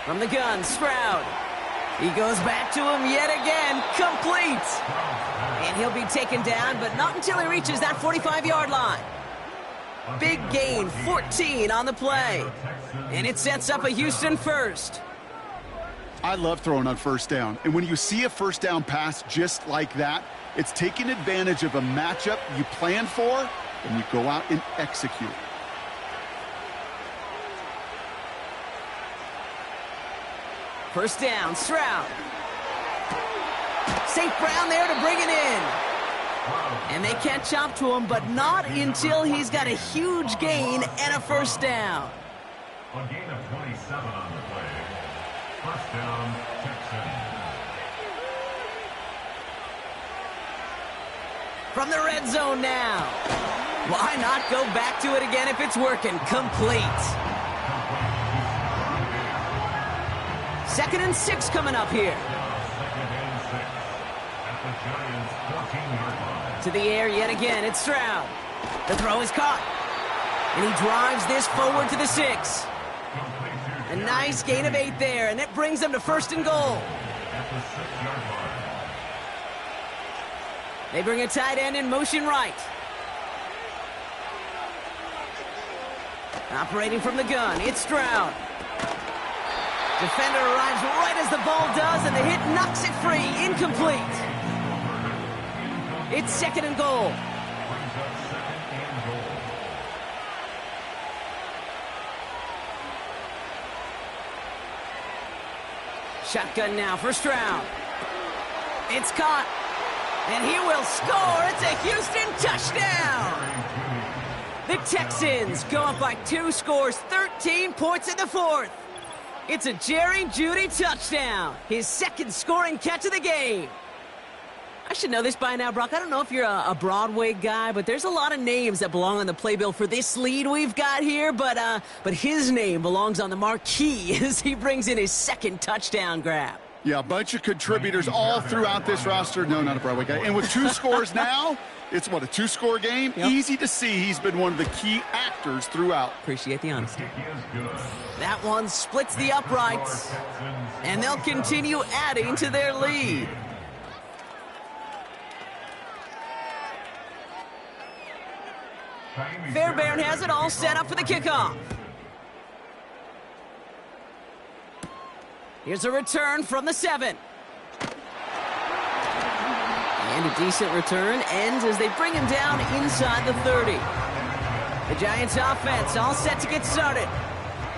From the gun, Stroud. He goes back to him yet again, complete. And he'll be taken down, but not until he reaches that 45-yard line. Big gain, 14 on the play. And it sets up a Houston first. I love throwing on first down. And when you see a first down pass just like that, it's taking advantage of a matchup you plan for, and you go out and execute. First down, Stroud. St. Brown there to bring it in. And they catch up to him, but not until he's got a huge gain and a first down. A gain of 27 on the play. First down, Texans. From the red zone now. Why not go back to it again if it's working? Complete. 2nd and 6 coming up here. 2nd and 6 at the Giants' 14-yard line. To the air yet again, it's Stroud. The throw is caught. And he drives this forward to the 6. A nice gain of 8 there, and it brings them to 1st and goal. At the 6-yard line. They bring a tight end in motion right. Operating from the gun, it's Stroud. Defender arrives right as the ball does, and the hit knocks it free. Incomplete. It's 2nd and goal. Shotgun now for Stroud. It's caught. And he will score. It's a Houston touchdown. The Texans go up by 2 scores, 13 points in the 4th. It's a Jerry Jeudy touchdown. His 2nd scoring catch of the game. I should know this by now, Brock. I don't know if you're a Broadway guy, but there's a lot of names that belong on the playbill for this lead we've got here. But his name belongs on the marquee as he brings in his 2nd touchdown grab. Yeah, a bunch of contributors all throughout this roster. No, not a Broadway guy. And with 2 scores now, it's what, a 2-score game? Yep. Easy to see he's been one of the key actors throughout. Appreciate the honesty. That one splits the uprights, and they'll continue adding to their lead. Fairbairn has it all set up for the kickoff. Here's a return from the 7. And a decent return ends as they bring him down inside the 30. The Giants offense all set to get started.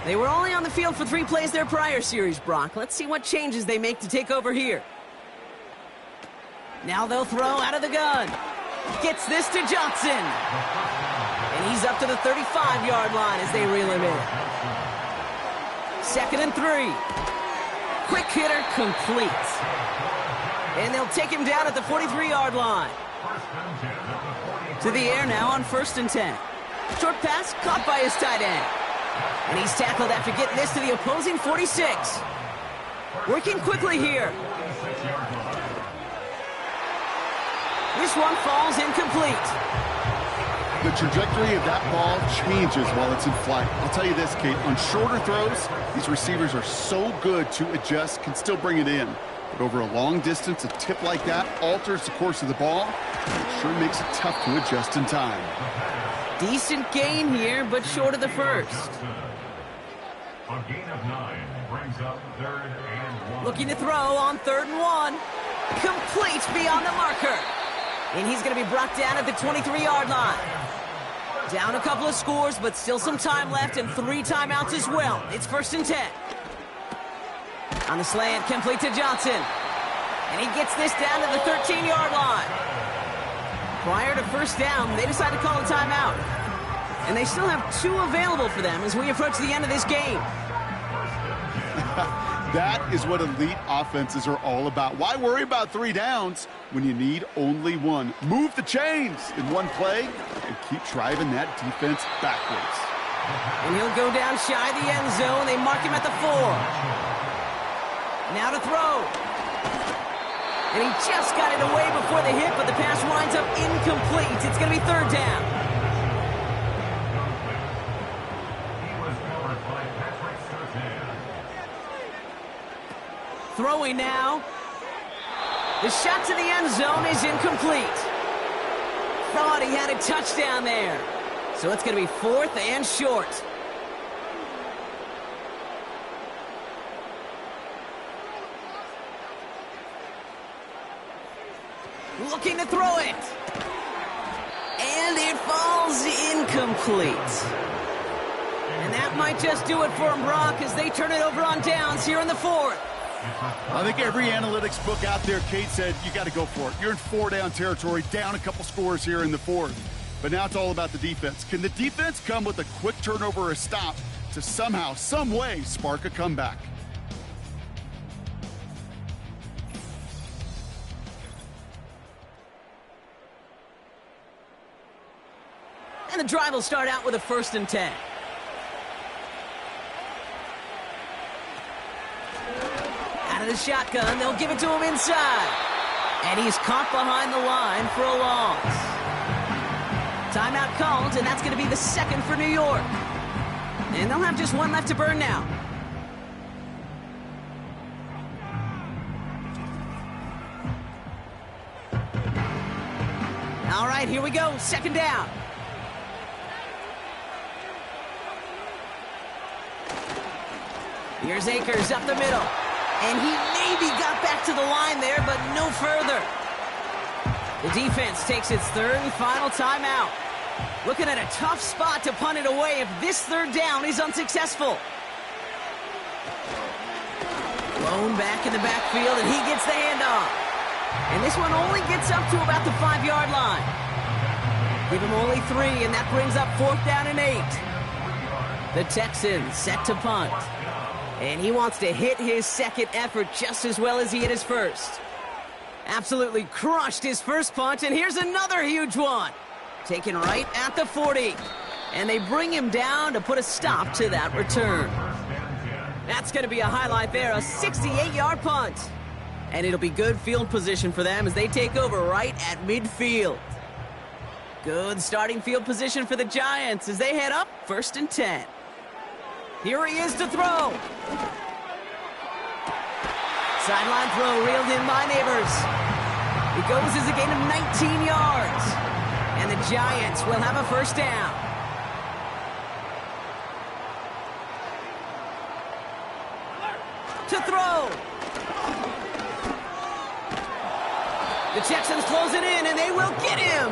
They were only on the field for 3 plays their prior series, Brock. Let's see what changes they make to take over here. Now they'll throw out of the gun. Gets this to Johnson. And he's up to the 35-yard line as they reel him in. 2nd and 3. Quick hitter complete. And they'll take him down at the 43-yard line. To the air now on 1st and 10. Short pass caught by his tight end. And he's tackled after getting this to the opposing 46. Working quickly here. This one falls incomplete. The trajectory of that ball changes while it's in flight. I'll tell you this, Kate, on shorter throws, these receivers are so good to adjust, can still bring it in. But over a long distance, a tip like that alters the course of the ball. It sure makes it tough to adjust in time. Decent gain here, but short of the first. A gain of 9 brings up 3rd and 1. Looking to throw on 3rd and 1. Complete beyond the marker. And he's going to be brought down at the 23-yard line. Down a couple of scores, but still some time left and 3 timeouts as well. It's 1st and 10. On the slant, complete to Johnson. And he gets this down to the 13-yard line. Prior to first down, they decide to call a timeout. And they still have 2 available for them as we approach the end of this game. That is what elite offenses are all about. Why worry about 3 downs when you need only 1? Move the chains in one play and keep driving that defense backwards. And he'll go down shy of the end zone. They mark him at the 4. Now to throw. And he just got it away before the hit, but the pass winds up incomplete. It's going to be 3rd down. Throwing now. The shot to the end zone is incomplete. Thought he had a touchdown there. So it's going to be 4th and short. Looking to throw it. And it falls incomplete. And that might just do it for him, Brock, as they turn it over on downs here in the 4th. I think every analytics book out there, Kate, said you got to go for it. You're in 4-down territory, down a couple scores here in the 4th. But now it's all about the defense. Can the defense come with a quick turnover or a stop to somehow, some way, spark a comeback? And the drive will start out with a 1st and 10. Out of the shotgun, they'll give it to him inside. And he's caught behind the line for a loss. Timeout called, and that's going to be the 2nd for New York. And they'll have just one left to burn now. All right, here we go. 2nd down. Here's Akers up the middle. And he maybe got back to the line there, but no further. The defense takes its 3rd and final timeout. Looking at a tough spot to punt it away if this 3rd down is unsuccessful. Blown back in the backfield, and he gets the handoff. And this one only gets up to about the 5-yard line. Give him only 3, and that brings up 4th down and 8. The Texans set to punt. And he wants to hit his 2nd effort just as well as he hit his 1st. Absolutely crushed his 1st punt, and here's another huge one. Taken right at the 40. And they bring him down to put a stop to that return. That's going to be a highlight there, a 68-yard punt. And it'll be good field position for them as they take over right at midfield. Good starting field position for the Giants as they head up 1st and 10. Here he is to throw. Sideline throw reeled in by Neighbors. It goes as a gain of 19 yards. And the Giants will have a 1st down. To throw. The Texans close it in, and they will get him.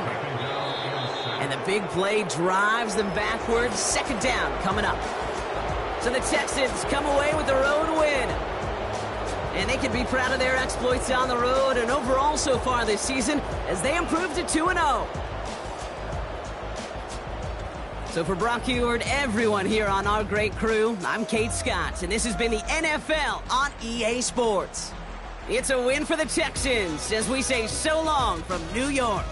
And the big play drives them backwards. 2nd down coming up. So the Texans come away with the road win. And they can be proud of their exploits on the road and overall so far this season as they improve to 2-0. So for Brock Huard, everyone here on our great crew, I'm Kate Scott, and this has been the NFL on EA Sports. It's a win for the Texans as we say so long from New York.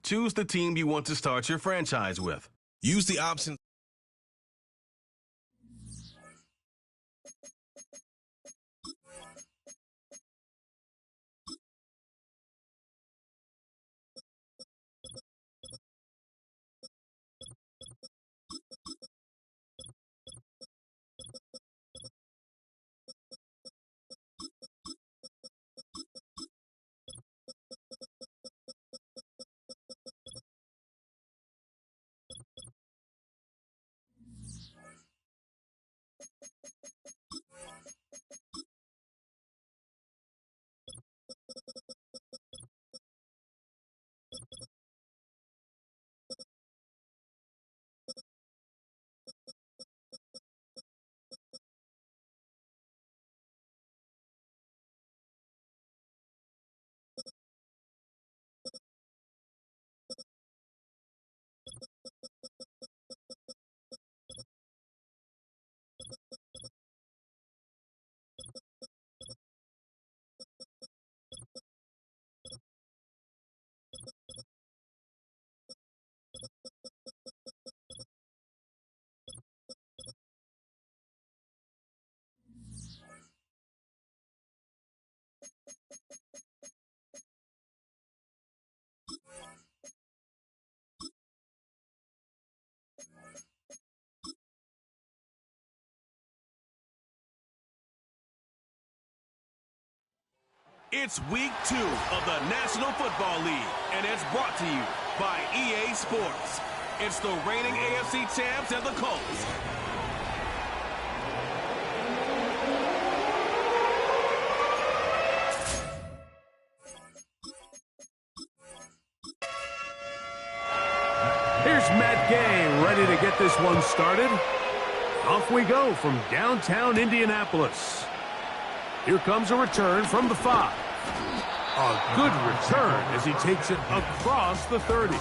Choose the team you want to start your franchise with. Use the option. It's week 2 of the National Football League, and it's brought to you by EA Sports. It's the reigning AFC champs and the Colts. Here's Matt Gay ready to get this one started. Off we go from downtown Indianapolis. Here comes a return from the 5. A good return as he takes it across the 30.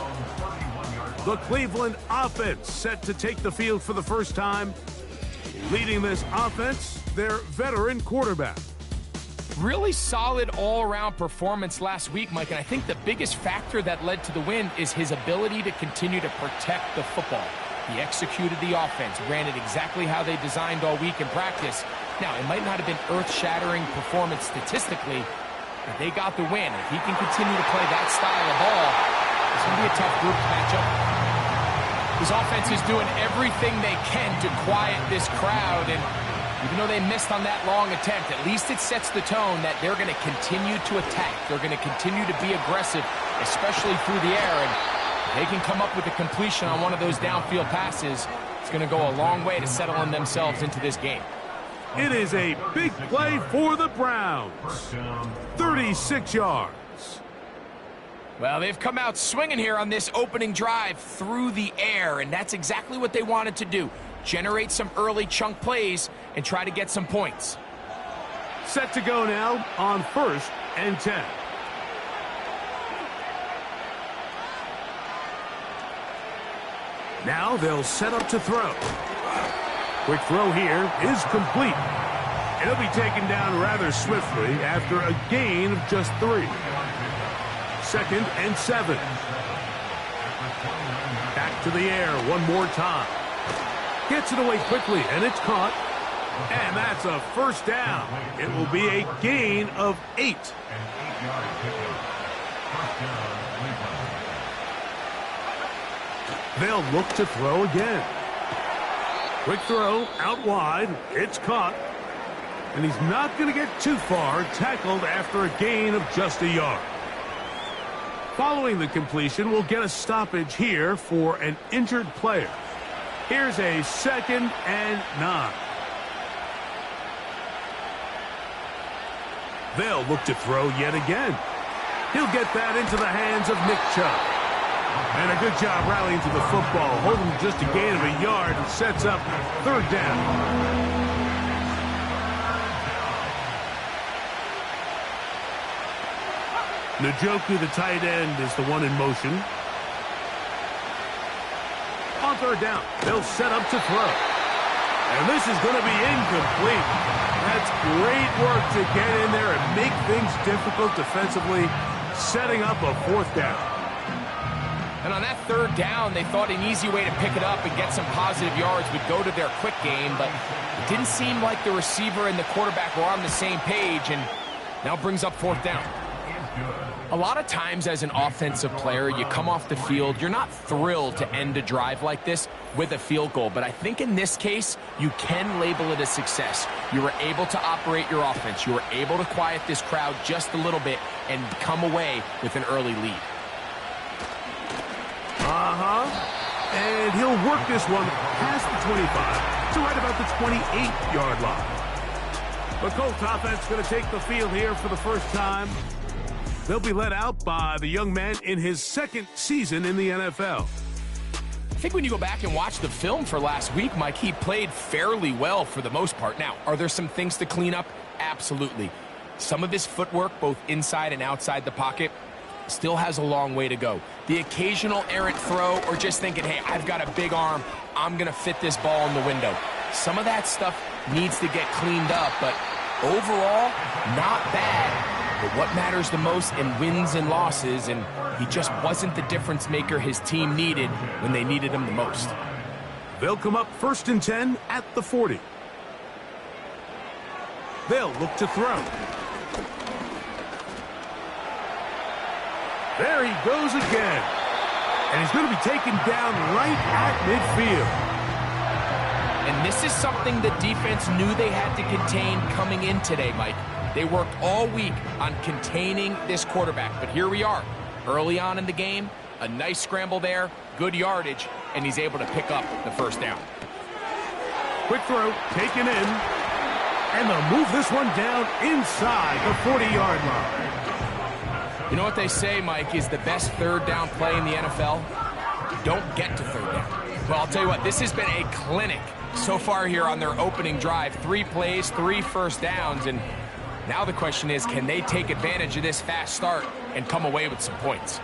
The Cleveland offense set to take the field for the first time. Leading this offense, their veteran quarterback. Really solid all-around performance last week, Mike, and I think the biggest factor that led to the win is his ability to continue to protect the football. He executed the offense, ran it exactly how they designed all week in practice. Now, it might not have been earth-shattering performance statistically, but they got the win. If he can continue to play that style of ball, it's going to be a tough group to match up. His offense is doing everything they can to quiet this crowd, and even though they missed on that long attempt, at least it sets the tone that they're going to continue to attack. They're going to continue to be aggressive, especially through the air, and if they can come up with a completion on one of those downfield passes, it's going to go a long way to settling themselves into this game. It is a big play for the Browns. 36 yards. Well, they've come out swinging here on this opening drive through the air, and that's exactly what they wanted to do. Generate some early chunk plays and try to get some points. Set to go now on 1st and 10. Now they'll set up to throw. Quick throw here is complete. And he'll be taken down rather swiftly after a gain of just 3. 2nd and 7. Back to the air one more time. Gets it away quickly, and it's caught. And that's a first down. It will be a gain of 8. They'll look to throw again. Quick throw out wide. It's caught. And he's not going to get too far, tackled after a gain of just a yard. Following the completion, we'll get a stoppage here for an injured player. Here's a 2nd and 9. They'll look to throw yet again. He'll get that into the hands of Nick Chubb. And a good job rallying to the football, holding just a gain of a yard and sets up 3rd down. Njoku, the tight end, is the one in motion. On 3rd down, they'll set up to throw. And this is going to be incomplete. That's great work to get in there and make things difficult defensively, setting up a 4th down. And on that 3rd down, they thought an easy way to pick it up and get some positive yards would go to their quick game, but it didn't seem like the receiver and the quarterback were on the same page, and now brings up 4th down. A lot of times as an offensive player, you come off the field, you're not thrilled to end a drive like this with a field goal. But I think in this case, you can label it a success. You were able to operate your offense. You were able to quiet this crowd just a little bit and come away with an early lead. And he'll work this one past the 25 to right about the 28-yard line. The Colts offense going to take the field here for the first time. They'll be led out by the young man in his 2nd season in the NFL. I think when you go back and watch the film for last week, Mike, he played fairly well for the most part. Now, are there some things to clean up? Absolutely. Some of his footwork, both inside and outside the pocket, still has a long way to go. The occasional errant throw or just thinking, hey, I've got a big arm, I'm going to fit this ball in the window. Some of that stuff needs to get cleaned up, but overall, not bad. But what matters the most in wins and losses, and he just wasn't the difference maker his team needed when they needed him the most. They'll come up 1st and 10 at the 40. They'll look to throw. There he goes again. And he's going to be taken down right at midfield. And this is something the defense knew they had to contain coming in today, Mike. They worked all week on containing this quarterback, but here we are. Early on in the game, a nice scramble there, good yardage, and he's able to pick up the 1st down. Quick throw, taken in, and they'll move this one down inside the 40-yard line. You know what they say, Mike, is the best 3rd down play in the NFL? Don't get to 3rd down. Well, I'll tell you what, this has been a clinic so far here on their opening drive. 3 plays, 3 first downs, and now the question is, can they take advantage of this fast start and come away with some points?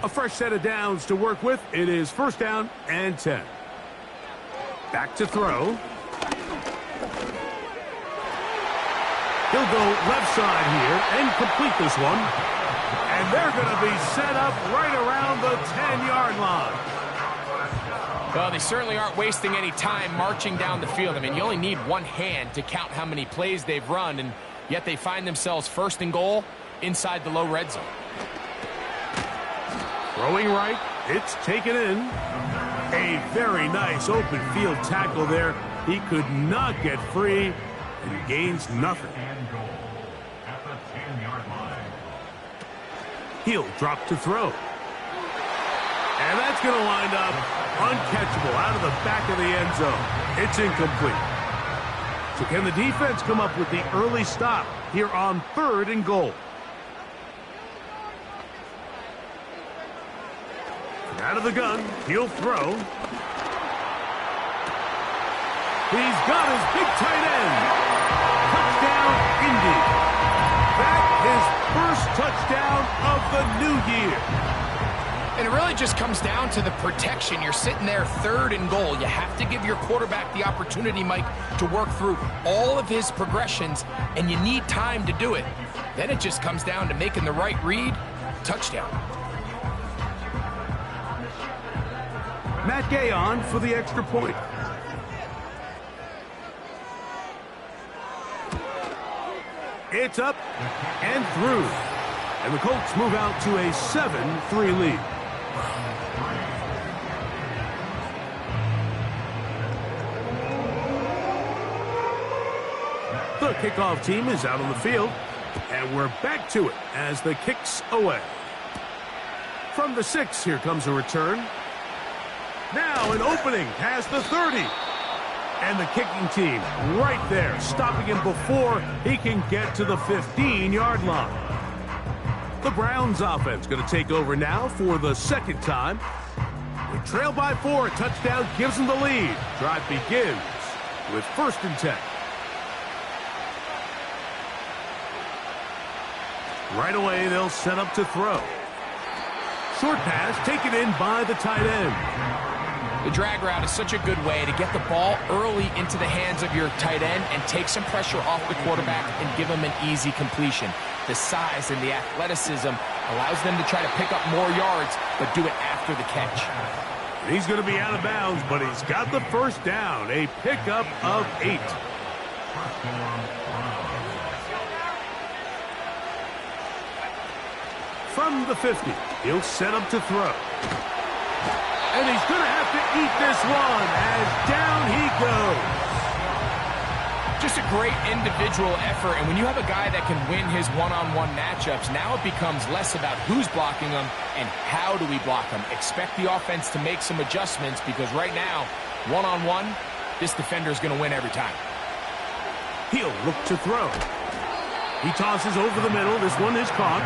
A fresh set of downs to work with. It is 1st down and 10. Back to throw. He'll go left side here and complete this one. And they're going to be set up right around the 10-yard line. Well, they certainly aren't wasting any time marching down the field. I mean, you only need one hand to count how many plays they've run, and yet they find themselves 1st and goal inside the low red zone. Throwing right, it's taken in. A very nice open field tackle there. He could not get free and gains nothing. He'll drop to throw. And that's going to wind up uncatchable out of the back of the end zone. It's incomplete. So can the defense come up with the early stop here on 3rd and goal? And out of the gun, he'll throw. He's got his big tight end. Touchdown, Indy. That is 1st touchdown of the new year. And it really just comes down to the protection. You're sitting there 3rd and goal. You have to give your quarterback the opportunity, Mike, to work through all of his progressions, and you need time to do it. Then it just comes down to making the right read. Touchdown. Matt Gay on for the extra point. It's up and through. And the Colts move out to a 7-3 lead. The kickoff team is out on the field, and we're back to it as the kick's away. From the 6, here comes a return. Now an opening past the 30. And the kicking team right there, stopping him before he can get to the 15-yard line. The Browns offense going to take over now for the 2nd time. They trail by 4. A touchdown gives them the lead. Drive begins with 1st and 10. Right away, they'll set up to throw. Short pass taken in by the tight end. The drag route is such a good way to get the ball early into the hands of your tight end and take some pressure off the quarterback and give him an easy completion. The size and the athleticism allows them to try to pick up more yards, but do it after the catch. He's going to be out of bounds, but he's got the 1st down, a pickup of 8. From the 50, he'll set up to throw. And he's going to have to eat this one as down he goes. Just a great individual effort, and when you have a guy that can win his one-on-one matchups, now it becomes less about who's blocking him and how do we block him. Expect the offense to make some adjustments because right now, one-on-one, this defender is going to win every time. He'll look to throw. He tosses over the middle. This one is caught.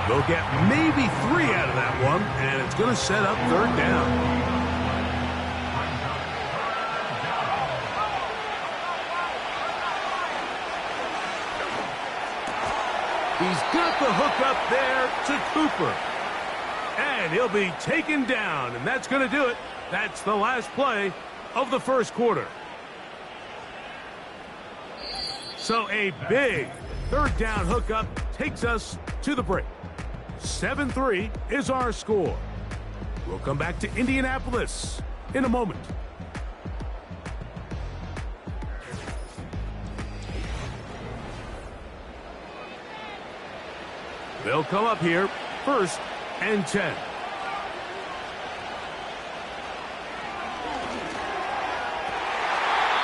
They'll get maybe 3 out of that one, and it's going to set up 3rd down. He's got the hook up there to Cooper. And he'll be taken down, and that's going to do it. That's the last play of the 1st quarter. So a big 3rd down hookup takes us to the break. 7-3 is our score. We'll come back to Indianapolis in a moment. They'll come up here, 1st and 10.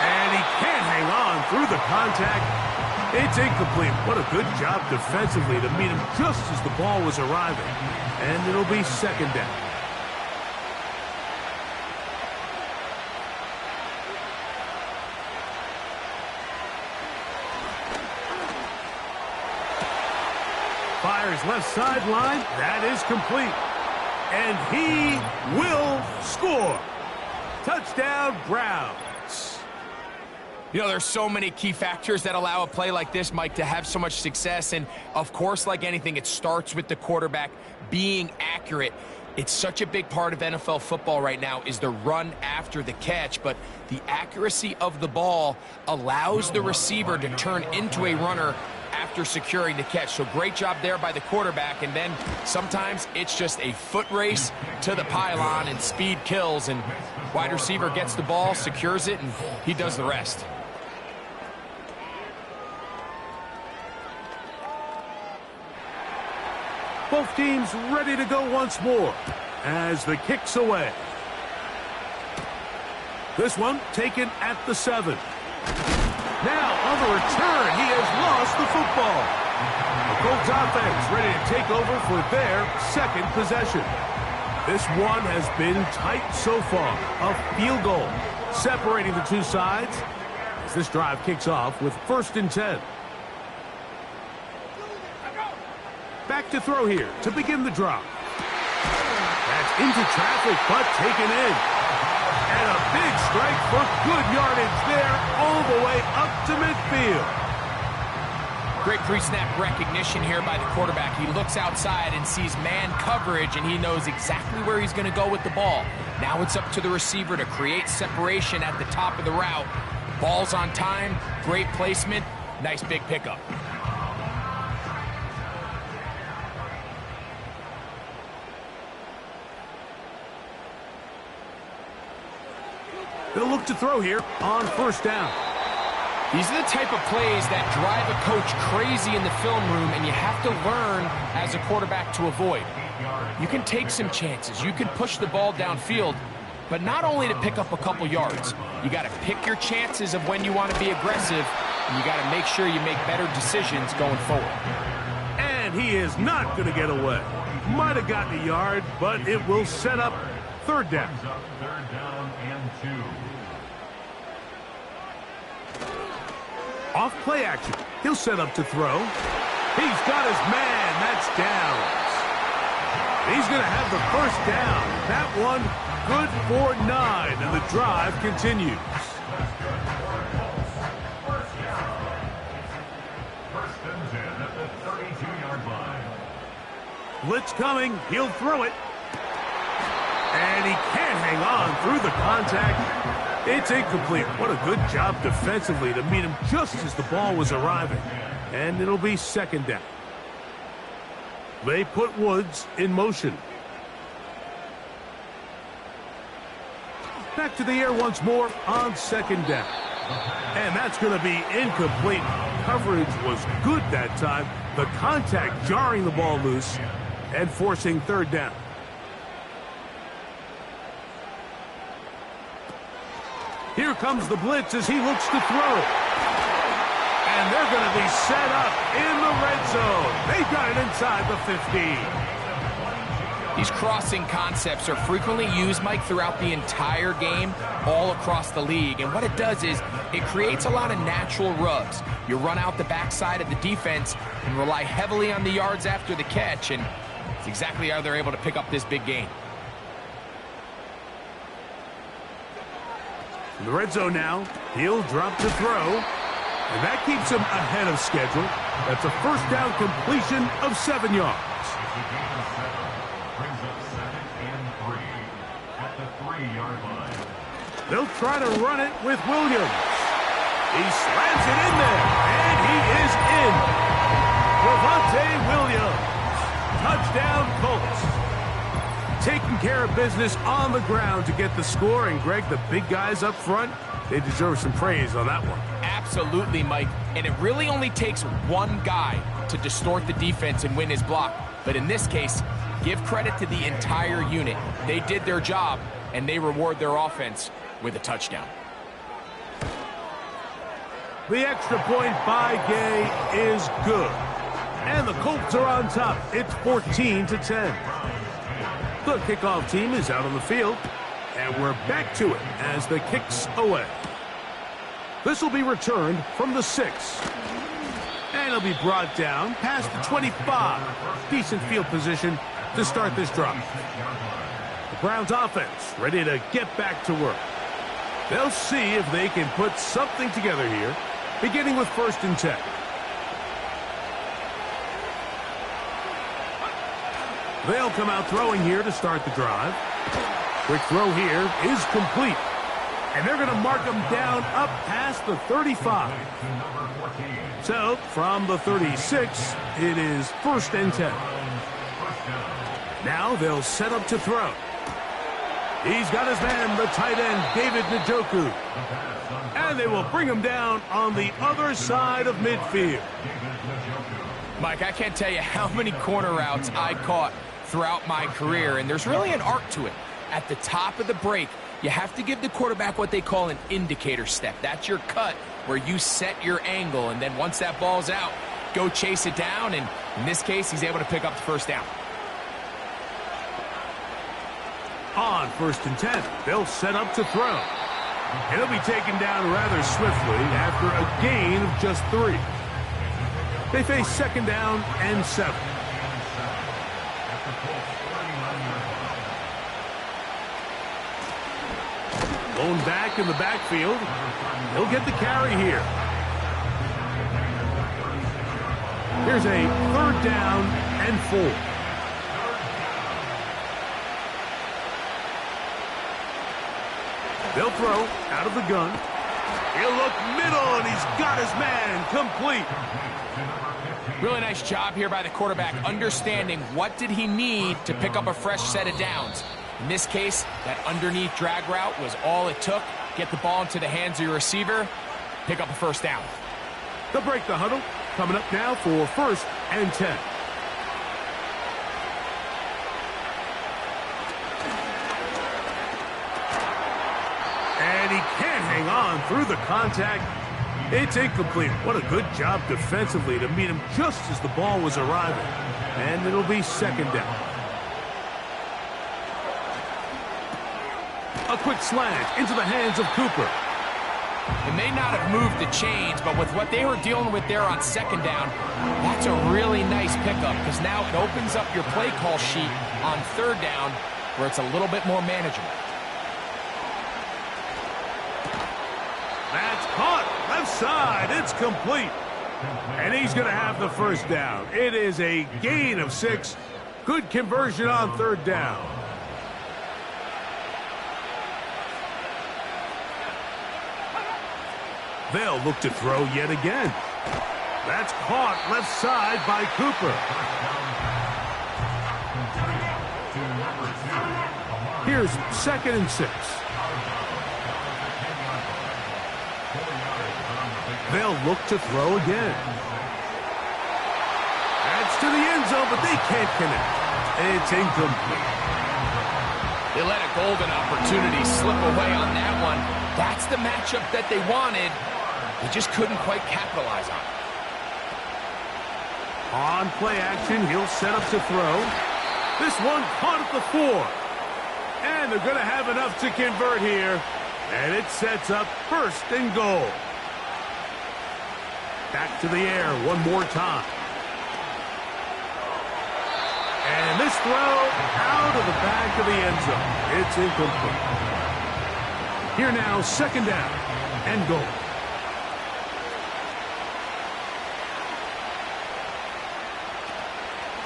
And he can't hang on through the contact. It's incomplete. What a good job defensively to meet him just as the ball was arriving. And it'll be 2nd down. Fires left sideline. That is complete. And he will score. Touchdown, Browns. You know, there's so many key factors that allow a play like this, Mike, to have so much success. And, of course, like anything, it starts with the quarterback being accurate. It's such a big part of NFL football right now is the run after the catch. But the accuracy of the ball allows the receiver to turn into a runner after securing the catch. So great job there by the quarterback. And then sometimes it's just a foot race to the pylon and speed kills. And wide receiver gets the ball, secures it, and he does the rest. Both teams ready to go once more as the kick's away. This one taken at the 7. Now on the return, he has lost the football. The Colts offense ready to take over for their 2nd possession. This one has been tight so far. A field goal separating the two sides as this drive kicks off with 1st and 10. Back to throw here to begin the drop. That's into traffic, but taken in. And a big strike for good yardage there all the way up to midfield. Great pre-snap recognition here by the quarterback. He looks outside and sees man coverage, and he knows exactly where he's going to go with the ball. Now it's up to the receiver to create separation at the top of the route. Ball's on time, great placement, nice big pickup. They'll look to throw here on first down. These are the type of plays that drive a coach crazy in the film room, and you have to learn as a quarterback to avoid. You can take some chances. You can push the ball downfield, but not only to pick up a couple yards. You got to pick your chances of when you want to be aggressive, and you got to make sure you make better decisions going forward. And he is not going to get away. Might have gotten a yard, but it will set up third down. Third down and 2. Off play action. He'll set up to throw. He's got his man. That's Downs. He's going to have the first down. That one good for 9, and the drive continues. First and 10 at the 32-yard line. Blitz coming. He'll throw it. And he can't hang on through the contact. It's incomplete. What a good job defensively to meet him just as the ball was arriving. And it'll be second down. They put Woods in motion. Back to the air once more on second down. And that's going to be incomplete. Coverage was good that time. The contact jarring the ball loose and forcing third down. Here comes the blitz as he looks to throw. And they're going to be set up in the red zone. They've got it inside the 15. These crossing concepts are frequently used, Mike, throughout the entire game, all across the league. And what it does is it creates a lot of natural rubs. You run out the backside of the defense and rely heavily on the yards after the catch. And it's exactly how they're able to pick up this big gain. In the red zone now, he'll drop to throw, and that keeps him ahead of schedule. That's a first down completion of 7 yards. Brings up second and 3 at the 3-yard line. They'll try to run it with Williams. He slams it in there, and he is in. Javonte Williams, touchdown Colts. Taking care of business on the ground to get the score. And, Greg, the big guys up front, they deserve some praise on that one. Absolutely, Mike. And it really only takes one guy to distort the defense and win his block. But in this case, give credit to the entire unit. They did their job, and they reward their offense with a touchdown. The extra point by Gay is good. And the Colts are on top. It's 14-10. The kickoff team is out on the field, and we're back to it as the kicks away. This will be returned from the 6. And it'll be brought down past the 25. Decent field position to start this drive. The Browns offense ready to get back to work. They'll see if they can put something together here, beginning with first and 10. They'll come out throwing here to start the drive. Quick throw here is complete. And they're going to mark them down up past the 35. So, from the 36, it is first and 10. Now they'll set up to throw. He's got his man, the tight end, David Njoku. And they will bring him down on the other side of midfield. Mike, I can't tell you how many corner routes I caught throughout my career, and there's really an art to it. At the top of the break, you have to give the quarterback what they call an indicator step. That's your cut where you set your angle, and then once that ball's out, go chase it down, and in this case, he's able to pick up the first down. On first and 10, they'll set up to throw. And he'll be taken down rather swiftly after a gain of just 3. They face second down and 7. Blown back in the backfield. He'll get the carry here. Here's a 3rd down and 4. They'll throw out of the gun. He'll look middle, and he's got his man complete. Really nice job here by the quarterback, understanding what did he need to pick up a fresh set of downs. In this case, that underneath drag route was all it took. Get the ball into the hands of your receiver, pick up a 1st down. They'll break the huddle. Coming up now for 1st and 10. And he can't hang on through the contact. It's incomplete. What a good job defensively to meet him just as the ball was arriving. And it'll be 2nd down. A quick slant into the hands of Cooper. It may not have moved the chains, but with what they were dealing with there on 2nd down, that's a really nice pickup because now it opens up your play call sheet on 3rd down where it's a little bit more manageable. That's caught. Left side. It's complete. And he's going to have the 1st down. It is a gain of 6. Good conversion on 3rd down. They'll look to throw yet again. That's caught left side by Cooper. Here's 2nd and 6. They'll look to throw again. That's to the end zone, but they can't connect. It's incomplete. They let a golden opportunity slip away on that one. That's the matchup that they wanted. They just couldn't quite capitalize on it. On play action, he'll set up to throw. This one caught at the 4. And they're going to have enough to convert here. And it sets up 1st and goal. Back to the air one more time. And this throw out of the back of the end zone. It's incomplete. Here now, 2nd down and goal.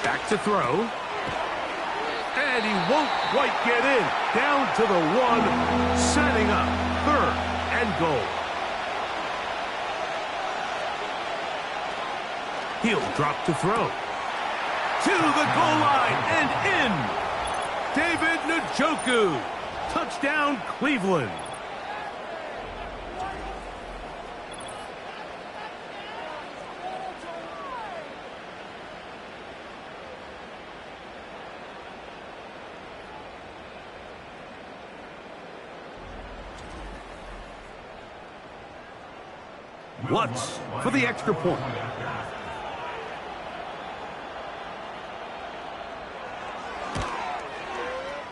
Back to throw. And he won't quite get in. Down to the 1, setting up 3rd and goal. He'll drop to throw. To the goal line and in. David Njoku. Touchdown, Cleveland. Lutz for the extra point.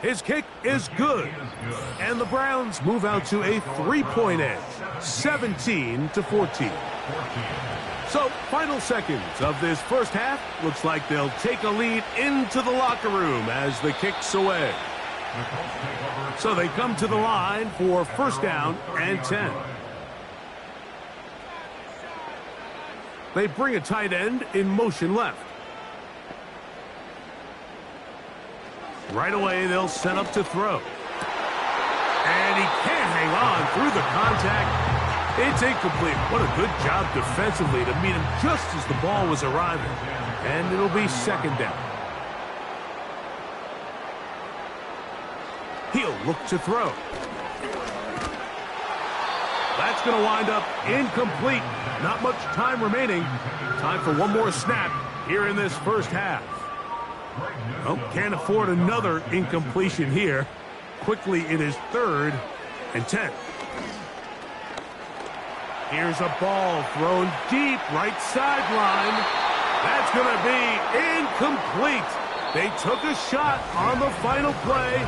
His kick is good. And the Browns move out to a 3-point edge, 17-14. So, final seconds of this 1st half. Looks like they'll take a lead into the locker room as the kick's away. So they come to the line for 1st down and 10. They bring a tight end in motion left. Right away, they'll set up to throw. And he can't hang on through the contact. It's incomplete. What a good job defensively to meet him just as the ball was arriving. And it'll be 2nd down. He'll look to throw. That's going to wind up incomplete. Not much time remaining. Time for one more snap here in this 1st half. Oh, can't afford another incompletion here. Quickly, it is 3rd and 10. Here's a ball thrown deep right sideline. That's going to be incomplete. They took a shot on the final play.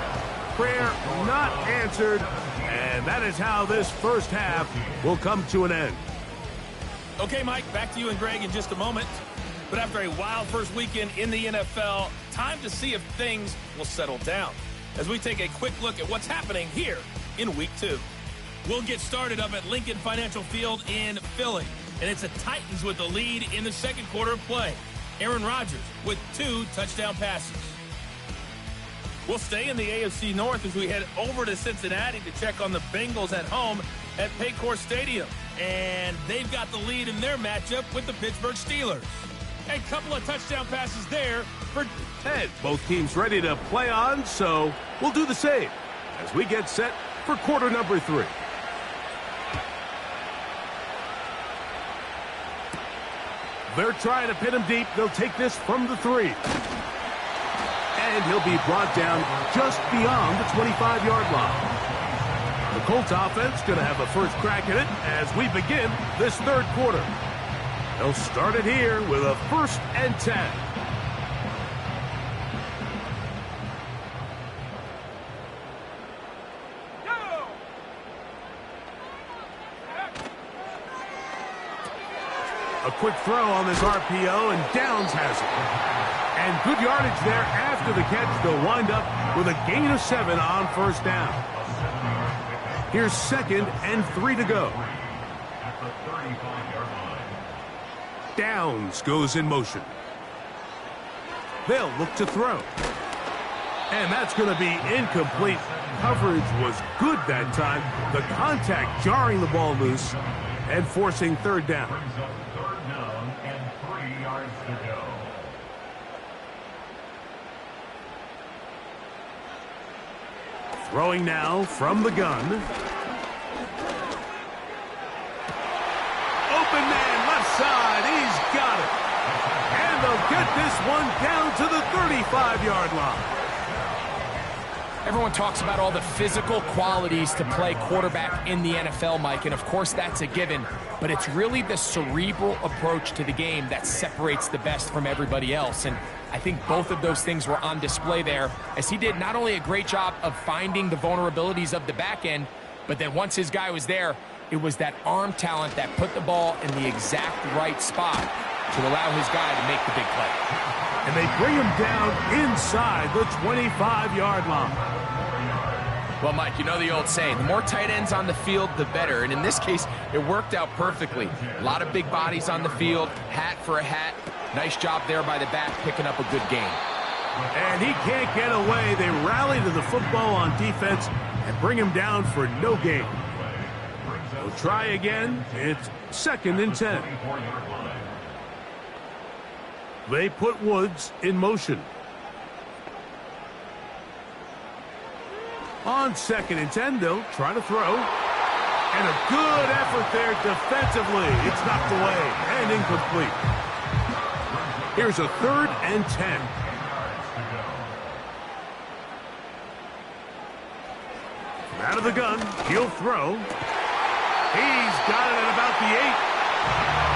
Prayer not answered. And that is how this 1st half will come to an end. Okay, Mike, back to you and Greg in just a moment. But after a wild first weekend in the NFL, time to see if things will settle down as we take a quick look at what's happening here in Week 2. We'll get started up at Lincoln Financial Field in Philly. and it's the Titans with the lead in the second quarter of play. Aaron Rodgers with 2 touchdown passes. We'll stay in the AFC North as we head over to Cincinnati to check on the Bengals at home at Paycor Stadium. And they've got the lead in their matchup with the Pittsburgh Steelers. A couple of touchdown passes there for Ted. Both teams ready to play on, so we'll do the same as we get set for quarter number 3. They're trying to pin him deep. They'll take this from the 3. And he'll be brought down just beyond the 25-yard line. The Colts offense going to have a first crack at it as we begin this third quarter. They'll start it here with a 1st and 10. A quick throw on this RPO, and Downs has it. And good yardage there after the catch. They'll wind up with a gain of 7 on first down. Here's 2nd and 3 to go. Downs goes in motion. They'll look to throw. And that's going to be incomplete. Coverage was good that time. The contact jarring the ball loose and forcing 3rd down. Throwing now from the gun. Open man, left side. He's got it. And they'll get this one down to the 35-yard line. Everyone talks about all the physical qualities to play quarterback in the NFL, Mike, and of course that's a given, but it's really the cerebral approach to the game that separates the best from everybody else, and I think both of those things were on display there, as he did not only a great job of finding the vulnerabilities of the back end, but then once his guy was there, it was that arm talent that put the ball in the exact right spot to allow his guy to make the big play. And they bring him down inside the 25-yard line. Well, Mike, you know the old saying, the more tight ends on the field, the better. And in this case, it worked out perfectly. A lot of big bodies on the field, hat for a hat. Nice job there by the back, picking up a good gain. And he can't get away. They rally to the football on defense and bring him down for no gain. They'll try again. It's 2nd and 10. They put Woods in motion. On 2nd and 10, they'll try to throw. And a good effort there defensively. It's knocked away and incomplete. Here's a 3rd and 10. From out of the gun, he'll throw. He's got it at about the 8.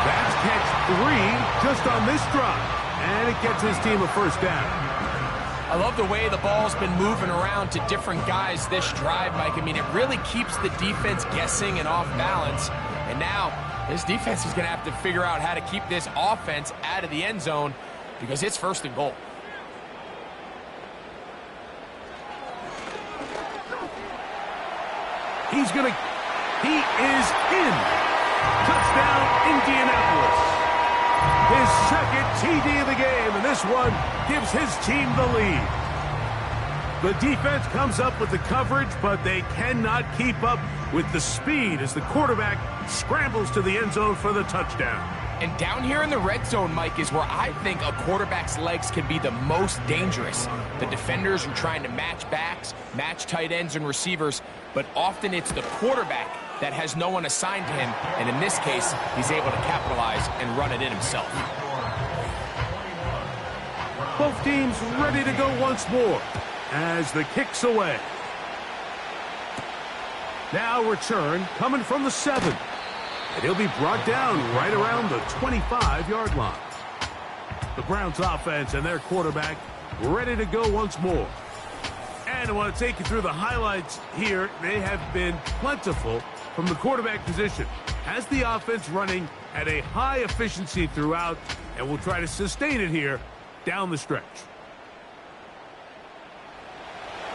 That's catch 3 just on this drive. And it gets his team a first down. I love the way the ball's been moving around to different guys this drive, Mike. I mean, it really keeps the defense guessing and off balance. And now, this defense is going to have to figure out how to keep this offense out of the end zone because it's 1st and goal. He is in. Touchdown, Indianapolis. His 2nd TD of the game, and this one gives his team the lead. The defense comes up with the coverage, but they cannot keep up with the speed as the quarterback scrambles to the end zone for the touchdown. And down here in the red zone, Mike, is where I think a quarterback's legs can be the most dangerous. The defenders are trying to match backs, match tight ends and receivers, but often it's the quarterback that has no one assigned to him, and in this case, he's able to capitalize and run it in himself. Both teams ready to go once more as the kick's away. Now return coming from the 7. And he'll be brought down right around the 25-yard line. The Browns offense and their quarterback ready to go once more. And I want to take you through the highlights here. They have been plentiful from the quarterback position. Has the offense running at a high efficiency throughout, and we'll try to sustain it here down the stretch.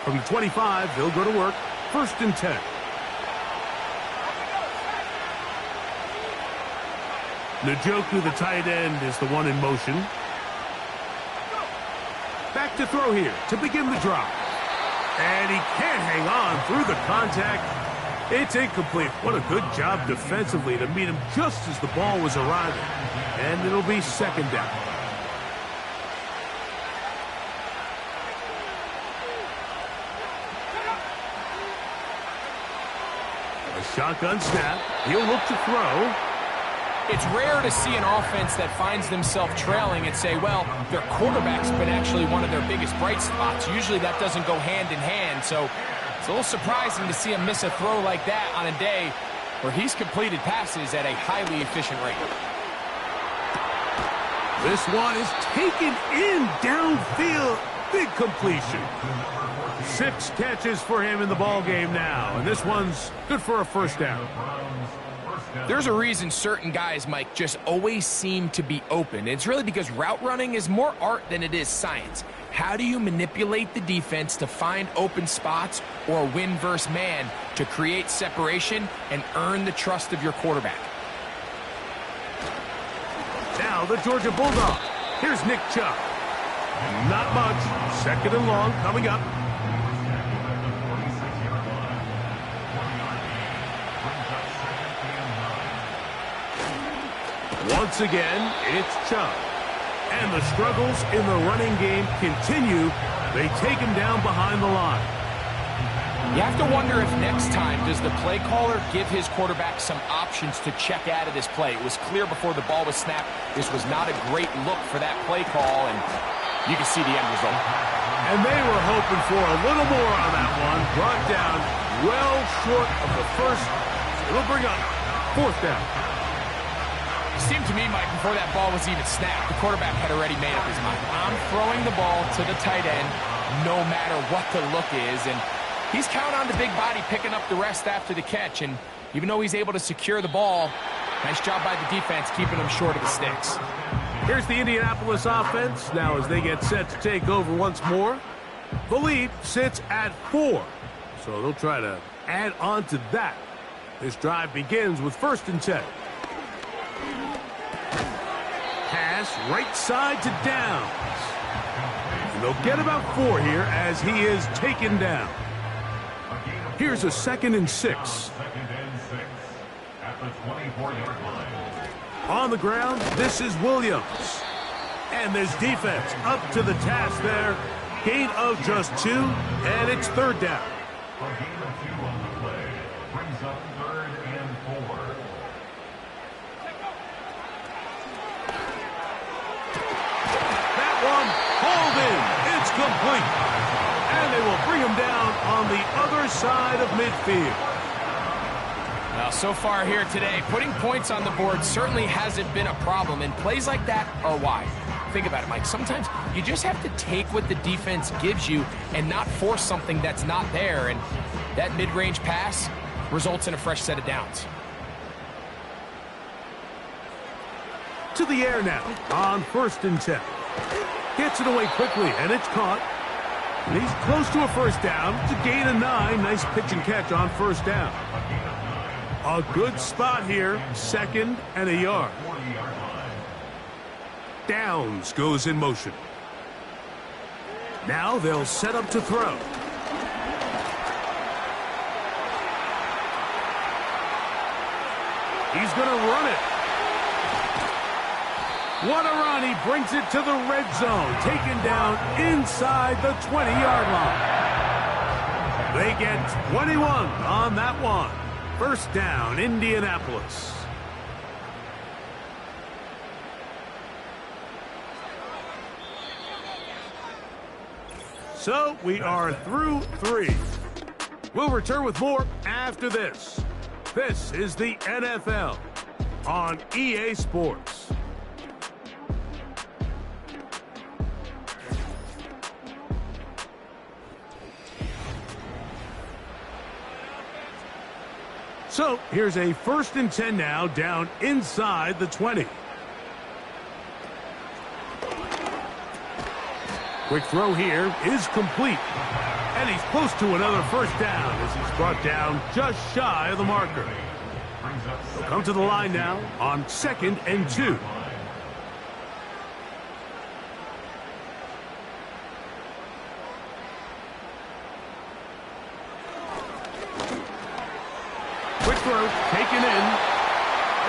From the 25, they'll go to work. 1st and 10. Njoku, the tight end, is the one in motion. Back to throw here to begin the drop. And he can't hang on through the contact. It's incomplete. What a good job defensively to meet him just as the ball was arriving. And it'll be second down. A shotgun snap. He'll look to throw. It's rare to see an offense that finds themselves trailing and say, well, their quarterback's been actually one of their biggest bright spots. Usually that doesn't go hand in hand, so it's a little surprising to see him miss a throw like that on a day where he's completed passes at a highly efficient rate. This one is taken in downfield. Big completion. 6 catches for him in the ball game now, and this one's good for a first down. There's a reason certain guys, Mike, just always seem to be open. It's really because route running is more art than it is science. How do you manipulate the defense to find open spots or win versus man to create separation and earn the trust of your quarterback? Now the Georgia Bulldog. Here's Nick Chubb. Not much. Second and long coming up. Once again, it's Chubb. And the struggles in the running game continue. They take him down behind the line. You have to wonder if next time does the play caller give his quarterback some options to check out of this play. It was clear before the ball was snapped this was not a great look for that play call, and you can see the end result. And they were hoping for a little more on that one. Brought down well short of the first. It'll bring up fourth down. It seemed to me, Mike, before that ball was even snapped, the quarterback had already made up his mind. I'm throwing the ball to the tight end no matter what the look is, and he's counting on the big body picking up the rest after the catch, and even though he's able to secure the ball, nice job by the defense keeping him short of the sticks. Here's the Indianapolis offense now as they get set to take over once more. The lead sits at 4, so they'll try to add on to that. This drive begins with 1st and 10. Pass right side to Downs. And they'll get about 4 here as he is taken down. Here's a 2nd and 6. 2nd and 6 at the 24-yard line. On the ground, this is Williams. And this defense up to the task there. Gain of just 2, and it's 3rd down. A gain of 2 on the play brings up 3rd and 4. That one hauled in. It's complete. And they will bring him down on the other side of midfield. Now, so far here today, putting points on the board certainly hasn't been a problem, and plays like that are why. Think about it, Mike. Sometimes you just have to take what the defense gives you and not force something that's not there, and that mid-range pass results in a fresh set of downs. To the air now on 1st and 10. Gets it away quickly, and it's caught. And he's close to a first down. It's a gain of 9. Nice pitch and catch on 1st down. A good spot here, 2nd and a yard. Downs goes in motion. Now they'll set up to throw. He's going to run it. What a run. He brings it to the red zone. Taken down inside the 20-yard line. They get 21 on that one. 1st down, Indianapolis. So we are through 3. We'll return with more after this. This is the NFL on EA Sports. So here's a 1st and 10 now, down inside the 20. Quick throw here is complete. And he's close to another first down as he's brought down just shy of the marker. They'll come to the line now on 2nd and 2. Quick throw, taken in.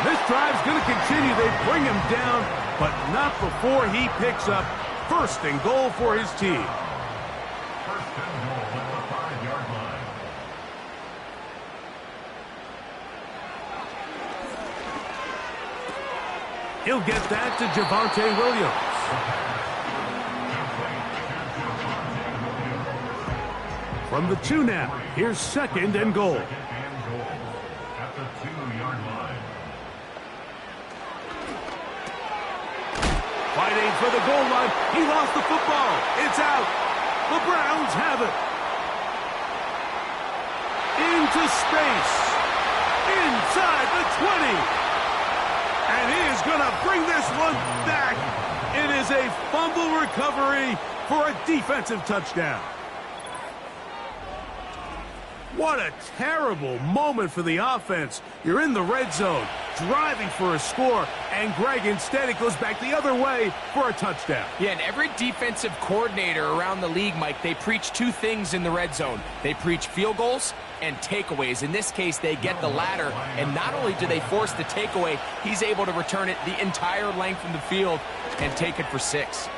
This drive's going to continue. They bring him down, but not before he picks up 1st and goal for his team. First and goal at the 5-yard line. He'll get that to Javonte Williams. From the 2 now, here's 2nd and goal. At the 2-yard line. Fighting for the goal line. He lost the football. It's out. The Browns have it. Into space. Inside the 20. And he is going to bring this one back. It is a fumble recovery for a defensive touchdown. What a terrible moment for the offense. You're in the red zone, driving for a score, and Greg, instead it goes back the other way for a touchdown. Yeah, and every defensive coordinator around the league, Mike, they preach 2 things in the red zone. They preach field goals and takeaways. In this case, they get the latter, and not only do they force the takeaway, he's able to return it the entire length of the field and take it for 6.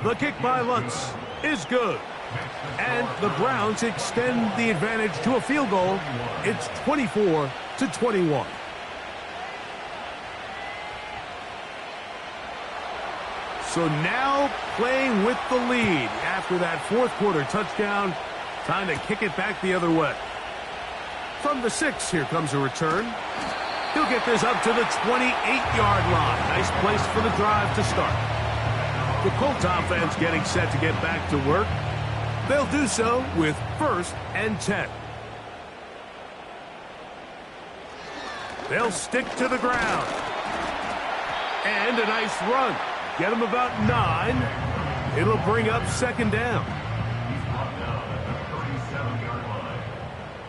The kick by Lutz is good. And the Browns extend the advantage to a field goal. It's 24-21. So now playing with the lead after that 4th quarter touchdown. Time to kick it back the other way. From the 6, here comes a return. He'll get this up to the 28-yard line. Nice place for the drive to start. The Colts offense getting set to get back to work. They'll do so with 1st and 10. They'll stick to the ground. And a nice run. Get him about 9. It'll bring up 2nd down. He's brought down at the 37-yard line.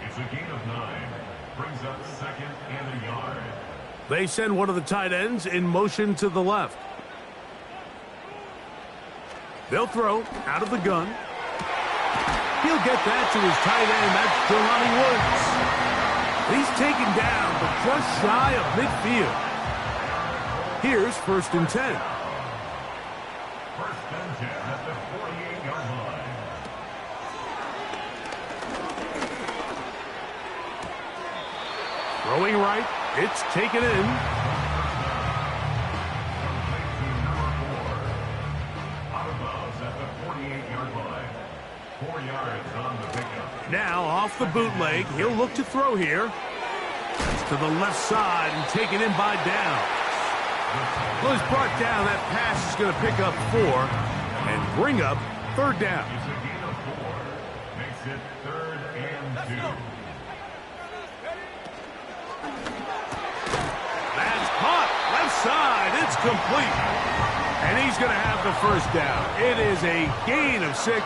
It's a gain of 9. Brings up 2nd and a yard. They send one of the tight ends in motion to the left. They'll throw out of the gun. He'll get that to his tight end. That's Jelani Woods. He's taken down, but just shy of midfield. Here's 1st and 10. 1st and 10 at the 48-yard line. Throwing right. It's taken in. Out of bounds at the 48-yard line. 4 yards on the pickup. Now off the bootleg. He'll look to throw here. That's to the left side and taken in by Down. Well, he's brought down. That pass is going to pick up 4 and bring up 3rd down. It's a gain of 4. Makes it 3rd and 2. That's caught. Left side. It's complete. And he's going to have the 1st down. It is a gain of 6.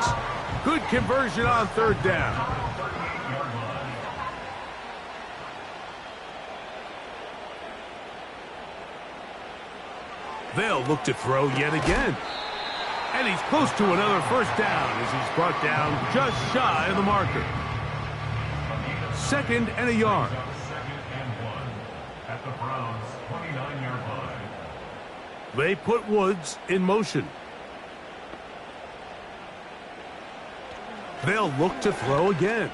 Good conversion on 3rd down. They'll look to throw yet again. And he's close to another 1st down as he's brought down just shy of the marker. 2nd and a yard. 2nd and 1 at the Browns' 29-yard line. They put Woods in motion. They'll look to throw again.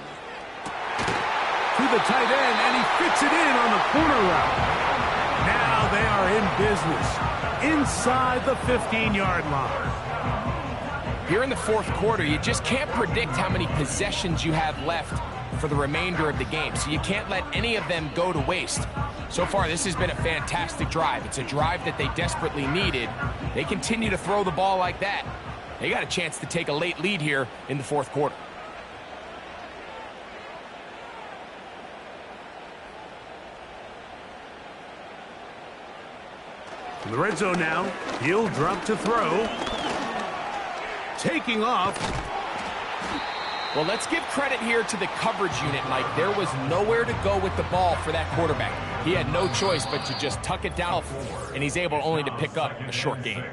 To the tight end, and he fits it in on the corner route. Now they are in business inside the 15-yard line. Here in the 4th quarter, you just can't predict how many possessions you have left for the remainder of the game, so you can't let any of them go to waste. So far, this has been a fantastic drive. It's a drive that they desperately needed. They continue to throw the ball like that. They got a chance to take a late lead here in the 4th quarter. In the red zone now, he'll drop to throw. Taking off. Well, let's give credit here to the coverage unit, Mike. There was nowhere to go with the ball for that quarterback. He had no choice but to just tuck it down, and he's able only to pick up a short gain.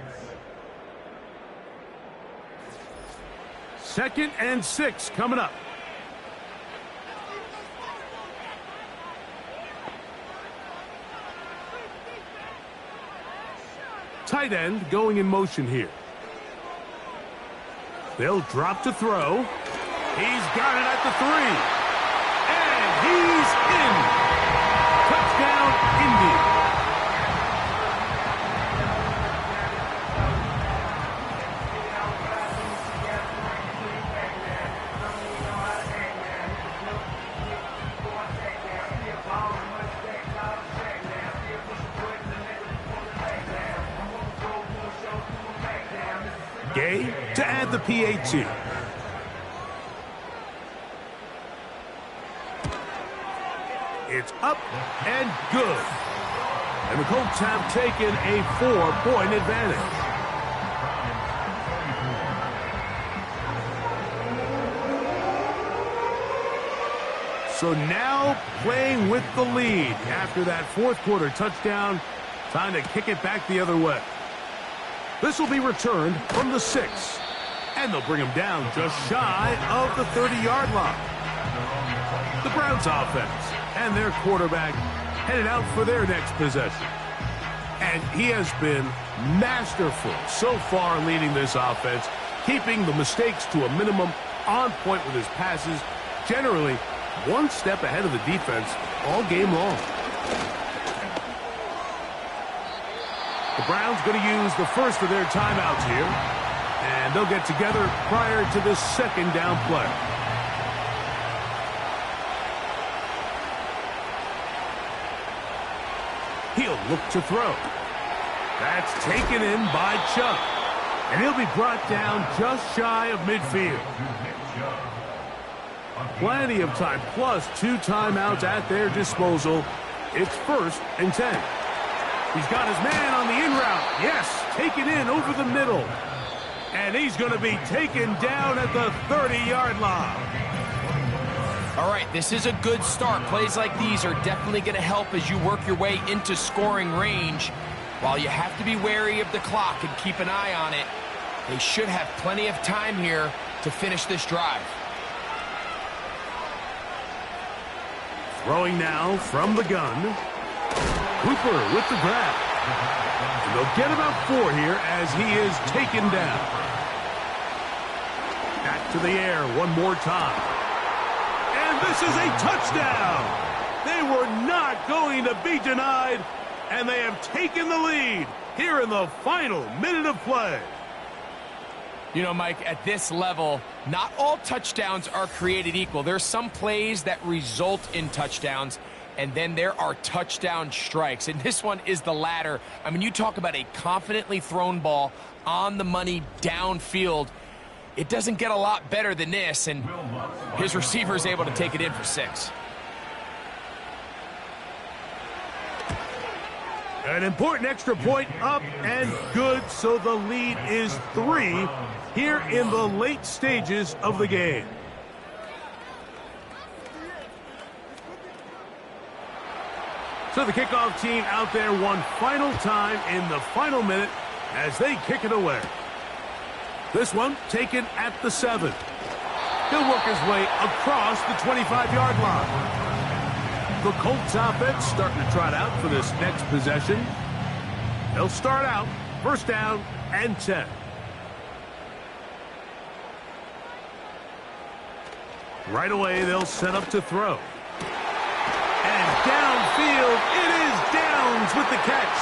2nd and 6 coming up. Tight end going in motion here. They'll drop to throw. He's got it at the 3. And he's in. Touchdown, Indy. Gay to add the PAT. It's up and good. And the Colts have taken a 4-point advantage. So now playing with the lead after that fourth quarter touchdown. Time to kick it back the other way. This will be returned from the 6. And they'll bring him down just shy of the 30-yard line. The Browns offense and their quarterback headed out for their next possession. And he has been masterful so far leading this offense, keeping the mistakes to a minimum, on point with his passes, generally one step ahead of the defense all game long. The Browns going to use the first of their timeouts here, and they'll get together prior to the second down play. He'll look to throw. That's taken in by Chubb, and he'll be brought down just shy of midfield. Plenty of time, plus 2 timeouts at their disposal. It's 1st and 10. He's got his man on the in route. Yes, taken in over the middle. And he's going to be taken down at the 30-yard line. All right, this is a good start. Plays like these are definitely going to help as you work your way into scoring range. While you have to be wary of the clock and keep an eye on it, they should have plenty of time here to finish this drive. Throwing now from the gun. Cooper with the grab. And they'll get about 4 here as he is taken down. Back to the air one more time. And this is a touchdown. They were not going to be denied, and they have taken the lead here in the final minute of play. You know, Mike, at this level, not all touchdowns are created equal. There's some plays that result in touchdowns, and then there are touchdown strikes. And this one is the latter. I mean, you talk about a confidently thrown ball on the money downfield. It doesn't get a lot better than this, and his receiver is able to take it in for 6. An important extra point up and good, so the lead is 3 here in the late stages of the game. So the kickoff team out there one final time in the final minute as they kick it away. This one taken at the 7. He'll work his way across the 25-yard line. The Colts offense starting to trot out for this next possession. They'll start out 1st down and 10. Right away, they'll set up to throw. And downfield, it is Downs with the catch.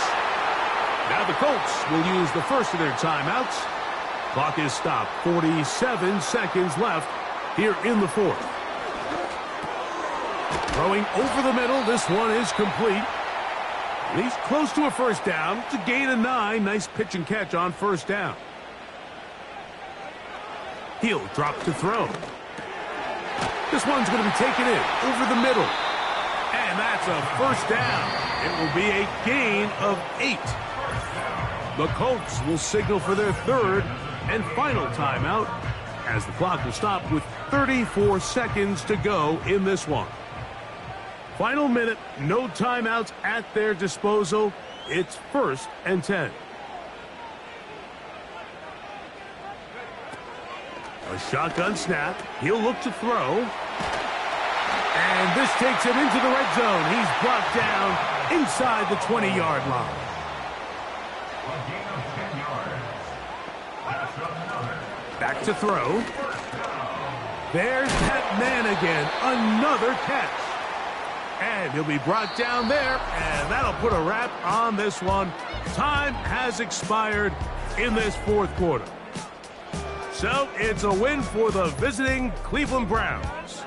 Now the Colts will use the first of their timeouts. Clock is stopped. 47 seconds left here in the 4th. Throwing over the middle, this one is complete. And he's close to a 1st down. It's a gain of 9. Nice pitch and catch on 1st down. He'll drop to throw. This one's going to be taken in over the middle. And that's a 1st down. It will be a gain of 8. The Colts will signal for their 3rd and final timeout as the clock will stop with 34 seconds to go in this one. Final minute, no timeouts at their disposal. It's 1st and 10. A shotgun snap. He'll look to throw. And this takes him into the red zone. He's brought down inside the 20-yard line. Back to throw. There's that man again. Another catch. And he'll be brought down there, and that'll put a wrap on this one. Time has expired in this 4th quarter. So it's a win for the visiting Cleveland Browns.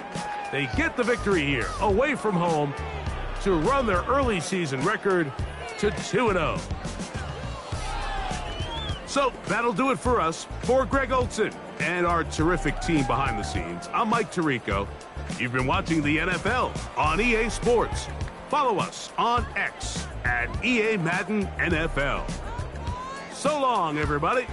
They get the victory here, away from home, to run their early season record to 2-0. So that'll do it for us. For Greg Olson and our terrific team behind the scenes, I'm Mike Tirico. You've been watching the NFL on EA Sports. Follow us on X at EA Madden NFL. So long, everybody.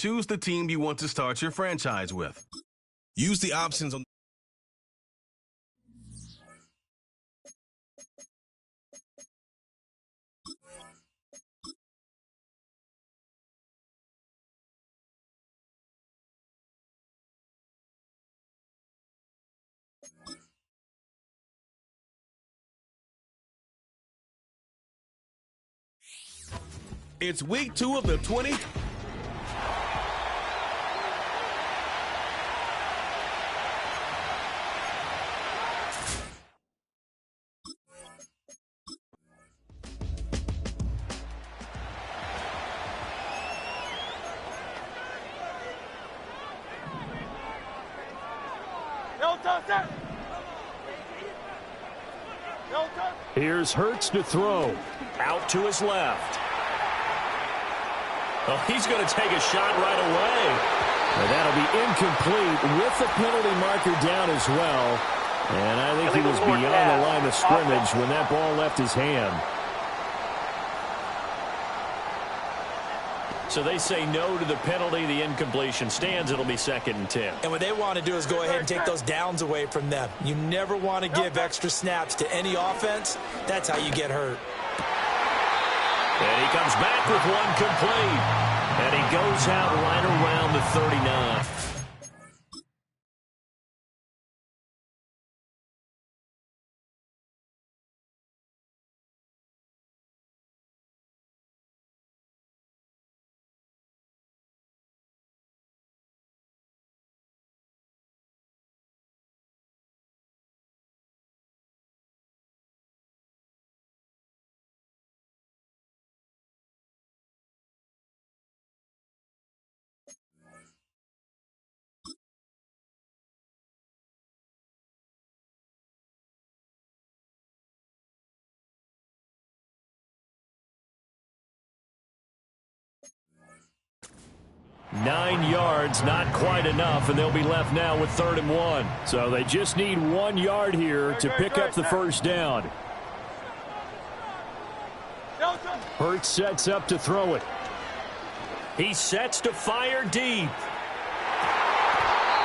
Choose the team you want to start your franchise with. Use the options on. It's week 2 of the 20. Here's Hurts to throw. Out to his left. Oh, he's going to take a shot right away. And that'll be incomplete with the penalty marker down as well. And I think he was beyond the line of scrimmage when that ball left his hand. So they say no to the penalty. The incompletion stands. It'll be 2nd and 10. And what they want to do is go ahead and take those downs away from them. You never want to give extra snaps to any offense. That's how you get hurt. And he comes back with one complete. And he goes out right around the 39. Nine yards, not quite enough, and they'll be left now with 3rd and 1. So they just need 1 yard here to pick up the first down. Hurts sets up to throw it. He sets to fire deep.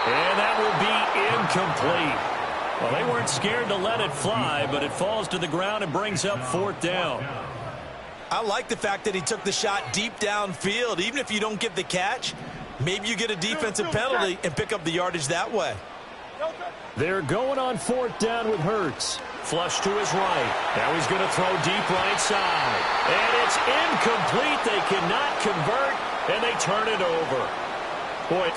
And that will be incomplete. Well, they weren't scared to let it fly, but it falls to the ground and brings up 4th down. I like the fact that he took the shot deep downfield. Even if you don't get the catch, maybe you get a defensive penalty and pick up the yardage that way. They're going on 4th down with Hurts. Flush to his right. Now he's going to throw deep right side. And it's incomplete. They cannot convert, and they turn it over. Boy.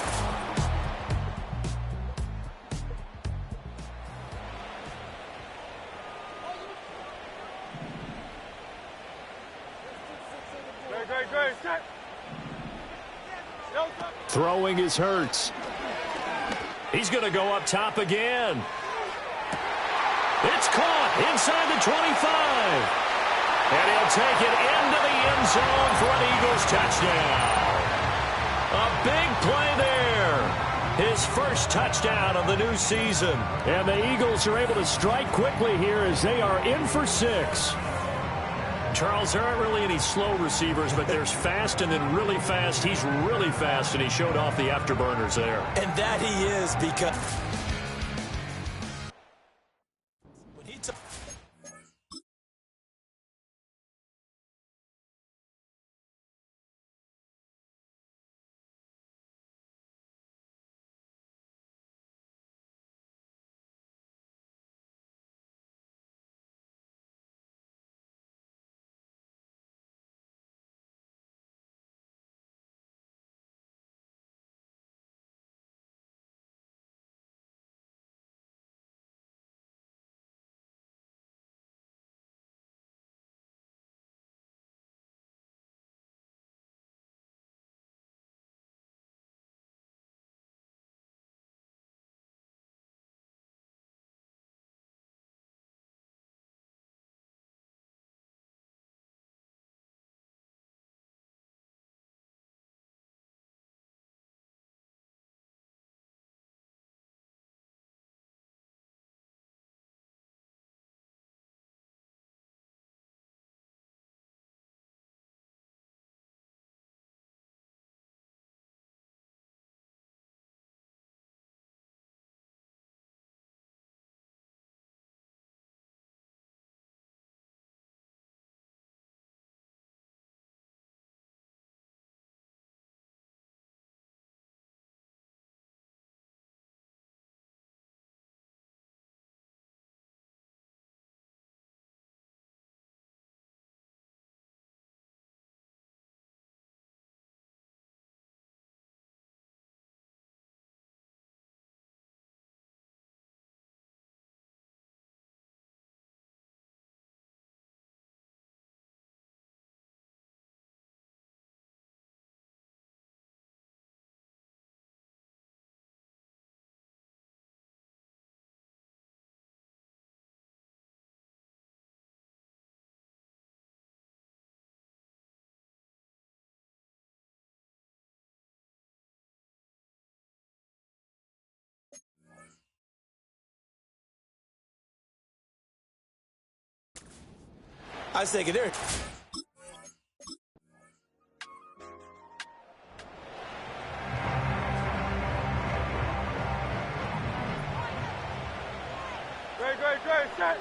Throwing is Hurts. He's going to go up top again. It's caught inside the 25. And he'll take it into the end zone for an Eagles touchdown. A big play there. His first touchdown of the new season. And the Eagles are able to strike quickly here as they are in for 6. Charles, there aren't really any slow receivers, but there's fast and then really fast. He's really fast, and he showed off the afterburners there. And that he is, because I was thinking there. Great, set.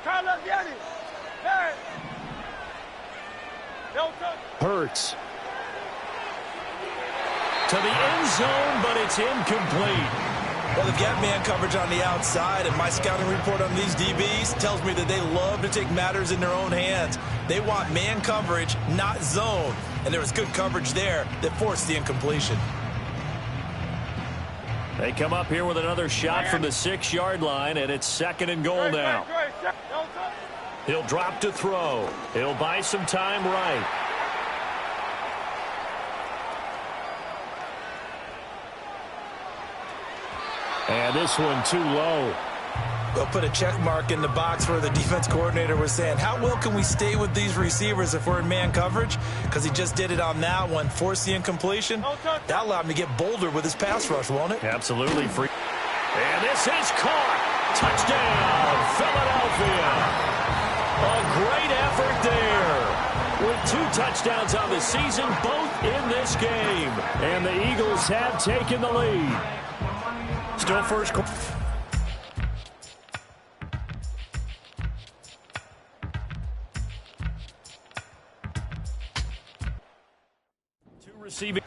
Try to get it. Hey. Hurts. To the end zone, but it's incomplete. Well, they've got man coverage on the outside, and my scouting report on these DBs tells me that they love to take matters in their own hands. They want man coverage, not zone. And there was good coverage there that forced the incompletion. They come up here with another shot from the 6-yard line, and it's 2nd and goal now. He'll drop to throw. He'll buy some time right. And this one too low. We'll put a check mark in the box where the defense coordinator was saying, how well can we stay with these receivers if we're in man coverage? Because he just did it on that one, forced the incompletion. That allowed him to get bolder with his pass rush, won't it? Absolutely free. And this is caught. Touchdown, Philadelphia. A great effort there. With 2 touchdowns on the season, both in this game. And the Eagles have taken the lead. Still first quarter. Receiving.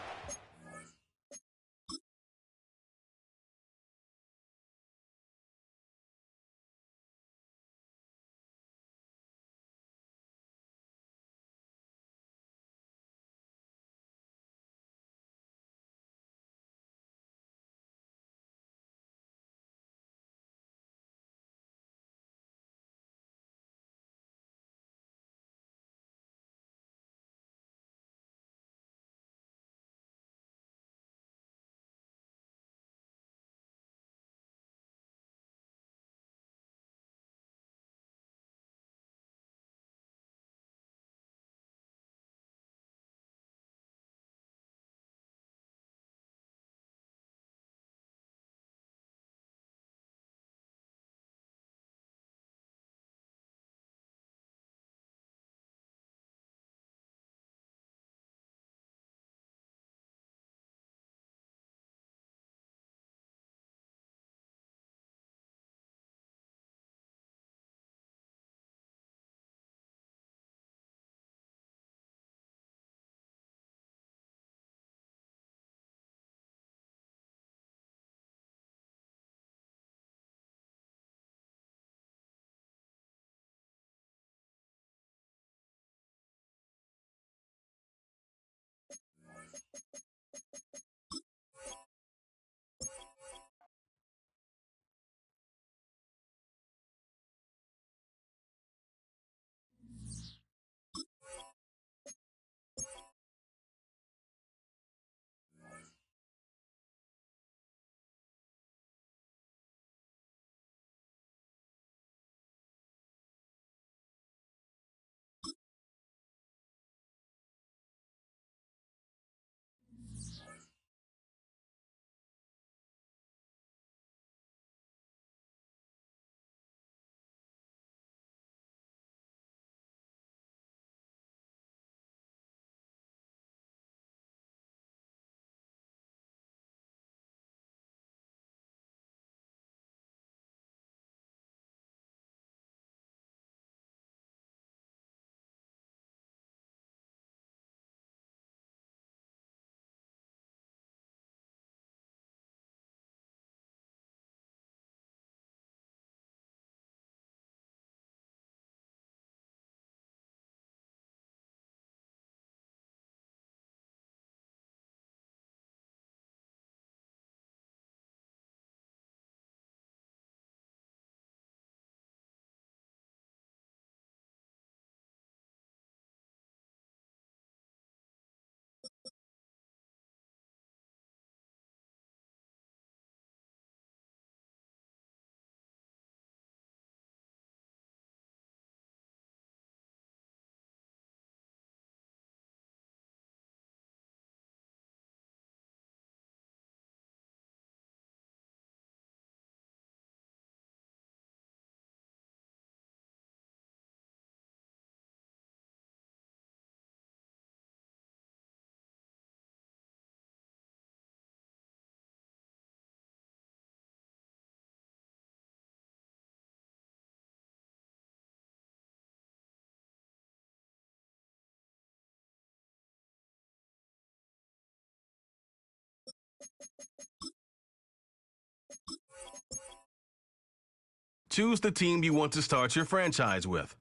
Choose the team you want to start your franchise with.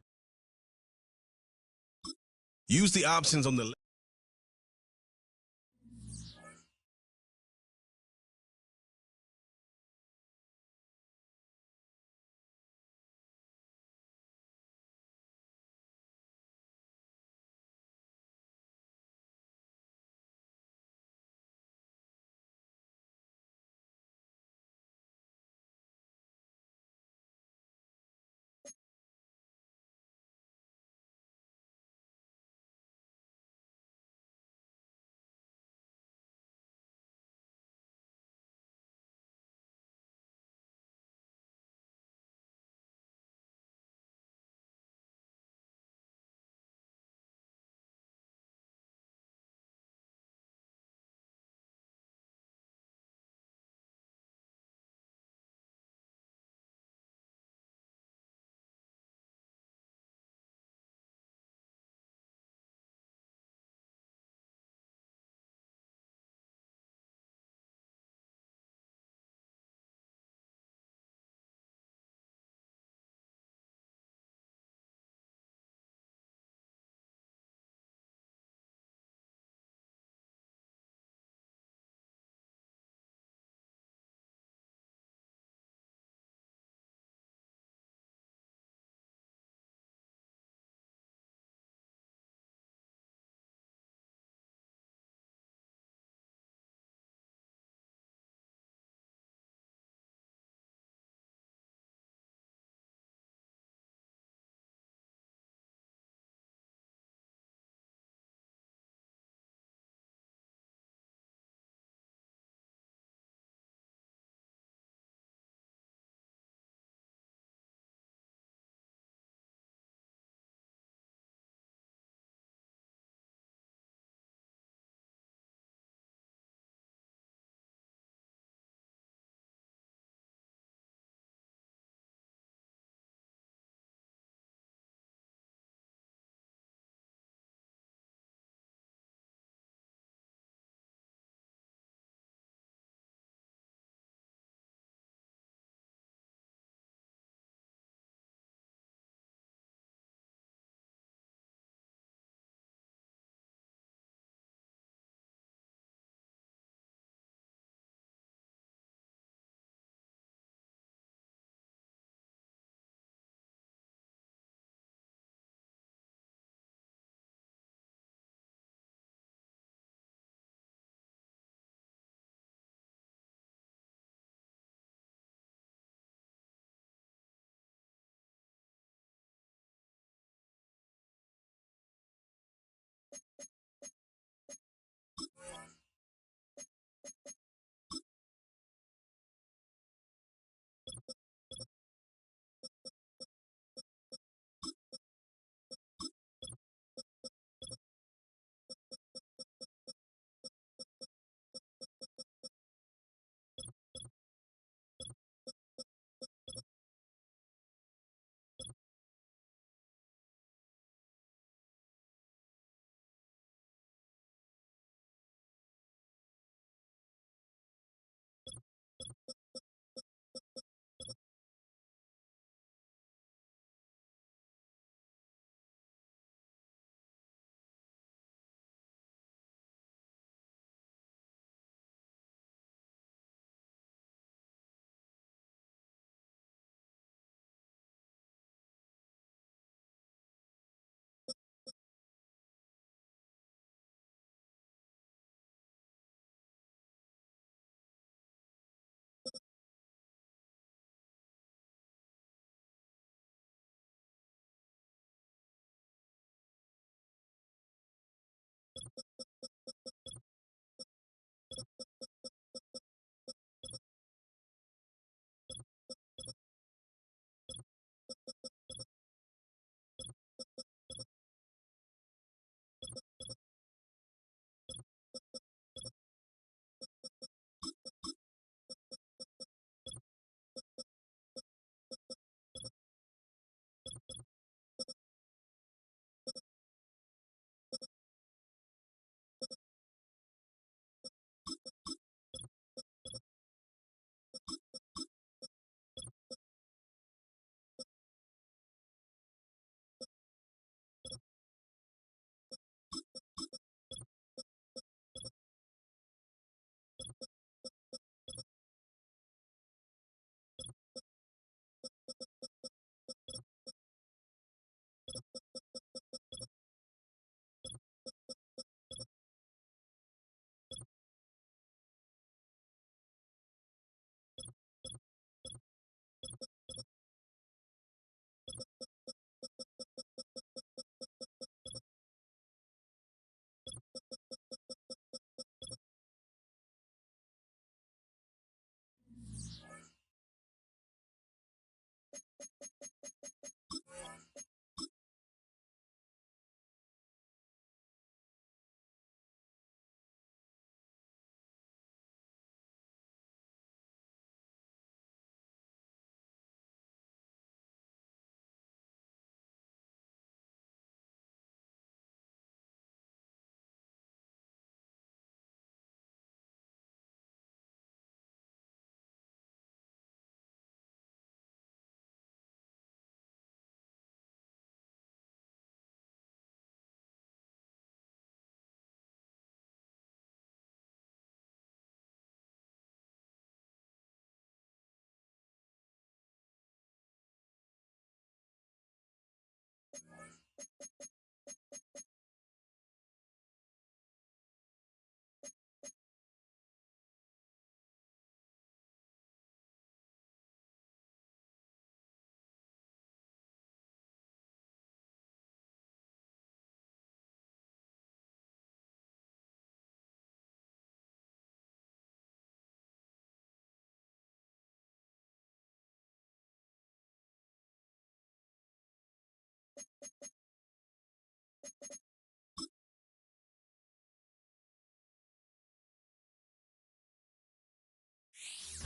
Use the options on the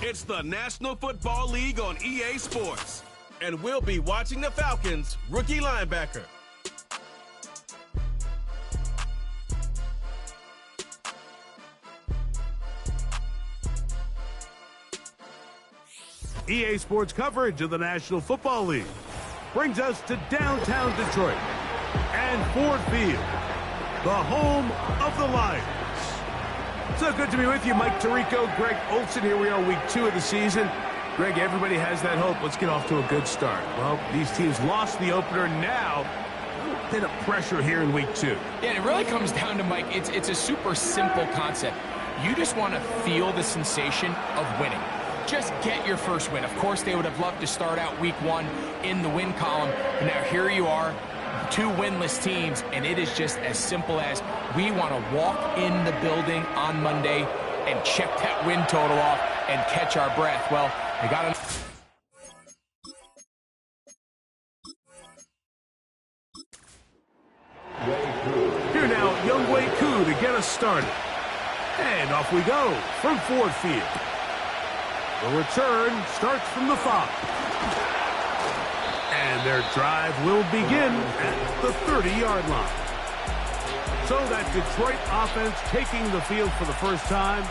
It's the National Football League on EA Sports. And we'll be watching the Falcons' rookie linebacker. EA Sports coverage of the National Football League brings us to downtown Detroit and Ford Field, the home of the Lions. So good to be with you, Mike Tirico, Greg Olson. Here we are, week 2 of the season. Greg, everybody has that hope. Let's get off to a good start. Well, these teams lost the opener. Now, a bit of pressure here in week 2. Yeah, it really comes down to, Mike, it's a super simple concept. You just want to feel the sensation of winning. Just get your first win. Of course, they would have loved to start out week 1 in the win column. But now here you are, 2 winless teams, and it is just as simple as we want to walk in the building on Monday and check that win total off and catch our breath. Well, they got it. Here now, Young Wei Koo to get us started. And off we go from Ford Field. The return starts from the 5. And their drive will begin at the 30-yard line. So that Detroit offense taking the field for the first time.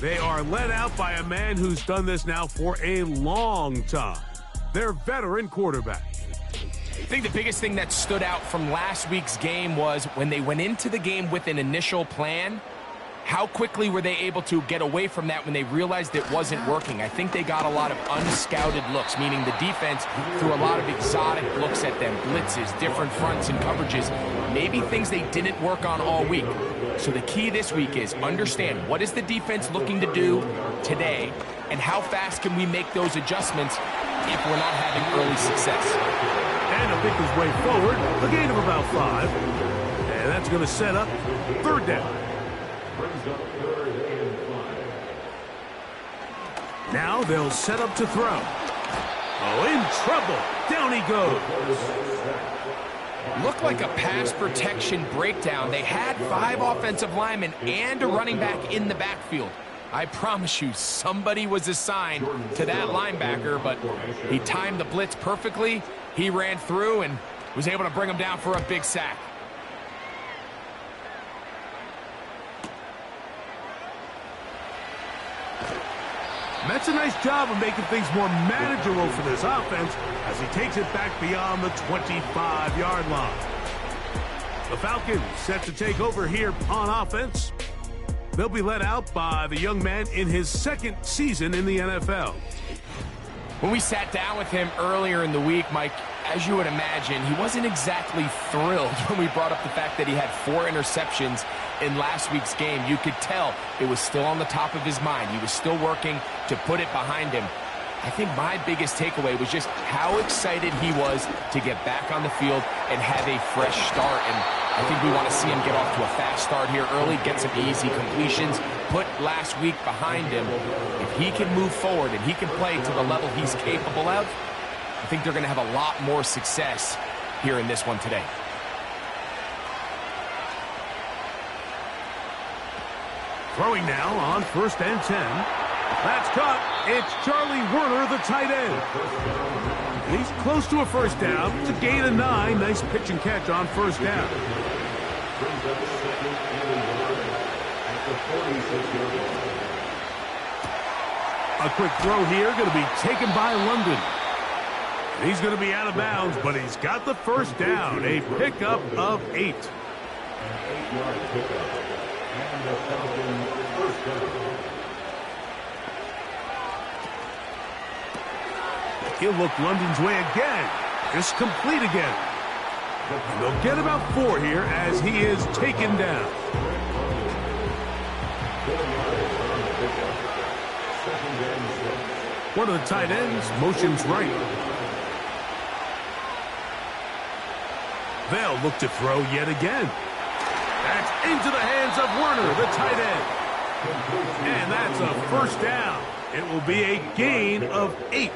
They are led out by a man who's done this now for a long time. Their veteran quarterback. I think the biggest thing that stood out from last week's game was when they went into the game with an initial plan, how quickly were they able to get away from that when they realized it wasn't working? I think they got a lot of unscouted looks, meaning the defense threw a lot of exotic looks at them, blitzes, different fronts and coverages, maybe things they didn't work on all week. So the key this week is understand what is the defense looking to do today, and how fast can we make those adjustments if we're not having early success. And a pick his way forward, a gain of about 5. And that's going to set up 3rd down. Now they'll set up to throw. Oh, in trouble. Down he goes. Looked like a pass protection breakdown. They had 5 offensive linemen and a running back in the backfield. I promise you, somebody was assigned to that linebacker, but he timed the blitz perfectly. He ran through and was able to bring him down for a big sack. That's a nice job of making things more manageable for this offense as he takes it back beyond the 25-yard line. The Falcons set to take over here on offense. They'll be led out by the young man in his 2nd season in the NFL. When we sat down with him earlier in the week, Mike, as you would imagine, he wasn't exactly thrilled when we brought up the fact that he had 4 interceptions in last week's game. You could tell it was still on the top of his mind. He was still working to put it behind him. I think my biggest takeaway was just how excited he was to get back on the field and have a fresh start. And I think we want to see him get off to a fast start here early, get some easy completions, put last week behind him. If he can move forward and he can play to the level he's capable of, I think they're going to have a lot more success here in this one today. Throwing now on 1st and 10. That's caught. It's Charlie Werner, the tight end. And he's close to a 1st down. It's a gain of 9. Nice pitch and catch on 1st down. A quick throw here, going to be taken by London. And he's going to be out of bounds, but he's got the 1st down. A pickup of 8. 8-yard pickup. And the Falcons' 1st down. He'll look London's way again. It's complete again. And they'll get about 4 here as he is taken down. One of the tight ends motions right. They'll look to throw yet again. That's into the hands of Werner, the tight end. And that's a 1st down. It will be a gain of 8.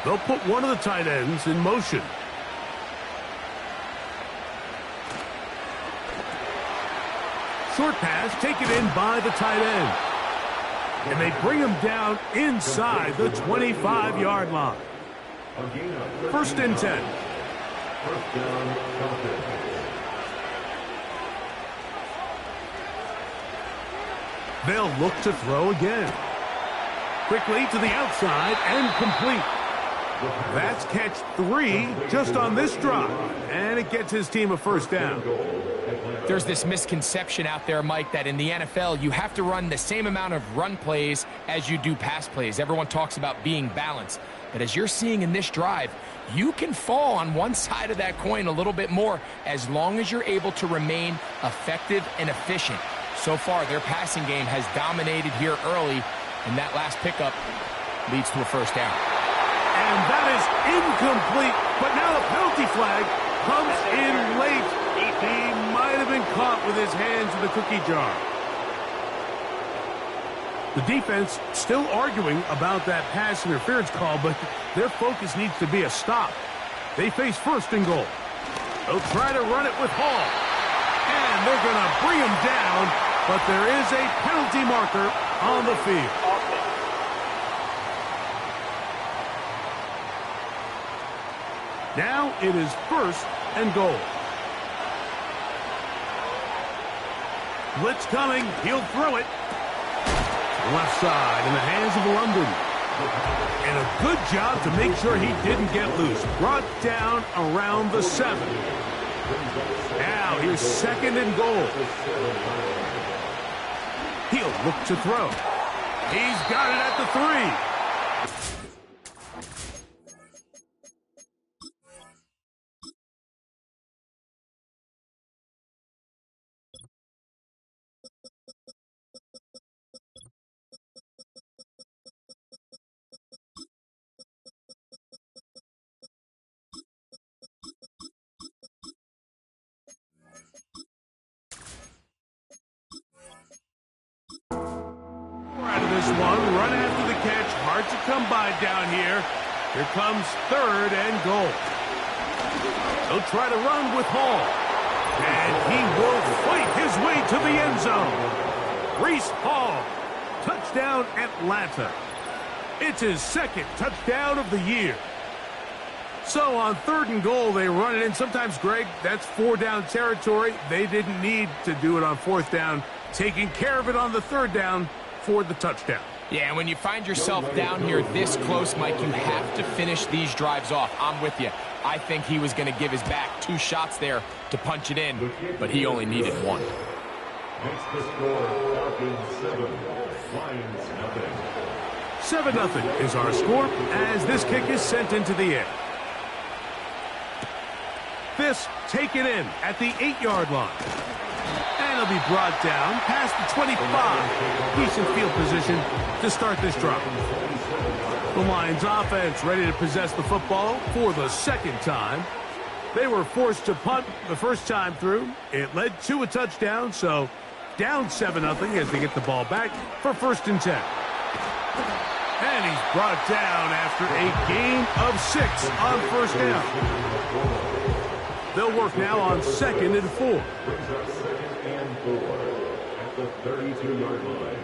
They'll put one of the tight ends in motion. Short pass taken in by the tight end. And they bring him down inside the 25-yard line. 1st and 10. First down, Dolphins. They'll look to throw again. Quickly to the outside and complete. That's catch 3 just on this drive. And it gets his team a first down. There's this misconception out there, Mike, that in the NFL, you have to run the same amount of run plays as you do pass plays. Everyone talks about being balanced. But as you're seeing in this drive, you can fall on one side of that coin a little bit more as long as you're able to remain effective and efficient. So far, their passing game has dominated here early, and that last pickup leads to a first down. And that is incomplete, but now the penalty flag comes in late. He might have been caught with his hands in the cookie jar. The defense still arguing about that pass interference call, but their focus needs to be a stop. They face 1st and goal. They'll try to run it with Hall. And they're going to bring him down, but there is a penalty marker on the field. Now it is 1st and goal. Blitz coming. He'll throw it. Left side in the hands of London. And a good job to make sure he didn't get loose. Brought down around the 7. Now here's 2nd and goal. He'll look to throw. He's got it at the 3. One run after the catch, hard to come by down here. Here comes 3rd and goal. He'll try to run with Hall. And he will fight his way to the end zone. Reese Hall, touchdown Atlanta. It's his 2nd touchdown of the year. So on 3rd and goal, they run it in. Sometimes, Greg, that's 4-down territory. They didn't need to do it on 4th down. Taking care of it on the 3rd down for the touchdown. Yeah, and when you find yourself down here this close, Mike, you have to finish these drives off. I'm with you. I think he was going to give his back 2 shots there to punch it in, but he only needed 1. Next the score, Falcons 7, Lions 0. 7-0 is our score as this kick is sent into the air. This taken in at the 8-yard line. And it'll be brought down past the 25. Decent field position to start this drive. The Lions offense ready to possess the football for the 2nd time. They were forced to punt the first time through. It led to a touchdown, so down 7-0 as they get the ball back for 1st and 10. And he's brought down after a gain of 6 on 1st down. They'll work now on 2nd and 4. At the 32-yard line.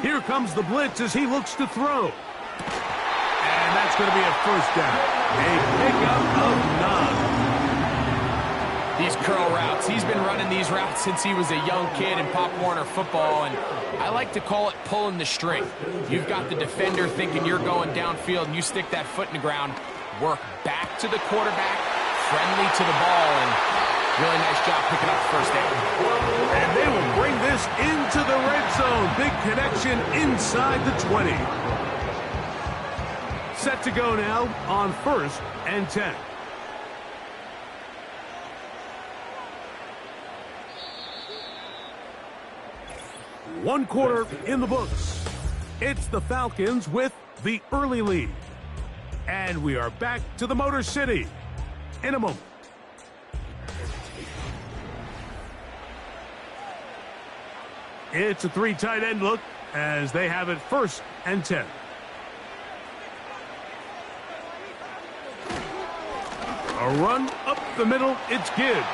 Here comes the blitz as he looks to throw. And that's going to be a first down. A pickup of 9. These curl routes, he's been running these routes since he was a young kid in Pop Warner football, and I like to call it pulling the string. You've got the defender thinking you're going downfield, and you stick that foot in the ground, work back to the quarterback, friendly to the ball, and really nice job picking up the first down. And they will bring this into the red zone. Big connection inside the 20. Set to go now on 1st and 10. One quarter in the books. It's the Falcons with the early lead. And we are back to the Motor City in a moment. It's a 3 tight end look as they have it 1st and 10. A run up the middle, it's Gibbs.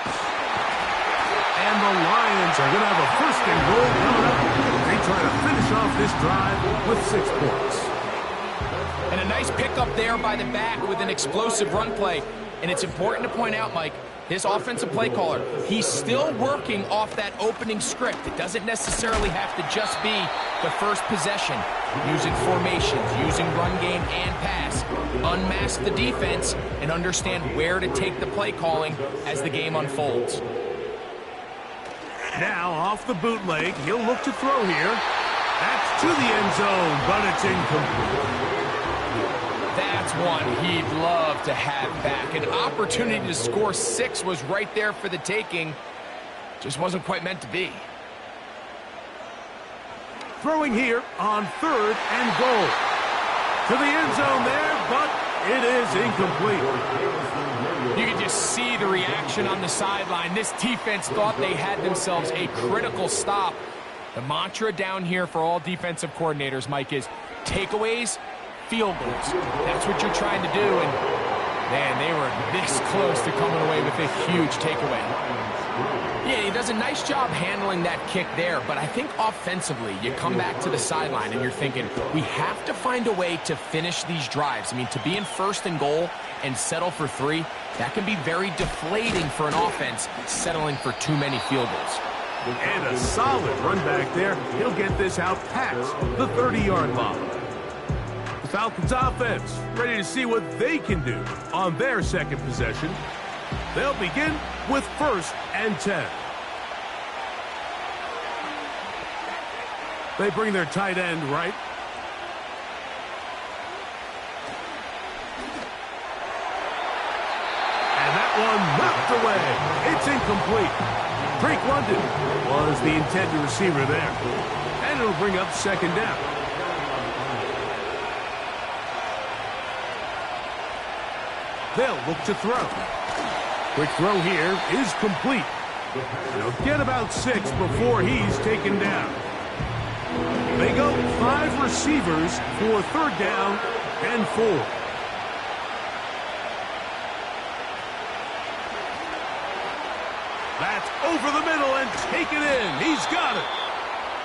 And the Lions are going to have a first and goal coming up. They try to finish off this drive with 6 points. And a nice pickup there by the back with an explosive run play. And it's important to point out, Mike, this offensive play caller, he's still working off that opening script. It doesn't necessarily have to just be the first possession. Using formations, using run game and pass. Unmask the defense and understand where to take the play calling as the game unfolds. Now off the bootleg, he'll look to throw here. That's to the end zone, but it's incomplete. That's one he'd love to have back. An opportunity to score 6 was right there for the taking. Just wasn't quite meant to be. Throwing here on 3rd and goal. To the end zone there, but it is incomplete. You can just see the reaction on the sideline. This defense thought they had themselves a critical stop. The mantra down here for all defensive coordinators, Mike, is takeaways, field goals. That's what you're trying to do, and man, they were this close to coming away with a huge takeaway. Yeah, he does a nice job handling that kick there, but I think offensively, you come back to the sideline and you're thinking, we have to find a way to finish these drives. I mean, to be in 1st and goal and settle for 3, that can be very deflating for an offense settling for too many field goals. And a solid run back there. He'll get this out past the 30-yard line. The Falcons offense ready to see what they can do on their second possession. They'll begin with 1st and 10. They bring their tight end right. And that one knocked away. It's incomplete. Drake London was the intended receiver there. And it'll bring up 2nd down. They'll look to throw. Quick throw here is complete. They'll get about 6 before he's taken down. They go 5 receivers for 3rd down and 4. That's over the middle and taken in. He's got it.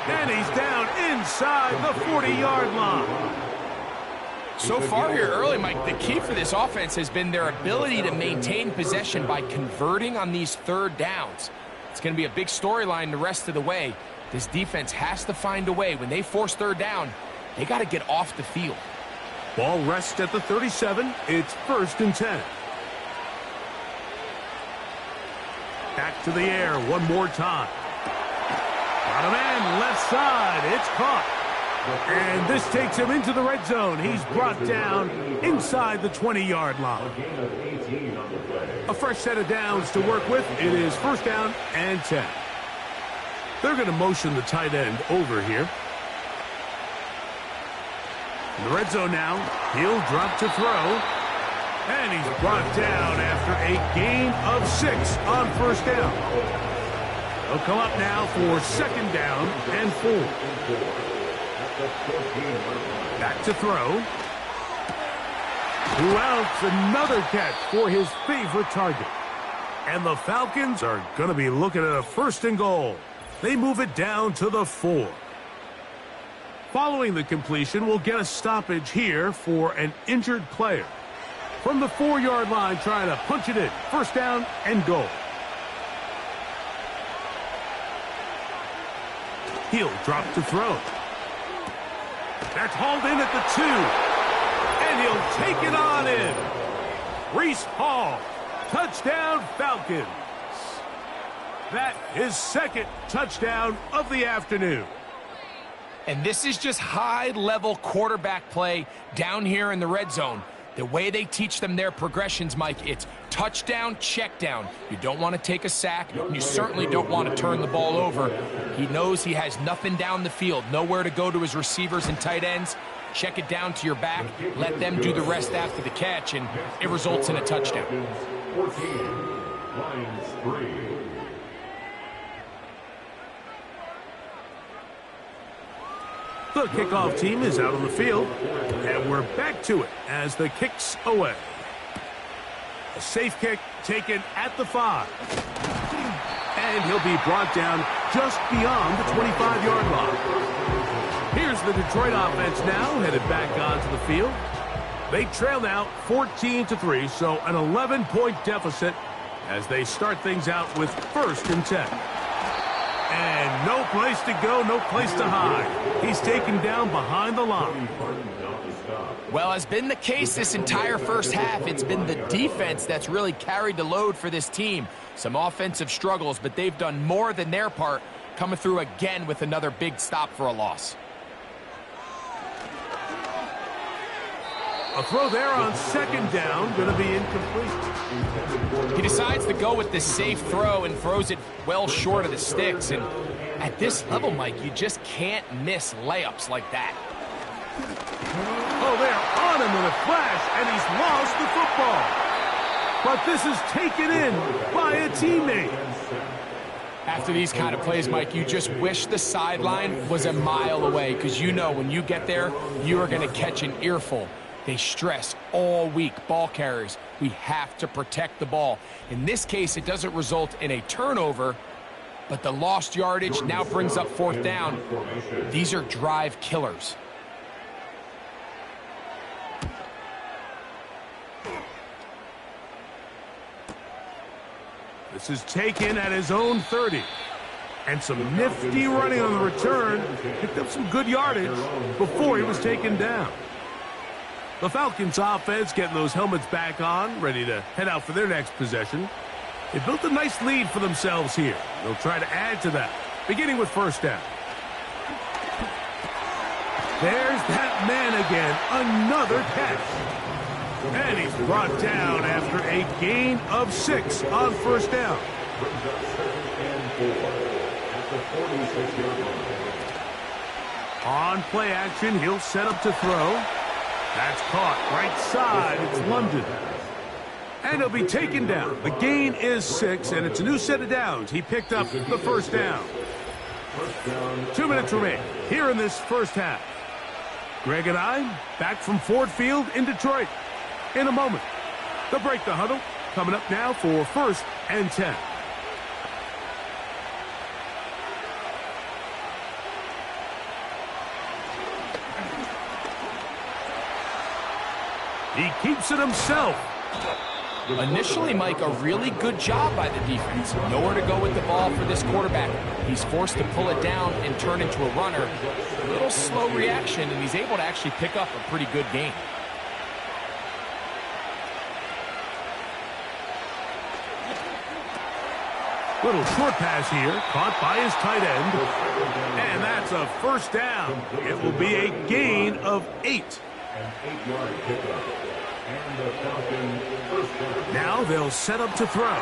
And he's down inside the 40-yard line. So far here early, Mike, the key for this offense has been their ability to maintain possession by converting on these 3rd downs. It's going to be a big storyline the rest of the way. This defense has to find a way. When they force 3rd down, they got to get off the field. Ball rests at the 37. It's 1st and 10. Back to the air one more time. Got a man left side. It's caught. And this takes him into the red zone. He's brought down inside the 20-yard line. A fresh set of downs to work with. It is 1st down and 10. They're going to motion the tight end over here. In the red zone now, he'll drop to throw. And he's brought down after a gain of 6 on 1st down. He'll come up now for 2nd down and 4. Back to throw. Who else? Another catch for his favorite target. And the Falcons are going to be looking at a 1st and goal. They move it down to the 4. Following the completion, we'll get a stoppage here for an injured player. From the 4-yard line, trying to punch it in. 1st down and goal. He'll drop to throw. That's hauled in at the 2. And he'll take it on in. Breece Hall. Touchdown, Falcons. That is 2nd touchdown of the afternoon. And this is just high-level quarterback play down here in the red zone. The way they teach them their progressions, Mike, it's touchdown, check down. You don't want to take a sack, and you certainly don't want to turn the ball over. He knows he has nothing down the field, nowhere to go to his receivers and tight ends. Check it down to your back, let them do the rest after the catch, and it results in a touchdown. 14, Lions 3. The kickoff team is out on the field, and we're back to it as the kick's away. A safe kick taken at the 5. And he'll be brought down just beyond the 25-yard line. Here's the Detroit offense now, headed back onto the field. They trail now 14-3, so an 11-point deficit as they start things out with 1st and 10. And no place to go, no place to hide. He's taken down behind the line. Well, as been the case this entire first half, it's been the defense that's really carried the load for this team. Some offensive struggles, but they've done more than their part, coming through again with another big stop for a loss. A throw there on 2nd down, going to be incomplete. He decides to go with the safe throw and throws it well short of the sticks. And at this level, Mike, you just can't miss layups like that. Oh, they're on him in a flash, and he's lost the football. But this is taken in by a teammate. After these kind of plays, Mike, you just wish the sideline was a mile away, because you know when you get there, you are going to catch an earful. They stress all week, ball carriers. We have to protect the ball. In this case, it doesn't result in a turnover, but the lost yardage now brings up 4th down. These are drive killers. This is taken at his own 30. And some nifty running on the return. Picked up some good yardage before he was taken down. The Falcons offense getting those helmets back on, ready to head out for their next possession. They built a nice lead for themselves here. They'll try to add to that, beginning with 1st down. There's that man again, another catch. And he's brought down after a gain of 6 on 1st down. On play action, he'll set up to throw. That's caught right side. It's London. And he'll be taken down. The gain is 6, and it's a new set of downs. He picked up the 1st down. 2 minutes remain here in this first half. Greg and I back from Ford Field in Detroit in a moment. They'll break the huddle. Coming up now for 1st and 10. He keeps it himself. Initially, Mike, a really good job by the defense. Nowhere to go with the ball for this quarterback. He's forced to pull it down and turn into a runner. A little slow reaction, and he's able to actually pick up a pretty good gain. Little short pass here, caught by his tight end. And that's a 1st down. It will be a gain of 8. Now they'll set up to throw.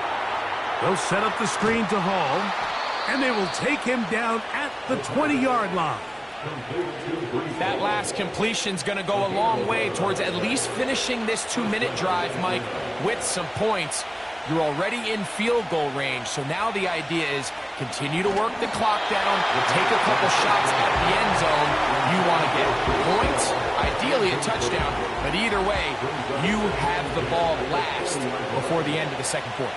They'll set up the screen to Hall, and they will take him down at the 20-yard line. That last completion's going to go a long way towards at least finishing this 2-minute drive, Mike, with some points. You're already in field goal range, so now the idea is continue to work the clock down. We'll take a couple shots at the end zone. You want to get points, ideally a touchdown, but either way, you have the ball last before the end of the 2nd quarter.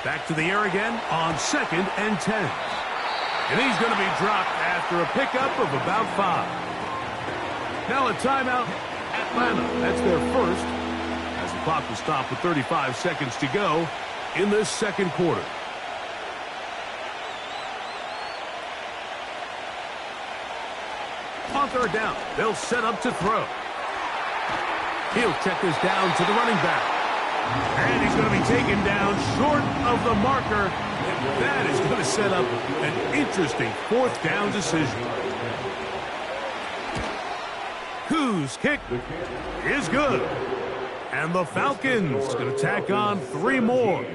Back to the air again on 2nd and 10. And he's going to be dropped after a pickup of about 5. Now a timeout, Atlanta. That's their 1st. As the clock will stop with 35 seconds to go in this 2nd quarter. On 3rd down, they'll set up to throw. He'll check this down to the running back. And he's going to be taken down short of the marker. And that is going to set up an interesting 4th down decision. Whose kick is good. And the Falcons going to tack on 3 more,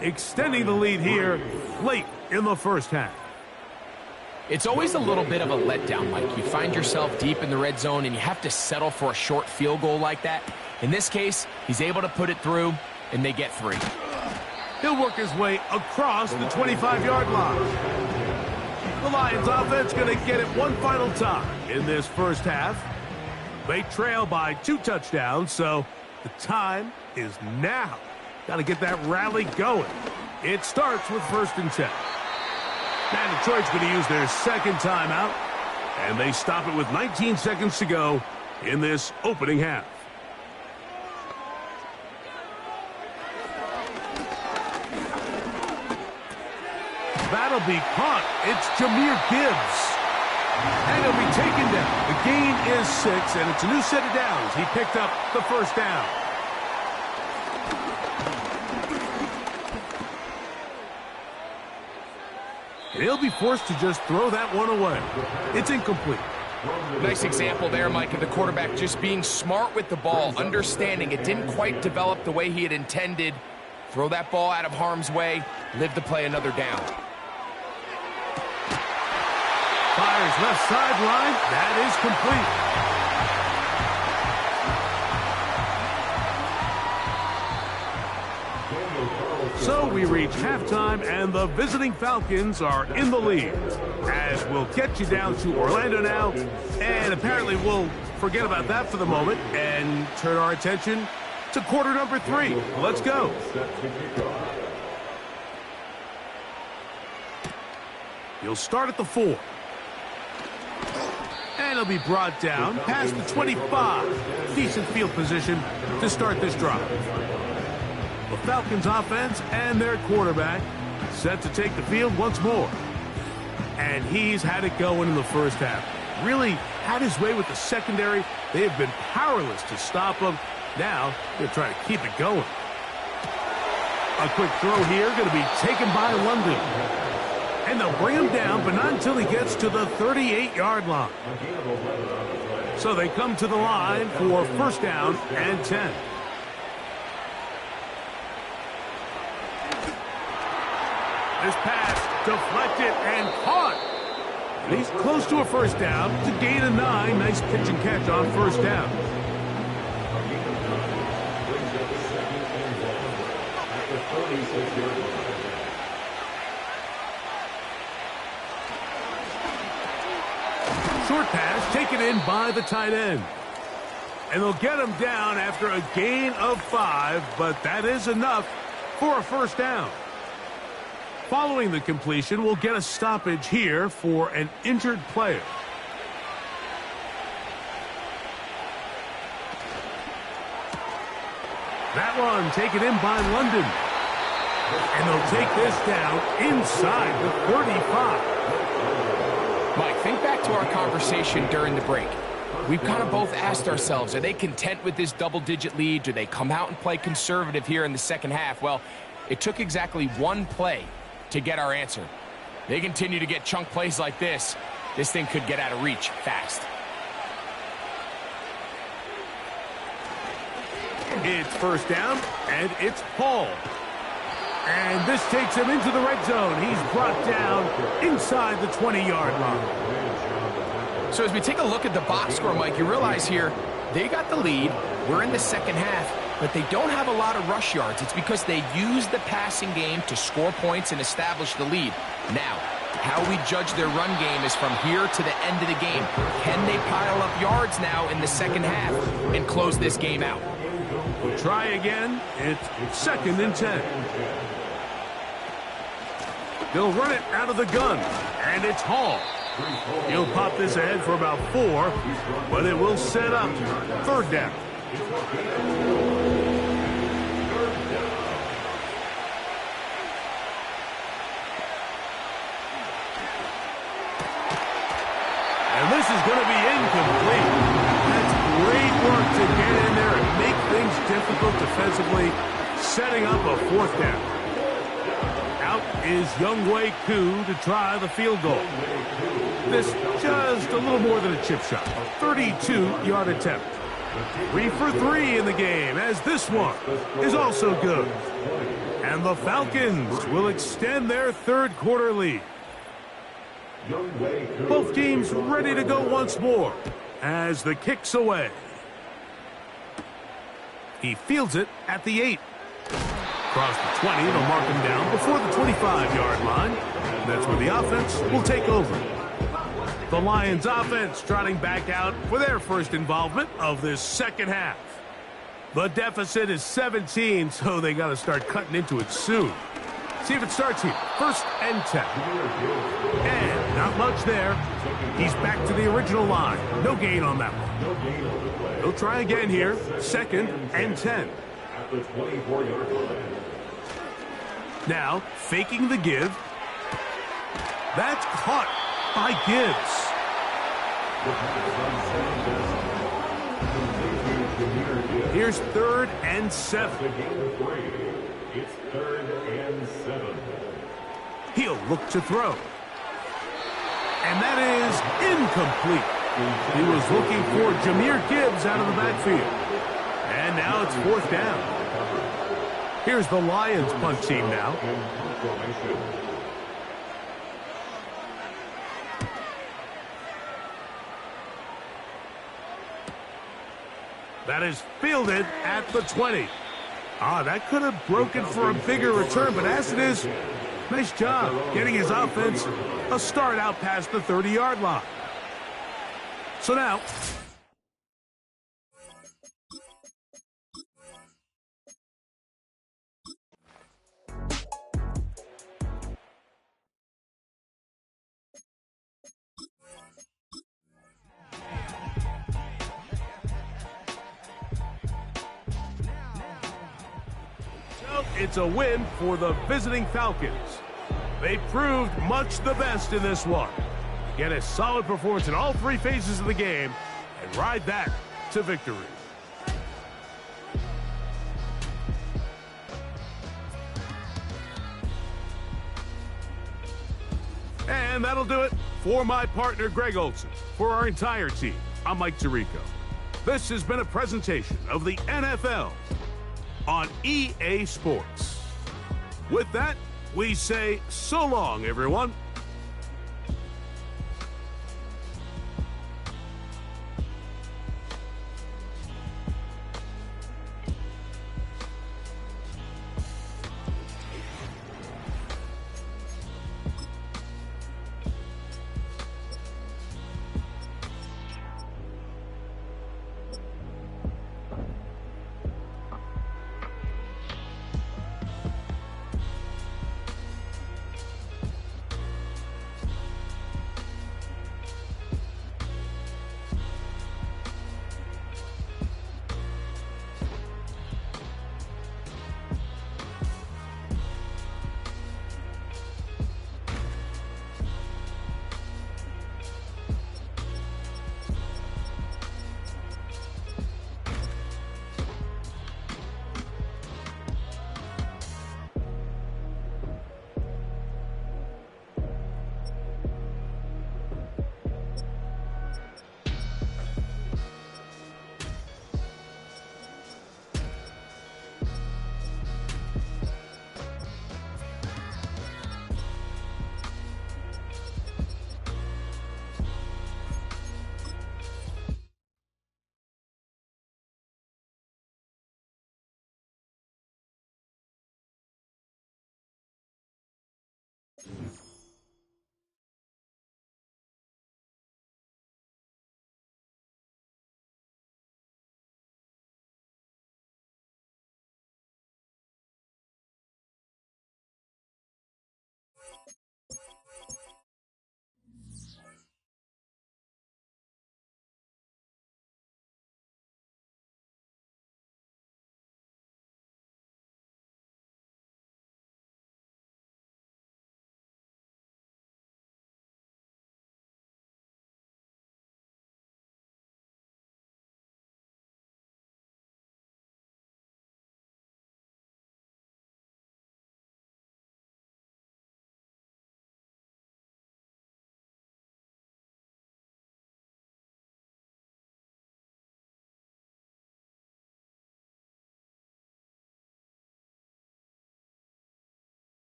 extending the lead here late in the first half. It's always a little bit of a letdown, Mike. You find yourself deep in the red zone, and you have to settle for a short field goal like that. In this case, he's able to put it through, and they get 3. He'll work his way across the 25-yard line. The Lions offense going to get it one final time in this first half. They trail by 2 touchdowns, so the time is now. Got to get that rally going. It starts with 1st and 10. And Detroit's going to use their second timeout. And they stop it with 19 seconds to go in this opening half. That'll be caught. It's Jahmyr Gibbs. And he'll be taken down. The gain is 6, and it's a new set of downs. He picked up the first down. And he'll be forced to just throw that one away. It's incomplete. Nice example there, Mike, of the quarterback just being smart with the ball, understanding it didn't quite develop the way he had intended. Throw that ball out of harm's way, live to play another down. Fires left sideline. That is complete. So we reach halftime, and the visiting Falcons are in the lead. As we'll get you down to Orlando now, and apparently we'll forget about that for the moment and turn our attention to quarter number 3. Let's go. You'll start at the 4. And he'll be brought down past the 25. Decent field position to start this drive. The Falcons offense and their quarterback set to take the field once more. And he's had it going in the first half. Really had his way with the secondary. They have been powerless to stop him. Now they're trying to keep it going. A quick throw here going to be taken by London. And they'll bring him down, but not until he gets to the 38-yard line. So they come to the line for 1st down and 10. This pass deflected and caught. And he's close to a 1st down to gain a 9. Nice pitch and catch on 1st down. Short pass taken in by the tight end. And they'll get him down after a gain of 5, but that is enough for a 1st down. Following the completion, we'll get a stoppage here for an injured player. That one taken in by London. And they'll take this down inside the 35. Mike, think back to our conversation during the break. We've kind of both asked ourselves, are they content with this double-digit lead? Do they come out and play conservative here in the second half? Well, it took exactly one play to get our answer. They continue to get chunk plays like this. This thing could get out of reach fast. It's 1st down, and it's Paul. And this takes him into the red zone. He's brought down inside the 20-yard line. So as we take a look at the box score, Mike, you realize here they got the lead. We're in the second half, but they don't have a lot of rush yards. It's because they use the passing game to score points and establish the lead. Now, how we judge their run game is from here to the end of the game. Can they pile up yards now in the second half and close this game out? We'll try again. It's 2nd and 10. They'll run it out of the gun, and it's Hall. He'll pop this ahead for about 4, but it will set up 3rd down. And this is going to be incomplete. That's great work to get in there and make things difficult defensively, setting up a 4th down. Out is Younghoe Koo to try the field goal. This just a little more than a chip shot. 32-yard attempt. 3 for 3 in the game, as this one is also good. And the Falcons will extend their 3rd quarter lead. Both teams ready to go once more as the kick's away. He fields it at the 8. Across the 20, they'll mark him down before the 25-yard line. That's where the offense will take over. The Lions offense trotting back out for their first involvement of this second half. The deficit is 17, so they got to start cutting into it soon. See if it starts here. 1st and 10. And not much there. He's back to the original line. No gain on that one. He'll try again here. 2nd and 10. Now, faking the give. That's caught by Gibbs. Here's 3rd and 7. It's 3rd and 7. He'll look to throw. And that is incomplete. He was looking for Jahmyr Gibbs out of the backfield. And now it's 4th down. Here's the Lions punt team now. That is fielded at the 20. That could have broken for a bigger return, but as it is, nice job getting his offense a start out past the 30-yard line. So now, it's a win for the visiting Falcons. They proved much the best in this one. Get a solid performance in all 3 phases of the game and ride that to victory. And that'll do it for my partner, Greg Olson. For our entire team, I'm Mike Tirico. This has been a presentation of the NFL on EA Sports. With that, we say so long, everyone.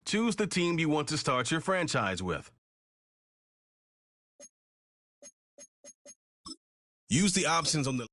Choose the team you want to start your franchise with. Use the options on the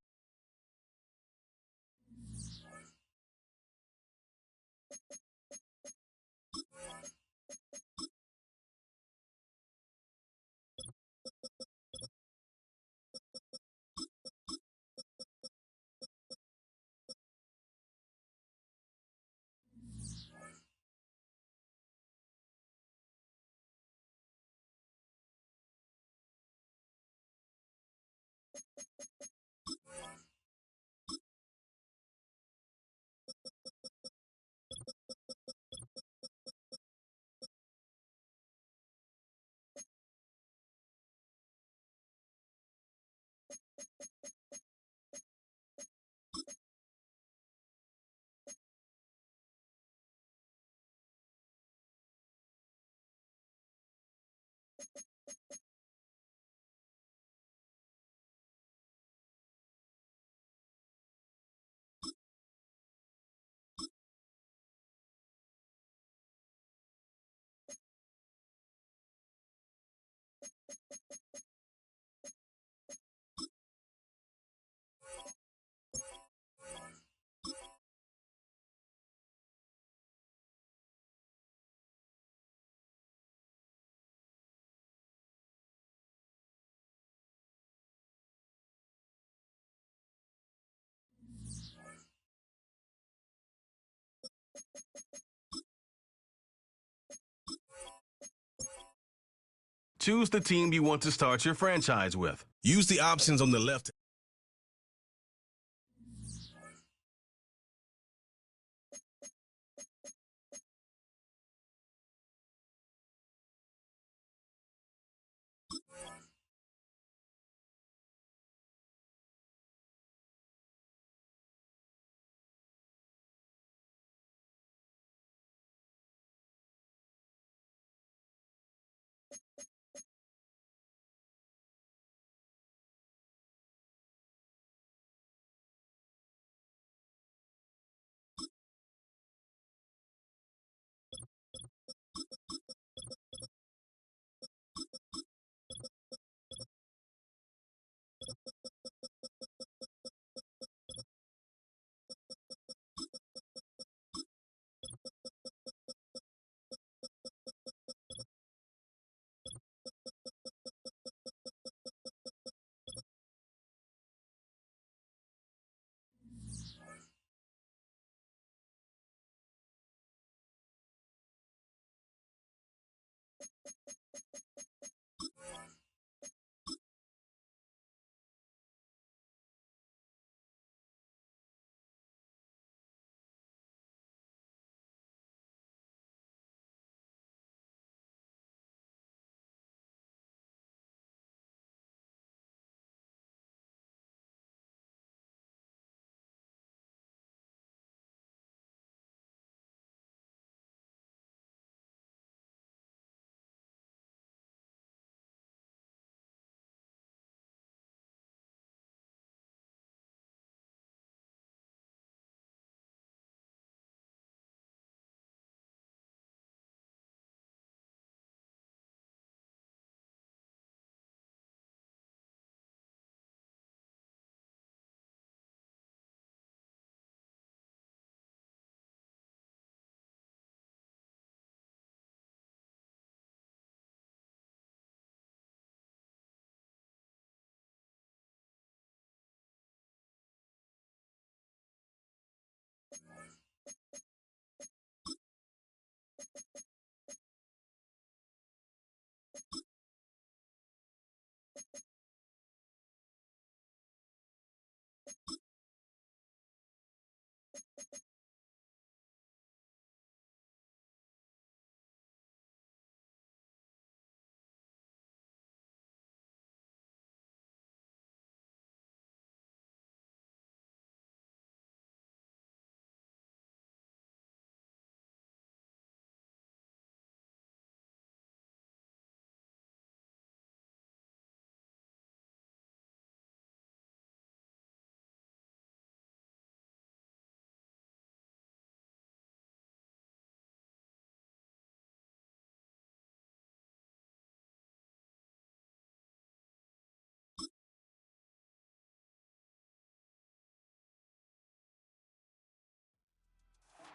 Choose the team you want to start your franchise with. Use the options on the left.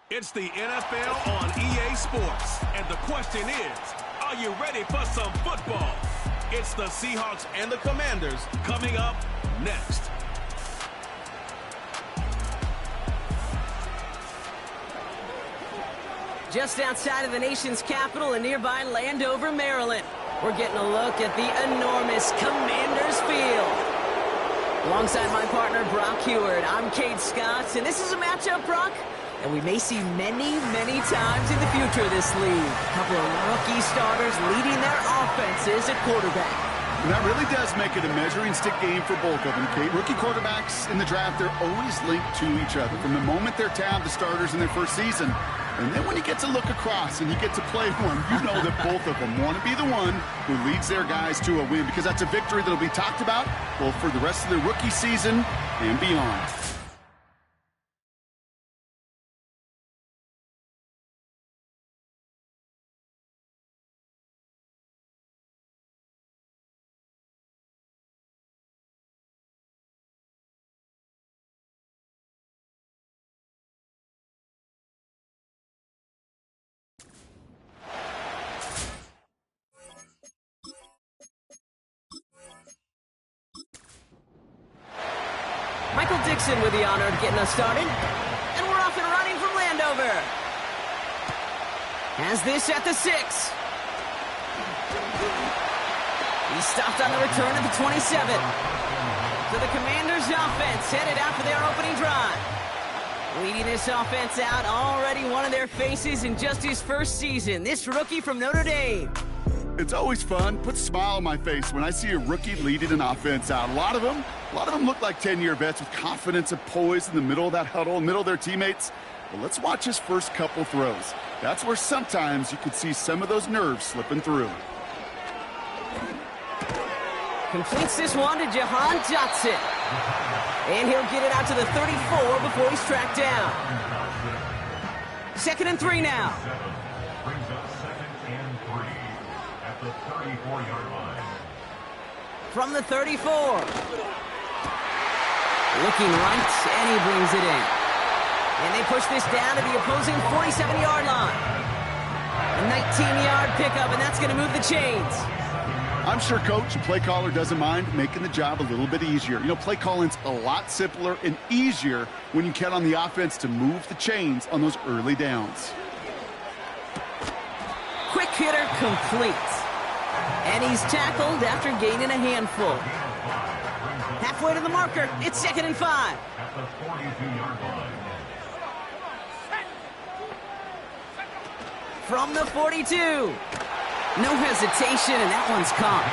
It's the NFL on EA Sports. And the question is, are you ready for some football? It's the Seahawks and the Commanders coming up next. Just outside of the nation's capital in nearby Landover, Maryland, we're getting a look at the enormous Commanders Field. Alongside my partner, Brock Heward, I'm Cade Scott, and this is a matchup, Brock, and we may see many, many times in the future of this league. A couple of rookie starters leading their offenses at quarterback. And that really does make it a measuring stick game for both of them, Kate. Rookie quarterbacks in the draft, they're always linked to each other from the moment they're tabbed the starters in their first season. And then when you get to look across and you get to play one, you know that both of them want to be the one who leads their guys to a win, because that's a victory that will be talked about both for the rest of the rookie season and beyond. Michael Dixon with the honor of getting us started. And we're off and running from Landover. Has this at the 6. He's stopped on the return at the 27. So the Commanders' offense headed out for their opening drive. Leading this offense out, already one of their faces in just his first season. This rookie from Notre Dame. It's always fun, puts a smile on my face when I see a rookie leading an offense out. A lot of them look like 10-year vets with confidence and poise in the middle of that huddle, in the middle of their teammates. Well, let's watch his first couple throws. That's where sometimes you could see some of those nerves slipping through. Completes this one to Jahan Johnson. And he'll get it out to the 34 before he's tracked down. 2nd and 3 now. Brings up 2nd and 3 at the 34-yard line. From the 34. Looking right, and he brings it in. And they push this down to the opposing 47-yard line. A 19-yard pickup, and that's going to move the chains. I'm sure coach and play caller doesn't mind making the job a little bit easier. You know, play calling's a lot simpler and easier when you count on the offense to move the chains on those early downs. Quick hitter complete. And he's tackled after gaining a handful. Halfway to the marker, it's 2nd and 5. At the 42-yard line. From the 42. No hesitation, and that one's caught.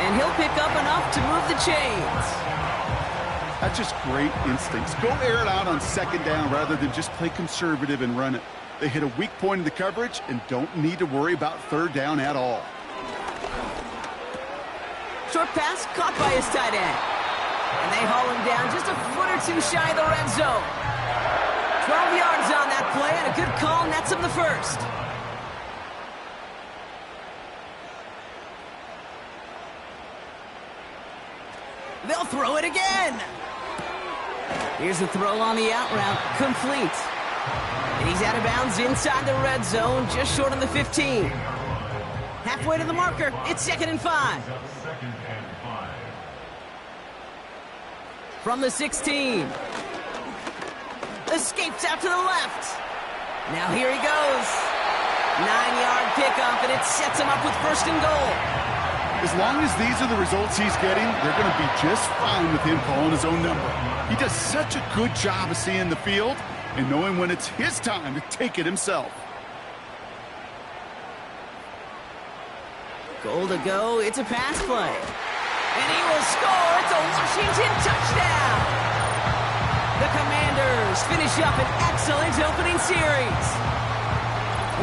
And he'll pick up enough to move the chains. That's just great instincts. Go air it out on 2nd down rather than just play conservative and run it. They hit a weak point in the coverage and don't need to worry about 3rd down at all. Short pass caught by his tight end. And they haul him down just a foot or 2 shy of the red zone. 12 yards on that play, and a good call nets him the first. They'll throw it again. Here's the throw on the out route, complete. And he's out of bounds inside the red zone, just short of the 15. Halfway to the marker, it's 2nd and 5. From the 16. Escapes out to the left. Now here he goes. 9-yard pickup, and it sets him up with 1st and goal. As long as these are the results he's getting, they're going to be just fine with him calling his own number. He does such a good job of seeing the field and knowing when it's his time to take it himself. Goal to go. It's a pass play. And he will score. It's a Washington touchdown. The Commanders finish up an excellent opening series.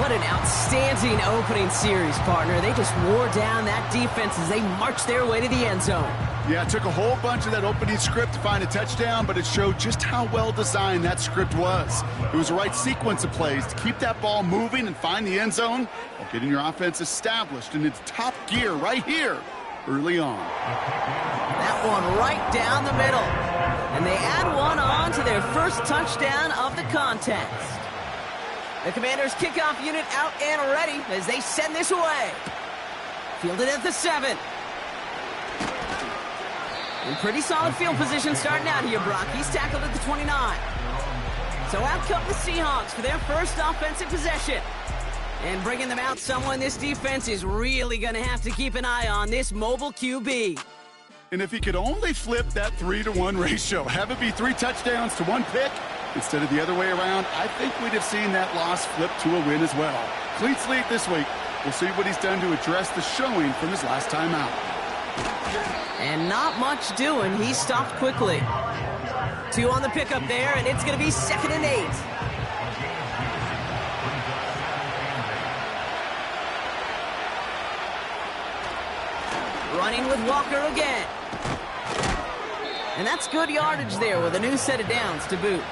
What an outstanding opening series, partner. They just wore down that defense as they marched their way to the end zone. Yeah, it took a whole bunch of that opening script to find a touchdown, but it showed just how well designed that script was. It was the right sequence of plays to keep that ball moving and find the end zone while getting your offense established in its top gear right here early on. That one right down the middle. And they add one on to their first touchdown of the contest. The Commanders' kickoff unit out and ready as they send this away. Fielded at the 7. In pretty solid field position starting out here, Brock. He's tackled at the 29. So out come the Seahawks for their first offensive possession. And bringing them out, someone this defense is really going to have to keep an eye on, this mobile QB. And if he could only flip that 3-to-1 ratio, have it be 3 touchdowns to 1 pick, instead of the other way around, I think we'd have seen that loss flip to a win as well. Clean slate this week. We'll see what he's done to address the showing from his last time out. And not much doing. He stopped quickly. 2 on the pickup there, and it's going to be 2nd and 8. Running with Walker again. And that's good yardage there with a new set of downs to boot.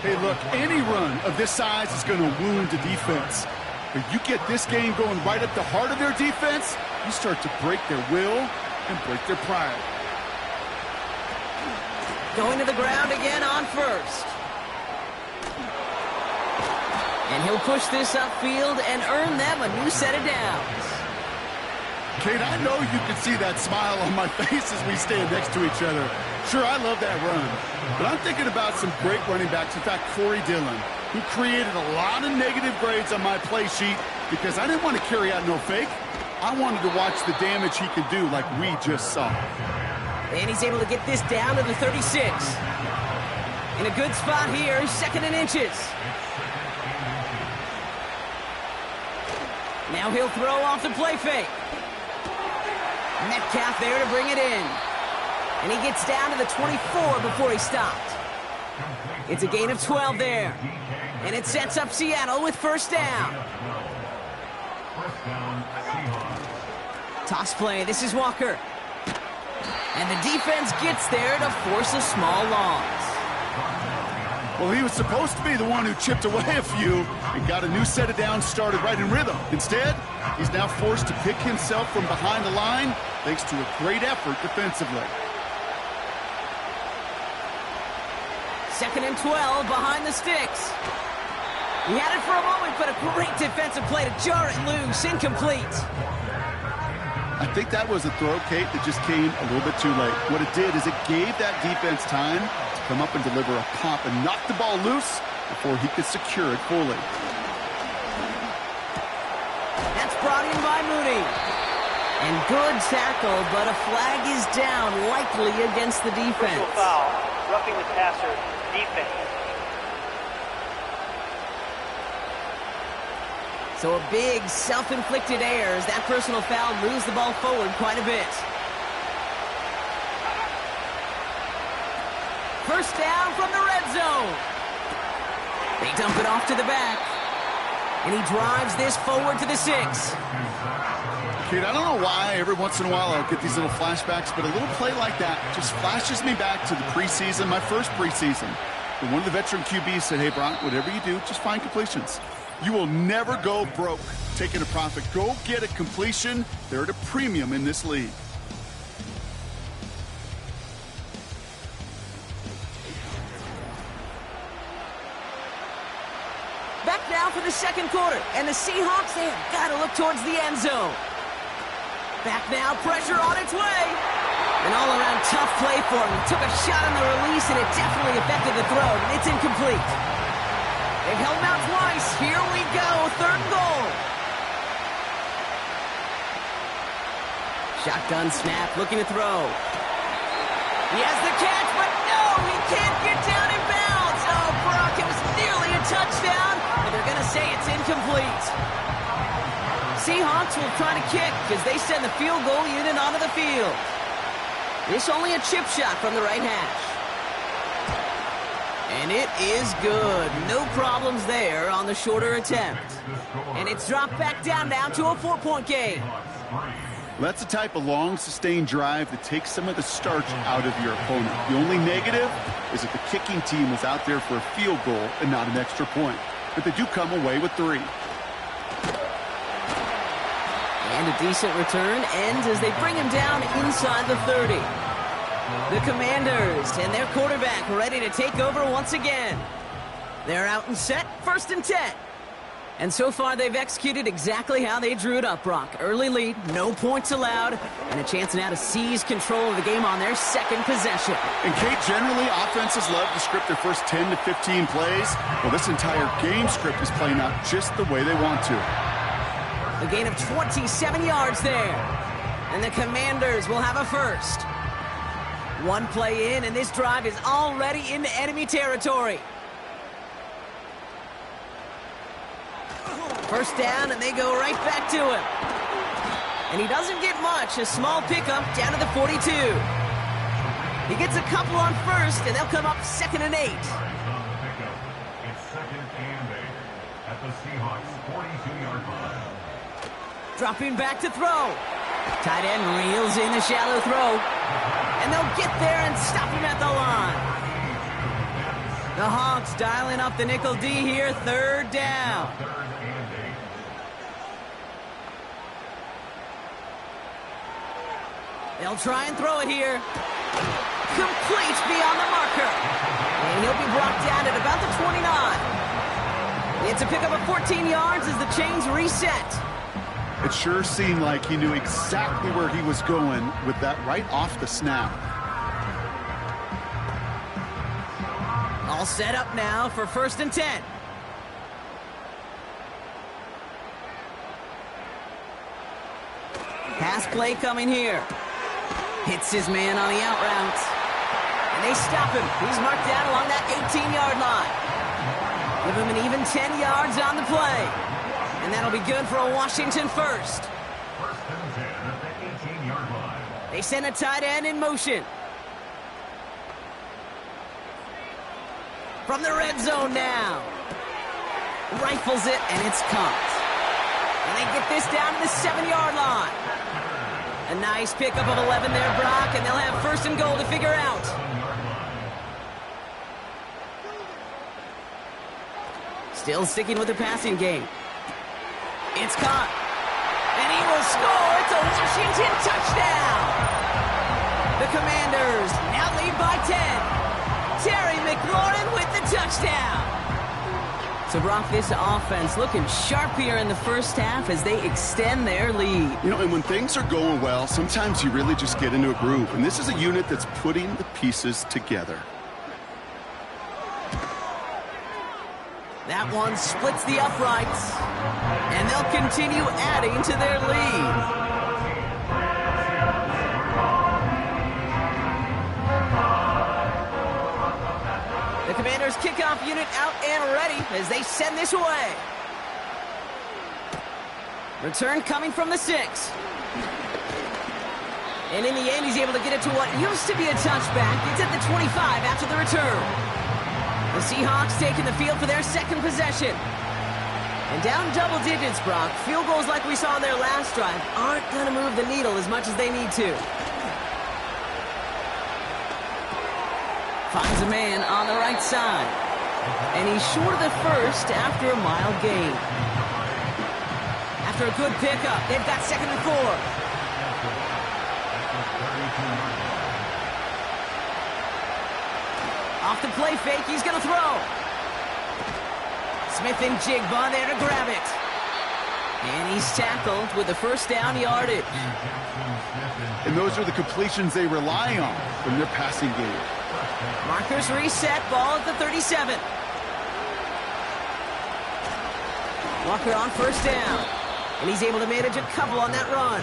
Hey, look, any run of this size is going to wound the defense. But you get this game going right at the heart of their defense, you start to break their will and break their pride. Going to the ground again on first. And he'll push this upfield and earn them a new set of downs. Kate, I know you can see that smile on my face as we stand next to each other. Sure, I love that run. But I'm thinking about some great running backs. In fact, Corey Dillon, who created a lot of negative grades on my play sheet because I didn't want to carry out no fake. I wanted to watch the damage he could do like we just saw. And he's able to get this down to the 36. In a good spot here, 2nd and inches. Now he'll throw off the play fake. Metcalf there to bring it in. And he gets down to the 24 before he stopped. It's a gain of 12 there. And it sets up Seattle with first down. Toss play. This is Walker. And the defense gets there to force a small loss. Well, he was supposed to be the one who chipped away a few and got a new set of downs started right in rhythm. Instead, he's now forced to pick himself from behind the line thanks to a great effort defensively. 2nd and 12 behind the sticks. He had it for a moment, but a great defensive play to jar it loose. Incomplete. I think that was a throw, Kate, that just came a little bit too late. What it did is it gave that defense time to come up and deliver a pop and knock the ball loose before he could secure it fully. That's brought in by Mooney. And good tackle, but a flag is down, likely against the defense. Personal foul, roughing the passer, defense. So a big self-inflicted error as that personal foul moves the ball forward quite a bit. First down from the red zone. They dump it off to the back. And he drives this forward to the 6. Kate, I don't know why every once in a while I'll get these little flashbacks, but a little play like that just flashes me back to the preseason, my first preseason. And one of the veteran QBs said, hey, Brock, whatever you do, just find completions. You will never go broke taking a profit. Go get a completion. They're at a premium in this league. Back now for the 2nd quarter, and the Seahawks, they have got to look towards the end zone. Back now, pressure on its way. An all-around tough play for him. He took a shot on the release, and it definitely affected the throw, but it's incomplete. They've held him out twice. Here we go, 3rd goal. Shotgun snap, looking to throw. He has the catch, but no, he can't get down in bounds. Oh, Brock, it was nearly a touchdown, but they're going to say it's incomplete. Seahawks will try to kick as they send the field goal unit onto the field. This only a chip shot from the right hash. And it is good. No problems there on the shorter attempt. And it's dropped back down now to a 4-point game. That's the type of long, sustained drive that takes some of the starch out of your opponent. The only negative is that the kicking team was out there for a field goal and not an extra point. But they do come away with 3. And a decent return ends as they bring him down inside the 30. The Commanders and their quarterback ready to take over once again. They're out and set, 1st and 10. And so far, they've executed exactly how they drew it up, Brock. Early lead, no points allowed, and a chance now to seize control of the game on their second possession. And Kate, generally, offenses love to script their first 10 to 15 plays. Well, this entire game script is playing out just the way they want to. A gain of 27 yards there. And the Commanders will have a first. One play in, and this drive is already into enemy territory. First down, and they go right back to him. And he doesn't get much. A small pickup down to the 42. He gets a couple on first, and they'll come up 2nd and 8. It's 2nd and 8 at the Seahawks 42-yard line. Dropping back to throw. Tight end reels in the shallow throw. And they'll get there and stop him at the line. The Hawks dialing up the nickel D here, 3rd down. They'll try and throw it here. Complete beyond the marker. And he'll be brought down at about the 29. It's a pickup of 14 yards as the chains reset. It sure seemed like he knew exactly where he was going with that right off the snap. All set up now for 1st and 10. Pass play coming here. Hits his man on the out route. And they stop him. He's marked down along that 18-yard line. Give him an even 10 yards on the play. And that'll be good for a Washington first. 1st and 10 at the 18-yard line. They send a tight end in motion. From the red zone now. Rifles it, and it's caught. And they get this down to the 7-yard line. A nice pickup of 11 there, Brock, and they'll have 1st and goal to figure out. Still sticking with the passing game. It's caught. And he will score. It's a Washington touchdown. The Commanders now lead by 10. Terry McLaurin with the touchdown. So, Brock, this offense looking sharp here in the first half as they extend their lead. You know, and when things are going well, sometimes you really just get into a groove. And this is a unit that's putting the pieces together. That one splits the uprights. And they'll continue adding to their lead. The Commanders' kickoff unit out and ready as they send this away. Return coming from the 6. And in the end, he's able to get it to what used to be a touchback. It's at the 25 after the return. The Seahawks taking the field for their second possession. And down double digits, Brock. Field goals like we saw in their last drive aren't going to move the needle as much as they need to. Finds a man on the right side. And he's short of the first after a mild gain. After a good pickup, they've got 2nd and 4. Off the play fake, he's going to throw. Smith and Jigba there to grab it. And he's tackled with the 1st down yardage. And those are the completions they rely on from their passing game. Markers reset, ball at the 37. Walker on 1st down. And he's able to manage a couple on that run.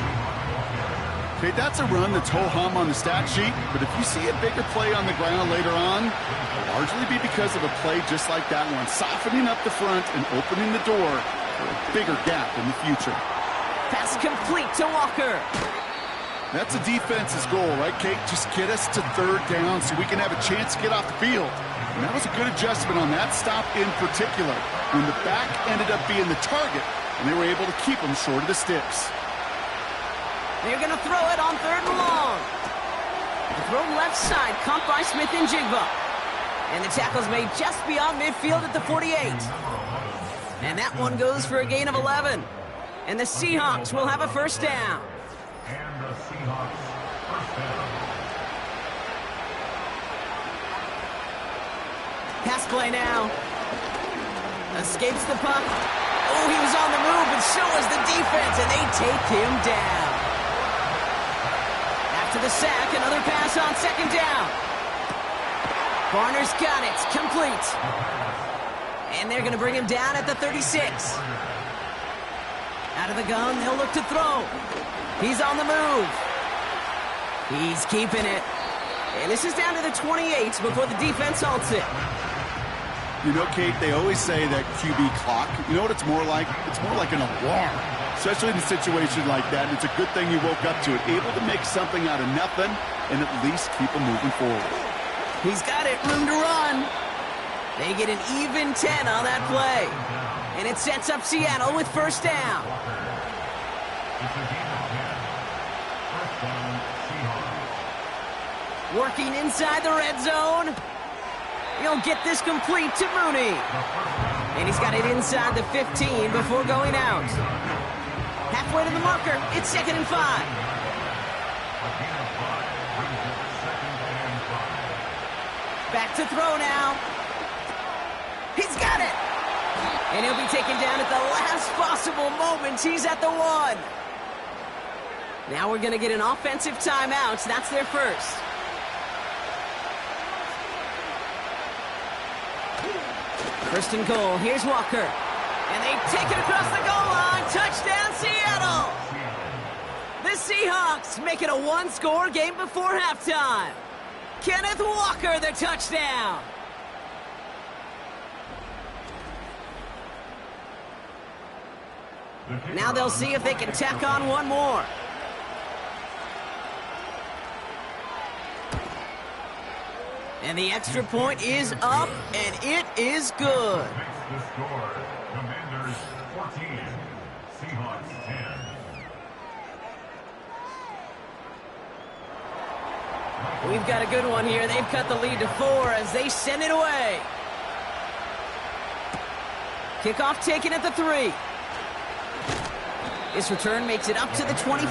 Okay, that's a run that's ho-hum on the stat sheet, but if you see a bigger play on the ground later on, it'll largely be because of a play just like that one, softening up the front and opening the door for a bigger gap in the future. Pass complete to Walker. That's a defense's goal, right, Kate? Just get us to 3rd down so we can have a chance to get off the field. And that was a good adjustment on that stop in particular, when the back ended up being the target, and they were able to keep him short of the sticks. They're going to throw it on 3rd and long. The throw left side, caught by Smith and Jigba. And the tackle's made just beyond midfield at the 48. And that one goes for a gain of 11. And the Seahawks will have a 1st down. And the Seahawks 1st down. Pass play now. Escapes the puck. Oh, he was on the move, but so was the defense, and they take him down. After the sack, another pass on second down. Varner's got it. Complete. And they're going to bring him down at the 36. Out of the gun, they'll look to throw. He's on the move. He's keeping it. And this is down to the 28 before the defense halts it. You know, Kate, they always say that QB clock, you know what it's more like? It's more like an alarm, especially in a situation like that. And it's a good thing you woke up to it, able to make something out of nothing and at least keep them moving forward. He's got it, room to run. They get an even 10 on that play. And it sets up Seattle with first down. Working inside the red zone. He'll get this complete to Mooney. And he's got it inside the 15 before going out. Halfway to the marker, it's 2nd and 5. Back to throw now. He's got it. And he'll be taken down at the last possible moment. He's at the 1. Now we're going to get an offensive timeout. That's their first. First and goal. Here's Walker. And they take it across the goal line. Touchdown, Seattle. The Seahawks make it a one-score game before halftime. Kenneth Walker, the touchdown. Now they'll see if they can tack on one more. And the extra point is up, and it is good. The score, Commanders 14, Seahawks 10. We've got a good one here. They've cut the lead to 4 as they send it away. Kickoff taken at the 3. This return makes it up to the 25.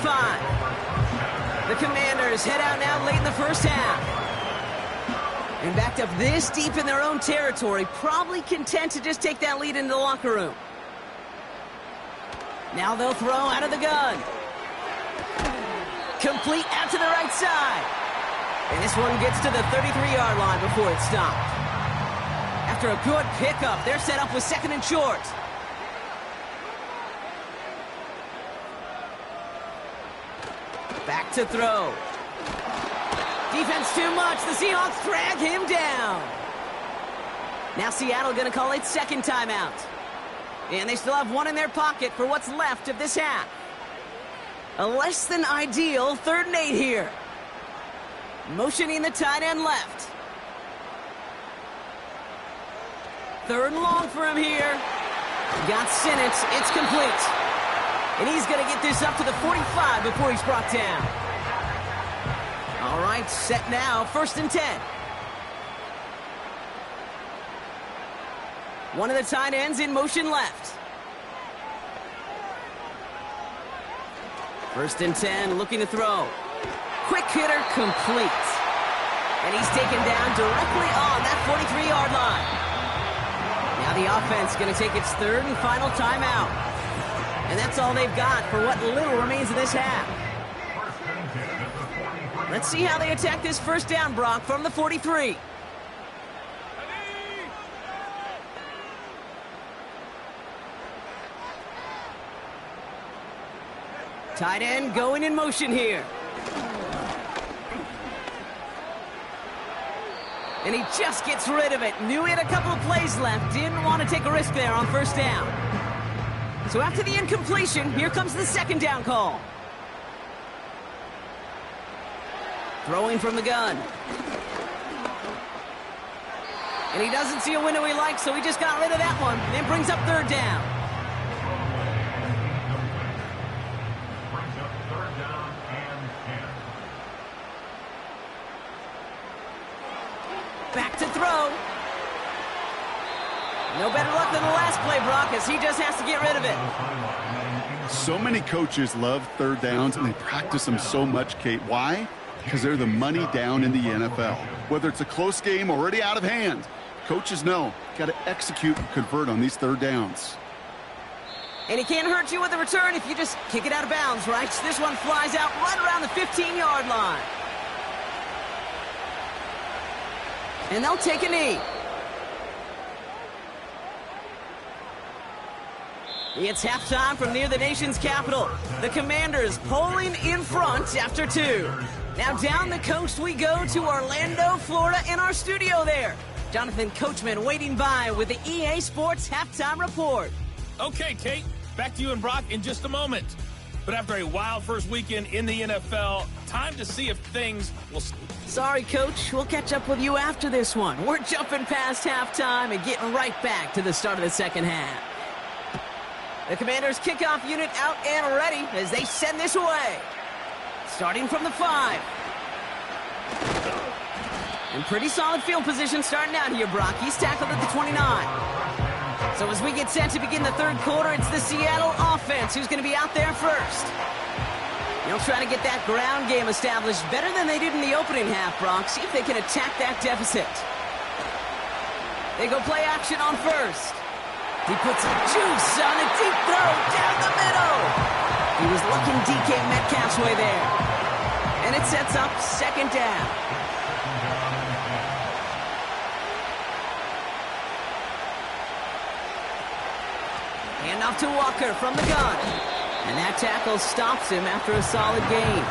The Commanders head out now late in the first half. And backed up this deep in their own territory, probably content to just take that lead into the locker room. Now they'll throw out of the gun. Complete out to the right side. And this one gets to the 33-yard line before it's stopped. After a good pickup, they're set up with 2nd and short. Back to throw. Defense too much. The Seahawks drag him down. Now Seattle going to call it second timeout. And they still have one in their pocket for what's left of this half. A less than ideal 3rd and 8 here. Motioning the tight end left. 3rd and long for him here. Got Sinnott. It's complete. And he's going to get this up to the 45 before he's brought down. All right, set now, 1st and 10. One of the tight ends in motion left. 1st and 10, looking to throw. Quick hitter, complete. And he's taken down directly on that 43-yard line. Now the offense going to take its 3rd and final timeout. And that's all they've got for what little remains of this half. Let's see how they attack this first down, Brock, from the 43. Tight end going in motion here. And he just gets rid of it. Knew he had a couple of plays left. Didn't want to take a risk there on first down. So after the incompletion, here comes the 2nd down call. Throwing from the gun. And he doesn't see a window he likes, so he just got rid of that one. And it brings up 3rd down. Brings up 3rd down and 10. Back to throw. No better luck than the last play, Brock, as he just has to get rid of it. So many coaches love 3rd downs, and they practice them so much, Kate. Why? Because they're the money down in the NFL. Whether it's a close game already out of hand, Coaches know, got to execute and convert on these third downs. And he can't hurt you with a return if you just kick it out of bounds, right? This one flies out right around the 15-yard line. And they'll take a knee. It's halftime from near the nation's capital. The Commanders polling in front after 2. Now down the coast we go to Orlando, Florida in our studio there. Jonathan Coachman waiting by with the EA Sports Halftime Report. Okay, Kate, back to you and Brock in just a moment. But after a wild first weekend in the NFL, time to see if things will... Sorry, Coach. We'll catch up with you after this one. We're jumping past halftime and getting right back to the start of the second half. The Commanders' kickoff unit out and ready as they send this away. Starting from the 5. And pretty solid field position starting out here, Brock. He's tackled at the 29. So as we get set to begin the third quarter, it's the Seattle offense who's going to be out there first. They'll try to get that ground game established better than they did in the opening half, Brock. See if they can attack that deficit. They go play action on first. He puts some juice on a deep throw down the middle. He was looking DK Metcalf's way there. And it sets up second down. Hand off to Walker from the gun. And that tackle stops him after a solid gain.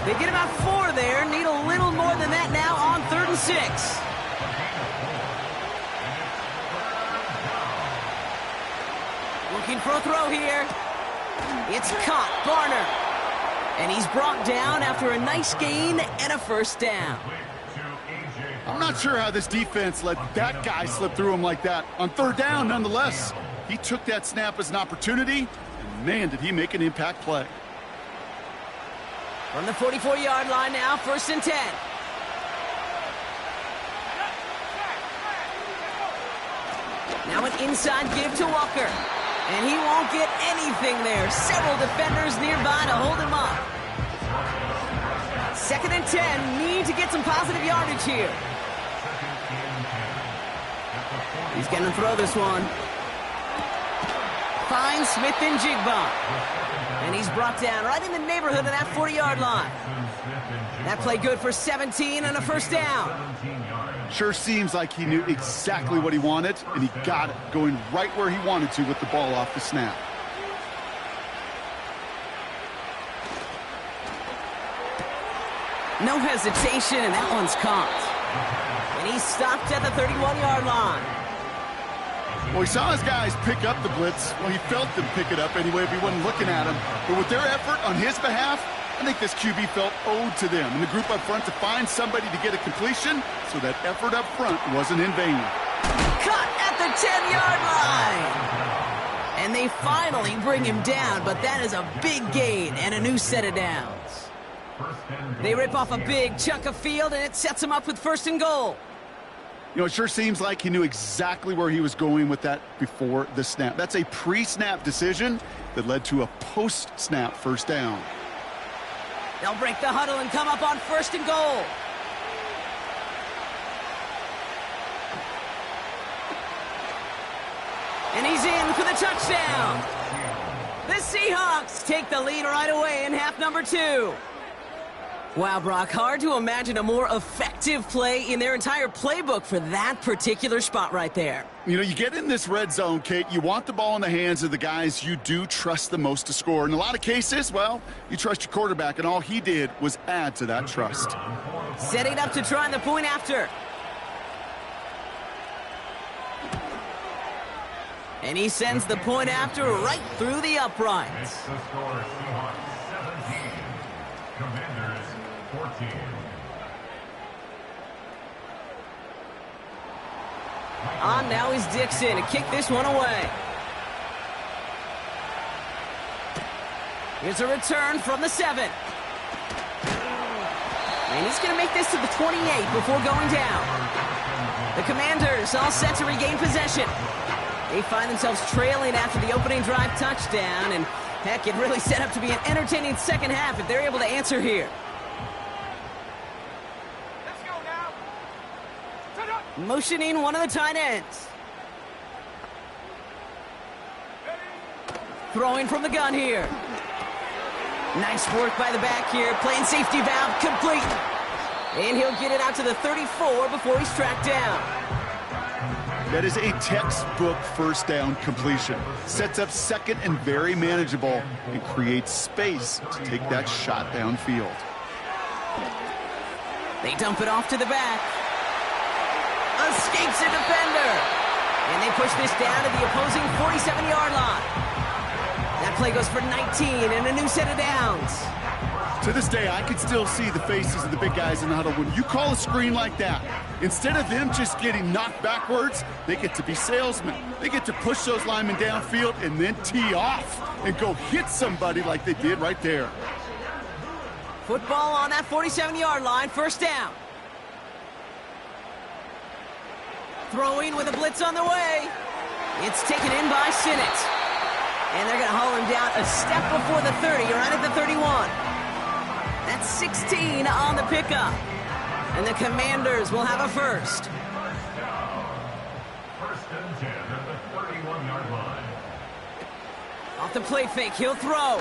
They get about 4 there. Need a little more than that now on 3rd and 6. Looking for a throw here. It's caught, Barner. And he's brought down after a nice gain and a first down. I'm not sure how this defense let that guy slip through him like that. On 3rd down, nonetheless, he took that snap as an opportunity, and man, did he make an impact play. From the 44-yard line now, 1st and 10. Now an inside give to Walker. And he won't get anything there. Several defenders nearby to hold him up. 2nd and 10. Need to get some positive yardage here. He's going to throw this one. Finds Smith and Jigba. And he's brought down right in the neighborhood of that 40-yard line. That play good for 17 and a first down. Sure seems like he knew exactly what he wanted, and he got it, going right where he wanted to with the ball off the snap. No hesitation, and that one's caught. And he's stopped at the 31-yard line. Well, he saw his guys pick up the blitz. Well, he felt them pick it up anyway if he wasn't looking at him. But with their effort on his behalf, I think this QB felt owed to them and the group up front to find somebody to get a completion, so that effort up front wasn't in vain. Cut at the 10-yard line. And they finally bring him down, but that is a big gain and a new set of downs. They rip off a big chunk of field, and it sets him up with 1st and goal. You know, it sure seems like he knew exactly where he was going with that before the snap. That's a pre-snap decision that led to a post-snap first down. They'll break the huddle and come up on 1st and goal. And he's in for the touchdown. The Seahawks take the lead right away in half number 2. Wow, Brock, hard to imagine a more effective play in their entire playbook for that particular spot right there. You know, you get in this red zone, Kate, you want the ball in the hands of the guys you do trust the most to score. In a lot of cases, well, you trust your quarterback, and all he did was add to that trust. Setting up to try the point after. And he sends the point after right through the uprights. Commanders 14. On now is Dixon to kick this one away. Here's a return from the 7. And he's going to make this to the 28 before going down. The Commanders all set to regain possession. They find themselves trailing after the opening drive touchdown, and heck, it really set up to be an entertaining second half if they're able to answer here. Let's go now. Turn up. Motioning one of the tight ends. Throwing from the gun here. Nice work by the back here. Playing safety valve complete. And he'll get it out to the 34 before he's tracked down. That is a textbook first down completion. Sets up second and very manageable and creates space to take that shot downfield. They dump it off to the back. Escapes a defender. And they push this down to the opposing 47-yard line. That play goes for 19 and a new set of downs. To this day, I can still see the faces of the big guys in the huddle. When you call a screen like that, instead of them just getting knocked backwards, they get to be salesmen. They get to push those linemen downfield and then tee off and go hit somebody like they did right there. Football on that 47-yard line, first down. Throwing with a blitz on the way. It's taken in by Sinnott. And they're going to haul him down a step before the 30, right at the 31. That's 16 on the pickup. And the Commanders will have a first. First and 10 at the 31-yard line. Off the play fake, he'll throw.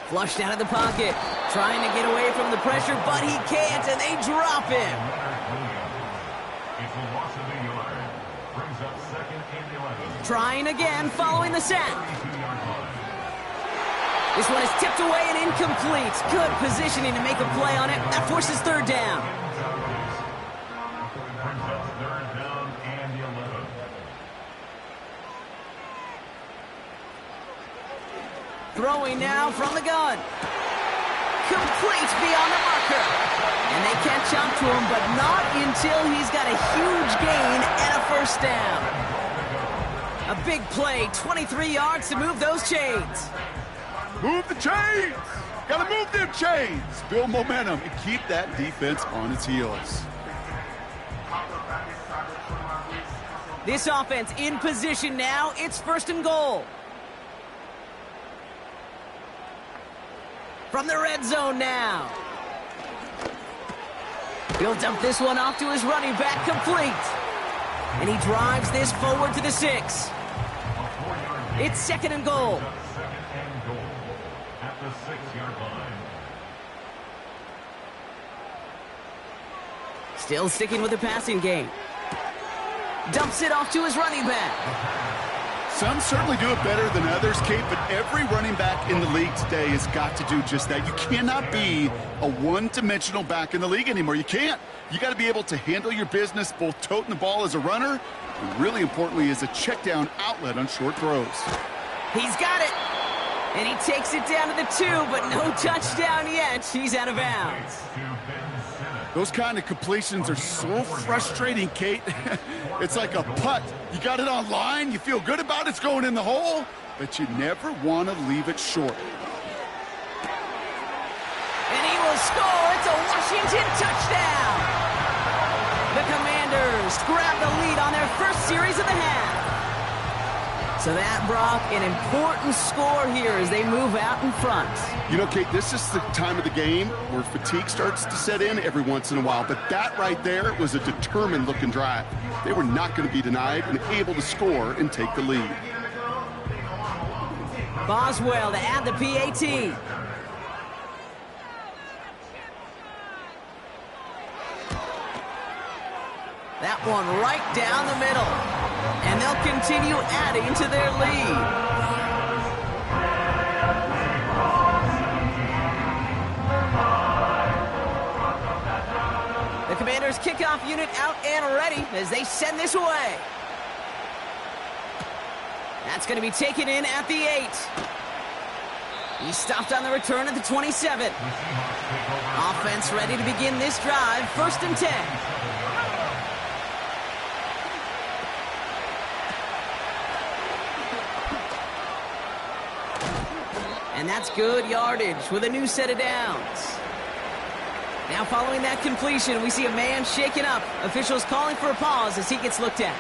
Flushed out of the pocket. Trying to get away from the pressure, but he can't, and they drop him. It's a loss of a yard. Brings up second and 11. Trying again, following the sack. This one is tipped away and incomplete. Good positioning to make a play on it. That forces third down. Brings up third down and 11. Throwing now from the gun. Complete beyond the marker. And they catch up to him, but not until he's got a huge gain and a first down. A big play, 23 yards to move those chains. Move the chains! Gotta move them chains! Build momentum and keep that defense on its heels. This offense in position now. It's first and goal. From the red zone now. He'll dump this one off to his running back, complete. And he drives this forward to the 6. It's second and goal. Second and goal at the 6-yard line. Still sticking with the passing game. Dumps it off to his running back. Some certainly do it better than others, Kate, but every running back in the league today has got to do just that. You cannot be a one-dimensional back in the league anymore. You can't. You got to be able to handle your business, both toting the ball as a runner, and really importantly as a check-down outlet on short throws. He's got it. And he takes it down to the 2, but no touchdown yet. He's out of bounds. Those kind of completions are so frustrating, Kate. It's like a putt. You got it on line, you feel good about it's going in the hole, but you never want to leave it short. And he will score. It's a Washington touchdown. The Commanders grab the lead on their first series of the half. So that, Brock, an important score here as they move out in front. You know, Kate, this is the time of the game where fatigue starts to set in every once in a while, but that right there was a determined-looking drive. They were not going to be denied and able to score and take the lead. Boswell to add the PAT. That one right down the middle. And they'll continue adding to their lead. The Commanders' kickoff unit out and ready as they send this away. That's going to be taken in at the 8. He stopped on the return at the 27. Offense ready to begin this drive. First and 10. And that's good yardage with a new set of downs. Now following that completion, we see a man shaken up. Officials calling for a pause as he gets looked at.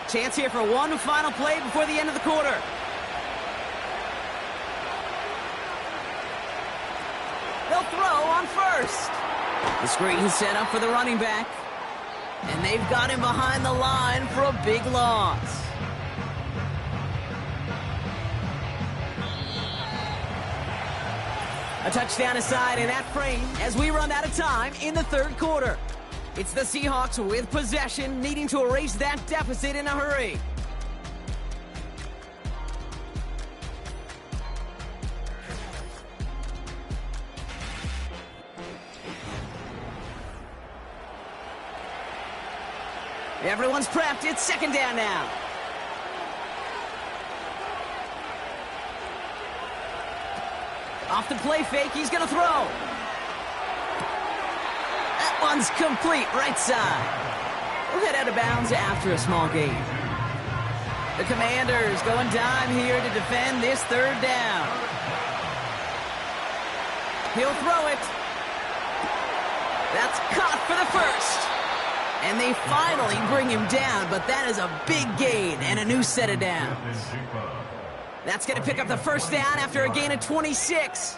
Chance here for one final play before the end of the quarter. They'll throw on first. The screen set up for the running back. And they've got him behind the line for a big loss. A touchdown aside in that frame as we run out of time in the third quarter. It's the Seahawks with possession, needing to erase that deficit in a hurry. Everyone's prepped. It's second down now. Off the play fake, he's going to throw. That one's complete, right side. We'll head out of bounds after a small gain. The Commanders going dime here to defend this third down. He'll throw it. That's caught for the first. And they finally bring him down, but that is a big gain and a new set of downs. That's going to pick up the first down after a gain of 26.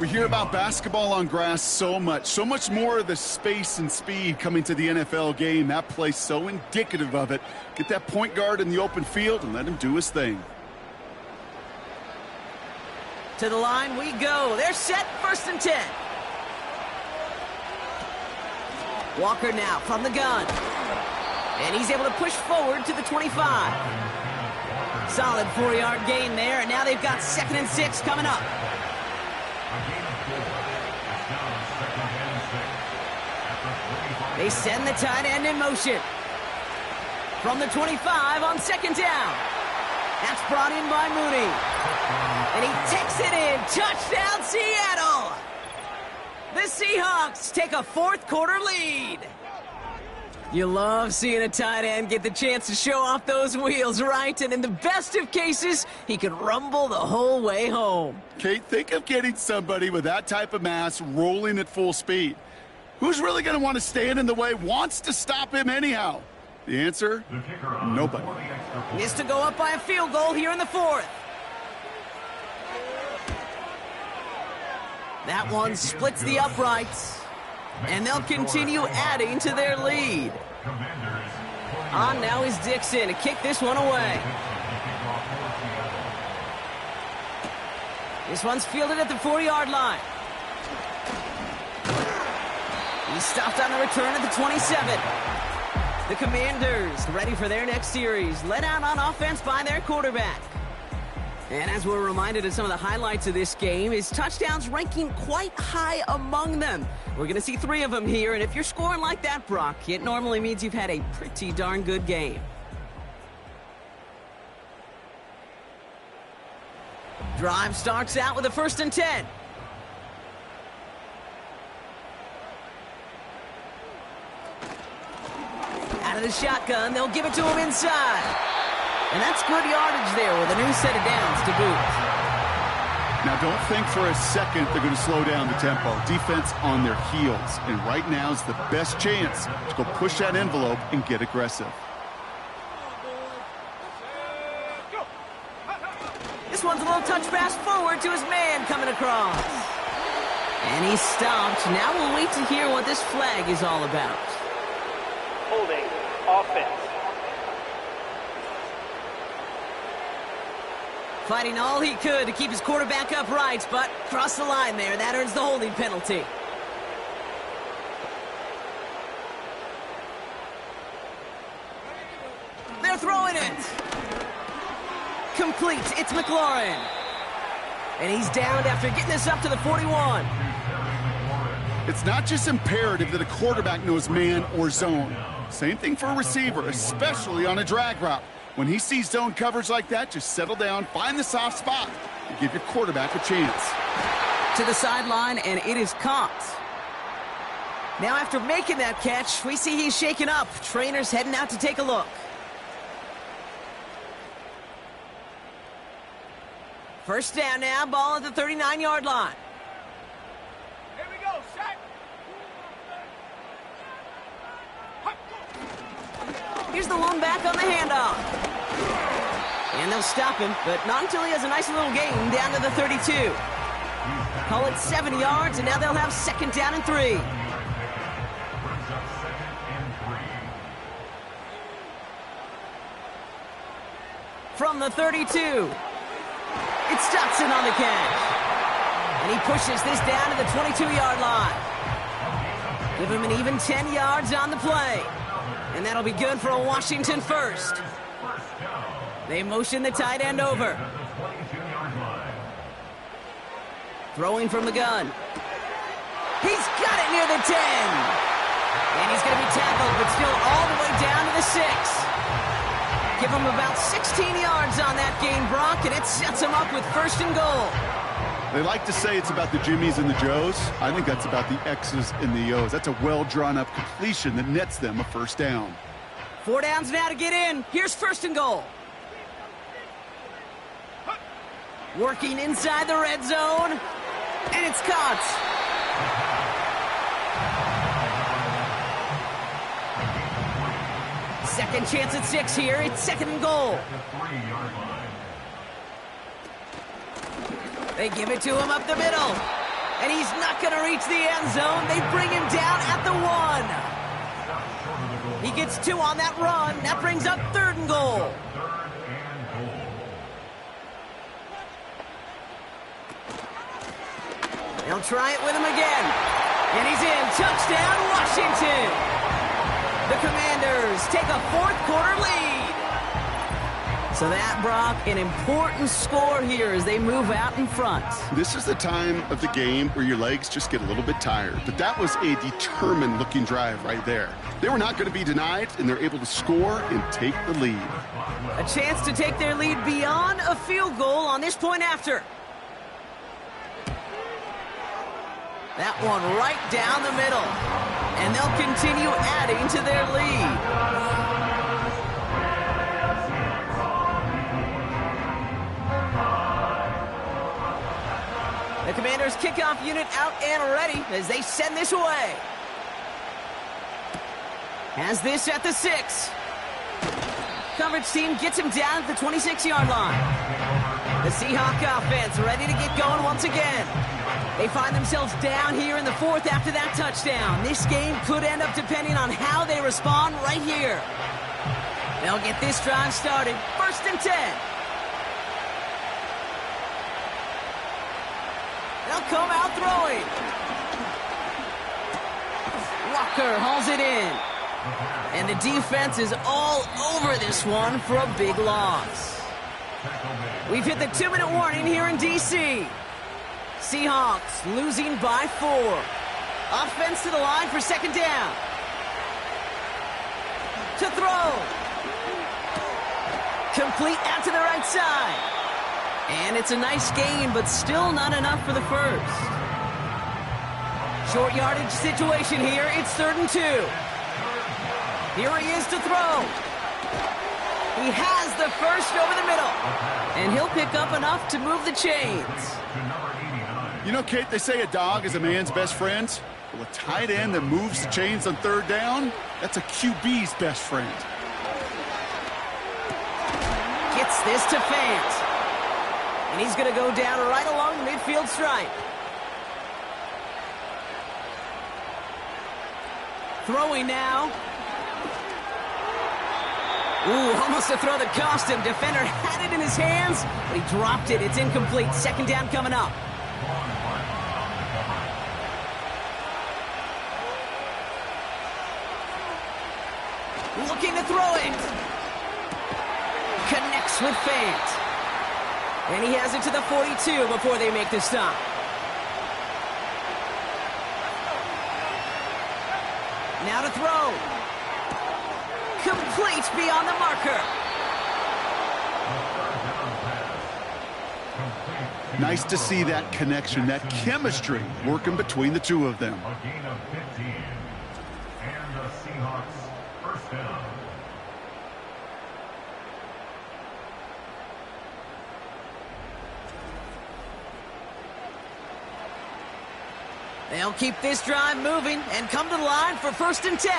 We hear about basketball on grass so much more of the space and speed coming to the NFL game. That play's so indicative of it. Get that point guard in the open field and let him do his thing. To the line we go. They're set, 1st and 10. Walker now from the gun. And he's able to push forward to the 25. Solid 4-yard gain there, and now they've got 2nd and 6 coming up. They send the tight end in motion. From the 25 on 2nd down. That's brought in by Mooney. And he takes it in. Touchdown, Seattle! The Seahawks take a 4th quarter lead. You love seeing a tight end get the chance to show off those wheels, right? And in the best of cases, he could rumble the whole way home. Kate, think of getting somebody with that type of mass rolling at full speed. Who's really going to want to stand in the way, wants to stop him anyhow? The answer? Nobody. Is to go up by a field goal here in the 4th. That one splits the uprights, and they'll continue adding to their lead. On now is Dixon to kick this one away. This one's fielded at the 4-yard line. He's stopped on the return at the 27. The Commanders ready for their next series, led out on offense by their quarterback. And as we're reminded of some of the highlights of this game, his touchdowns ranking quite high among them. We're going to see 3 of them here, and if you're scoring like that, Brock, it normally means you've had a pretty darn good game. Drive starts out with a 1st and 10. Out of the shotgun, they'll give it to him inside. And that's good yardage there with a new set of downs to boot. Now, don't think for a second they're going to slow down the tempo. Defense on their heels. And right now is the best chance to go push that envelope and get aggressive. This one's a little touch pass forward to his man coming across. And he's stopped. Now we'll wait to hear what this flag is all about. Holding offense. Fighting all he could to keep his quarterback upright, but crossed the line there. That earns the holding penalty. They're throwing it. Complete. It's McLaurin. And he's downed after getting this up to the 41. It's not just imperative that a quarterback knows man or zone. Same thing for a receiver, especially on a drag route. When he sees zone coverage like that, just settle down, find the soft spot, and give your quarterback a chance. To the sideline, and it is caught. Now after making that catch, we see he's shaken up. Trainer's heading out to take a look. First down now, ball at the 39-yard line. Here we go, set. Here's the lone back on the handoff. And they'll stop him, but not until he has a nice little gain down to the 32. Call it 7 yards, and now they'll have 2nd down and 3. from the 32. It's Dotson on the catch. And he pushes this down to the 22-yard line. Give him an even 10 yards on the play. And that'll be good for a Washington first. They motion the tight end over. Throwing from the gun. He's got it near the 10. And he's going to be tackled, but still all the way down to the 6. Give him about 16 yards on that gain, Brock, and it sets him up with first and goal. They like to say it's about the Jimmies and the Joes. I think that's about the X's and the O's. That's a well-drawn-up completion that nets them a first down. 4 downs now to get in. Here's first and goal. Working inside the red zone. And it's caught. Second chance at 6 here. It's second and goal. They give it to him up the middle. And he's not going to reach the end zone. They bring him down at the 1. He gets 2 on that run. That brings up third and goal. They'll try it with him again. And he's in. Touchdown, Washington. The Commanders take a fourth-quarter lead. So that, Brock, an important score here as they move out in front. This is the time of the game where your legs just get a little bit tired. But that was a determined-looking drive right there. They were not going to be denied, and they're able to score and take the lead. A chance to take their lead beyond a field goal on this point after. That one right down the middle. And they'll continue adding to their lead. The Commanders' kickoff unit out and ready as they send this away. Has this at the 6. Coverage team gets him down at the 26-yard line. The Seahawk offense ready to get going once again. They find themselves down here in the 4th after that touchdown. This game could end up depending on how they respond right here. They'll get this drive started. First and 10. They'll come out throwing. Walker hauls it in. And the defense is all over this one for a big loss. We've hit the 2-minute warning here in D.C. Seahawks losing by 4. Offense to the line for second down. To throw. Complete out to the right side. And it's a nice gain, but still not enough for the first. Short yardage situation here. It's 3rd and 2. Here he is to throw. He has the first over the middle. And he'll pick up enough to move the chains. You know, Kate, they say a dog is a man's best friend. Well, a tight end that moves the chains on 3rd down, that's a QB's best friend. Gets this to Fant. And he's going to go down right along the midfield stripe. Throwing now. Ooh, almost a throw that cost him. Defender had it in his hands, but he dropped it. It's incomplete. Second down coming up. Looking to throw it. Connects with Fant. And he has it to the 42 before they make the stop. Now to throw. Complete beyond the marker. Nice to see that connection, that chemistry working between the two of them. A gain of 15. And the Seahawks first down. They'll keep this drive moving and come to the line for 1st and 10.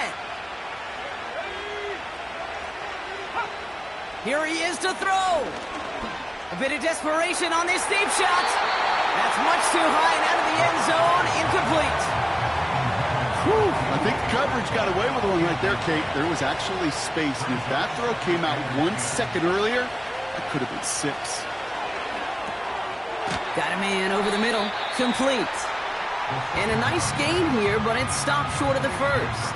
Here he is to throw. A bit of desperation on this deep shot. That's much too high and out of the end zone. Incomplete. Whew. I think the coverage got away with one right there, Kate. There was actually space, and if that throw came out 1 second earlier, That could have been 6. Got a man over the middle. Complete. And a nice gain here, but it stopped short of the first.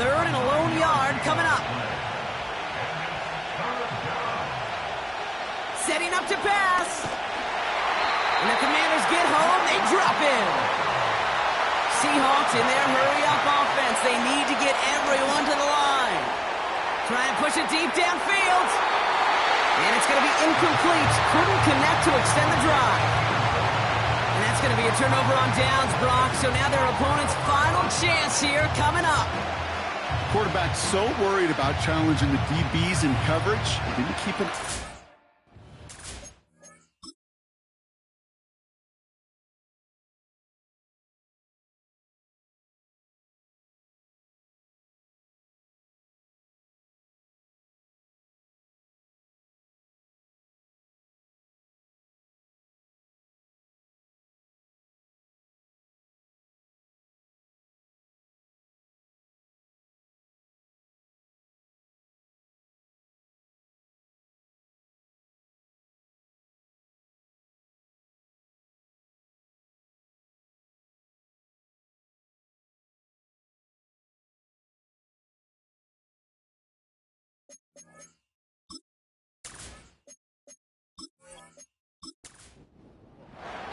3rd and a lone yard coming up. Setting up to pass. And the Commanders get home. They drop in. Seahawks in their hurry-up offense. They need to get everyone to the line. Try and push it deep downfield. And it's going to be incomplete. Couldn't connect to extend the drive. And that's going to be a turnover on downs, Brock. So now their opponent's final chance here coming up. Quarterback so worried about challenging the DBs in coverage. He didn't keep it.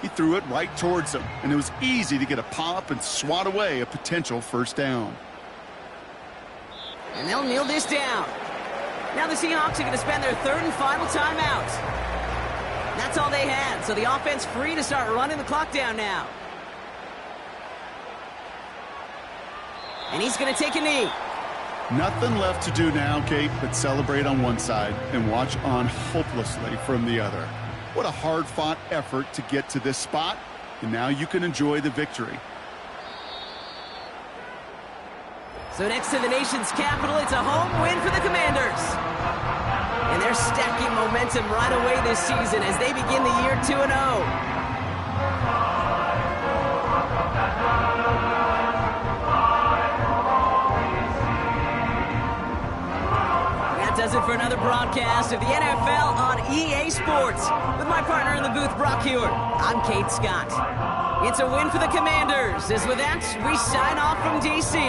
He threw it right towards him, and it was easy to get a pop and swat away a potential first down. And they'll kneel this down. Now the Seahawks are going to spend their 3rd and final timeout. That's all they had, so the offense free to start running the clock down now. And he's going to take a knee. Nothing left to do now, Kate, but celebrate on one side and watch on hopelessly from the other. What a hard-fought effort to get to this spot, and now you can enjoy the victory. So next to the nation's capital, it's a home win for the Commanders. And they're stacking momentum right away this season as they begin the year 2-0. Does it for another broadcast of the NFL on EA Sports. With my partner in the booth, Brock Hewitt, I'm Kate Scott. It's a win for the Commanders, as with that, we sign off from D.C.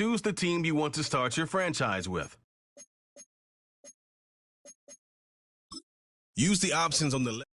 choose the team you want to start your franchise with. Use the options on the left.